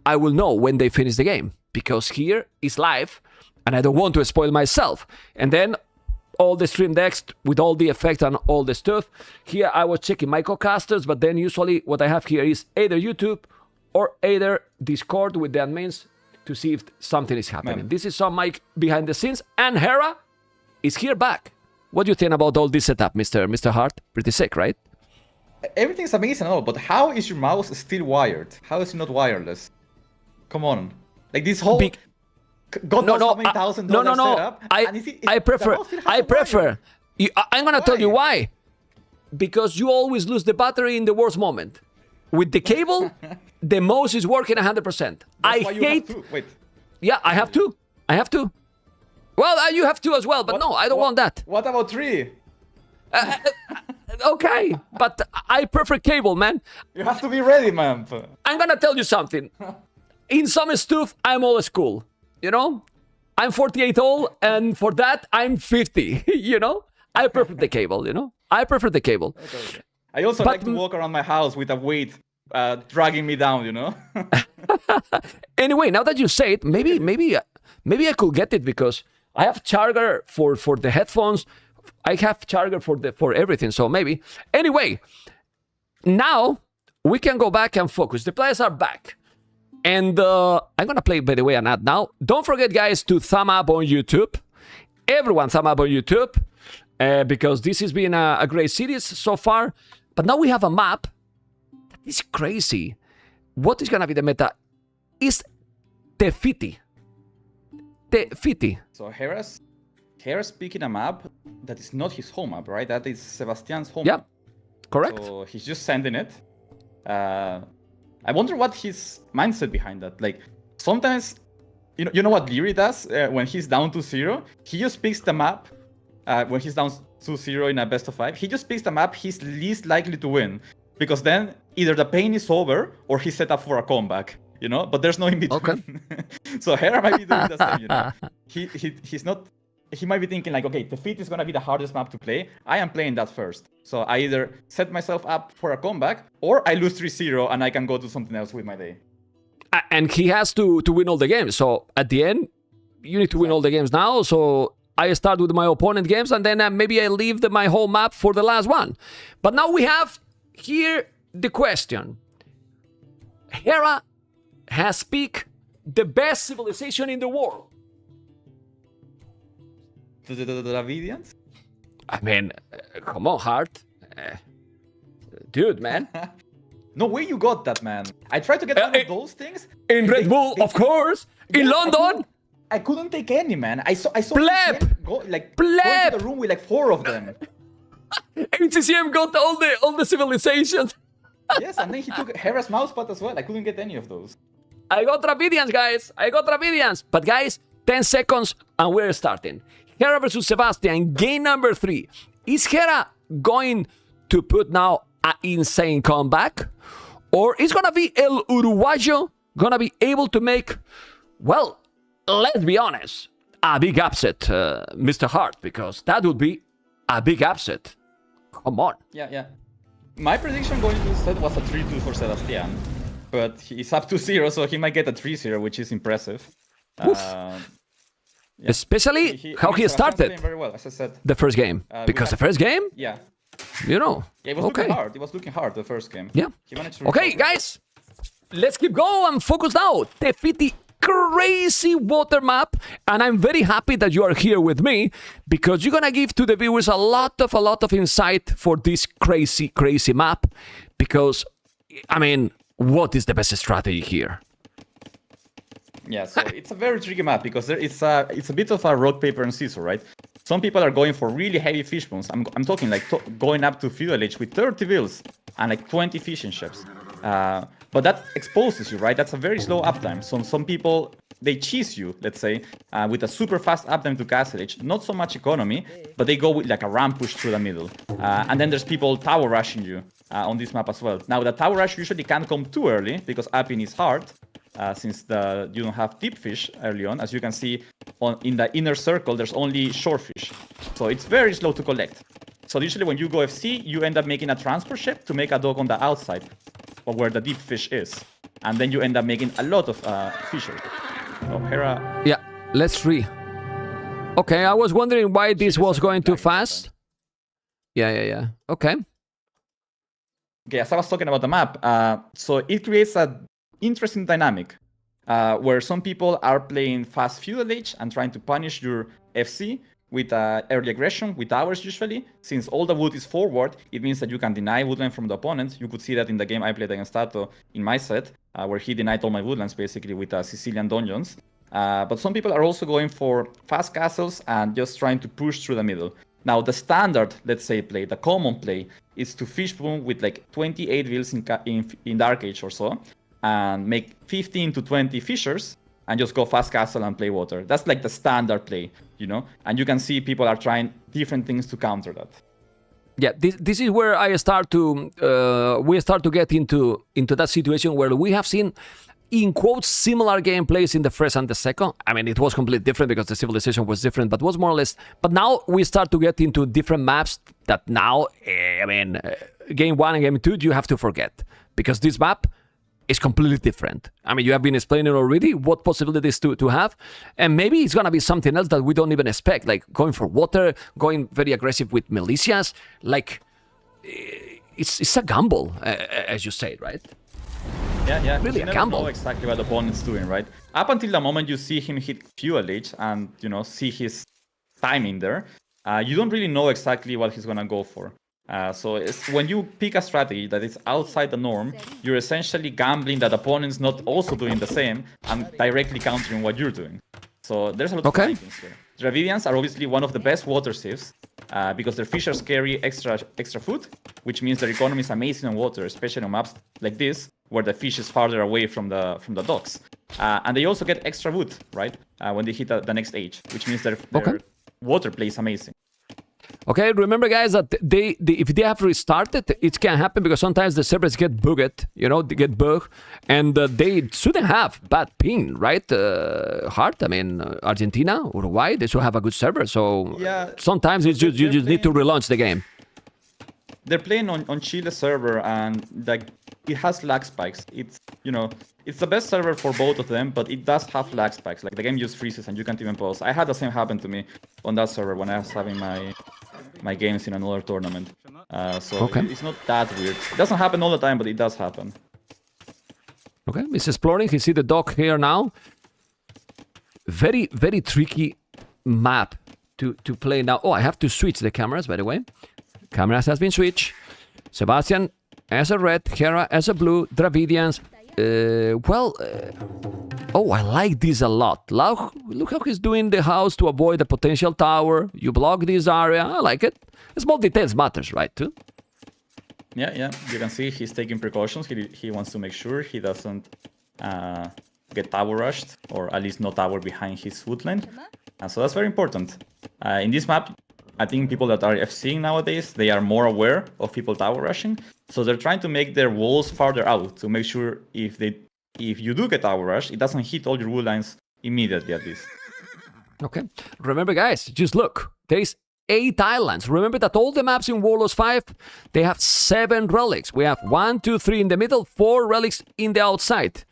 I will know when they finish the game. Because here is live and I don't want to spoil myself. And then all the stream decks with all the effects and all the stuff. Here I was checking my co-casters, but then usually what I have here is either YouTube or either Discord with the admins to see if something is happening. This is some mic behind the scenes, and Hera is here back. What do you think about all this setup, Mr. Hart? Pretty sick, right? Everything's amazing and all, but how is your mouse still wired? How is it not wireless? Come on. Like this whole... God knows how many $1,000 setup. I prefer. I'm gonna tell you why. Because you always lose the battery in the worst moment. With the cable, the mouse is working 100%. I hate. Wait. Yeah, I have two. Well, you have two as well, but no, I don't want that. What about 3? Okay, but I prefer cable, man. You have to be ready, man. I'm gonna tell you something. In some stuff, I'm old school. I'm 48 old, and for that, I'm 50. I prefer the cable. I prefer the cable. Okay. I also like to walk around my house with a weight dragging me down. Anyway, now that you say it, maybe I could get it because I have charger for the headphones. I have charger for everything, so maybe. Anyway, now we can go back and focus. The players are back. And I'm going to play, by the way, an ad now. Don't forget, guys, to thumb up on YouTube. Everyone thumb up on YouTube. Because this has been a great series so far. But now we have a map that is crazy. What is going to be the meta? Is Tefiti. Tefiti. So Hera's picking a map that is not his home map, right? That is Sebastian's home Yeah, map. correct. So he's just sending it. I wonder what his mindset behind that. Like, sometimes, you know what Leary does when he's down 2-0? He just picks the map when he's down 2-0 in a best of 5. He just picks the map he's least likely to win. Because then either the pain is over or he's set up for a comeback, you know? But there's no in between. Okay. So Hera might be doing the same, you know? He's not... He might be thinking like, okay, Defeat is going to be the hardest map to play. I am playing that first. So I either set myself up for a comeback or I lose 3-0 and I can go do something else with my day. And he has to win all the games. So at the end, you need to win all the games now. So I start with my opponent games and then maybe I leave my whole map for the last one. But now we have here the question. Hera has picked the best civilization in the world. The Dravidians? I mean, come on, Hart. Dude, man. No way you got that, man. I tried to get one of those things. In Red Bull, of course. In London. I couldn't take any, man. I saw Pleb! CCM go Pleb! into the room with like 4 of them. NCCM got all the civilizations. Yes, and then he took Hera's mousepad as well. I couldn't get any of those. I got Dravidians, guys. I got Dravidians. But guys, 10 seconds and we're starting. Hera versus Sebastian, game number 3. Is Hera going to put now an insane comeback? Or is gonna be El Uruguayo gonna be able to make, well, let's be honest, a big upset, Mr. Hart, because that would be a big upset. Come on. Yeah. My prediction going into the set was a 3-2 for Sebastian. But he's up to 0, so he might get a 3-0, which is impressive. Yeah. Especially how he started very well, as I said. the first game. Because the first game, Yeah. you know. Yeah, it was looking hard. It was looking hard the first game. Yeah. He managed to Okay, recover. guys. Let's keep going and focus now. Tefiti, crazy water map. And I'm very happy that you are here with me because you're going to give to the viewers a lot of insight for this crazy map. Because, I mean, what is the best strategy here? Yeah, so it's a very tricky map because it's a bit of a rock, paper, and scissors, right? Some people are going for really heavy fish bones. I'm talking like going up to Feudal Age with 30 vills and like 20 fishing ships. But that exposes you, right? That's a very slow uptime. So some people, they cheese you, let's say, with a super fast uptime to Castle Age. Not so much economy, but they go with like a ram push through the middle. And then there's people tower rushing you on this map as well. Now, the tower rush usually can't come too early because upping is hard. Since you don't have deep fish early on. As you can see, in the inner circle, there's only short fish. So it's very slow to collect. So usually when you go FC, you end up making a transport ship to make a dock on the outside of where the deep fish is. And then you end up making a lot of fishery. So Hera... Yeah, let's read. Okay, I was wondering why this was going too fast. Yeah. Okay. Okay, as I was talking about the map, so it creates a interesting dynamic where some people are playing fast Feudal Age and trying to punish your FC with early aggression, with towers usually. Since all the wood is forward, it means that you can deny woodland from the opponent. You could see that in the game I played against Tato in my set, where he denied all my woodlands basically with Sicilian dungeons. But some people are also going for fast castles and just trying to push through the middle. Now the standard, let's say, play, the common play, is to fish boom with like 28 vills in Dark Age or so, and make 15 to 20 fishers and just go fast castle and play water. That's like the standard play, you know? And you can see people are trying different things to counter that. Yeah, this is where I start to we start to get into that situation where we have seen, in quotes, similar gameplays in the first and the second. I mean, it was completely different because the civilization was different, but was more or less. But now we start to get into different maps that now, game 1 and game 2, you have to forget, because this map, is completely different. I mean, you have been explaining already what possibilities to have, and maybe it's gonna be something else that we don't even expect, like going for water, going very aggressive with militias. Like, it's a gamble, as you said, right? Yeah. Really You a never gamble. know exactly what the opponent's doing, right? Up until the moment you see him hit Feudal Age and, you know, see his timing there, you don't really know exactly what he's gonna go for. So when you pick a strategy that is outside the norm, you're essentially gambling that opponent's not also doing the same and directly countering what you're doing. So there's a lot of findings here. Dravidians are obviously one of the best water sieves because their fishers carry extra food, which means their economy is amazing on water, especially on maps like this, where the fish is farther away from the docks. And they also get extra wood, right, when they hit the next age, which means their water play is amazing. Okay, remember guys that if they have restarted, it can happen because sometimes the servers get bugged, you know, they get bugged, and they shouldn't have bad ping, right? Hard, I mean, Argentina, Uruguay, they should have a good server, so sometimes it's just, you just need to relaunch the game. They're playing on Chile server, and like it has lag spikes. It's, you know, it's the best server for both of them, but it does have lag spikes. Like the game just freezes and you can't even pause. I had the same happen to me on that server when I was having my games in another tournament. So it's not that weird. It doesn't happen all the time, but it does happen. Okay, he's exploring. He see the dock here now. Very, very tricky map to play now. Oh, I have to switch the cameras, by the way. Cameras has been switched. Sebastian as a red, Hera as a blue, Dravidians. Oh, I like this a lot. Look how he's doing the house to avoid the potential tower. You block this area. I like it. Small details matters, right, too? Yeah. You can see he's taking precautions. He wants to make sure he doesn't get tower rushed, or at least no tower behind his woodland. So that's very important. In this map, I think people that are FCing nowadays, they are more aware of people tower rushing. So they're trying to make their walls farther out to make sure if you do get tower rush, it doesn't hit all your wood lines immediately at least. Okay. Remember, guys, just look. There is 8 islands. Remember that all the maps in Warlords 5, they have 7 relics. We have 1, 2, 3 in the middle, 4 relics in the outside.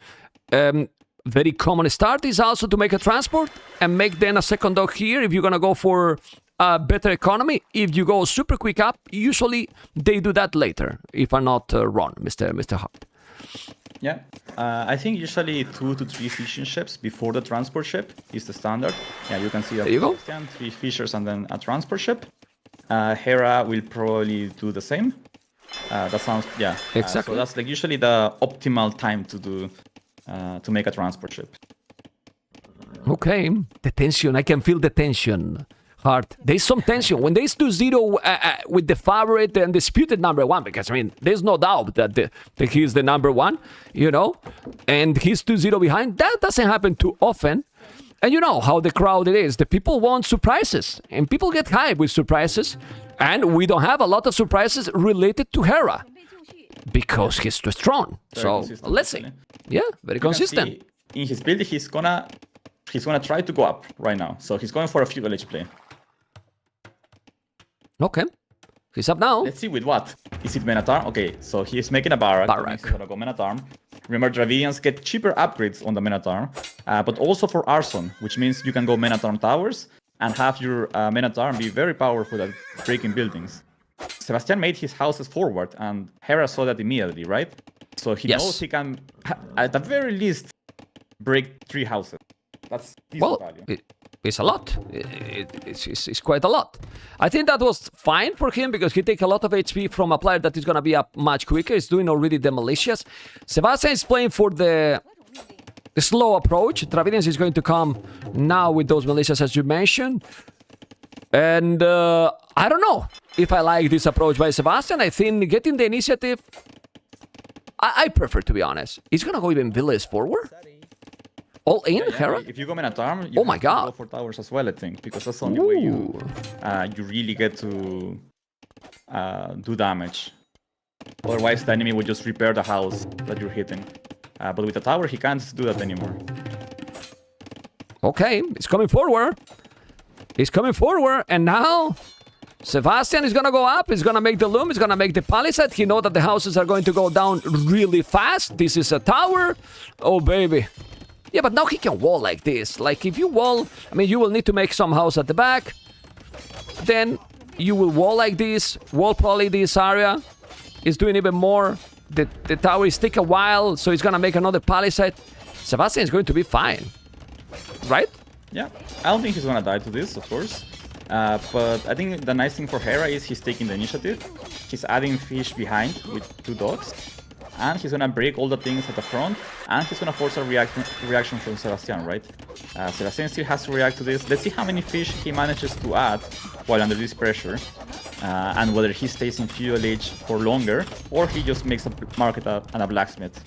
Very common start is also to make a transport and make then a second dock here if you're gonna go for a better economy. If you go super quick up, usually they do that later, if I'm not wrong, Mr. Hart. Yeah, I think usually 2 to 3 fishing ships before the transport ship is the standard. Yeah, you can see that. There you go. 3 fishers and then a transport ship. Hera will probably do the same. That sounds, yeah. Exactly. So that's like usually the optimal time to do to make a transport ship. Okay, the tension. I can feel the tension. Hard. There's some tension when there's 2-0 with the favorite and disputed number 1, because I mean there's no doubt that he's the number 1, you know, and he's 2-0 behind. That doesn't happen too often, and you know how the crowd it is. The people want surprises, and people get hyped with surprises, and we don't have a lot of surprises related to Hera because he's too strong. So let's see. Yeah, very consistent. In his build, he's gonna try to go up right now. So he's going for a feudal age play. Okay. He's up now. Let's see with what. Is it Menatarm? Okay, so he's making a barrack. He's gonna go Menatarm. Remember, Dravidians get cheaper upgrades on the Menatarm, but also for Arson, which means you can go Menatarm towers and have your Menatarm be very powerful at breaking buildings. Sebastian made his houses forward, and Hera saw that immediately, right? So he knows he can, at the very least, break 3 houses. That's decent value. It's a lot. It's quite a lot. I think that was fine for him because he takes a lot of HP from a player that is going to be up much quicker. He's doing already the militias. Sebastian is playing for the slow approach. Dravidians is going to come now with those militias as you mentioned. And I don't know if I like this approach by Sebastian. I think getting the initiative, I prefer, to be honest. He's going to go even village forward. All in, Hera? If you go Menatarm, you have to go for towers as well, I think, because that's the only way you really get to do damage. Otherwise, the enemy would just repair the house that you're hitting. But with the tower, he can't do that anymore. Okay, he's coming forward. He's coming forward, and now Sebastian is gonna go up. He's gonna make the loom. He's gonna make the palisade. He knows that the houses are going to go down really fast. This is a tower. Oh, baby. Yeah, but now he can wall like this. Like, if you wall... I mean, you will need to make some house at the back. Then you will wall like this. Wall probably this area. He's doing even more. The tower is take a while, so he's gonna make another palisade. Sebastian is going to be fine. Right? Yeah, I don't think he's gonna die to this, of course. But I think the nice thing for Hera is he's taking the initiative. He's adding fish behind with 2 dogs. And he's gonna break all the things at the front. And he's gonna force a reaction from Sebastian, right? Sebastian still has to react to this. Let's see how many fish he manages to add while under this pressure. And whether he stays in feudal age for longer, or he just makes a market and a blacksmith.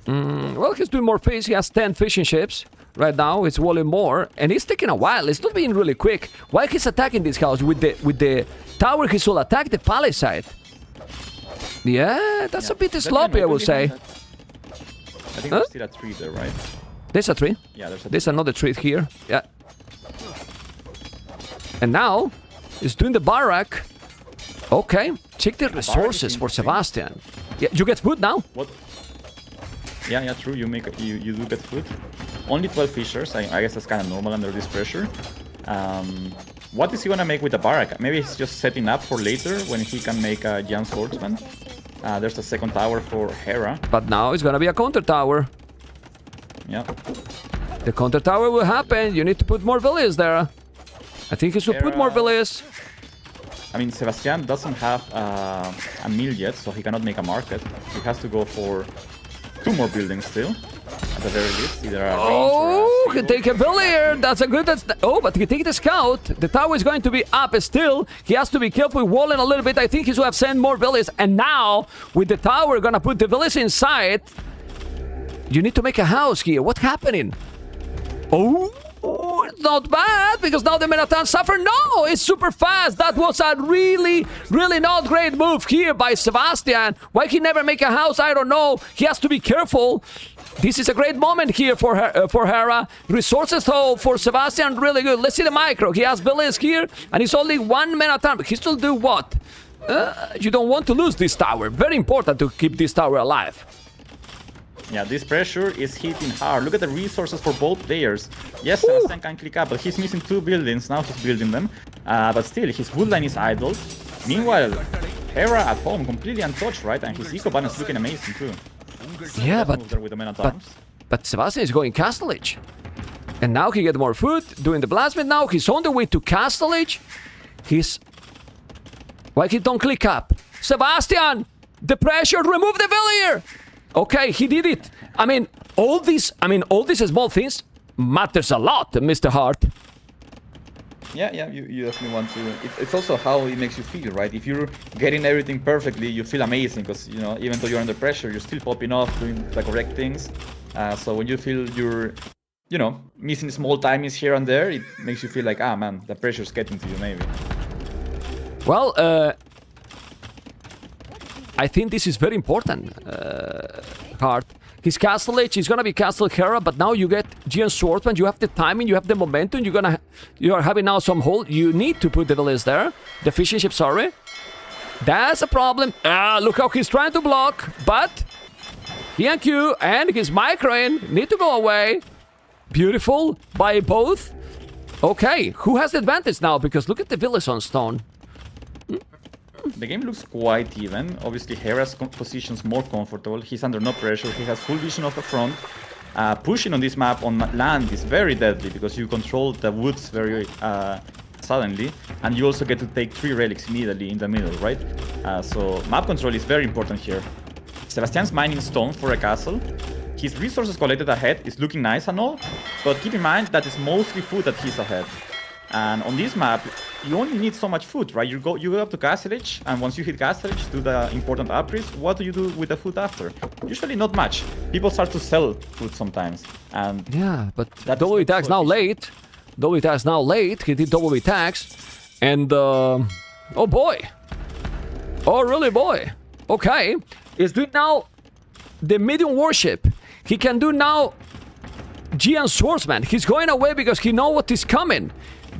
Well, he's doing more fish. He has 10 fishing ships. Right now, it's walling more, and it's taking a while. It's not being really quick. While he's attacking this house with the tower, he should attack the palisade. Yeah, that's a bit sloppy, I will say. I think there's still a tree there, right? There's a tree. Yeah, there's a tree. There's another tree here. Yeah. And now, he's doing the barrack. Okay, check the resources for Sebastian. Yeah, you get food now? What? Yeah, true. You do get food. Only 12 fishers. I guess that's kind of normal under this pressure. What is he gonna make with the barrack? Maybe he's just setting up for later when he can make a giant swordsman. There's a second tower for Hera. But now it's gonna be a counter tower. Yeah. The counter tower will happen. You need to put more villas there. I think he should put more villas. I mean, Sebastian doesn't have a mill yet, so he cannot make a market. He has to go for 2 more buildings still. At the very least, either a oh, he take a villier. That's a good. Oh, but he take the scout. The tower is going to be up still. He has to be careful with walling a little bit. I think he should have sent more villas. And now, with the tower, gonna put the villas inside. You need to make a house here. What's happening? Oh, it's not bad because now the Minotaurs suffer. No, it's super fast. That was a really not great move here by Sebastian. Why he never make a house, I don't know. He has to be careful. This is a great moment here for Hera. Resources, though, for Sebastian, really good. Let's see the micro. He has villains here, and he's only 1 Minotaur. He still do what? You don't want to lose this tower. Very important to keep this tower alive. Yeah, this pressure is hitting hard. Look at the resources for both players. Yes, Sebastian can click up, but he's missing 2 buildings. Now he's building them. But still, his woodline is idle. Meanwhile, Hera at home, completely untouched, right? And his eco ban is looking amazing, too. Yeah, with the but Sebastian is going Castle Age. And now he get more food, doing the blacksmith now. He's on the way to Castle Age. Why he don't click up? Sebastian! The pressure, remove the villier! Okay, he did it. I mean, all these small things matters a lot, Mr. Hart. Yeah, you definitely want to. It's also how it makes you feel, right? If you're getting everything perfectly, you feel amazing because, you know, even though you're under pressure, you're still popping off, doing the correct things. So when you feel you're, you know, missing small timings here and there, it makes you feel like, ah, man, the pressure's getting to you, maybe. Well, I think this is very important, Hart. His Castle Age is gonna be Castle Hera, but now you get Giant Swordsman, you have the timing, you have the momentum, you are having now some hold. You need to put the villas there. The fishing ship, sorry. That's a problem. Look how he's trying to block, but he and Q and his microing need to go away. Beautiful by both. Okay, who has the advantage now? Because look at the villas on stone. The game looks quite even. Obviously, Hera's position's more comfortable. He's under no pressure. He has full vision of the front. Pushing on this map on land is very deadly because you control the woods very suddenly, and you also get to take 3 relics immediately in the middle, right? So map control is very important here. Sebastian's mining stone for a castle. His resources collected ahead is looking nice and all, but keep in mind that it's mostly food that he's ahead. And on this map, you only need so much food, right? You go up to Castle Age, and once you hit Castle Age, do the important upgrades. What do you do with the food after? Usually not much. People start to sell food sometimes, and yeah, but double attacks now late. Double attacks now late. He did double attacks, and oh boy, oh really boy. Okay, he's doing now the medium warship. He can do now Giant Swordsman. He's going away because he knows what is coming.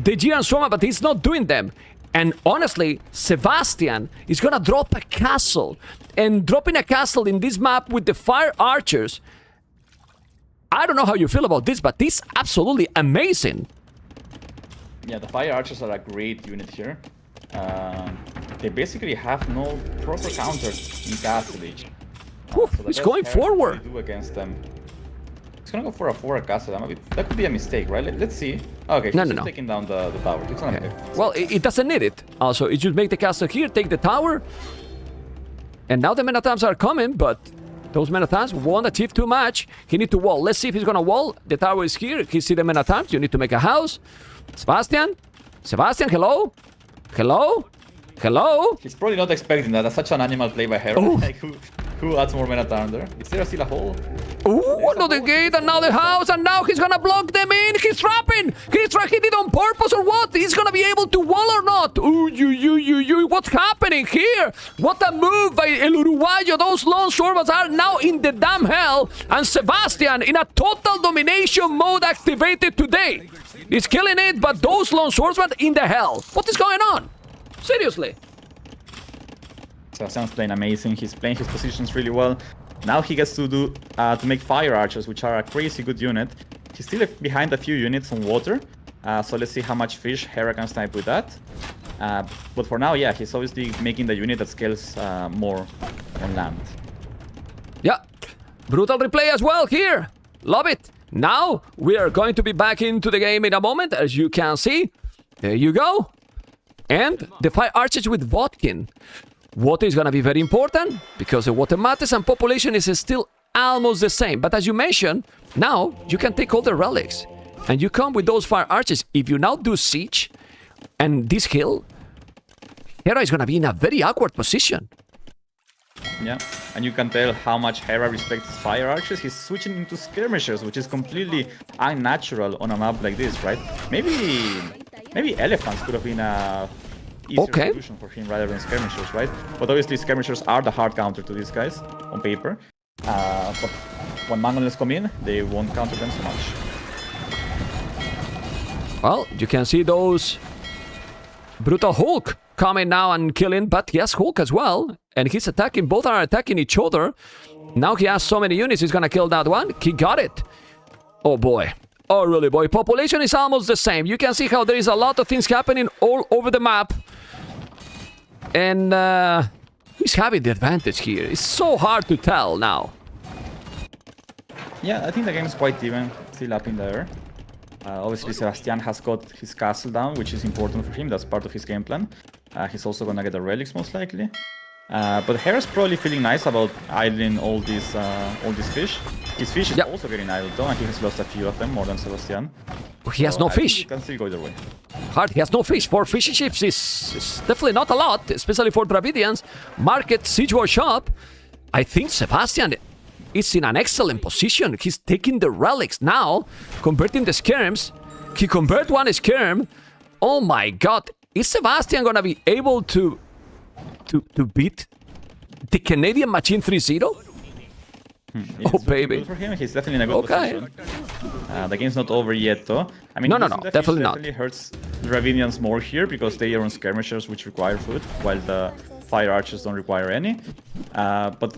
The Giant Swordsman, but he's not doing them. And honestly, Sebastian is gonna drop a castle. And dropping a castle in this map with the fire archers, I don't know how you feel about this, but this is absolutely amazing. Yeah, the fire archers are a great unit here. They basically have no proper counter in Castle Age. Oof, So the he's best going Hera can forward. really do against them. He's gonna go for a 4 castle. That could be a mistake, right? Let's see. Okay, he's No, just no. taking down the tower. It's gonna be Well, it doesn't need it. Also, it should make the castle here, take the tower. And now the men at arms are coming, but those men at arms won't achieve too much. He need to wall. Let's see if he's gonna wall. The tower is here. He see the men at arms. You need to make a house. Sebastian? Sebastian, hello? Hello? Hello? He's probably not expecting that. That's such an animal play by Hera. Like, who adds more men at arms there? Is there still a hole? Ooh, another gate, another house, and now he's gonna block them in. He's trapping. He did it on purpose or what? He's gonna be able to wall or not? Ooh, what's happening here? What a move by El Uruguayo. Those lone swordsmen are now in the damn hell. And Sebastian in a total domination mode activated today. He's killing it, but those lone swordsmen in the hell. What is going on? Seriously. Sebastian's playing amazing. He's playing his positions really well. Now he gets to do to make fire archers, which are a crazy good unit. He's still behind a few units on water. So let's see how much fish Hera can snipe with that. But for now, yeah, he's obviously making the unit that scales more on land. Yeah, brutal replay as well here. Love it. Now we are going to be back into the game in a moment, as you can see. There you go. And the fire archers with Vodkin. Water is gonna be very important because the water matters and population is still almost the same. But as you mentioned, now you can take all the relics and you come with those fire archers. If you now do siege and this hill, Hera is gonna be in a very awkward position. Yeah, and you can tell how much Hera respects fire archers. He's switching into skirmishers, which is completely unnatural on a map like this, right? Maybe elephants could have been a easier solution for him rather than skirmishers, right? But obviously skirmishers are the hard counter to these guys on paper. But when mangonels come in, they won't counter them so much. Well, you can see those brutal Hulk coming now and killing, but he has Hulk as well. And he's attacking, both are attacking each other. Now he has so many units, he's gonna kill that one. He got it. Oh boy. Oh really boy. Population is almost the same. You can see how there is a lot of things happening all over the map. And he's having the advantage here. It's so hard to tell now. Yeah, I think the game is quite even, still up in the air. Obviously Sebastian has got his castle down, which is important for him. That's part of his game plan. He's also gonna get the relics most likely. But Hera's probably feeling nice about idling all these fish. His fish is also getting idled though, and he has lost a few of them, more than Sebastian. He has no fish. He can still go either way. Hard, he has no fish. 4 fishing ships is definitely not a lot, especially for Dravidians. Market, siege war shop. I think Sebastian is in an excellent position. He's taking the relics now, converting the skirms. He convert one skirm. Oh my god. Is Sebastian gonna be able to beat the Canadian Machine 3-0? Oh baby. For him, he's definitely in a good position. The game's not over yet though. I mean, no, definitely not. Definitely hurts Dravidians more here because they are on skirmishers which require food, while the fire archers don't require any. But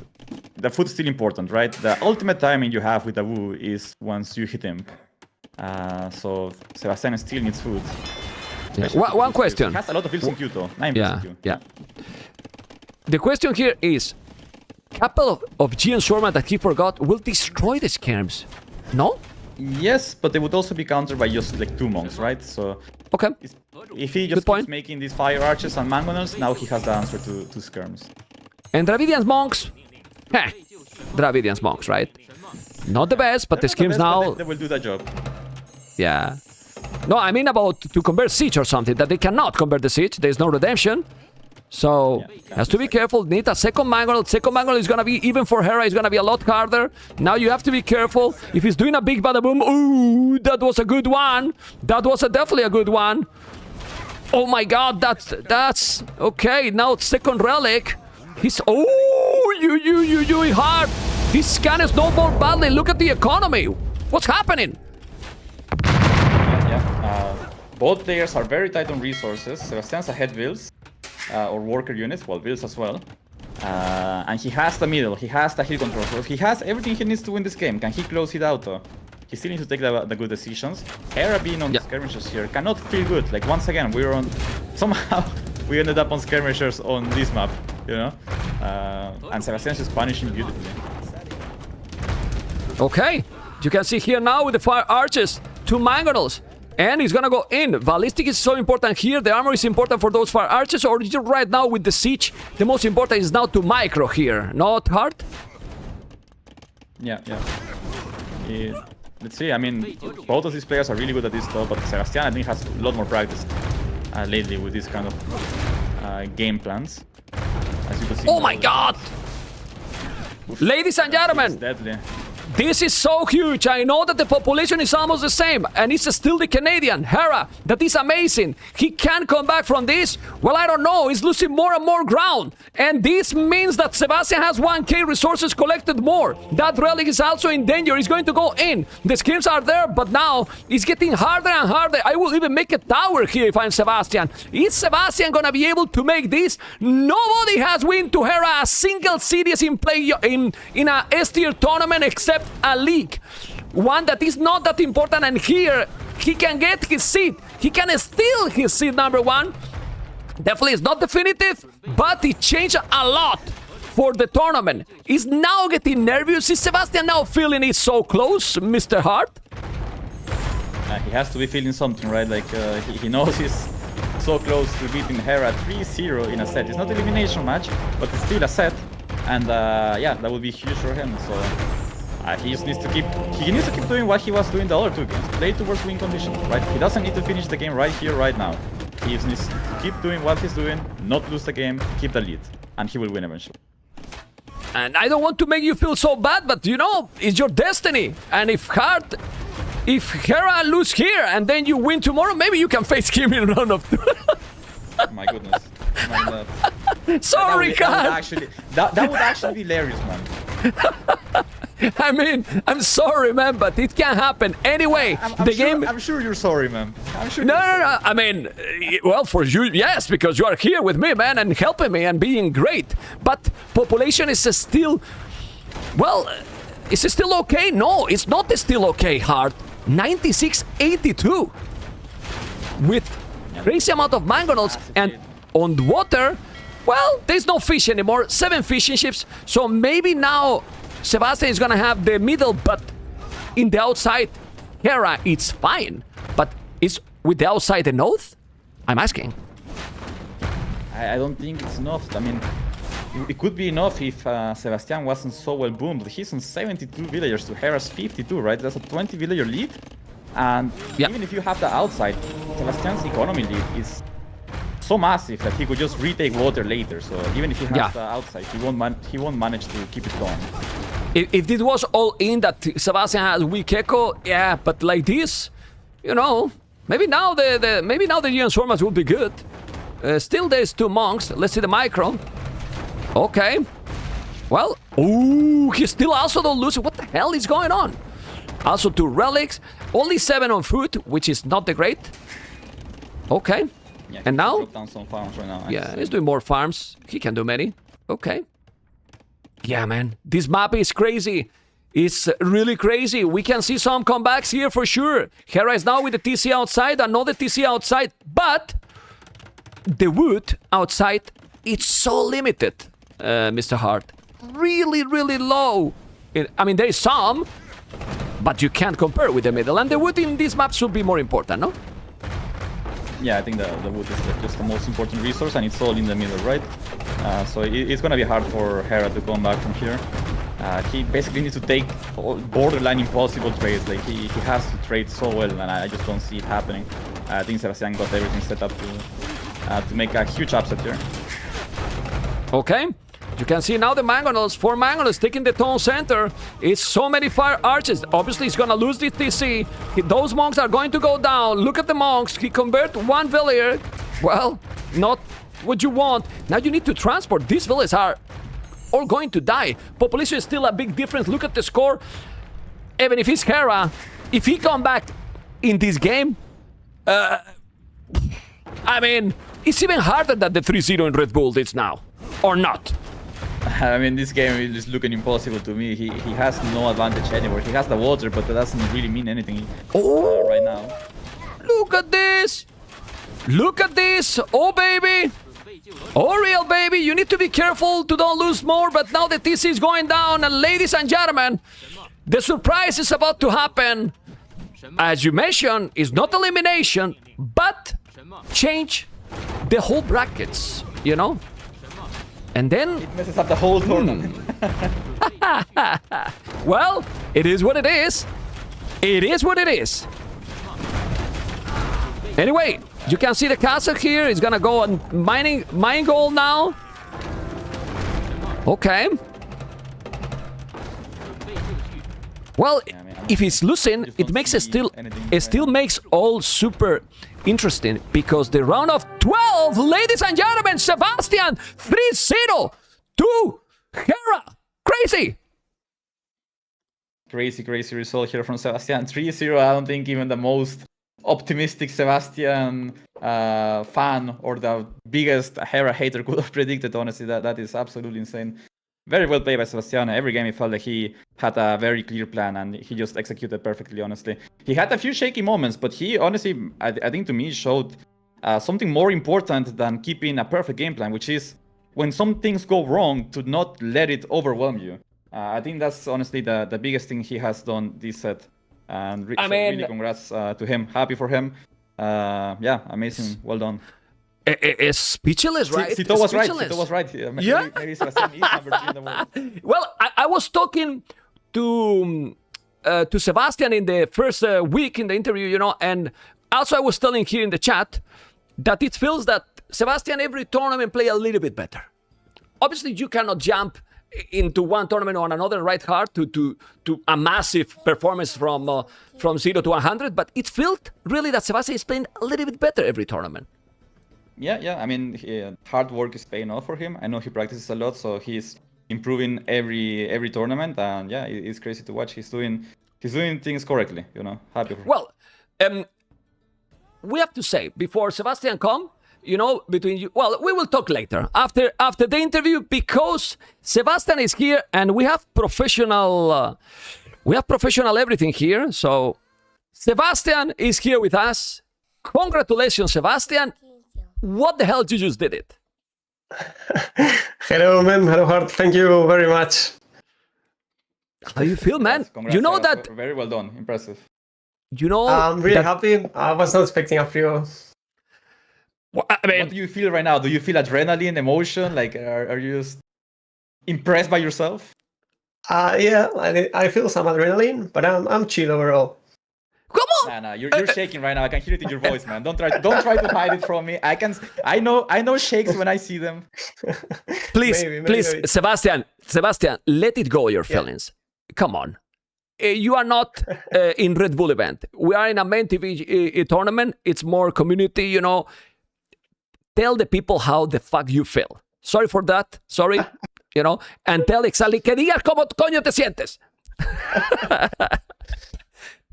the food is still important, right? The ultimate timing you have with the Wu is once you hit him. So Sebastian still needs food. Yeah. One question. He has a lot of builds in Q though. 9% Q. Yeah. The question here is, couple of GN Swordman that he forgot will destroy the skirms. No? Yes, but they would also be countered by just like 2 monks, right? So okay. If he just keeps making these fire archers and mangonels, now he has the answer to skirms. And Dravidians monks? Heh. Dravidians monks, right? Not the best, but the skirms now... They will do the job. Yeah. No, I mean about to convert siege or something, that they cannot convert the siege. There's no redemption. So, has to be careful. Need a second mangonel. Second mangonel is gonna be, even for Hera, is gonna be a lot harder. Now you have to be careful. If he's doing a big bada boom, ooh, that was a good one. That was definitely a good one. Oh my god, that's okay. Now second relic. He's, oh, you hard. This can snowball badly. Look at the economy. What's happening? Both players are very tight on resources. Sebastian's ahead Vils, or worker units, well, Vils as well. And he has the middle, he has the hill control, so he has everything he needs to win this game. Can he close it out though? He still needs to take the good decisions. Hera being on the skirmishers here cannot feel good. Like, once again, we're on... Somehow, we ended up on skirmishers on this map, you know? And Sebastian's just punishing beautifully. Okay, you can see here now with the fire archers, 2 mangonels. And he's gonna go in. Ballistic is so important here. The armor is important for those fire archers. Or right now with the siege, the most important is now to micro here. Not hard? Yeah. Let's see, I mean, both of these players are really good at this stuff, but Sebastian, I think, has a lot more practice lately with this kind of game plans. As you can see. Oh my god! Ladies and gentlemen, Deadly. this is so huge. I know that the population is almost the same, and it's still the Canadian, Hera. That is amazing. He can come back from this. Well, I don't know. He's losing more and more ground. And this means that Sebastian has 1k resources collected more. That relic is also in danger. He's going to go in. The skills are there, but now it's getting harder and harder. I will even make a tower here if I'm Sebastian. Is Sebastian gonna be able to make this? Nobody has win to Hera a single series in play in a S-tier tournament except a league, one that is not that important, and here he can get his seat. He can steal his seat number 1. Definitely it's not definitive, but it changed a lot for the tournament. He's now getting nervous. Is Sebastian now feeling it so close, Mr. Hart? He has to be feeling something, right? Like, he knows he's so close to beating Hera 3-0 in a set. It's not an elimination match, but it's still a set. And yeah, that would be huge for him. So he just needs to keep doing what he was doing the other 2 games. Play towards win condition, right? He doesn't need to finish the game right here, right now. He just needs to keep doing what he's doing, not lose the game, keep the lead, and he will win eventually. And I don't want to make you feel so bad, but you know, it's your destiny. And if Hera lose here and then you win tomorrow, maybe you can face him in round of 2. My goodness. My God. Sorry, God. That would actually be hilarious, man. I mean, I'm sorry, man, but it can happen. Anyway, I'm sure you're sorry, man. I'm sure. No. I mean, well, for you, yes, because you are here with me, man, and helping me and being great. But population is still, well, is it still okay? No, it's not still okay, Hard. 96-82 with crazy amount of mangonels and on the water. Well, there's no fish anymore. 7 fishing ships. So maybe now Sebastian is gonna have the middle, but in the outside, Hera, it's fine. But is with the outside enough? I'm asking. I don't think it's enough. I mean, it could be enough if Sebastian wasn't so well boomed. He's on 72 villagers to Hera's 52, right? That's a 20 villager lead. And even if you have the outside, Sebastian's economy lead is so massive that he could just retake water later. So even if he has the outside, he won't manage to keep it going. If it was all in that Sebastian has weak echo, yeah, but like this, you know, maybe now the Giant Swarmers will be good. Still there's 2 monks. Let's see the micro. Okay. Well, ooh, he still also don't lose. What the hell is going on? Also 2 relics. Only 7 on food, which is not the great. Okay. Yeah, and now? Down some farms right now. Yeah, he's doing more farms. He can do many. Okay. Yeah, man. This map is crazy. It's really crazy. We can see some comebacks here for sure. Hera is now with the TC outside. Another TC outside. But the wood outside, it's so limited, Mr. Hart. Really, really low. I mean, there is some, but you can't compare with the middle. And the wood in this map should be more important, no? Yeah, I think the wood is just the most important resource, and it's all in the middle, right? So it's gonna be hard for Hera to come back from here. He basically needs to take borderline impossible trades. Like he has to trade so well, and I just don't see it happening. I think Sebastian got everything set up to make a huge upset here. Okay. You can see now the mangonels, 4 mangonels taking the town center. It's so many fire archers. Obviously, he's gonna lose this TC. Those monks are going to go down. Look at the monks. He convert 1 villager. Well, not what you want. Now you need to transport. These villagers are all going to die. Population is still a big difference. Look at the score. Even if it's Hera, if he come back in this game, I mean, it's even harder than the 3-0 in Red Bull is now. Or not. I mean, this game is looking impossible to me. He has no advantage anywhere. He has the water, but that doesn't really mean anything right now. Look at this! Look at this! Oh, baby! Oh, real baby, you need to be careful to don't lose more, but now the TC is going down, and ladies and gentlemen, the surprise is about to happen. As you mentioned, it's not elimination, but change the whole brackets, you know? And then... It messes up the whole tournament. Well, it is what it is. It is what it is. Anyway, you can see the castle here. It's gonna go on mine gold now. Okay. Well, if he's losing, it makes it still makes all super interesting because the round of 12, ladies and gentlemen, Sebastian 3-0 to Hera. Crazy. Crazy result here from Sebastian. 3-0. I don't think even the most optimistic Sebastian fan or the biggest Hera hater could have predicted. Honestly, that is absolutely insane. Very well played by Sebastian. Every game he felt like he had a very clear plan and he just executed perfectly, honestly. He had a few shaky moments, but he honestly, I think to me, showed something more important than keeping a perfect game plan, which is when some things go wrong, to not let it overwhelm you. I think that's honestly the biggest thing he has done this set. And really congrats to him. Happy for him. Yeah, amazing. Well done. It's speechless, right? Sito was right. Sito was right. Yeah. Maybe Sebastian is number 3 in the world. Well, I was talking to Sebastian in the first week in the interview, you know, and also I was telling here in the chat that it feels that Sebastian every tournament play a little bit better. Obviously, you cannot jump into one tournament or another right hard to a massive performance from 0 to 100, but it felt really that Sebastian is playing a little bit better every tournament. Yeah. I mean, hard work is paying off for him. I know he practices a lot, so he's improving every tournament, and yeah, it's crazy to watch. He's doing things correctly, you know. Happy for him. Well, we have to say before Sebastian come, you know, between you. Well, we will talk later after the interview because Sebastian is here and we have professional everything here. So Sebastian is here with us. Congratulations, Sebastian. What the hell, you just did it? Hello, man. Hello, Hart. Thank you very much. How you feel, man? Congrats, you know that... Very well done. Impressive. You know... I'm really happy. I was not expecting a few. Well, I mean... What do you feel right now? Do you feel adrenaline, emotion? Like, are you just impressed by yourself? Yeah, I feel some adrenaline, but I'm chill overall. Come on! Nah, you're shaking right now. I can hear it in your voice, man. Don't try to hide it from me. I know shakes when I see them. Please, maybe. Sebastian, let it go, your feelings. Come on. You are not in Red Bull event. We are in a MembTV tournament. It's more community, you know. Tell the people how the fuck you feel. Sorry for that. Sorry, you know. And tell exactly, que digas cómo coño te sientes.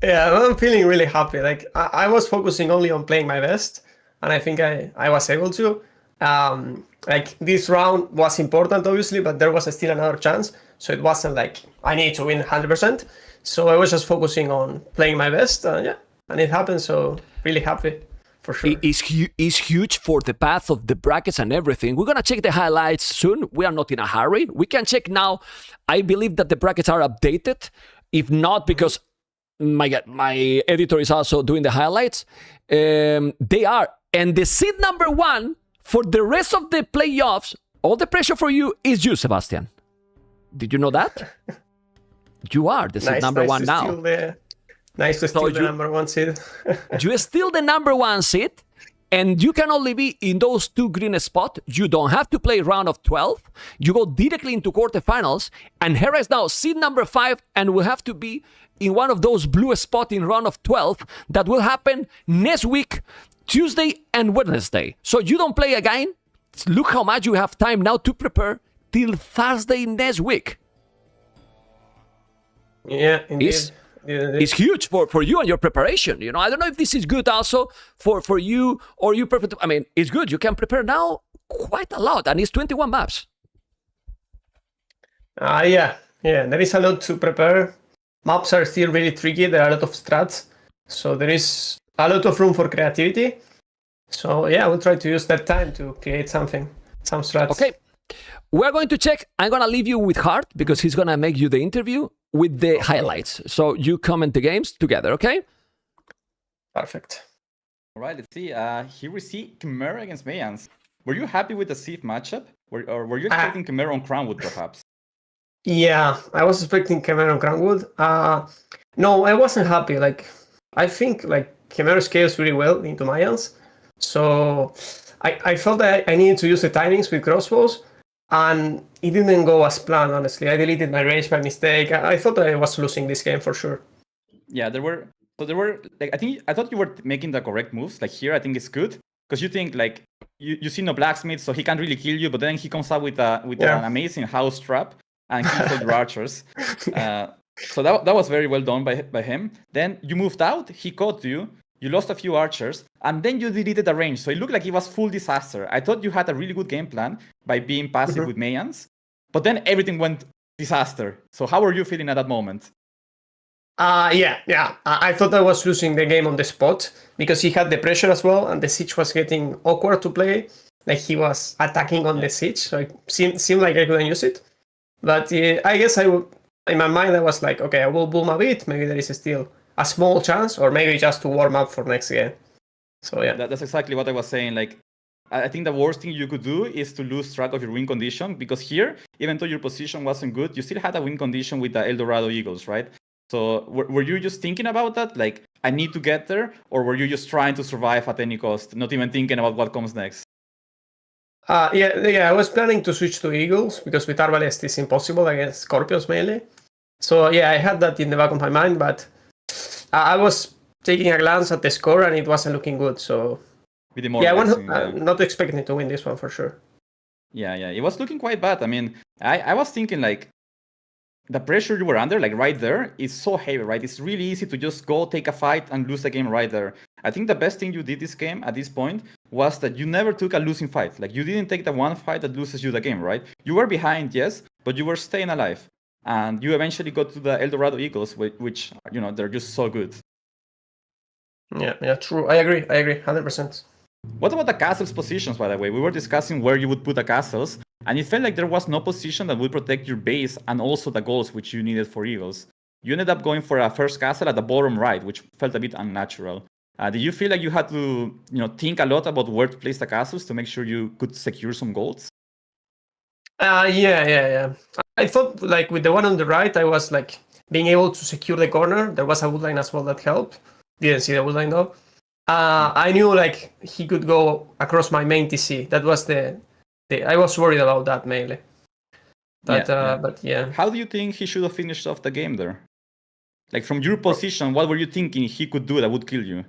Yeah, I'm feeling really happy. Like I was focusing only on playing my best, and I think I was able to. Like this round was important, obviously, but there was still another chance. So it wasn't like I need to win 100%. So I was just focusing on playing my best. Yeah, and it happened. So really happy for sure. It's huge for the path of the brackets and everything. We're gonna check the highlights soon. We are not in a hurry. We can check now. I believe that the brackets are updated. If not, because my editor is also doing the highlights. They are. And the seed number 1 for the rest of the playoffs, all the pressure for you is you, Sebastian. Did you know that? You are the seed number 1 now. Nice to steal the number 1 seed. You are still the number 1 seed, and you can only be in those 2 green spots. You don't have to play round of 12. You go directly into quarterfinals, and Hera is now seed number 5 and will have to be in one of those blue spots in round of 12 that will happen next week, Tuesday and Wednesday. So you don't play again. Look how much you have time now to prepare till Thursday next week. Yeah, indeed. is huge for you and your preparation. You know, I don't know if this is good also for you or you prepare. I mean, it's good. You can prepare now quite a lot, and it's 21 maps. Yeah, there is a lot to prepare. Maps are still really tricky. There are a lot of strats, so there is a lot of room for creativity. So yeah, we'll try to use that time to create some strats. Okay, we're going to check. I'm gonna leave you with Hart because he's gonna make you the interview with the highlights. So you comment the games together, okay? Perfect. All right, let's see. Here we see Chimera against Mayans. Were you happy with the Civ matchup? Or were you expecting Chimera on Crownwood, perhaps? Yeah, I was expecting Chimera on Crownwood. No, I wasn't happy. Like, I think like Chimera scales really well into Mayans. So I felt that I needed to use the timings with crossbows, and it didn't go as planned, honestly. I deleted my rage by mistake. I thought that I was losing this game for sure. Yeah, there were like I thought you were making the correct moves. Like here, I think it's good because you think like you see no blacksmith, so he can't really kill you. But then he comes out with an amazing house trap and kills all your archers. So that was very well done by him. Then you moved out. He caught you. You lost a few archers, and then you deleted the range. So it looked like it was full disaster. I thought you had a really good game plan by being passive with Mayans, but then everything went disaster. So how were you feeling at that moment? Yeah. I thought I was losing the game on the spot because he had the pressure as well, and the siege was getting awkward to play. Like he was attacking on the siege, so it seemed like I couldn't use it. But I guess in my mind I was like, okay, I will boom a bit. Maybe there is still a small chance, or maybe just to warm up for next game. So yeah, that's exactly what I was saying. Like, I think the worst thing you could do is to lose track of your win condition, because here, even though your position wasn't good, you still had a win condition with the El Dorado Eagles, right? So were you just thinking about that? Like, I need to get there, or were you just trying to survive at any cost, not even thinking about what comes next? Yeah. I was planning to switch to Eagles because with Arbalest it's impossible against Scorpions mainly. So yeah, I had that in the back of my mind, but I was taking a glance at the score and it wasn't looking good. So I was not expecting to win this one for sure. Yeah, it was looking quite bad. I mean, I was thinking like the pressure you were under, like right there, is so heavy, right? It's really easy to just go take a fight and lose the game right there. I think the best thing you did this game at this point was that you never took a losing fight. Like you didn't take the one fight that loses you the game, right? You were behind, yes, but you were staying alive. And you eventually got to the El Dorado Eagles, which, you know, they're just so good. Yeah, true. I agree, 100%. What about the castles positions, by the way? We were discussing where you would put the castles, and it felt like there was no position that would protect your base and also the goals which you needed for Eagles. You ended up going for a first castle at the bottom right, which felt a bit unnatural. Did you feel like you had to, think a lot about where to place the castles to make sure you could secure some golds? Yeah. I thought like with the one on the right, I was like being able to secure the corner. There was a woodline as well that helped. Didn't see the woodline though. I knew like he could go across my main TC. That was the I was worried about that mainly. But yeah. How do you think he should have finished off the game there? Like from your position, what were you thinking he could do that would kill you?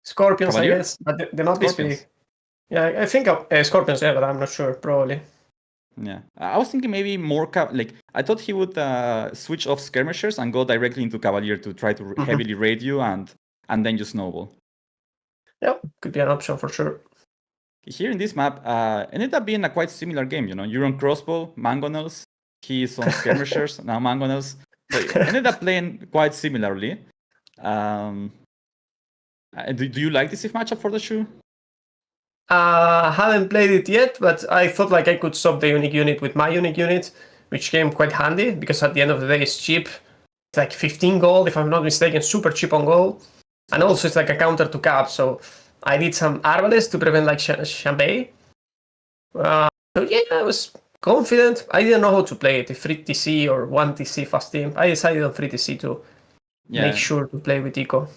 Scorpions, Cavalier? I guess. But the map is big. Yeah, I think Scorpions, yeah, but I'm not sure, probably. Yeah, I was thinking maybe more I thought he would switch off skirmishers and go directly into Cavalier to try to heavily raid you and then just snowball. Yeah, could be an option for sure. Here in this map, ended up being a quite similar game. You're on crossbow, mangonels. He's on skirmishers, now mangonels. So ended up playing quite similarly. Do you like this matchup for the shoe? Haven't played it yet, but I thought like I could stop the unique unit with my unique unit, which came quite handy because at the end of the day it's cheap. It's like 15 gold, if I'm not mistaken, super cheap on gold. And also it's like a counter to cap, so I did some Arbalest to prevent like Champagne. So yeah, I was confident. I didn't know how to play it, if free TC or 1 TC fast team. I decided on free TC to make sure to play with Eco.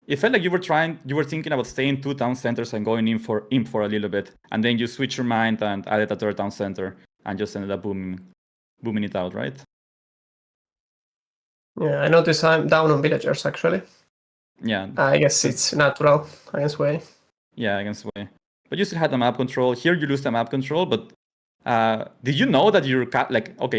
It felt like you were thinking about staying 2 town centers and going in for a little bit, and then you switched your mind and added a 3rd town center and just ended up booming it out, right? Yeah, I noticed I'm down on villagers actually. Yeah. I guess it's natural against Way. Yeah, against Way. But you still had the map control. Here you lose the map control, but did you know that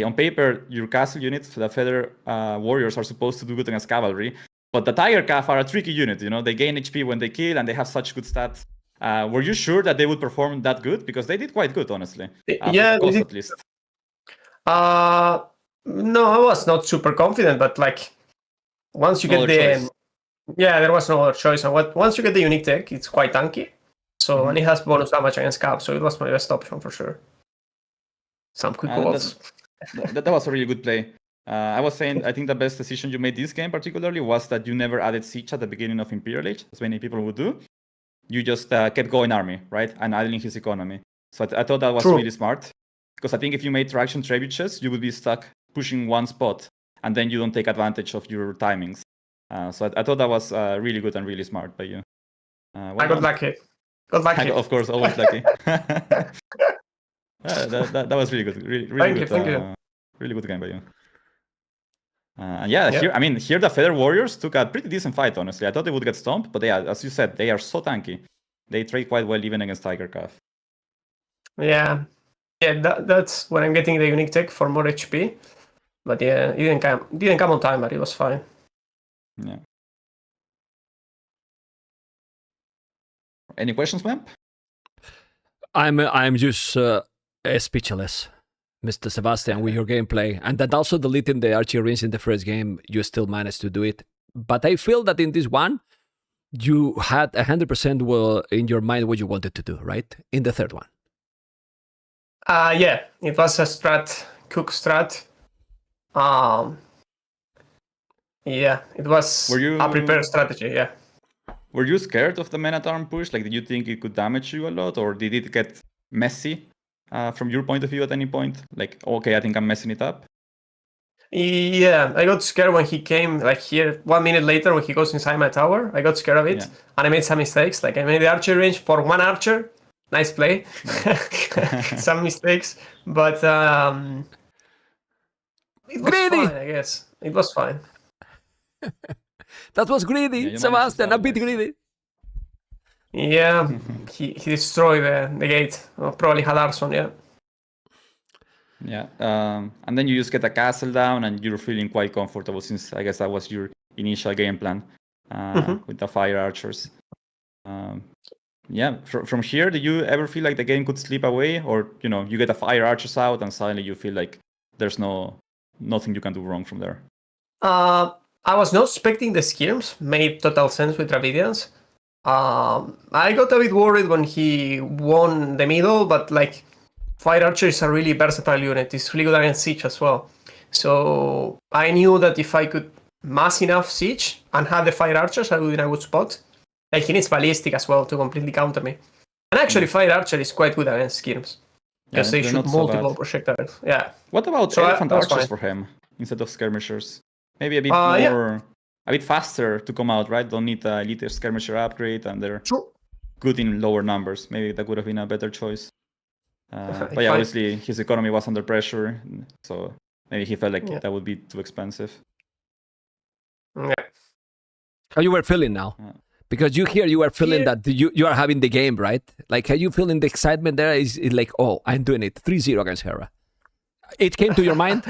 on paper, your castle units, the feather warriors, are supposed to do good against cavalry, But the Tiger Calf are a tricky unit, you know, they gain HP when they kill and they have such good stats. Were you sure that they would perform that good? Because they did quite good, honestly. Yeah, for cost, at least. No, I was not super confident, but like once you No get other the choice. yeah, there was no other choice. And once you get the unique tech, it's quite tanky. So and it has bonus damage against cap, so it was my best option for sure. Some quick walls. That was a really good play. I was saying, I think the best decision you made this game particularly was that you never added siege at the beginning of Imperial Age, as many people would do. You just kept going army, right? And idling his economy. So I thought that was really smart. Because I think if you made traction trebuchets, you would be stuck pushing one spot, and then you don't take advantage of your timings. So I thought that was really good and really smart by you. I got lucky. Of course, always lucky. That was really good. Really good. Thank you. Really good game by you. Here the Feather Warriors took a pretty decent fight, honestly. I thought they would get stomped, but yeah, as you said, they are so tanky. They trade quite well even against Tiger Calf. Yeah. That's when I'm getting the unique tech for more HP. But yeah, it didn't come on time, but it was fine. Yeah. Any questions, Memp? I'm just speechless, Mr. Sebastian, with your gameplay, and that also deleting the archery rings in the first game, you still managed to do it. But I feel that in this one, you had 100% in your mind what you wanted to do, right? In the third one. Yeah, it was a cook strat. Yeah, it was a prepared strategy, yeah. Were you scared of the Menatarm push? Like, did you think it could damage you a lot, or did it get messy from your point of view at any point? Like, okay, I think I'm messing it up. Yeah, I got scared when he came, like here, 1 minute later when he goes inside my tower. I got scared of it, and I made some mistakes. Like, I made the archer range for one archer. Nice play. Some mistakes, but it was greedy. fine, I guess. It was fine. That was greedy, Sebastian, a bit greedy. Yeah, he destroyed the gate. Probably had arson, yeah. Yeah, and then you just get a castle down and you're feeling quite comfortable, since I guess that was your initial game plan with the fire archers. Yeah, from here, do you ever feel like the game could slip away, or you get the fire archers out and suddenly you feel like there's nothing you can do wrong from there? I was not expecting the skirms. Made total sense with Dravidians. I got a bit worried when he won the middle, but like fire archer is a really versatile unit. It's really good against siege as well. So I knew that if I could mass enough siege and have the fire archers, I would be in a good spot. Like, he needs ballistic as well to completely counter me. And actually, fire archer is quite good against skirms, because they shoot multiple projectiles. Yeah. What about elephant archers for him instead of skirmishers? Maybe a bit more, a bit faster to come out, right? Don't need the elite skirmisher upgrade, and they're good in lower numbers. Maybe that would have been a better choice. But yeah, obviously his economy was under pressure, so maybe he felt like that would be too expensive. Yeah. How you were feeling now? Because you were feeling that you are having the game, right? Like, are you feeling the excitement there? Is it like, oh, I'm doing it 3-0 against Hera? It came to your mind?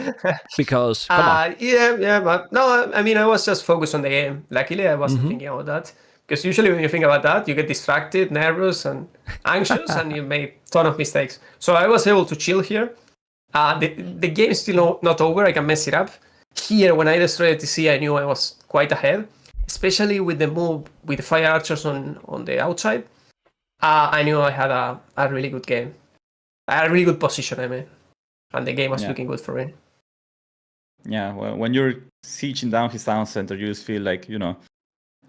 Because, come on. Yeah, but no, I mean, I was just focused on the game. Luckily, I wasn't thinking about that. Because usually when you think about that, you get distracted, nervous, and anxious, and you make a ton of mistakes. So I was able to chill here. The game is still not over. I can mess it up. Here, when I destroyed TC, I knew I was quite ahead. Especially with the move with the fire archers on the outside, I knew I had a really good game. I had a really good position, I mean. And the game was looking good for me. Yeah, well, when you're sieging down his town center, you just feel like,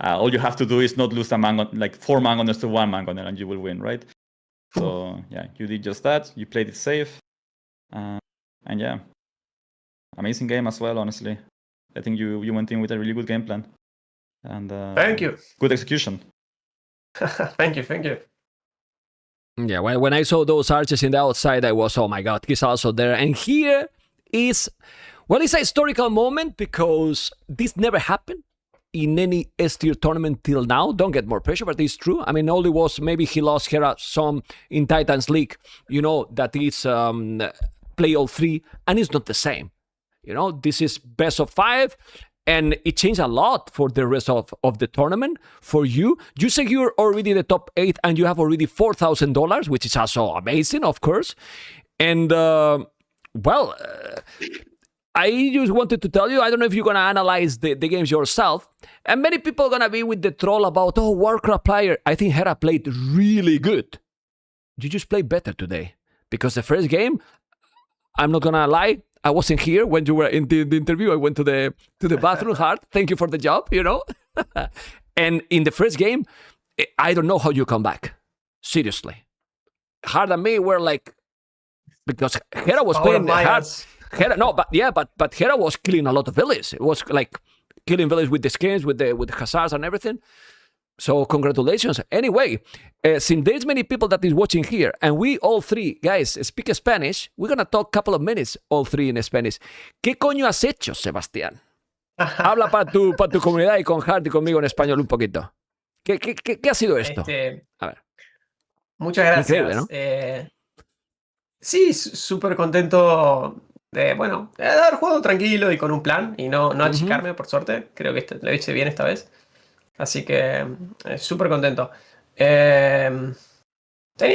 all you have to do is not lose a like 4 mangonels to 1 mangonel, and you will win, right? So, yeah, you did just that. You played it safe. And yeah, amazing game as well, honestly. I think you went in with a really good game plan. And thank you. Good execution. Thank you. Yeah, when I saw those archers in the outside, I was, oh my god, he's also there. And here is, well, it's a historical moment because this never happened in any S-tier tournament till now. Don't get more pressure, but it's true. I mean, only was maybe he lost Hera some in Titans League, that is play all 3, and it's not the same. This is best of 5. And it changed a lot for the rest of the tournament. For you, you secure already the top 8 and you have already $4,000, which is also amazing, of course. And, I just wanted to tell you, I don't know if you're going to analyze the games yourself. And many people are going to be with the troll about, oh, Warcraft player. I think Hera played really good. You just played better today. Because the first game, I'm not going to lie, I wasn't here when you were in the interview. I went to the bathroom hard. Thank you for the job, you know. And in the first game, I don't know how you come back. Seriously. Hard and me were like, because Hera was playing hard. Hera, no, but Hera was killing a lot of villages. It was like killing villages with the skins, with the hussars and everything. So congratulations. Anyway, since there's many people that is watching here, and we all three guys speak Spanish, we're gonna talk a couple of minutes, all three in Spanish. ¿Qué coño has hecho, Sebastián? Habla para tu comunidad y con Hart y conmigo en español un poquito. ¿Qué ha sido esto? A ver. Muchas gracias. Increíble, ¿no? Sí, súper contento de haber jugado tranquilo y con un plan y no achicarme, por suerte. Creo que lo hice bien esta vez. Así que súper contento. Tenía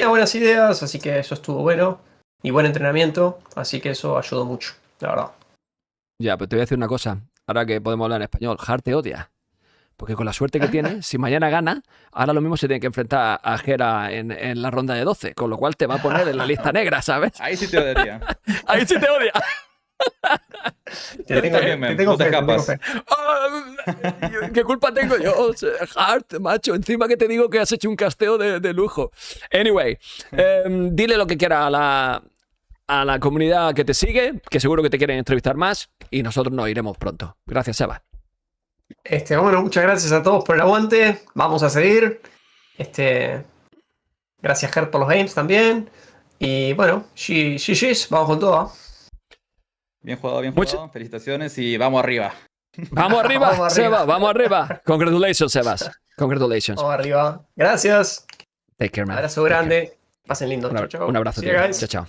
buenas ideas, así que eso estuvo bueno. Y buen entrenamiento, así que eso ayudó mucho, la verdad. Ya, pero te voy a decir una cosa. Ahora que podemos hablar en español, Hart te odia. Porque con la suerte que tiene, si mañana gana, ahora lo mismo se tiene que enfrentar a Hera en la ronda de 12, con lo cual te va a poner en la lista negra, ¿sabes? Ahí sí te odiaría. Ahí sí te odia. Te tengo fe. ¿Qué culpa tengo yo? Hart, macho, encima que te digo que has hecho un casteo de lujo. Anyway, dile lo que quiera a la comunidad que te sigue, que seguro que te quieren entrevistar más, y nosotros nos iremos pronto. Gracias, Seba. Bueno, muchas gracias a todos por el aguante. Vamos a seguir. Gracias, Gert, por los games también. Y bueno, GGs, vamos con todo. Bien jugado, bien jugado. Felicitaciones y vamos arriba. Vamos arriba, Seba, vamos arriba. Congratulations, Sebas. Congratulations. Vamos arriba. Gracias. Take care, man. Abrazo grande. Pasen lindo. Un abrazo. See you guys. Chao.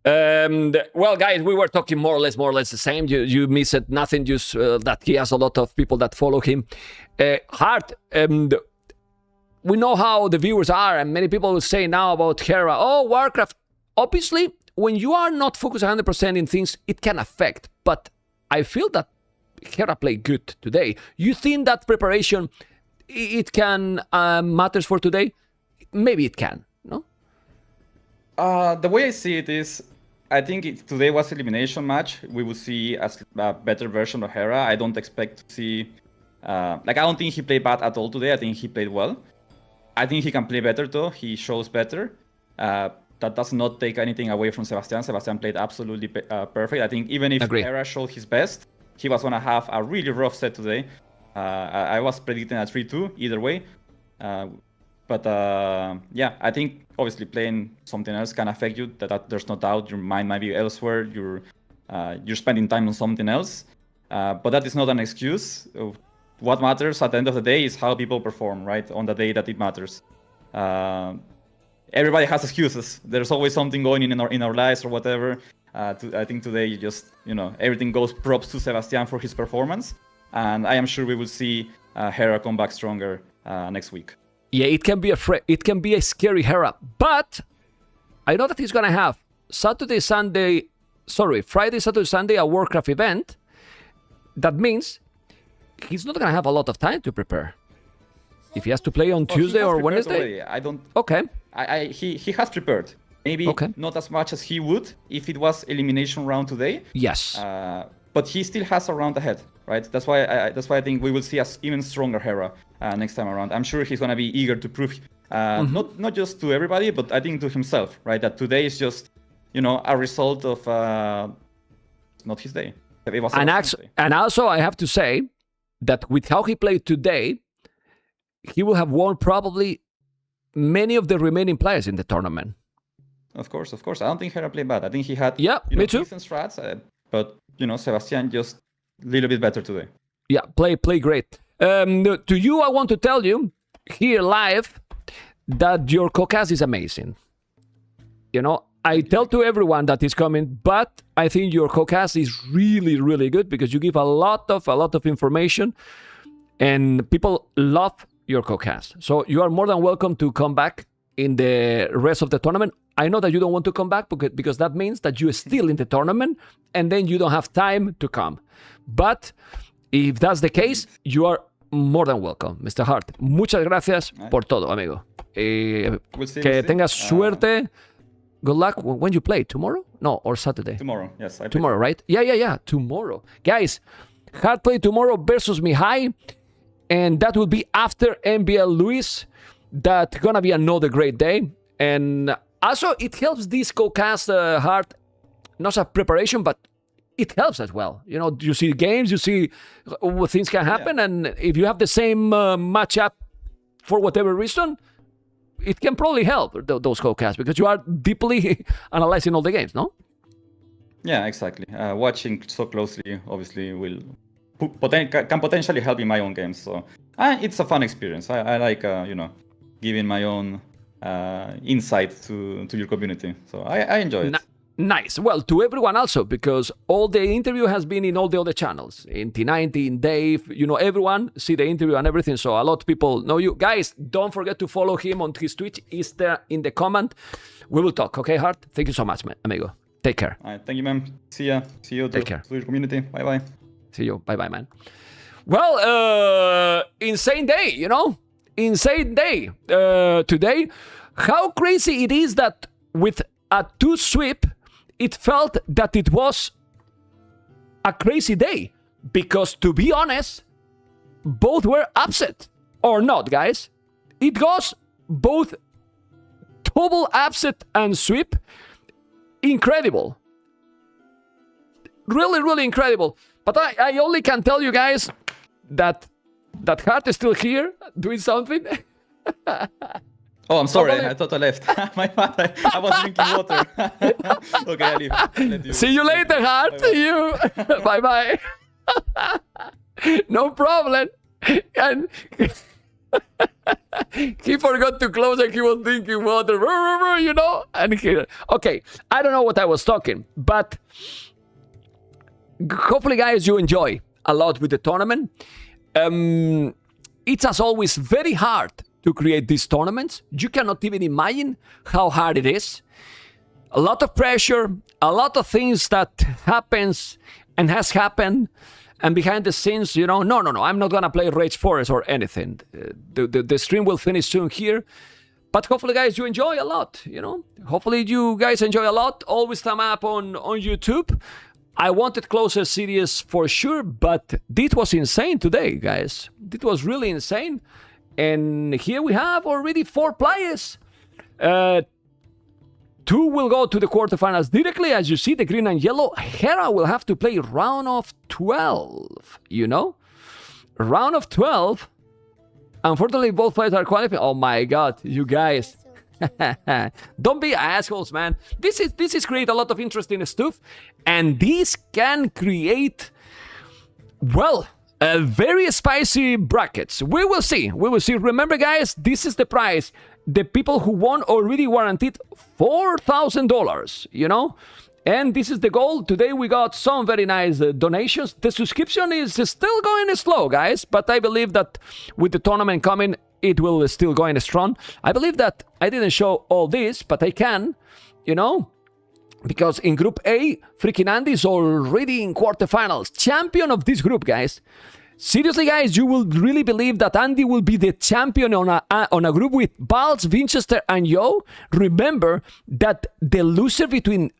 Well, guys, we were talking more or less the same. You missed nothing, just that he has a lot of people that follow him. Hart, we know how the viewers are, and many people will say now about Hera, oh, Warcraft. Obviously, when you are not focused 100% in things, it can affect. But I feel that Hera played good today. You think that preparation, it can matters for today? Maybe it can, no? The way I see it is, I think if today was elimination match, we would see a better version of Hera. I don't expect to see... I don't think he played bad at all today. I think he played well. I think he can play better though. He shows better. That does not take anything away from Sebastian. Sebastian played absolutely perfect. I think even if Hera showed his best, he was going to have a really rough set today. I was predicting a 3-2 either way. But yeah, I think obviously playing something else can affect you. That there's no doubt. Your mind might be elsewhere. You're spending time on something else. But that is not an excuse. What matters at the end of the day is how people perform, right? On the day that it matters. Everybody has excuses. There's always something going in our lives or whatever. I think today you just, everything goes props to Sebastian for his performance. And I am sure we will see Hera come back stronger next week. Yeah, it can be a scary Hera, but I know that he's gonna have Friday, Saturday, Sunday a Warcraft event. That means he's not gonna have a lot of time to prepare. If he has to play on Tuesday or Wednesday, already. I don't. Okay. He has prepared. Maybe not as much as he would if it was elimination round today. Yes. But he still has a round ahead, right? That's why I think we will see an even stronger Hera next time around. I'm sure he's gonna be eager to prove, not just to everybody, but I think to himself, right? That today is just, a result of not his day. It was and also I have to say that with how he played today, he will have won probably many of the remaining players in the tournament. Of course. I don't think Hera played bad. I think he had me too. Decent strats, but Sebastian just a little bit better today. Yeah, play great. To you, I want to tell you here live that your caucus is amazing. I tell to everyone that is coming, but I think your co-cast is really, really good because you give a lot of information, and people love your co-cast. So you are more than welcome to come back in the rest of the tournament. I know that you don't want to come back because that means that you're still in the tournament, and then you don't have time to come. But if that's the case, you are more than welcome, Mr. Hart. Muchas gracias por todo, amigo. Que tengas suerte. Good luck. When you play? Tomorrow? No, or Saturday? Tomorrow, yes. Tomorrow, right? Yeah. Tomorrow. Guys, Hart play tomorrow versus Mihai, and that will be after MBL Luis. That's gonna be another great day. And also, it helps this co-cast Hart, not a preparation, but it helps as well. You know, you see games, you see what things can happen, and if you have the same matchup for whatever reason, it can probably help those co-casts because you are deeply analyzing all the games, no? Yeah, exactly. Watching so closely obviously can potentially help in my own games. So it's a fun experience. I like giving my own insight to your community. So I enjoy it. Nice. Well, to everyone also, because all the interview has been in all the other channels, in T90, in Dave, everyone see the interview and everything. So a lot of people know you. Guys, don't forget to follow him on his Twitch. Is there in the comment. We will talk. Okay, Hart? Thank you so much, amigo. Take care. All right, thank you, man. See ya. See you Take care. To your community. Bye-bye. See you. Bye-bye, man. Well, insane day, Insane day today. How crazy it is that with a 2 sweep, it felt that it was a crazy day. Because to be honest, both were upset. Or not, guys. It goes both double upset and sweep. Incredible. Really, really incredible. But I only can tell you guys that Hart is still here doing something. Oh, I'm sorry. I thought I left. My bad. I was drinking water. Okay, I leave. See you later, Hart. See you. Bye-bye. No problem. And he forgot to close and he was drinking water, And okay, I don't know what I was talking, but hopefully, guys, you enjoy a lot with the tournament. It's as always very hard to create these tournaments. You cannot even imagine how hard it is. A lot of pressure, a lot of things that happens and has happened, and behind the scenes, no, I'm not gonna play Rage Forest or anything. The stream will finish soon here, but hopefully, guys, you enjoy a lot. Hopefully, you guys enjoy a lot. Always time up on YouTube. I wanted closer series for sure, but this was insane today, guys. This was really insane. And here we have already 4 players. 2 will go to the quarterfinals directly. As you see, the green and yellow. Hera will have to play round of 12, Round of 12. Unfortunately, both players are qualified. Oh my god, you guys. Don't be assholes, man. This is create a lot of interesting stuff. And this can create, well, very spicy brackets. We will see. Remember, guys, this is the prize. The people who won already guaranteed $4,000, And this is the goal. Today we got some very nice donations. The subscription is still going slow, guys. But I believe that with the tournament coming, it will still going strong. I believe that I didn't show all this, but I can, because in Group A, freaking Andy is already in quarterfinals. Champion of this group, guys. Seriously, guys, you will really believe that Andy will be the champion on a group with Barles, Winchester, and Yo? Remember that the loser between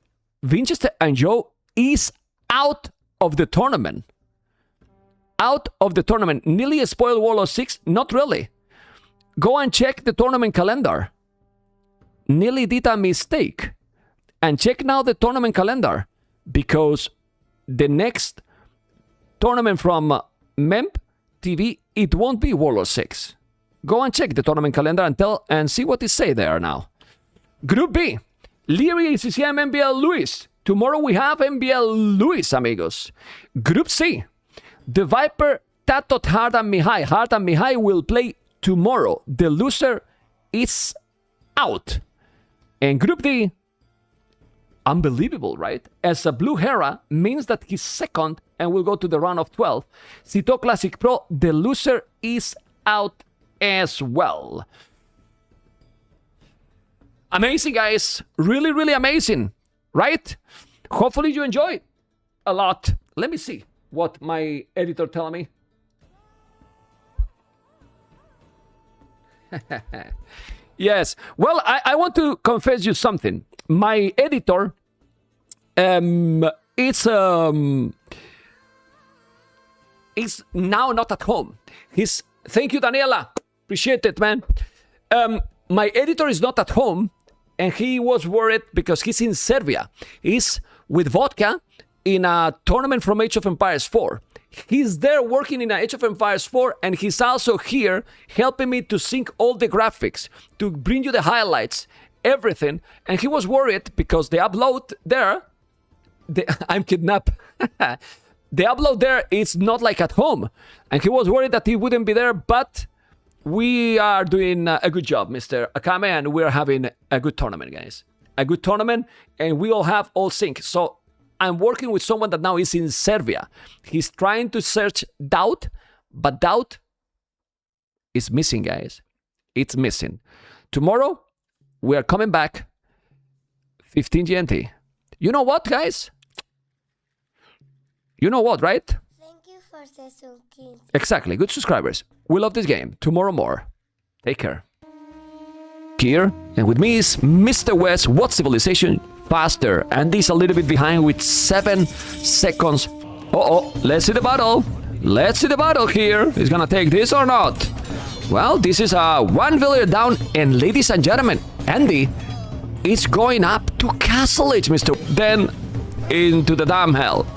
Winchester and Yo is out of the tournament. Out of the tournament. Nearly spoiled Warlords 6? Not really. Go and check the tournament calendar. Nearly did a mistake. And check now the tournament calendar. Because the next tournament from MembTV, it won't be Warlords 6. Go and check the tournament calendar and see what it say there now. Group B. Leary, CCM, MBL Luis. Tomorrow we have MBL Luis, amigos. Group C. The Viper, Tatot, Hart, and Mihai. Hart and Mihai will play tomorrow. The loser is out. And Group D, unbelievable, right? As a blue Hera means that he's second and will go to the round of 12. Cito Classic Pro, the loser is out as well. Amazing, guys. Really, really amazing, right? Hopefully you enjoy a lot. Let me see what my editor tells me. Yes. Well, I want to confess you something. My editor, it's now not at home. Thank you, Daniela. Appreciate it, man. My editor is not at home, and he was worried because he's in Serbia. He's with Vodka in a tournament from Age of Empires 4. He's there working in Age of Empires 4, and he's also here helping me to sync all the graphics, to bring you the highlights, everything. And he was worried because the upload there, I'm kidnapped. The upload there is not like at home. And he was worried that he wouldn't be there, but we are doing a good job, Mr. Akame, and we're having a good tournament, guys. A good tournament, and we all have all sync. So I'm working with someone that now is in Serbia. He's trying to search Doubt, but Doubt is missing, guys. It's missing. Tomorrow, we are coming back 15 GMT. You know what, guys? You know what, right? Thank you for the subscription. Exactly. Good subscribers. We love this game. Tomorrow more. Take care. Here, and with me is Mr. West. What civilization? Faster. And he's a little bit behind with 7 seconds. Uh-oh. Let's see the battle. Let's see the battle here. He's gonna take this or not? Well, this is a 1 villager down. And ladies and gentlemen, Andy is going up to Castle Age, Mr. Then into the damn hell.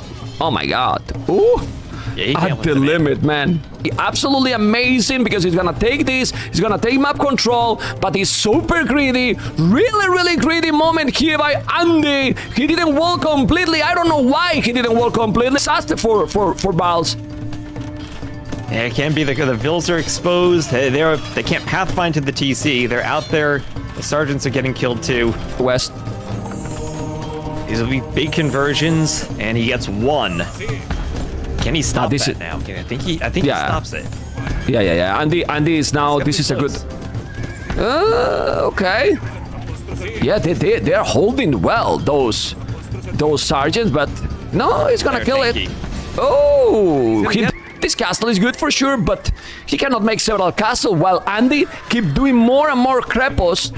Oh my god. Ooh. Yeah, At the limit, man. Absolutely amazing because he's gonna take this, he's gonna take map control, but he's super greedy. Really, really greedy moment here by Andy. He didn't wall completely. I don't know why he didn't wall completely. Disaster for Barles. Yeah, it can't be the vills are exposed. They can't pathfind to the TC. They're out there. The sergeants are getting killed too. West. These will be big conversions, and he gets 1. Can he stop this that now? I think he stops it. Yeah. Andy is now. This is a good. Okay. Yeah, they're holding well those sergeants, but no, he's gonna kill it. Oh, this castle is good for sure, but he cannot make several castles while Andy keep doing more and more crepos.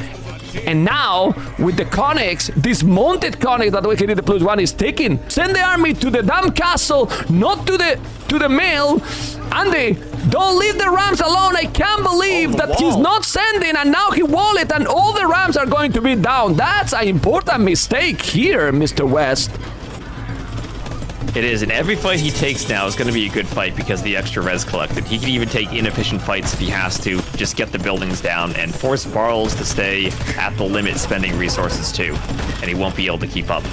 And now, with the Connex, this mounted Connex that we did the +1 is taking. Send the army to the damn castle, not to the mill. Andy, don't leave the Rams alone. I can't believe that he's not sending, and now he wall it, and all the Rams are going to be down. That's an important mistake here, Mr. West. It is, and every fight he takes now is going to be a good fight because of the extra res collected. He can even take inefficient fights if he has to, just get the buildings down and force Barles to stay at the limit spending resources too, and he won't be able to keep up.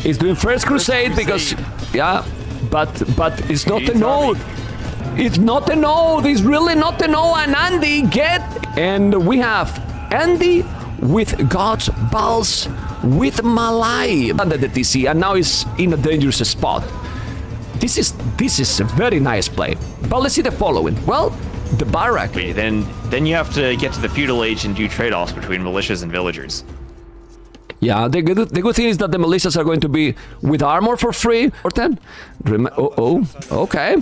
He's doing First Crusade because, yeah, but it's not a no. It's not a no. It's really not a no, and Andy and we have Andy with God's Barles with Malay under the TC, and now he's in a dangerous spot. This is a very nice play. But let's see the following. Well, the barrack. Then you have to get to the feudal age and do trade-offs between militias and villagers. Yeah, the good thing is that the militias are going to be with armor for free. Or 10. Okay.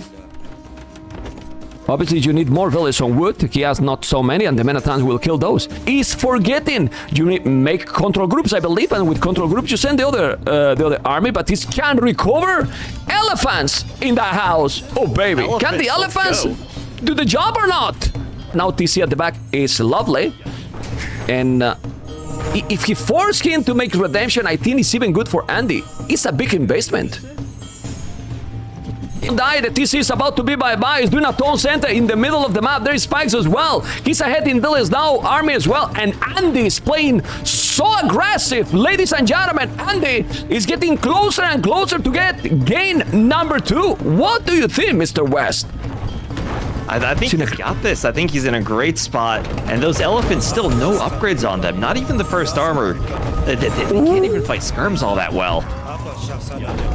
Obviously, you need more villagers on wood. He has not so many, and the Menatans will kill those. He's forgetting. You need make control groups, I believe, and with control groups, you send the other army, but he can't recover elephants in that house. Oh, baby. Can the elephants do the job or not? Now, TC at the back is lovely. And if he forces him to make redemption, I think it's even good for Andy. It's a big investment. Die, the TC is about to be bye-bye. He's doing a town center in the middle of the map. There is spikes as well. He's ahead in village now, army as well. And Andy is playing so aggressive. Ladies and gentlemen, Andy is getting closer and closer to get gain number 2. What do you think, Mr. West? I think he's got this. I think he's in a great spot. And those elephants, still no upgrades on them. Not even the first armor. They can't even fight skirms all that well.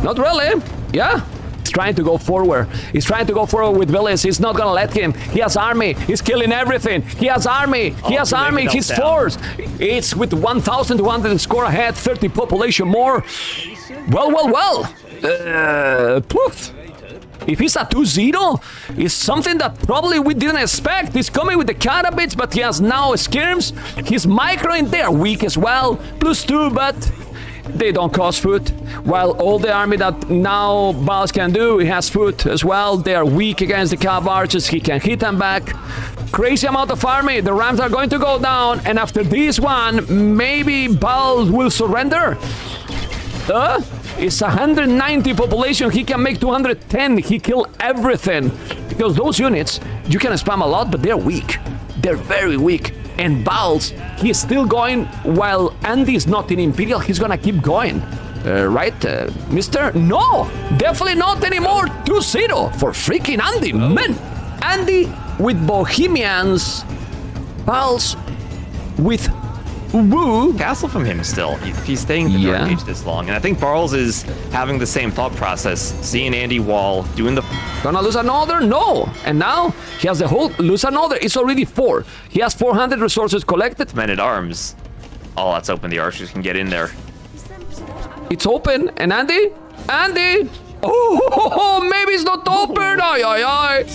Not really. Yeah. He's trying to go forward. He's trying to go forward with Villas. He's not gonna let him. He has army. He's killing everything. He has army. He has army. He's forced. It's with 1,200 score ahead, 30 population more. Well. Poof. If he's a 2-0, it's something that probably we didn't expect. He's coming with the cannabis, but he has now skirms. He's microing. They are weak as well. +2, but they don't cost food. While all the army that now Barles can do, he has food as well. They are weak against the cav archers. He can hit them back. Crazy amount of army. The Rams are going to go down. And after this one, maybe Barles will surrender. It's 190 population. He can make 210. He killed everything. Because those units, you can spam a lot, but they're weak. They're very weak. And Barles, he's still going while Andy is not in Imperial. He's gonna keep going. Right, mister? No! Definitely not anymore. 2-0 for freaking Andy, man! Andy with Bohemians. Barles with Woo. Castle from him still. He's staying in the Dark Age this long. And I think Barles is having the same thought process. Seeing Andy Wall, doing the... Gonna lose another? No! And now he has the whole... Lose another. It's already 4. He has 400 resources collected. Men-at-arms. Oh, that's open. The archers can get in there. It's open. And Andy? Andy! Oh, maybe it's not open. Ay.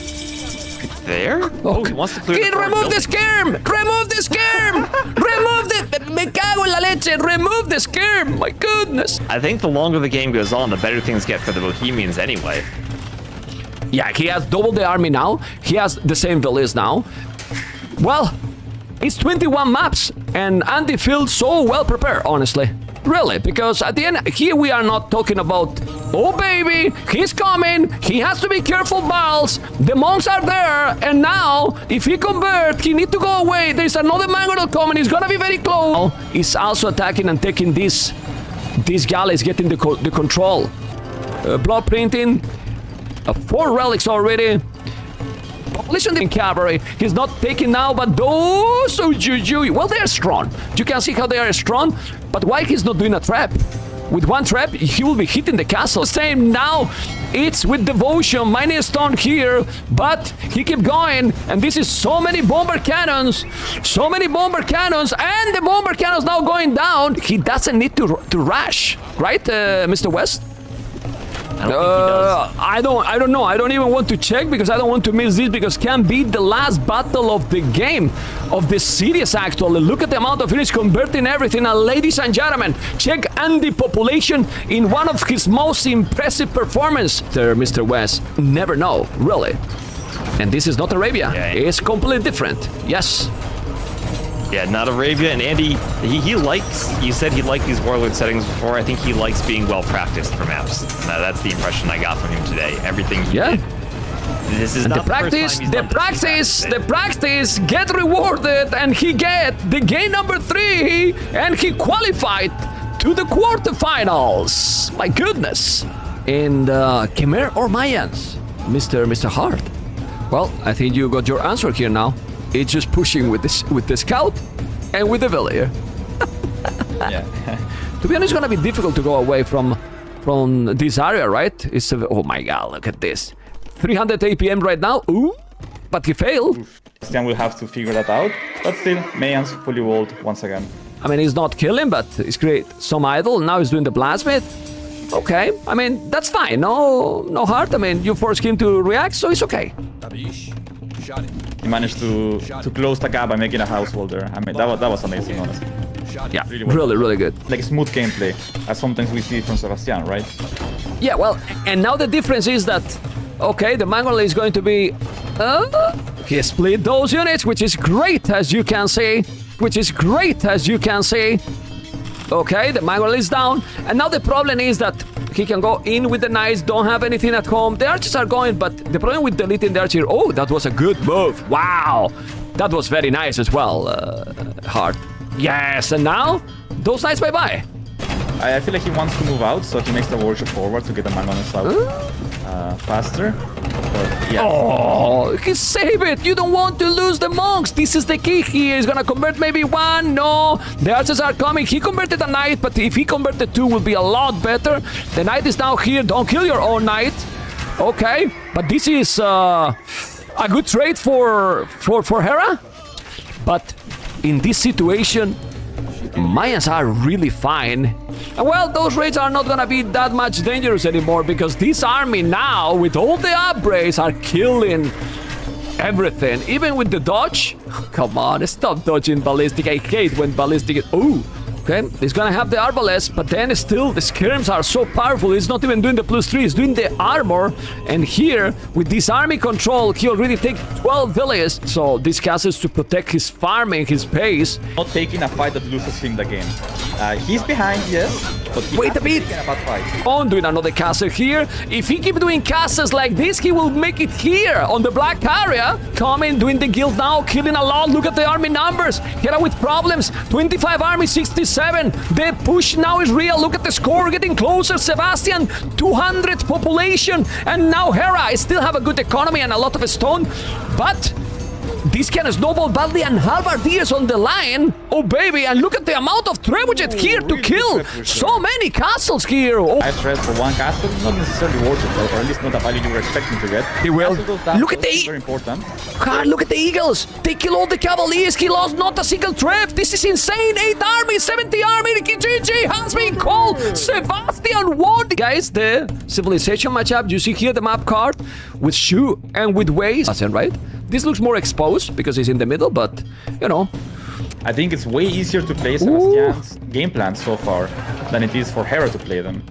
There? Oh, he wants to clear the remove the skirm! Remove the skirm! Remove the... Me cago en la leche! Remove the skirm! My goodness! I think the longer the game goes on, the better things get for the Bohemians anyway. Yeah, he has double the army now. He has the same villas now. Well, it's 21 maps, and Andy feels so well prepared, honestly. Really, because at the end, here we are not talking about, oh baby, he's coming, he has to be careful, Barles, the monks are there, and now, if he convert, he need to go away, there's another Mangonel coming, he's gonna be very close. He's also attacking and taking these galleys, getting the control. Blood printing, 4 relics already. Population in cavalry, he's not taking now, but those, well, they're strong. You can see how they are strong, but why he's not doing a trap? With one trap, he will be hitting the castle. Same now, it's with devotion, minus stone here, but he keep going, and this is so many bomber cannons, and the bomber cannons now going down. He doesn't need to rush, right, Mr. West? I don't know. I don't even want to check because I don't want to miss this because can be the last battle of the game, of the series actually. Look at the amount of units converting everything. And ladies and gentlemen, check Andy population in one of his most impressive performance. Mr. West, never know, really. And this is not Arabia. Yeah. It's completely different. Yes. Yeah, not Arabia, and Andy, he likes, you said he liked these Warlord settings before. I think he likes being well-practiced for maps. That's the impression I got from him today. Everything he did. This is not the practice, get rewarded, and he get the game number 3, and he qualified to the quarterfinals. My goodness. And Khmer or Mayans, Mr. Hart? Well, I think you got your answer here now. It's just pushing with the scout and with the villager. Yeah. To be honest, it's gonna be difficult to go away from this area, right? It's oh my god, look at this. 300 APM right now. Ooh, but he failed. Stian will have to figure that out. But still, Mayans fully walled once again. I mean, he's not killing, but he's create some idle. Now he's doing the blacksmith. Okay, I mean that's fine. No hard. I mean, you forced him to react, so it's okay. He managed to close the gap by making a house wall there. I mean, that was amazing, honestly. Yeah, really good. Like smooth gameplay, as sometimes we see from Sebastian, right? Yeah, well, and now the difference is that, okay, the Mongol is going to be... he split those units, which is great, as you can see. Okay, the Mongol is down. And now the problem is that he can go in with the knights, don't have anything at home. The archers are going, but the problem with deleting the archer... Oh, that was a good move. Wow. That was very nice as well, Hart. Yes, and now, those knights bye-bye. I feel like he wants to move out, so he makes the warship forward to get the Mangonels out faster. But Oh, he saved it. You don't want to lose the monks. This is the key here. He's gonna convert maybe one. No, the archers are coming. He converted a knight, but if he converted two, will be a lot better. The knight is now here. Don't kill your own knight. Okay, but this is a good trade for Hera. But in this situation, Mayans are really fine. And well, those raids are not gonna be that much dangerous anymore because this army now, with all the upgrades, are killing everything. Even with the dodge. Come on, stop dodging ballistic. I hate when ballistic is... Ooh. Okay, he's gonna have the arbalest, but then still the skirms are so powerful. He's not even doing the +3, he's doing the armor. And here, with this army control, he already takes 12 villages. So this castle is to protect his farming, his base. Not taking a fight that loses him the game. He's behind, yes, but he Wait a bit. a bad fight. On doing another castle here. If he keep doing castles like this, he will make it here on the black area. Coming, doing the guild now, killing a lot. Look at the army numbers. Hera with problems. 25 army, 67. The push now is real. Look at the score, getting closer. Sebastian, 200 population. And now Hera still have a good economy and a lot of stone. But this can snowball badly, and halberdiers on the line. Oh baby, and look at the amount of trebuchet here to kill so many castles here. Oh. I stress for one castle, not necessarily worth it, or at least not the value you were expecting to get. He will. Look at very important. God, look at the eagles. They kill all the cavaliers. He lost not a single trap. This is insane. 8 armies, 70 army. GG has been called. Sebastian won. Guys, the civilization matchup. You see here the map card with Shu and with Waze. That's it, right? This looks more exposed because he's in the middle, but you know. I think it's way easier to play Sebastian's game plan so far than it is for Hera to play them.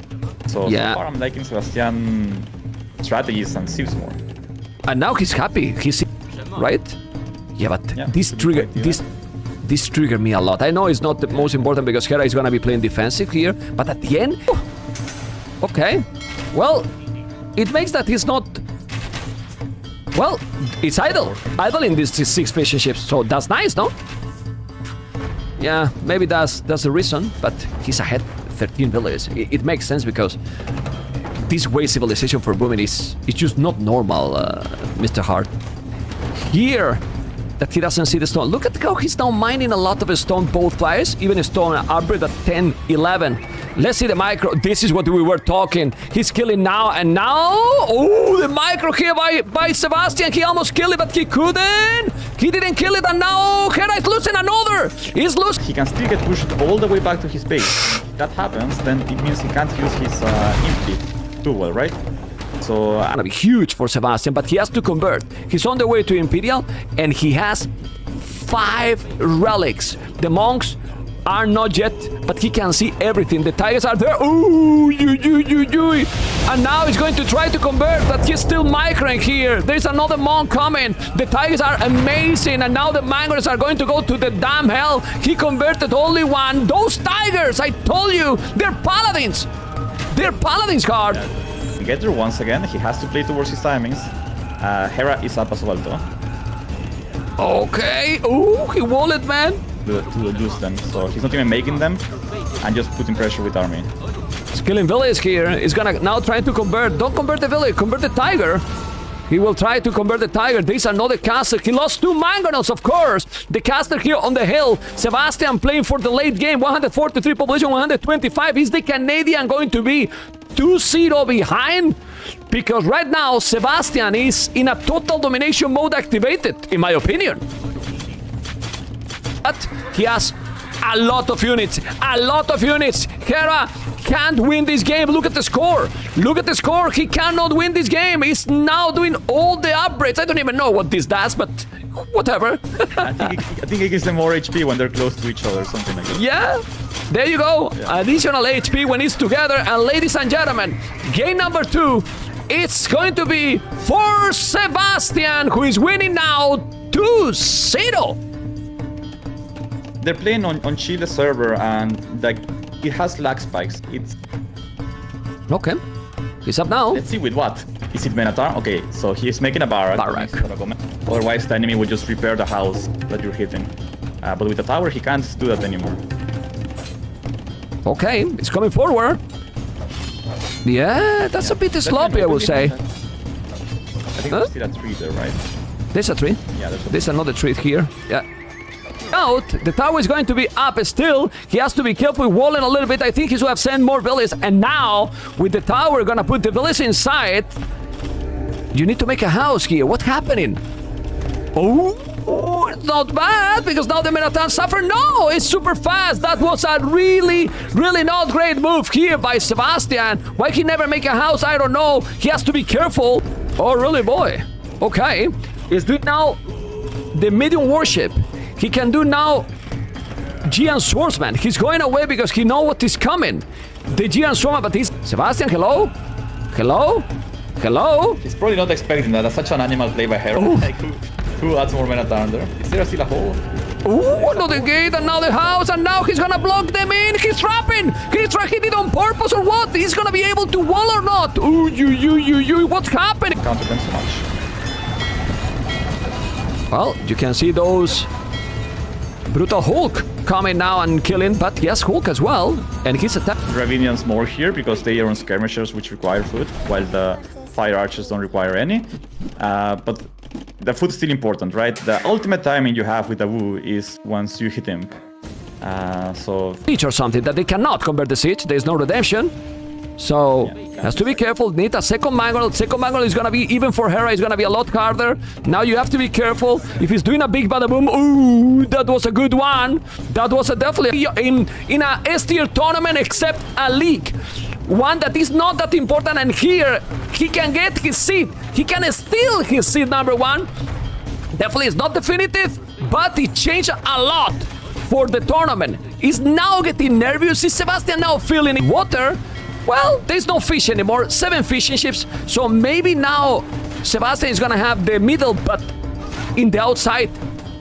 So far I'm liking Sebastian strategies and Sieves more. And now he's happy. He's right? Yeah, but this triggered me a lot. I know it's not the most important because Hera is gonna be playing defensive here, but at the end, okay. Well, it makes that he's not. Well, it's idle in these 6 fishing ships, so that's nice, no? Yeah, maybe that's the reason, but he's ahead 13 villages. It makes sense because this way civilization for women is just not normal, Mr. Hart. Here, that he doesn't see the stone. Look at how he's now mining a lot of stone, both players, even a stone upgrade at 10, 11. Let's see the micro. This is what we were talking. He's killing now and now. Oh, the micro here by Sebastian. He almost killed it, but he couldn't. He didn't kill it, and now Hera is losing another. He's losing. He can still get pushed all the way back to his base. If that happens, then it means he can't use his imp too well, right? So gonna be huge for Sebastian, but he has to convert. He's on the way to Imperial, and he has 5 relics. The monks are not yet, but he can see everything. The tigers are there. Ooh, and now he's going to try to convert, but he's still microing here. There's another monk coming. The tigers are amazing, and now the mangoes are going to go to the damn hell. He converted only one. Those tigers, I told you, they're paladins. They're paladins card. Get there once again. He has to play towards his timings. Hera is up as well, though. Okay. Ooh, he wallet, man. To lose them, so he's not even making them and just putting pressure with army. He's killing village here. He's gonna now try to convert. Don't convert the village, convert the tiger. He will try to convert the tiger. There's another castle. He lost 2 mangonels, of course. The castle here on the hill. Sebastian playing for the late game. 143 population, 125. Is the Canadian going to be 2-0 behind? Because right now, Sebastian is in a total domination mode activated, in my opinion. But he has a lot of units. Hera can't win this game. Look at the score. Look at the score. He cannot win this game. He's now doing all the upgrades. I don't even know what this does, but whatever. I think it gives them more HP when they're close to each other, something like that. Yeah, there you go. Yeah. Additional HP when it's together. And ladies and gentlemen, game number 2, it's going to be for Sebastian, who is winning now 2-0. They're playing on Chile server, and like it has lag spikes. It's okay. He's up now. Let's see with what. Is it Benatar? Okay, so he's making a barrack. Otherwise, the enemy would just repair the house that you're hitting. But with the tower, he can't do that anymore. Okay, it's coming forward. Yeah, that's a bit sloppy, I will say. think Huh? there's still a tree there, right? There's a tree. Yeah, there's a There's another tree here. Yeah. Out. The tower is going to be up still. He has to be careful with walling a little bit. I think he's going to have sent more villas. And now, with the tower, going to put the villas inside. You need to make a house here. What's happening? Oh, it's not bad, because now the Minotaur suffer. No, it's super fast. That was a really, really not great move here by Sebastian. Why he never make a house, I don't know. He has to be careful. Oh, really, boy. Okay. He's doing now the medium warship. He can do now Gian Swordsman. He's going away because he know what is coming. The Gian Swordsman, but he's... Sebastian, hello? Hello? Hello? He's probably not expecting that. That's such an animal play by Hera. Like, who adds more Minotaur there? Is there still a hole? Ooh, another gate, another house, and now he's gonna block them in. He's trapping. He did it on purpose or what? He's gonna be able to wall or not? Ooh, you, what's happening? Counter them so much. Well, you can see those brutal Hulk coming now and killing, but yes, Hulk as well, and he's attacked. Ravinians more here because they are on skirmishers which require food, while the fire archers don't require any. But the food is still important, right? The ultimate timing you have with a Wu is once you hit him. So Siege or something that they cannot convert the siege. There's no redemption. So, has to be careful. Need a second mangle. Second mangle is gonna be, even for Hera, is gonna be a lot harder. Now you have to be careful. If he's doing a big bada boom, ooh, that was a good one. That was a definitely in a S tier tournament, except a league. One that is not that important, and here he can get his seat. He can steal his seat, number one. Definitely it's not definitive, but it changed a lot for the tournament. He's now getting nervous. Is Sebastian now feeling water? Well, there's no fish anymore. 7 fishing ships. So maybe now Sebastian is gonna have the middle, but in the outside,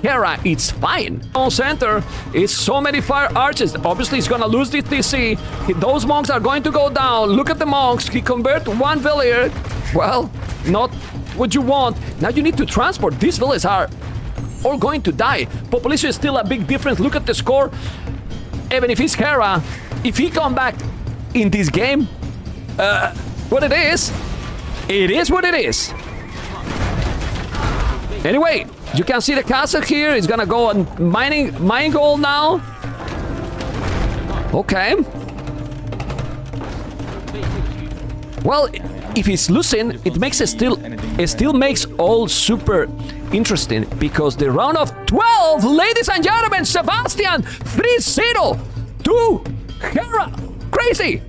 Hera, it's fine. On center is so many fire archers. Obviously, he's gonna lose this DC. Those monks are going to go down. Look at the monks. He convert one villager. Well, not what you want. Now you need to transport. These villagers are all going to die. Population is still a big difference. Look at the score. Even if it's Hera, if he come back in this game, what it is what it is. Anyway, you can see the castle here. It's gonna go on mining gold now. Okay. Well, if he's losing, it makes it still makes all super interesting, because the round of 12, ladies and gentlemen, Sebastian 3-0 to Hera. Crazy!